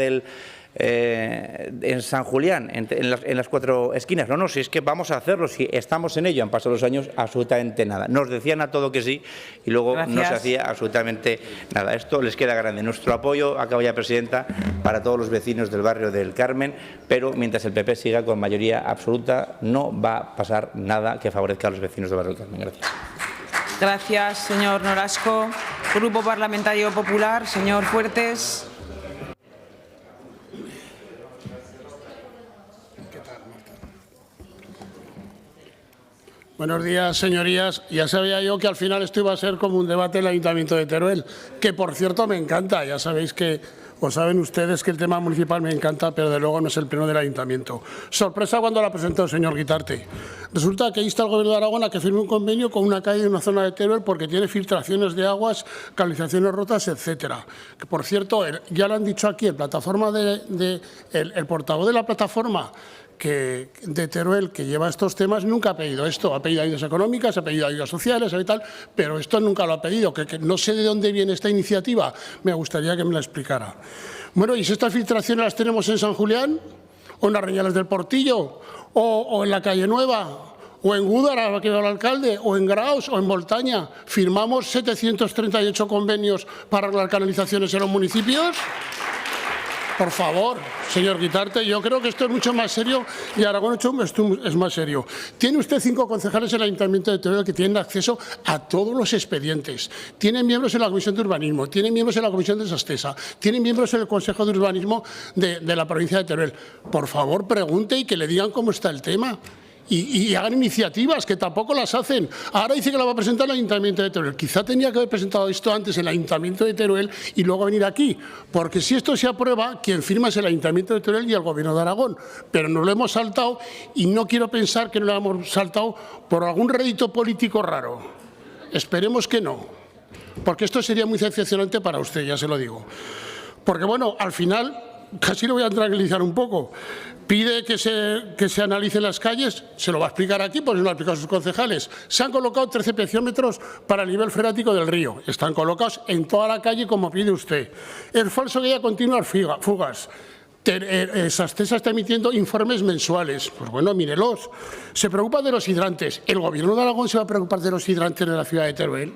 en San Julián, en las 4 esquinas. No, si es que vamos a hacerlo, si estamos en ello. Han pasado los años, absolutamente nada. Nos decían a todo que sí y luego no se hacía absolutamente nada. Esto les queda grande. Nuestro apoyo, acabo ya, presidenta, para todos los vecinos del barrio del Carmen, pero mientras el PP siga con mayoría absoluta, no va a pasar nada que favorezca a los vecinos del barrio del Carmen. Gracias. Gracias, señor Nolasco. Grupo Parlamentario Popular, señor Fuertes. Buenos días, señorías. Ya sabía yo que al final esto iba a ser como un debate en el Ayuntamiento de Teruel, que por cierto me encanta. Ya sabéis que, o saben ustedes que el tema municipal me encanta, pero de luego no es el pleno del Ayuntamiento. Sorpresa cuando la presentó el señor Guitarte. Resulta que insta al Gobierno de Aragón a que firme un convenio con una calle en una zona de Teruel porque tiene filtraciones de aguas, canalizaciones rotas, etcétera. Que por cierto, ya lo han dicho aquí, el portavoz de la plataforma, de Teruel, que lleva estos temas, nunca ha pedido esto. Ha pedido ayudas económicas, ha pedido ayudas sociales y tal, pero esto nunca lo ha pedido. Que no sé de dónde viene esta iniciativa, me gustaría que me la explicara. Bueno, ¿y si estas filtraciones las tenemos en San Julián? ¿O en las Reñales del Portillo? ¿O en la Calle Nueva? ¿O en Gúdara, que va el alcalde? ¿O en Graus? ¿O en Voltaña? ¿Firmamos 738 convenios para arreglar canalizaciones en los municipios? Por favor, señor Guitarte, yo creo que esto es mucho más serio y Aragón es más serio. Tiene usted 5 concejales en el Ayuntamiento de Teruel que tienen acceso a todos los expedientes. Tiene miembros en la Comisión de Urbanismo, tiene miembros en la Comisión de Sastesa, tiene miembros en el Consejo de Urbanismo de la provincia de Teruel. Por favor, pregunte y que le digan cómo está el tema. Y hagan iniciativas, que tampoco las hacen. Ahora dice que la va a presentar el Ayuntamiento de Teruel. Quizá tenía que haber presentado esto antes en el Ayuntamiento de Teruel y luego venir aquí. Porque si esto se aprueba, quien firma es el Ayuntamiento de Teruel y el Gobierno de Aragón. Pero nos lo hemos saltado y no quiero pensar que no lo hemos saltado por algún rédito político raro. Esperemos que no. Porque esto sería muy decepcionante para usted, ya se lo digo. Porque, bueno, al final, casi lo voy a tranquilizar un poco. Pide que se analicen las calles, se lo va a explicar aquí, porque no lo ha explicado a sus concejales. Se han colocado 13 peciómetros para el nivel freático del río. Están colocados en toda la calle como pide usted. Es falso que haya continuas fugas. Sastesa está emitiendo informes mensuales. Pues bueno, mírelos. Se preocupa de los hidrantes. ¿El Gobierno de Aragón se va a preocupar de los hidrantes de la ciudad de Teruel?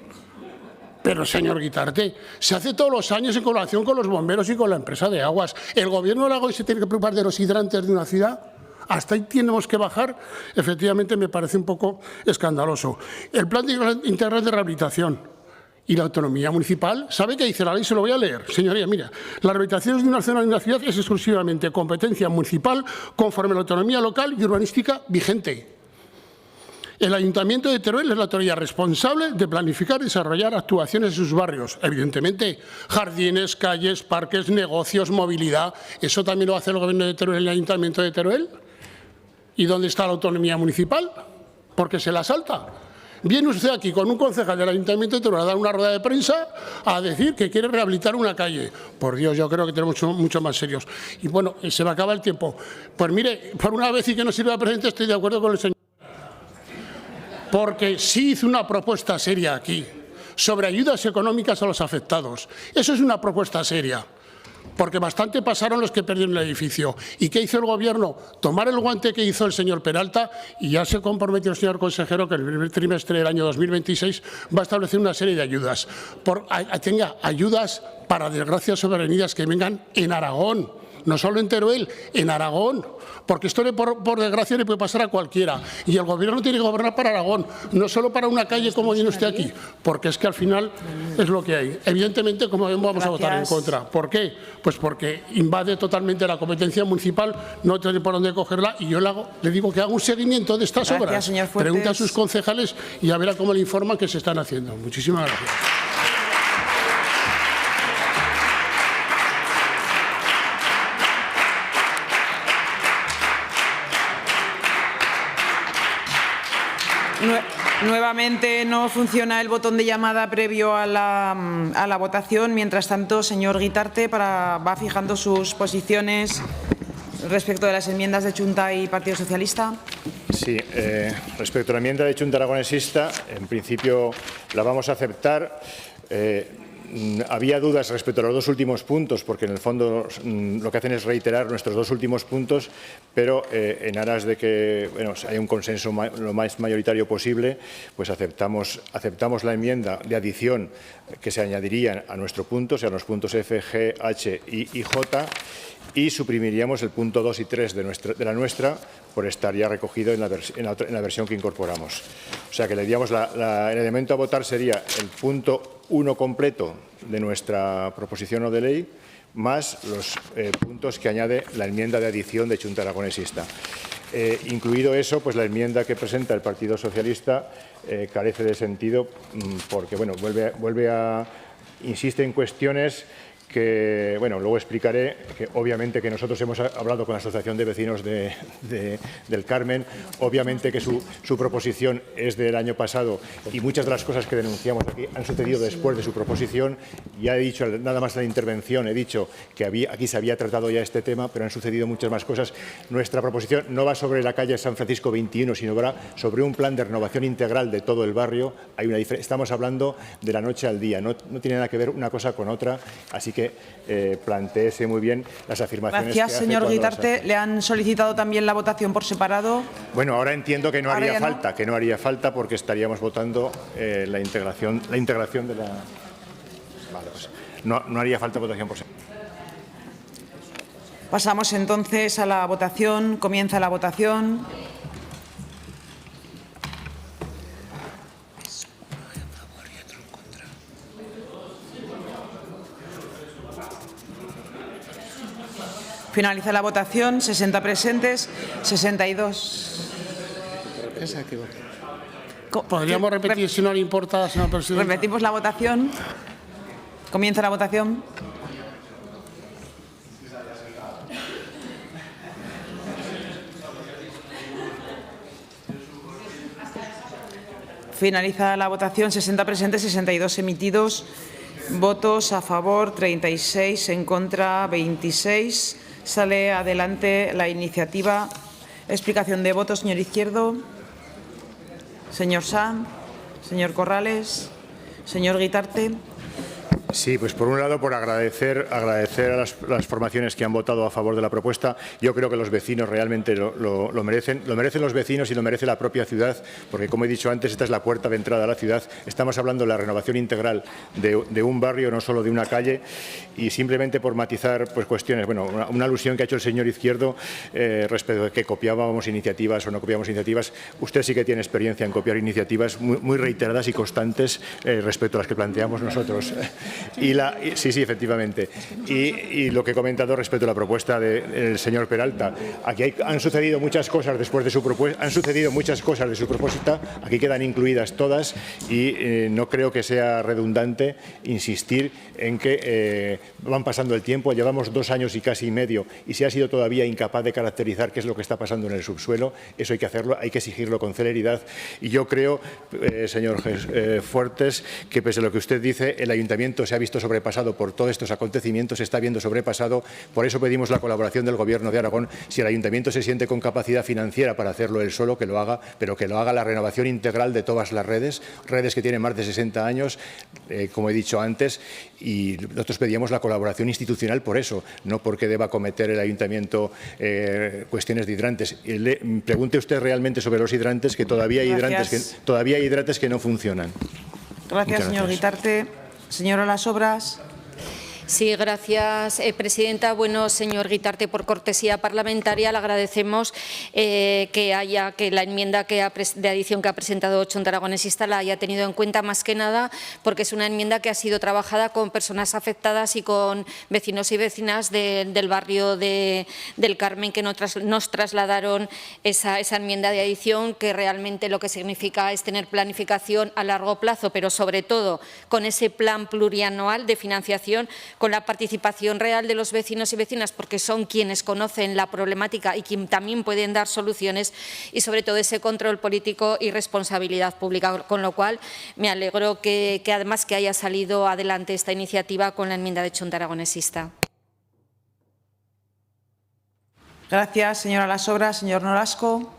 Pero, señor Guitarte, se hace todos los años en colaboración con los bomberos y con la empresa de aguas. ¿El Gobierno de Aragón se tiene que preocupar de los hidrantes de una ciudad? ¿Hasta ahí tenemos que bajar? Efectivamente, me parece un poco escandaloso. El Plan Integral de Rehabilitación y la autonomía municipal, ¿sabe qué dice la ley? Se lo voy a leer. Señoría, mira, la rehabilitación de una zona de una ciudad es exclusivamente competencia municipal conforme a la autonomía local y urbanística vigente. El Ayuntamiento de Teruel es la autoridad responsable de planificar y desarrollar actuaciones en sus barrios. Evidentemente, jardines, calles, parques, negocios, movilidad. ¿Eso también lo hace el Gobierno de Teruel y el Ayuntamiento de Teruel? ¿Y dónde está la autonomía municipal? Porque se la salta. Viene usted aquí con un concejal del Ayuntamiento de Teruel a dar una rueda de prensa a decir que quiere rehabilitar una calle. Por Dios, yo creo que tenemos mucho más serios. Y bueno, se me acaba el tiempo. Pues mire, por una vez y que no sirva de presente, estoy de acuerdo con el señor. Porque sí hizo una propuesta seria aquí sobre ayudas económicas a los afectados. Eso es una propuesta seria, porque bastante pasaron los que perdieron el edificio. ¿Y qué hizo el Gobierno? Tomar el guante que hizo el señor Peralta y ya se comprometió el señor consejero que en el primer trimestre del año 2026 va a establecer una serie de ayudas. Tenga ayudas para desgracias sobrevenidas que vengan en Aragón, no solo en Teruel, en Aragón. Porque esto por desgracia le puede pasar a cualquiera. Y el Gobierno tiene que gobernar para Aragón, no solo para una calle como viene usted aquí, porque es que al final es lo que hay. Evidentemente, como ven, vamos a votar en contra. ¿Por qué? Pues porque invade totalmente la competencia municipal, no tiene por dónde cogerla, y yo le digo que haga un seguimiento de estas obras. Pregunta a sus concejales y a ver cómo le informan que se están haciendo. Muchísimas gracias. Nuevamente no funciona el botón de llamada previo a la votación. Mientras tanto, señor Guitarte, va fijando sus posiciones respecto de las enmiendas de Chunta y Partido Socialista. Sí, respecto a la enmienda de Chunta Aragonesista, en principio la vamos a aceptar. Había dudas respecto a los 2 últimos puntos, porque en el fondo lo que hacen es reiterar nuestros 2 últimos puntos, pero en aras de que haya un consenso lo más mayoritario posible, pues aceptamos la enmienda de adición que se añadiría a nuestro punto, o sea, los puntos F, G, H y J, y suprimiríamos el punto 2 y 3 de la nuestra, por estar ya recogido en la versión que incorporamos. O sea, que le diríamos el elemento a votar sería el punto 1 completo de nuestra proposición no de ley, más los puntos que añade la enmienda de adición de Chunta Aragonesista. Incluido eso, pues la enmienda que presenta el Partido Socialista carece de sentido porque insiste en cuestiones que, bueno, luego explicaré que obviamente que nosotros hemos hablado con la Asociación de Vecinos del Carmen, obviamente que su proposición es del año pasado y muchas de las cosas que denunciamos aquí han sucedido después de su proposición. Ya he dicho, nada más en la intervención, he dicho que aquí se había tratado ya este tema, pero han sucedido muchas más cosas. Nuestra proposición no va sobre la calle San Francisco 21, sino va sobre un plan de renovación integral de todo el barrio. Hay una diferencia, estamos hablando de la noche al día, no tiene nada que ver una cosa con otra, así que plantéese muy bien las afirmaciones. Gracias, señor Guitarte. ¿Le han solicitado también la votación por separado? Bueno, ahora entiendo que no haría falta, porque estaríamos votando la integración de la. Vale, pues no haría falta votación por separado. Pasamos entonces a la votación. Comienza la votación. Finaliza la votación. 60 presentes, 62. ¿Podríamos repetir, si no le importa, señor presidente? Repetimos la votación. Comienza la votación. Finaliza la votación. 60 presentes, 62 emitidos. Votos a favor, 36, en contra, 26. Sale adelante la iniciativa. Explicación de voto, señor Izquierdo. Señor Sanz. Señor Corrales. Señor Guitarte. Sí, pues por un lado por agradecer a las formaciones que han votado a favor de la propuesta. Yo creo que los vecinos realmente lo merecen. Lo merecen los vecinos y lo merece la propia ciudad, porque como he dicho antes, esta es la puerta de entrada a la ciudad. Estamos hablando de la renovación integral de un barrio, no solo de una calle. Y simplemente por matizar pues cuestiones, bueno, una alusión que ha hecho el señor Izquierdo respecto de que copiábamos iniciativas o no copiábamos iniciativas. Usted sí que tiene experiencia en copiar iniciativas muy reiteradas y constantes respecto a las que planteamos nosotros. Sí, efectivamente. Y lo que he comentado respecto a la propuesta del señor Peralta. Aquí han sucedido muchas cosas después de su propuesta, aquí quedan incluidas todas y no creo que sea redundante insistir en que van pasando el tiempo, llevamos 2 años y casi medio y se ha sido todavía incapaz de caracterizar qué es lo que está pasando en el subsuelo. Eso hay que hacerlo, hay que exigirlo con celeridad. Y yo creo, señor Fuertes, que pese a lo que usted dice, el Ayuntamiento se ha visto sobrepasado por todos estos acontecimientos, se está viendo sobrepasado. Por eso pedimos la colaboración del Gobierno de Aragón. Si el Ayuntamiento se siente con capacidad financiera para hacerlo él solo, que lo haga, pero que lo haga la renovación integral de todas las redes que tienen más de 60 años, como he dicho antes, y nosotros pedíamos la colaboración institucional por eso, no porque deba cometer el Ayuntamiento cuestiones de hidrantes. Pregunte usted realmente sobre los hidrantes, que todavía hay hidrantes que no funcionan. Gracias, señor Guitarte. Señora Las Obras. Sí, gracias, presidenta. Bueno, señor Guitarte, por cortesía parlamentaria le agradecemos que la enmienda de adición que ha presentado Junta Aragonesista la haya tenido en cuenta, más que nada porque es una enmienda que ha sido trabajada con personas afectadas y con vecinos y vecinas del barrio del Carmen, que nos trasladaron esa enmienda de adición, que realmente lo que significa es tener planificación a largo plazo, pero sobre todo con ese plan plurianual de financiación, con la participación real de los vecinos y vecinas, porque son quienes conocen la problemática y quien también pueden dar soluciones, y sobre todo ese control político y responsabilidad pública, con lo cual me alegro que además que haya salido adelante esta iniciativa con la enmienda de Junta Aragonesista. Gracias, señora Las Obras. Señor Nolasco.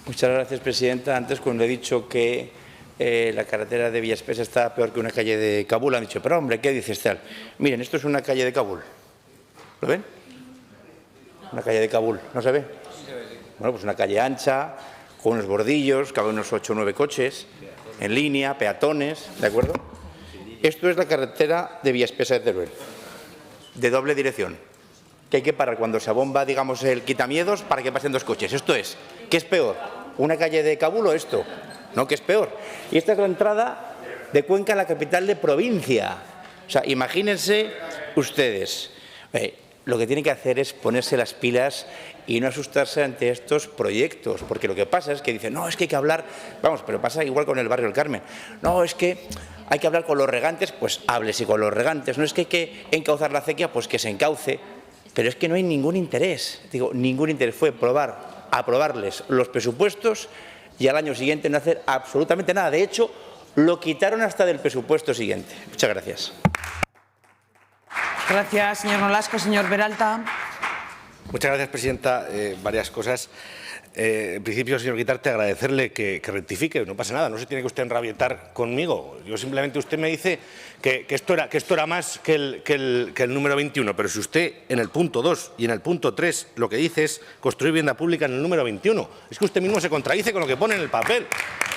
Muchas gracias, presidenta. Antes, cuando he dicho que la carretera de Villaspesa está peor que una calle de Kabul, han dicho, pero hombre, ¿qué dices tal? Miren, esto es una calle de Kabul. ¿Lo ven? Una calle de Kabul, ¿no se ve? Bueno, pues una calle ancha, con unos bordillos, caben unos 8 o 9 coches, en línea, peatones, ¿de acuerdo? Esto es la carretera de Villaspesa de Teruel, de doble dirección, que hay que parar cuando se abomba, digamos, el quitamiedos para que pasen 2 coches. Esto es, ¿qué es peor? ¿Una calle de Kabul o esto? No, que es peor. Y esta es la entrada de Cuenca, la capital de provincia. O sea, imagínense ustedes. lo que tiene que hacer es ponerse las pilas y no asustarse ante estos proyectos, porque lo que pasa es que dicen, no, es que hay que hablar, vamos, pero pasa igual con el barrio del Carmen, no, es que hay que hablar con los regantes, pues háblese con los regantes, no es que hay que encauzar la acequia, pues que se encauce, pero es que no hay ningún interés, digo, ningún interés, fue aprobarles los presupuestos y al año siguiente no hacer absolutamente nada, de hecho, lo quitaron hasta del presupuesto siguiente. Muchas gracias. Gracias, señor Nolasco. Señor Peralta. Muchas gracias, presidenta. Varias cosas. En principio, señor Guitarte, agradecerle que rectifique. No pasa nada, no se tiene que usted enrabietar conmigo. Yo simplemente, usted me dice que esto era más que el número 21, pero si usted en el punto 2 y en el punto 3 lo que dice es construir vivienda pública en el número 21, es que usted mismo se contradice con lo que pone en el papel.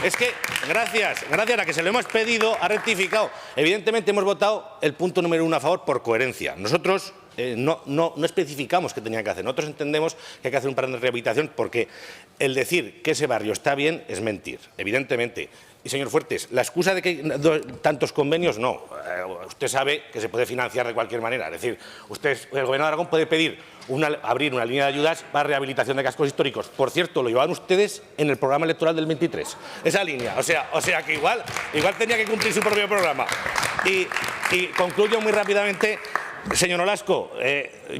Es que, gracias a que se lo hemos pedido, ha rectificado. Evidentemente hemos votado el punto número 1 a favor por coherencia. Nosotros no especificamos qué tenía que hacer. Nosotros entendemos que hay que hacer un plan de rehabilitación porque el decir que ese barrio está bien es mentir, evidentemente. Y, señor Fuertes, la excusa de que hay tantos convenios, no. Usted sabe que se puede financiar de cualquier manera. Es decir, el Gobierno de Aragón puede pedir abrir una línea de ayudas para rehabilitación de cascos históricos. Por cierto, lo llevaban ustedes en el programa electoral del 23. Esa línea. O sea que igual tenía que cumplir su propio programa. Y concluyo muy rápidamente. Señor Nolasco,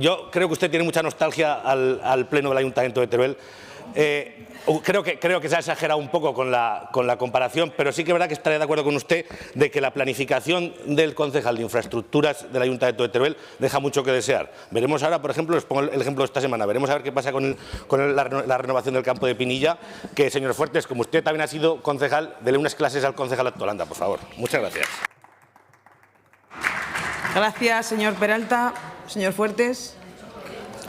yo creo que usted tiene mucha nostalgia al Pleno del Ayuntamiento de Teruel. Creo que se ha exagerado un poco con la comparación, pero sí que es verdad que estaré de acuerdo con usted de que la planificación del concejal de infraestructuras del Ayuntamiento de Teruel deja mucho que desear. Veremos ahora, por ejemplo, les pongo el ejemplo de esta semana, veremos a ver qué pasa con la renovación del campo de Pinilla, que, señor Fuertes, como usted también ha sido concejal, dele unas clases al concejal actual, anda, por favor. Muchas gracias. Gracias, señor Peralta. Señor Fuertes.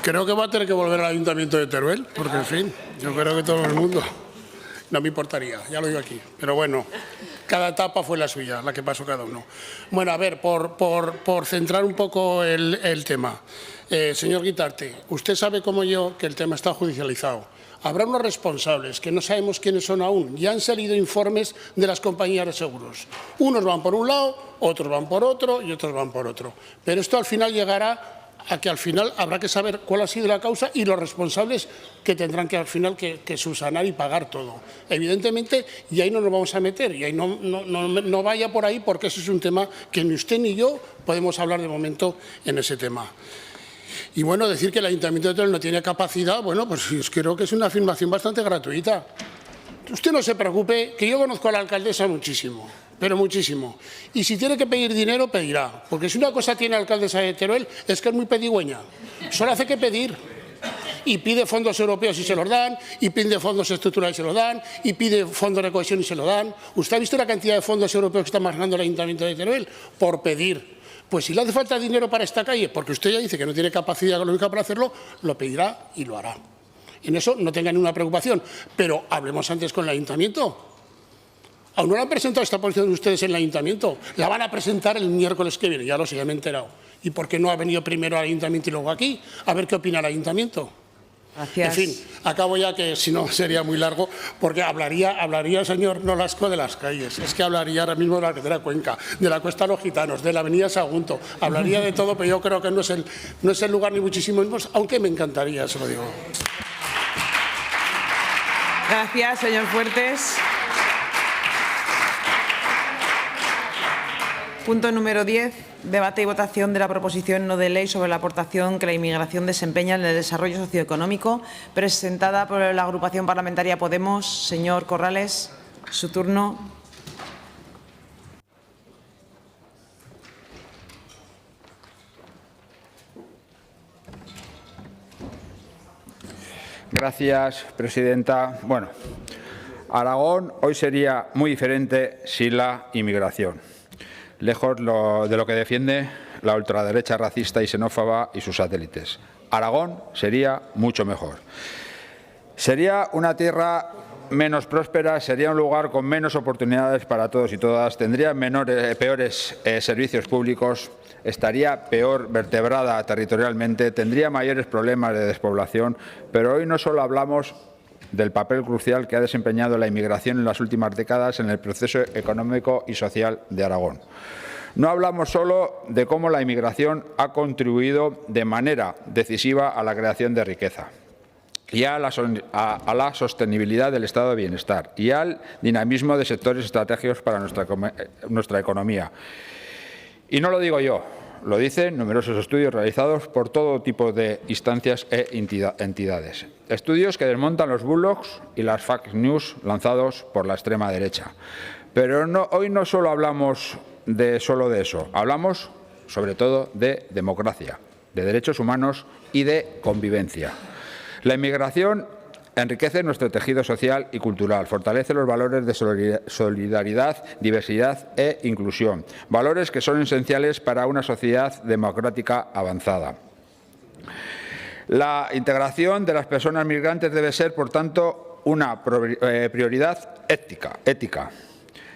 Creo que va a tener que volver al Ayuntamiento de Teruel, porque, en fin, yo creo que todo el mundo. No me importaría, ya lo digo aquí. Pero bueno, cada etapa fue la suya, la que pasó cada uno. Bueno, a ver, por centrar un poco el tema. Señor Guitarte, usted sabe como yo que el tema está judicializado. Habrá unos responsables que no sabemos quiénes son aún. Ya han salido informes de las compañías de seguros. Unos van por un lado, otros van por otro y otros van por otro. Pero esto al final llegará a que al final habrá que saber cuál ha sido la causa y los responsables que tendrán que al final que subsanar y pagar todo. Evidentemente, y ahí no nos vamos a meter, y ahí no vaya por ahí porque ese es un tema que ni usted ni yo podemos hablar de momento en ese tema. Y bueno, decir que el Ayuntamiento de Teruel no tiene capacidad, bueno, pues creo que es una afirmación bastante gratuita. Usted no se preocupe, que yo conozco a la alcaldesa muchísimo, pero muchísimo. Y si tiene que pedir dinero, pedirá. Porque si una cosa tiene la alcaldesa de Teruel es que es muy pedigüeña. Solo hace que pedir. Y pide fondos europeos y se los dan, y pide fondos estructurales y se los dan, y pide fondos de cohesión y se lo dan. ¿Usted ha visto la cantidad de fondos europeos que está manejando el Ayuntamiento de Teruel? Por pedir. Pues si le hace falta dinero para esta calle, porque usted ya dice que no tiene capacidad económica para hacerlo, lo pedirá y lo hará. En eso no tenga ninguna preocupación. Pero hablemos antes con el Ayuntamiento. Aún no la han presentado esta posición de ustedes en el Ayuntamiento. La van a presentar el miércoles que viene, ya lo sé, ya me he enterado. ¿Y por qué no ha venido primero al Ayuntamiento y luego aquí? A ver qué opina el Ayuntamiento. Gracias. En fin, acabo ya, que si no sería muy largo, porque hablaría el señor Nolasco de las calles. Es que hablaría ahora mismo de la carretera Cuenca, de la Cuesta de los Gitanos, de la avenida Sagunto. Hablaría de todo, pero yo creo que no es el lugar ni muchísimo menos, aunque me encantaría, se lo digo. Gracias, señor Fuertes. Punto número 10. Debate y votación de la proposición no de ley sobre la aportación que la inmigración desempeña en el desarrollo socioeconómico, presentada por la agrupación parlamentaria Podemos. Señor Corrales, su turno. Gracias, presidenta. Bueno, Aragón hoy sería muy diferente sin la inmigración. Lejos de lo que defiende la ultraderecha racista y xenófoba y sus satélites. Aragón sería mucho mejor. Sería una tierra menos próspera, sería un lugar con menos oportunidades para todos y todas, tendría peores servicios públicos, estaría peor vertebrada territorialmente, tendría mayores problemas de despoblación, pero hoy no solo hablamos del papel crucial que ha desempeñado la inmigración en las últimas décadas en el proceso económico y social de Aragón. No hablamos solo de cómo la inmigración ha contribuido de manera decisiva a la creación de riqueza y a la sostenibilidad del estado de bienestar y al dinamismo de sectores estratégicos para nuestra economía. Y no lo digo yo, lo dicen numerosos estudios realizados por todo tipo de instancias e entidades. Estudios que desmontan los bulldogs y las fake news lanzados por la extrema derecha. Pero hoy no solo hablamos de eso, hablamos sobre todo de democracia, de derechos humanos y de convivencia. La inmigración enriquece nuestro tejido social y cultural, fortalece los valores de solidaridad, diversidad e inclusión, valores que son esenciales para una sociedad democrática avanzada. La integración de las personas migrantes debe ser, por tanto, una prioridad ética.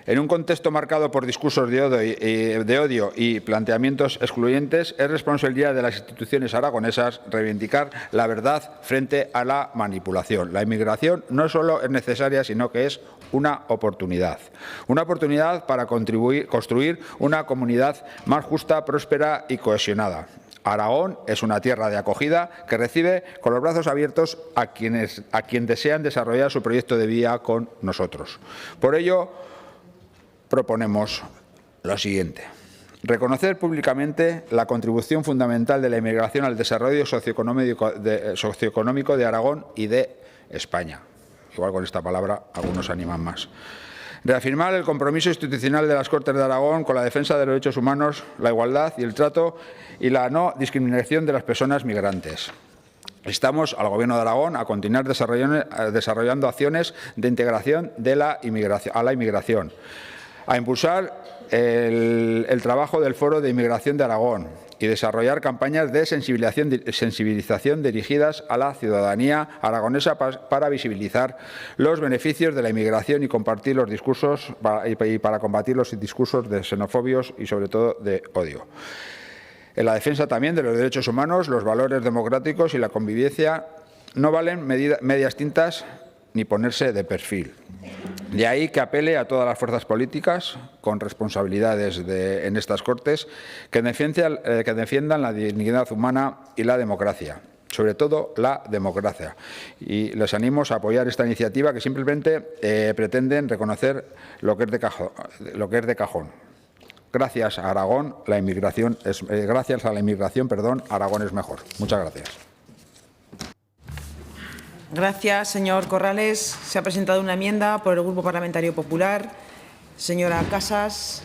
En un contexto marcado por discursos de odio y planteamientos excluyentes, es responsabilidad de las instituciones aragonesas reivindicar la verdad frente a la manipulación. La inmigración no solo es necesaria, sino que es una oportunidad. Una oportunidad para construir una comunidad más justa, próspera y cohesionada. Aragón es una tierra de acogida que recibe con los brazos abiertos a quien desean desarrollar su proyecto de vida con nosotros. Por ello, proponemos lo siguiente: reconocer públicamente la contribución fundamental de la inmigración al desarrollo socioeconómico de Aragón y de España. Igual con esta palabra algunos animan más. Reafirmar el compromiso institucional de las Cortes de Aragón con la defensa de los derechos humanos, la igualdad y el trato y la no discriminación de las personas migrantes. Instamos al Gobierno de Aragón a continuar desarrollando acciones de integración a la inmigración, a impulsar el trabajo del Foro de Inmigración de Aragón y desarrollar campañas de sensibilización dirigidas a la ciudadanía aragonesa para visibilizar los beneficios de la inmigración y compartir los discursos para combatir los discursos de xenofobios y, sobre todo, de odio. En la defensa también de los derechos humanos, los valores democráticos y la convivencia no valen medias tintas ni ponerse de perfil. De ahí que apele a todas las fuerzas políticas con responsabilidades en estas Cortes que defiendan la dignidad humana y la democracia, sobre todo la democracia. Y les animo a apoyar esta iniciativa que simplemente pretenden reconocer lo que es de cajón. Gracias a Aragón, Aragón es mejor. Muchas gracias. Gracias, señor Corrales. Se ha presentado una enmienda por el Grupo Parlamentario Popular. Señora Casas.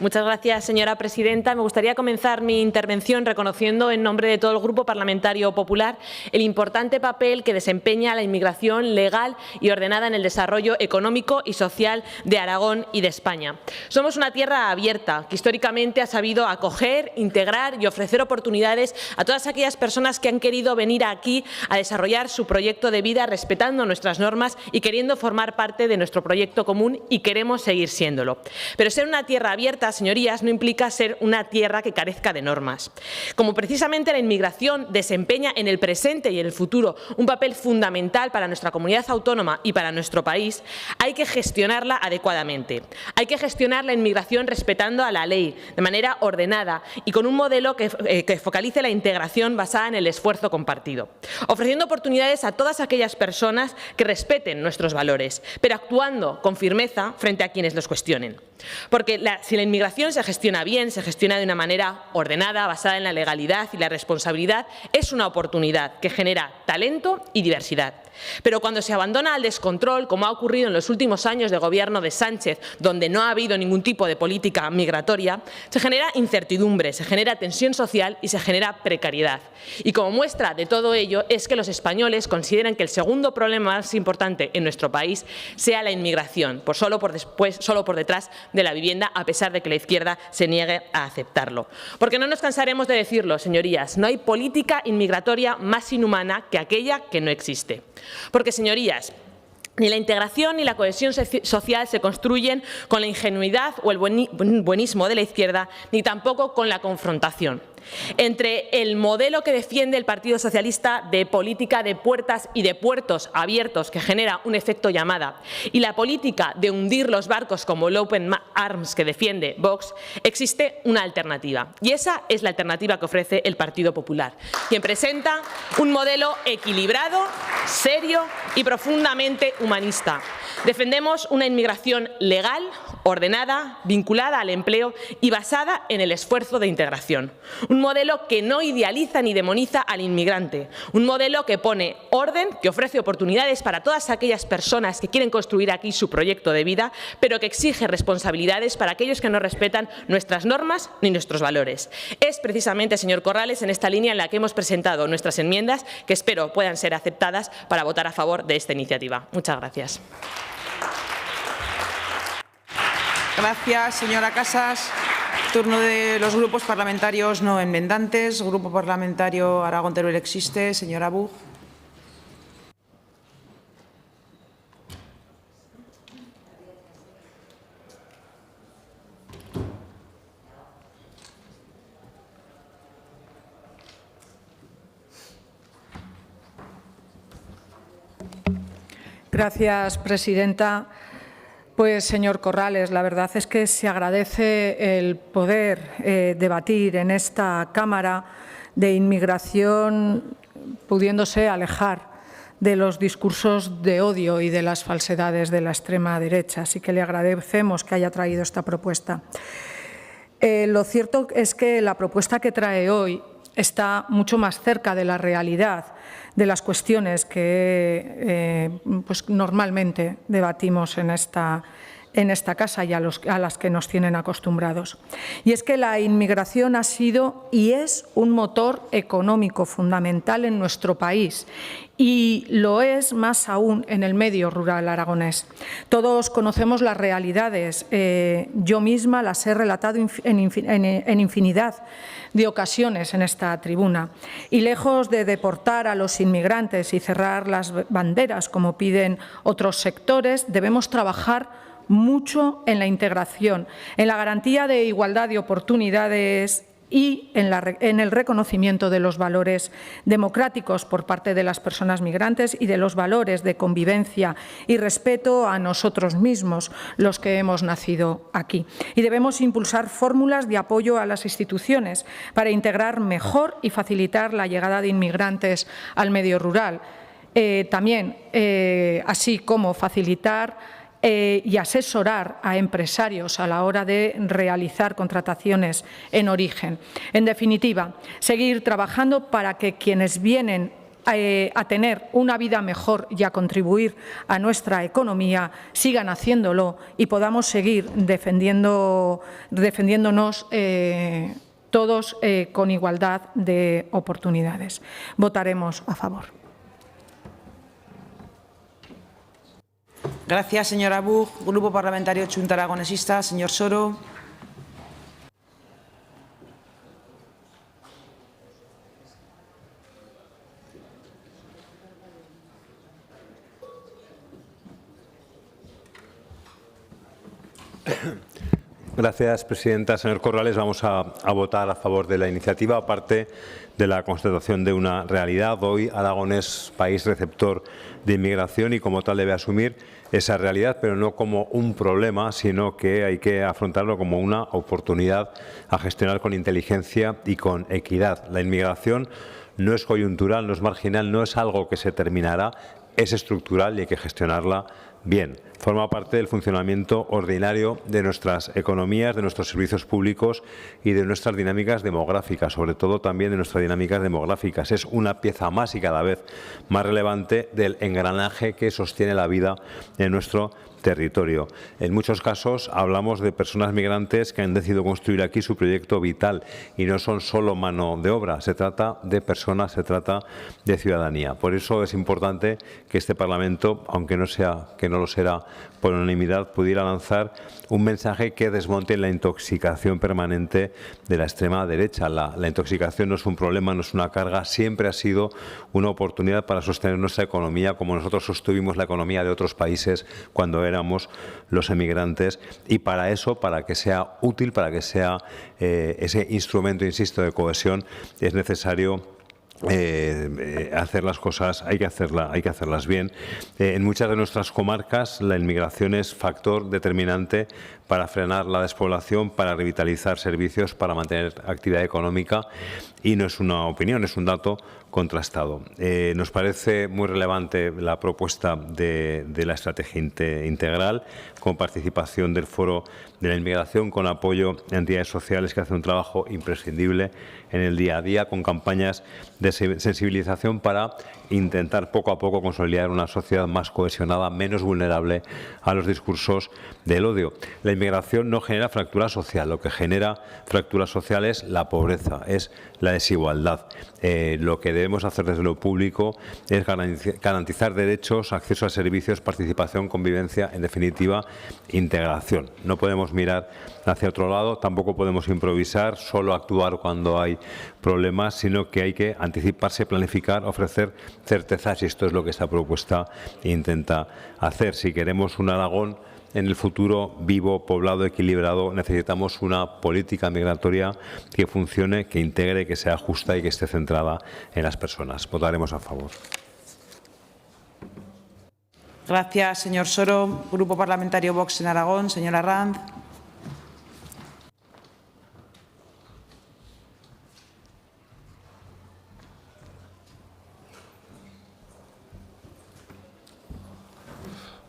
Muchas gracias, señora presidenta. Me gustaría comenzar mi intervención reconociendo en nombre de todo el Grupo Parlamentario Popular el importante papel que desempeña la inmigración legal y ordenada en el desarrollo económico y social de Aragón y de España. Somos una tierra abierta que históricamente ha sabido acoger, integrar y ofrecer oportunidades a todas aquellas personas que han querido venir aquí a desarrollar su proyecto de vida respetando nuestras normas y queriendo formar parte de nuestro proyecto común, y queremos seguir siéndolo. Pero ser una tierra abierta, señorías, no implica ser una tierra que carezca de normas. Como precisamente la inmigración desempeña en el presente y en el futuro un papel fundamental para nuestra comunidad autónoma y para nuestro país, hay que gestionarla adecuadamente. Hay que gestionar la inmigración respetando a la ley, de manera ordenada y con un modelo que focalice la integración basada en el esfuerzo compartido, ofreciendo oportunidades a todas aquellas personas que respeten nuestros valores, pero actuando con firmeza frente a quienes los cuestionen. Porque si la inmigración se gestiona bien, se gestiona de una manera ordenada, basada en la legalidad y la responsabilidad, es una oportunidad que genera talento y diversidad. Pero cuando se abandona al descontrol, como ha ocurrido en los últimos años de gobierno de Sánchez, donde no ha habido ningún tipo de política migratoria, se genera incertidumbre, se genera tensión social y se genera precariedad. Y como muestra de todo ello es que los españoles consideran que el segundo problema más importante en nuestro país sea la inmigración, solo por detrás de la vivienda, a pesar de que la izquierda se niegue a aceptarlo. Porque no nos cansaremos de decirlo, señorías, no hay política inmigratoria más inhumana que aquella que no existe. Porque, señorías, ni la integración ni la cohesión social se construyen con la ingenuidad o el buenismo de la izquierda, ni tampoco con la confrontación. entre el modelo que defiende el Partido Socialista de política de puertas y de puertos abiertos, que genera un efecto llamada, y la política de hundir los barcos como el Open Arms que defiende Vox, existe una alternativa. Y esa es la alternativa que ofrece el Partido Popular, quien presenta un modelo equilibrado, serio y profundamente humanista. Defendemos una inmigración legal, ordenada, vinculada al empleo y basada en el esfuerzo de integración. Un modelo que no idealiza ni demoniza al inmigrante. Un modelo que pone orden, que ofrece oportunidades para todas aquellas personas que quieren construir aquí su proyecto de vida, pero que exige responsabilidades para aquellos que no respetan nuestras normas ni nuestros valores. Es precisamente, señor Corrales, en esta línea en la que hemos presentado nuestras enmiendas, que espero puedan ser aceptadas para votar a favor de esta iniciativa. Muchas gracias. Gracias, señora Casas. Turno de los grupos parlamentarios no enmendantes. Grupo Parlamentario Aragón-Teruel existe. Señora Buch. Gracias, presidenta. Pues, señor Corrales, la verdad es que se agradece el poder debatir en esta Cámara de inmigración, pudiéndose alejar de los discursos de odio y de las falsedades de la extrema derecha. Así que le agradecemos que haya traído esta propuesta. Lo cierto es que la propuesta que trae hoy está mucho más cerca de la realidad de las cuestiones que pues normalmente debatimos en esta casa y a las que nos tienen acostumbrados. Y es que la inmigración ha sido y es un motor económico fundamental en nuestro país, y lo es más aún en el medio rural aragonés. Todos conocemos las realidades, yo misma las he relatado en infinidad de ocasiones en esta tribuna, y lejos de deportar a los inmigrantes y cerrar las banderas como piden otros sectores, debemos trabajar mucho en la integración, en la garantía de igualdad de oportunidades y en el reconocimiento de los valores democráticos por parte de las personas migrantes y de los valores de convivencia y respeto a nosotros mismos, los que hemos nacido aquí. Y debemos impulsar fórmulas de apoyo a las instituciones para integrar mejor y facilitar la llegada de inmigrantes al medio rural. También, así como facilitar y asesorar a empresarios a la hora de realizar contrataciones en origen. En definitiva, seguir trabajando para que quienes vienen a tener una vida mejor y a contribuir a nuestra economía sigan haciéndolo y podamos seguir defendiéndonos todos con igualdad de oportunidades. Votaremos a favor. Gracias, señora Buch. Grupo Parlamentario Chunta Aragonesista, señor Soro. Gracias, presidenta. Señor Corrales, vamos a votar a favor de la iniciativa, aparte de la constatación de una realidad. Hoy Aragón es país receptor de inmigración y como tal debe asumir esa realidad, pero no como un problema, sino que hay que afrontarlo como una oportunidad a gestionar con inteligencia y con equidad. La inmigración no es coyuntural, no es marginal, no es algo que se terminará, es estructural y hay que gestionarla bien. Forma parte del funcionamiento ordinario de nuestras economías, de nuestros servicios públicos y de nuestras dinámicas demográficas, sobre todo también de nuestras dinámicas demográficas. Es una pieza más y cada vez más relevante del engranaje que sostiene la vida en nuestro territorio. En muchos casos hablamos de personas migrantes que han decidido construir aquí su proyecto vital y no son solo mano de obra, se trata de personas, se trata de ciudadanía. Por eso es importante que este Parlamento, aunque no lo será por unanimidad, pudiera lanzar un mensaje que desmonte la intoxicación permanente de la extrema derecha. La intoxicación no es un problema, no es una carga, siempre ha sido una oportunidad para sostener nuestra economía, como nosotros sostuvimos la economía de otros países cuando era recuperamos los emigrantes, y para eso, para que sea útil, para que sea ese instrumento, insisto, de cohesión, es necesario hacer las cosas, hay que hacerlas bien. En muchas de nuestras comarcas la inmigración es factor determinante para frenar la despoblación, para revitalizar servicios, para mantener actividad económica, y no es una opinión, es un dato contrastado. Nos parece muy relevante la propuesta de la estrategia integral, con participación del Foro de la Inmigración, con apoyo a entidades sociales que hacen un trabajo imprescindible en el día a día, con campañas de sensibilización para intentar poco a poco consolidar una sociedad más cohesionada, menos vulnerable a los discursos del odio. La inmigración no genera fractura social, lo que genera fractura social es la pobreza, es la desigualdad. Lo que debemos hacer desde lo público es garantizar derechos, acceso a servicios, participación, convivencia, en definitiva, integración. No podemos mirar hacia otro lado, tampoco podemos improvisar, solo actuar cuando hay problemas, sino que hay que anticiparse, planificar, ofrecer certezas, y esto es lo que esta propuesta intenta hacer. Si queremos un Aragón en el futuro vivo, poblado, equilibrado, necesitamos una política migratoria que funcione, que integre, que sea justa y que esté centrada en las personas. Votaremos a favor. Gracias, señor Soro. Grupo Parlamentario Vox en Aragón, señora Arranz.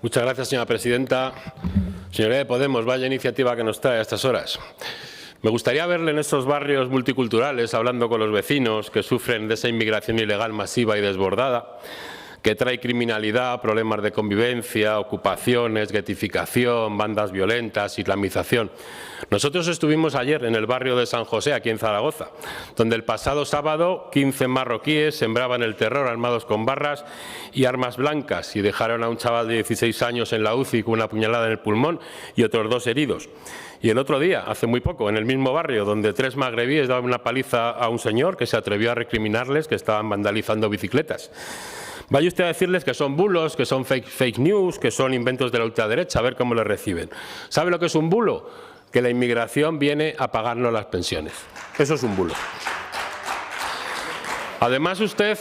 Muchas gracias, señora presidenta. Señoría de Podemos, vaya iniciativa que nos trae a estas horas. Me gustaría verle en estos barrios multiculturales, hablando con los vecinos que sufren de esa inmigración ilegal masiva y desbordada, que trae criminalidad, problemas de convivencia, ocupaciones, guetificación, bandas violentas, islamización. Nosotros estuvimos ayer en el barrio de San José, aquí en Zaragoza, donde el pasado sábado 15 marroquíes sembraban el terror armados con barras y armas blancas y dejaron a un chaval de 16 años en la UCI con una puñalada en el pulmón y otros 2 heridos. Y el otro día, hace muy poco, en el mismo barrio, donde 3 magrebíes daban una paliza a un señor que se atrevió a recriminarles que estaban vandalizando bicicletas. Vaya usted a decirles que son bulos, que son fake news, que son inventos de la ultraderecha, a ver cómo les reciben. ¿Sabe lo que es un bulo? Que la inmigración viene a pagarnos las pensiones. Eso es un bulo. Además, usted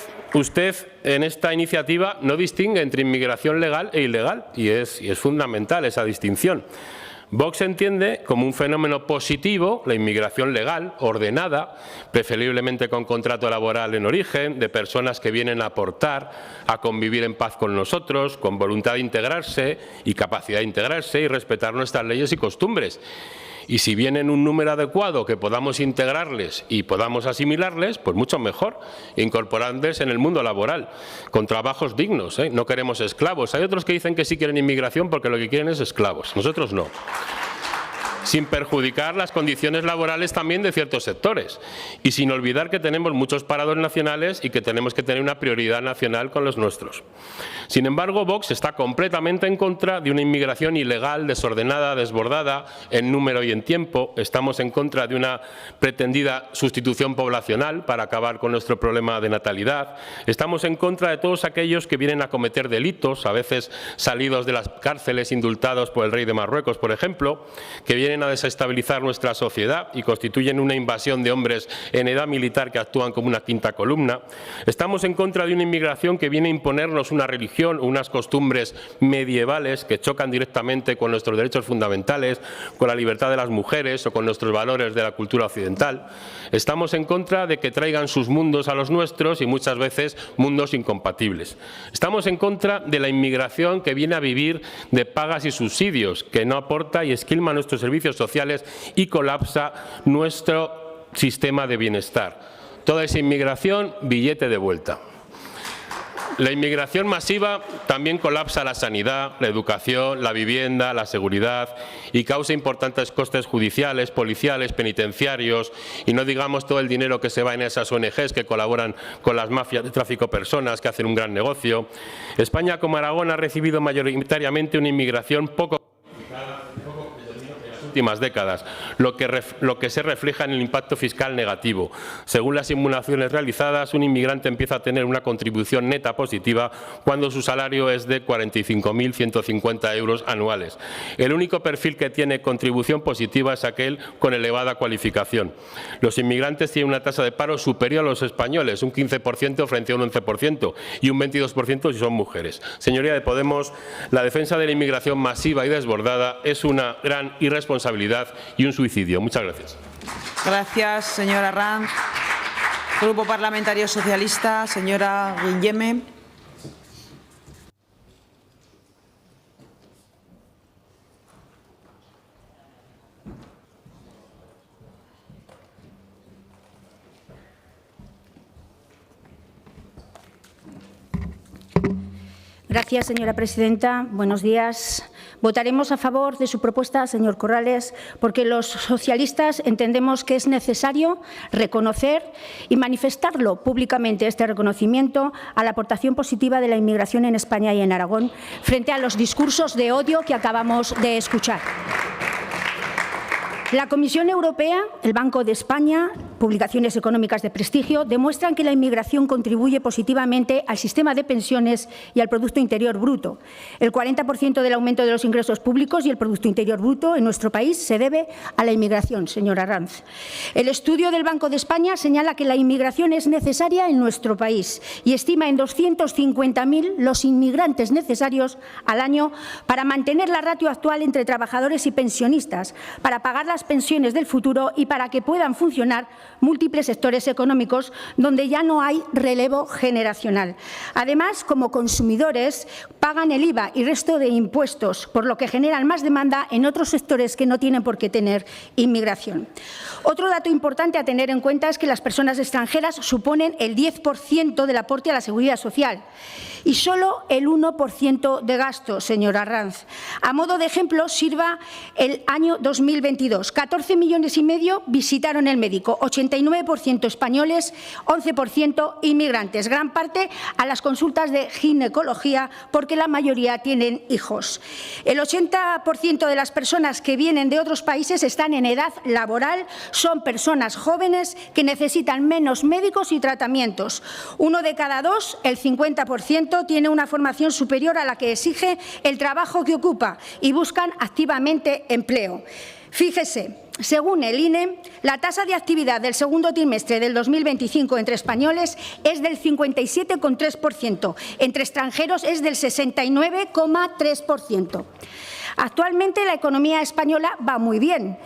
en esta iniciativa no distingue entre inmigración legal e ilegal, y es fundamental esa distinción. Vox entiende como un fenómeno positivo la inmigración legal, ordenada, preferiblemente con contrato laboral en origen, de personas que vienen a aportar, a convivir en paz con nosotros, con voluntad de integrarse y capacidad de integrarse y respetar nuestras leyes y costumbres. Y si vienen un número adecuado que podamos integrarles y podamos asimilarles, pues mucho mejor, incorporarles en el mundo laboral, con trabajos dignos, ¿eh? No queremos esclavos. Hay otros que dicen que sí quieren inmigración porque lo que quieren es esclavos. Nosotros no. Sin perjudicar las condiciones laborales también de ciertos sectores y sin olvidar que tenemos muchos parados nacionales y que tenemos que tener una prioridad nacional con los nuestros. Sin embargo, Vox está completamente en contra de una inmigración ilegal, desordenada, desbordada en número y en tiempo. Estamos en contra de una pretendida sustitución poblacional para acabar con nuestro problema de natalidad. Estamos en contra de todos aquellos que vienen a cometer delitos, a veces salidos de las cárceles, indultados por el rey de Marruecos, por ejemplo, que vienen a desestabilizar nuestra sociedad y constituyen una invasión de hombres en edad militar que actúan como una quinta columna. Estamos en contra de una inmigración que viene a imponernos una religión o unas costumbres medievales que chocan directamente con nuestros derechos fundamentales, con la libertad de las mujeres o con nuestros valores de la cultura occidental. Estamos en contra de que traigan sus mundos a los nuestros y muchas veces mundos incompatibles. Estamos en contra de la inmigración que viene a vivir de pagas y subsidios, que no aporta y esquilma nuestros servicios sociales y colapsa nuestro sistema de bienestar. Toda esa inmigración, billete de vuelta. La inmigración masiva también colapsa la sanidad, la educación, la vivienda, la seguridad y causa importantes costes judiciales, policiales, penitenciarios y no digamos todo el dinero que se va en esas ONGs que colaboran con las mafias de tráfico de personas que hacen un gran negocio. España, como Aragón, ha recibido mayoritariamente una inmigración poco últimas décadas, lo que se refleja en el impacto fiscal negativo. Según las simulaciones realizadas, un inmigrante empieza a tener una contribución neta positiva cuando su salario es de 45.150 euros anuales. El único perfil que tiene contribución positiva es aquel con elevada cualificación. Los inmigrantes tienen una tasa de paro superior a los españoles, un 15% frente a un 11% y un 22% si son mujeres. Señoría de Podemos, la defensa de la inmigración masiva y desbordada es una gran irresponsabilidad y un suicidio. Muchas gracias. Gracias, señora Arranz. Grupo Parlamentario Socialista, señora Guilleme. Gracias, señora presidenta. Buenos días. Votaremos a favor de su propuesta, señor Corrales, porque los socialistas entendemos que es necesario reconocer y manifestarlo públicamente este reconocimiento a la aportación positiva de la inmigración en España y en Aragón frente a los discursos de odio que acabamos de escuchar. La Comisión Europea, el Banco de España, publicaciones económicas de prestigio, demuestran que la inmigración contribuye positivamente al sistema de pensiones y al Producto Interior Bruto. El 40% del aumento de los ingresos públicos y el Producto Interior Bruto en nuestro país se debe a la inmigración, señora Arranz. El estudio del Banco de España señala que la inmigración es necesaria en nuestro país y estima en 250.000 los inmigrantes necesarios al año para mantener la ratio actual entre trabajadores y pensionistas, para pagar las pensiones del futuro y para que puedan funcionar múltiples sectores económicos donde ya no hay relevo generacional. Además, como consumidores, pagan el IVA y resto de impuestos, por lo que generan más demanda en otros sectores que no tienen por qué tener inmigración. Otro dato importante a tener en cuenta es que las personas extranjeras suponen el 10% del aporte a la seguridad social y solo el 1% de gasto, señora Arranz. A modo de ejemplo, sirva el año 2022. 14,5 millones visitaron el médico, 89% españoles, 11% inmigrantes, gran parte a las consultas de ginecología porque la mayoría tienen hijos. El 80% de las personas que vienen de otros países están en edad laboral, son personas jóvenes que necesitan menos médicos y tratamientos. 1 de cada 2, el 50%, tiene una formación superior a la que exige el trabajo que ocupa y buscan activamente empleo. Fíjese, según el INE, la tasa de actividad del segundo trimestre del 2025 entre españoles es del 57,3%, entre extranjeros es del 69,3%. Actualmente la economía española va muy bien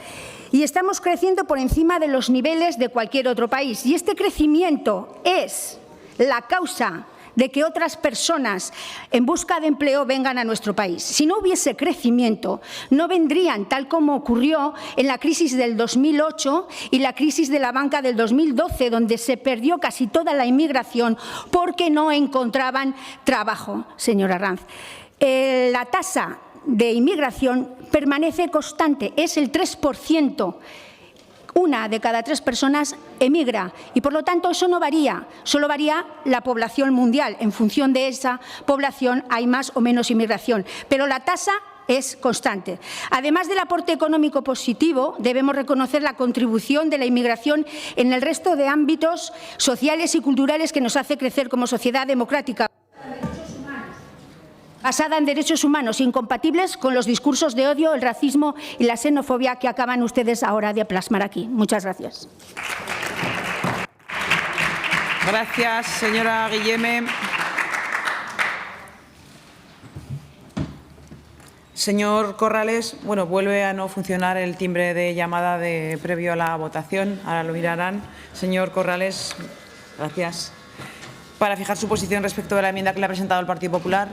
y estamos creciendo por encima de los niveles de cualquier otro país. Y este crecimiento es la causa de que otras personas en busca de empleo vengan a nuestro país. Si no hubiese crecimiento, no vendrían, tal como ocurrió en la crisis del 2008 y la crisis de la banca del 2012, donde se perdió casi toda la inmigración porque no encontraban trabajo, señora Arranz. La tasa de inmigración permanece constante, es el 3%. 1 de cada 3 personas emigra y, por lo tanto, eso no varía, solo varía la población mundial. En función de esa población hay más o menos inmigración, pero la tasa es constante. Además del aporte económico positivo, debemos reconocer la contribución de la inmigración en el resto de ámbitos sociales y culturales que nos hace crecer como sociedad democrática, basada en derechos humanos incompatibles con los discursos de odio, el racismo y la xenofobia que acaban ustedes ahora de plasmar aquí. Muchas gracias. Gracias, señora Guilleme. Señor Corrales, bueno, vuelve a no funcionar el timbre de llamada previo a la votación. Ahora lo mirarán. Señor Corrales, gracias. Para fijar su posición respecto de la enmienda que le ha presentado el Partido Popular.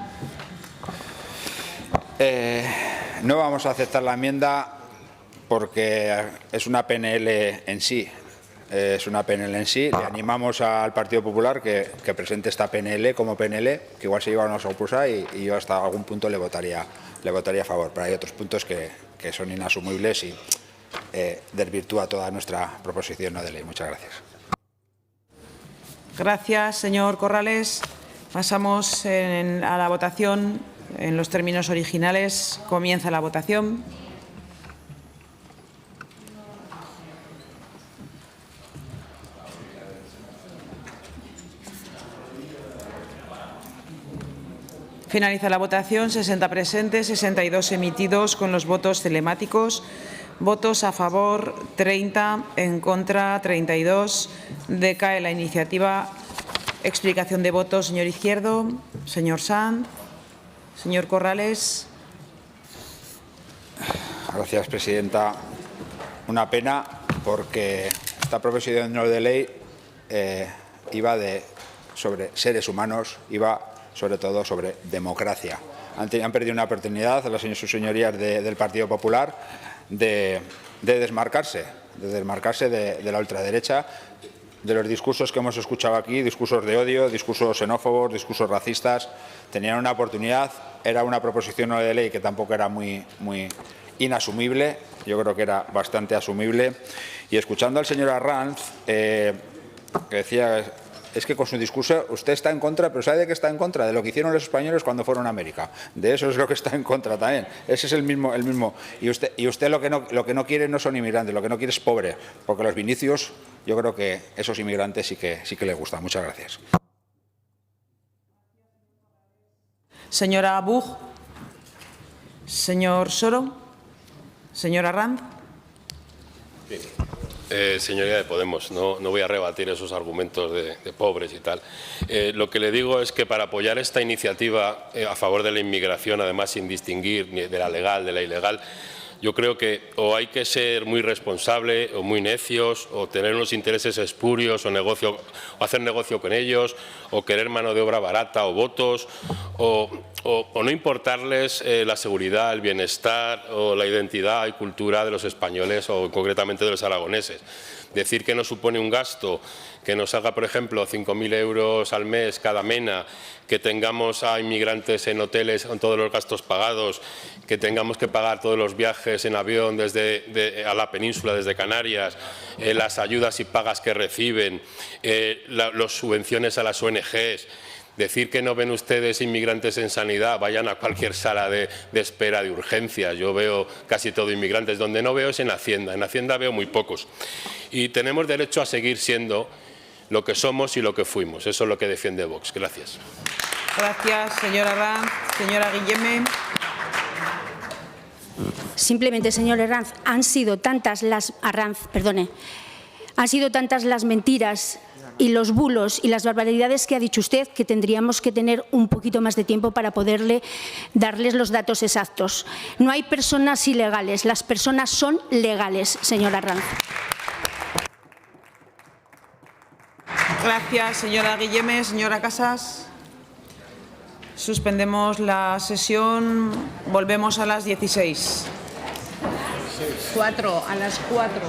No vamos a aceptar la enmienda porque es una PNL en sí. Es una PNL en sí. Le animamos al Partido Popular que presente esta PNL como PNL, que igual se lleva una sorpresa y yo hasta algún punto le votaría a favor. Pero hay otros puntos que son inasumibles y desvirtúa toda nuestra proposición no de ley. Muchas gracias. Gracias, señor Corrales. Pasamos a la votación en los términos originales. Comienza la votación. Finaliza la votación. 60 presentes, 62 emitidos con los votos telemáticos. Votos a favor 30, en contra 32. Decae la iniciativa. Explicación de votos, señor Izquierdo, señor Sanz, señor Corrales. Gracias, presidenta. Una pena porque esta proposición no de ley iba sobre seres humanos, iba sobre todo sobre democracia. Han perdido una oportunidad sus señorías del Partido Popular de desmarcarse de la ultraderecha, de los discursos que hemos escuchado aquí, discursos de odio, discursos xenófobos, discursos racistas. Tenían una oportunidad, era una proposición no de ley que tampoco era muy inasumible, yo creo que era bastante asumible. Y escuchando al señor Arranz, que decía, es que con su discurso usted está en contra, pero ¿sabe de qué está en contra? De lo que hicieron los españoles cuando fueron a América. De eso es lo que está en contra también. Ese es el mismo. Y usted lo que no quiere no son inmigrantes, lo que no quiere es pobre, porque los Vinicius, yo creo que esos inmigrantes sí que les gustan. Muchas gracias. Señora Buch, señor Soro, señor Arranz. Señoría de Podemos, no voy a rebatir esos argumentos de pobres y tal. Lo que le digo es que para apoyar esta iniciativa a favor de la inmigración, además sin distinguir ni de la legal, de la ilegal, yo creo que o hay que ser muy responsable o muy necios, o tener unos intereses espurios o hacer negocio con ellos, o querer mano de obra barata o votos, o no importarles la seguridad, el bienestar o la identidad y cultura de los españoles o concretamente de los aragoneses. Decir que no supone un gasto que nos haga, por ejemplo, 5.000 euros al mes cada MENA, que tengamos a inmigrantes en hoteles con todos los gastos pagados, que tengamos que pagar todos los viajes en avión a la península desde Canarias, las ayudas y pagas que reciben, las subvenciones a las ONGs. Decir que no ven ustedes inmigrantes en sanidad, vayan a cualquier sala de espera de urgencias. Yo veo casi todo inmigrantes. Donde no veo es en Hacienda veo muy pocos. Y tenemos derecho a seguir siendo lo que somos y lo que fuimos. Eso es lo que defiende Vox. Gracias. Gracias, señora Arranz. Señora Guilleme. Simplemente, señor Arranz, han sido tantas las mentiras y los bulos y las barbaridades que ha dicho usted que tendríamos que tener un poquito más de tiempo para poderle darles los datos exactos. No hay personas ilegales, las personas son legales, señor Arranz. Gracias, señora Guilleme. Señora Casas. Suspendemos la sesión. Volvemos a las 16. A las 4.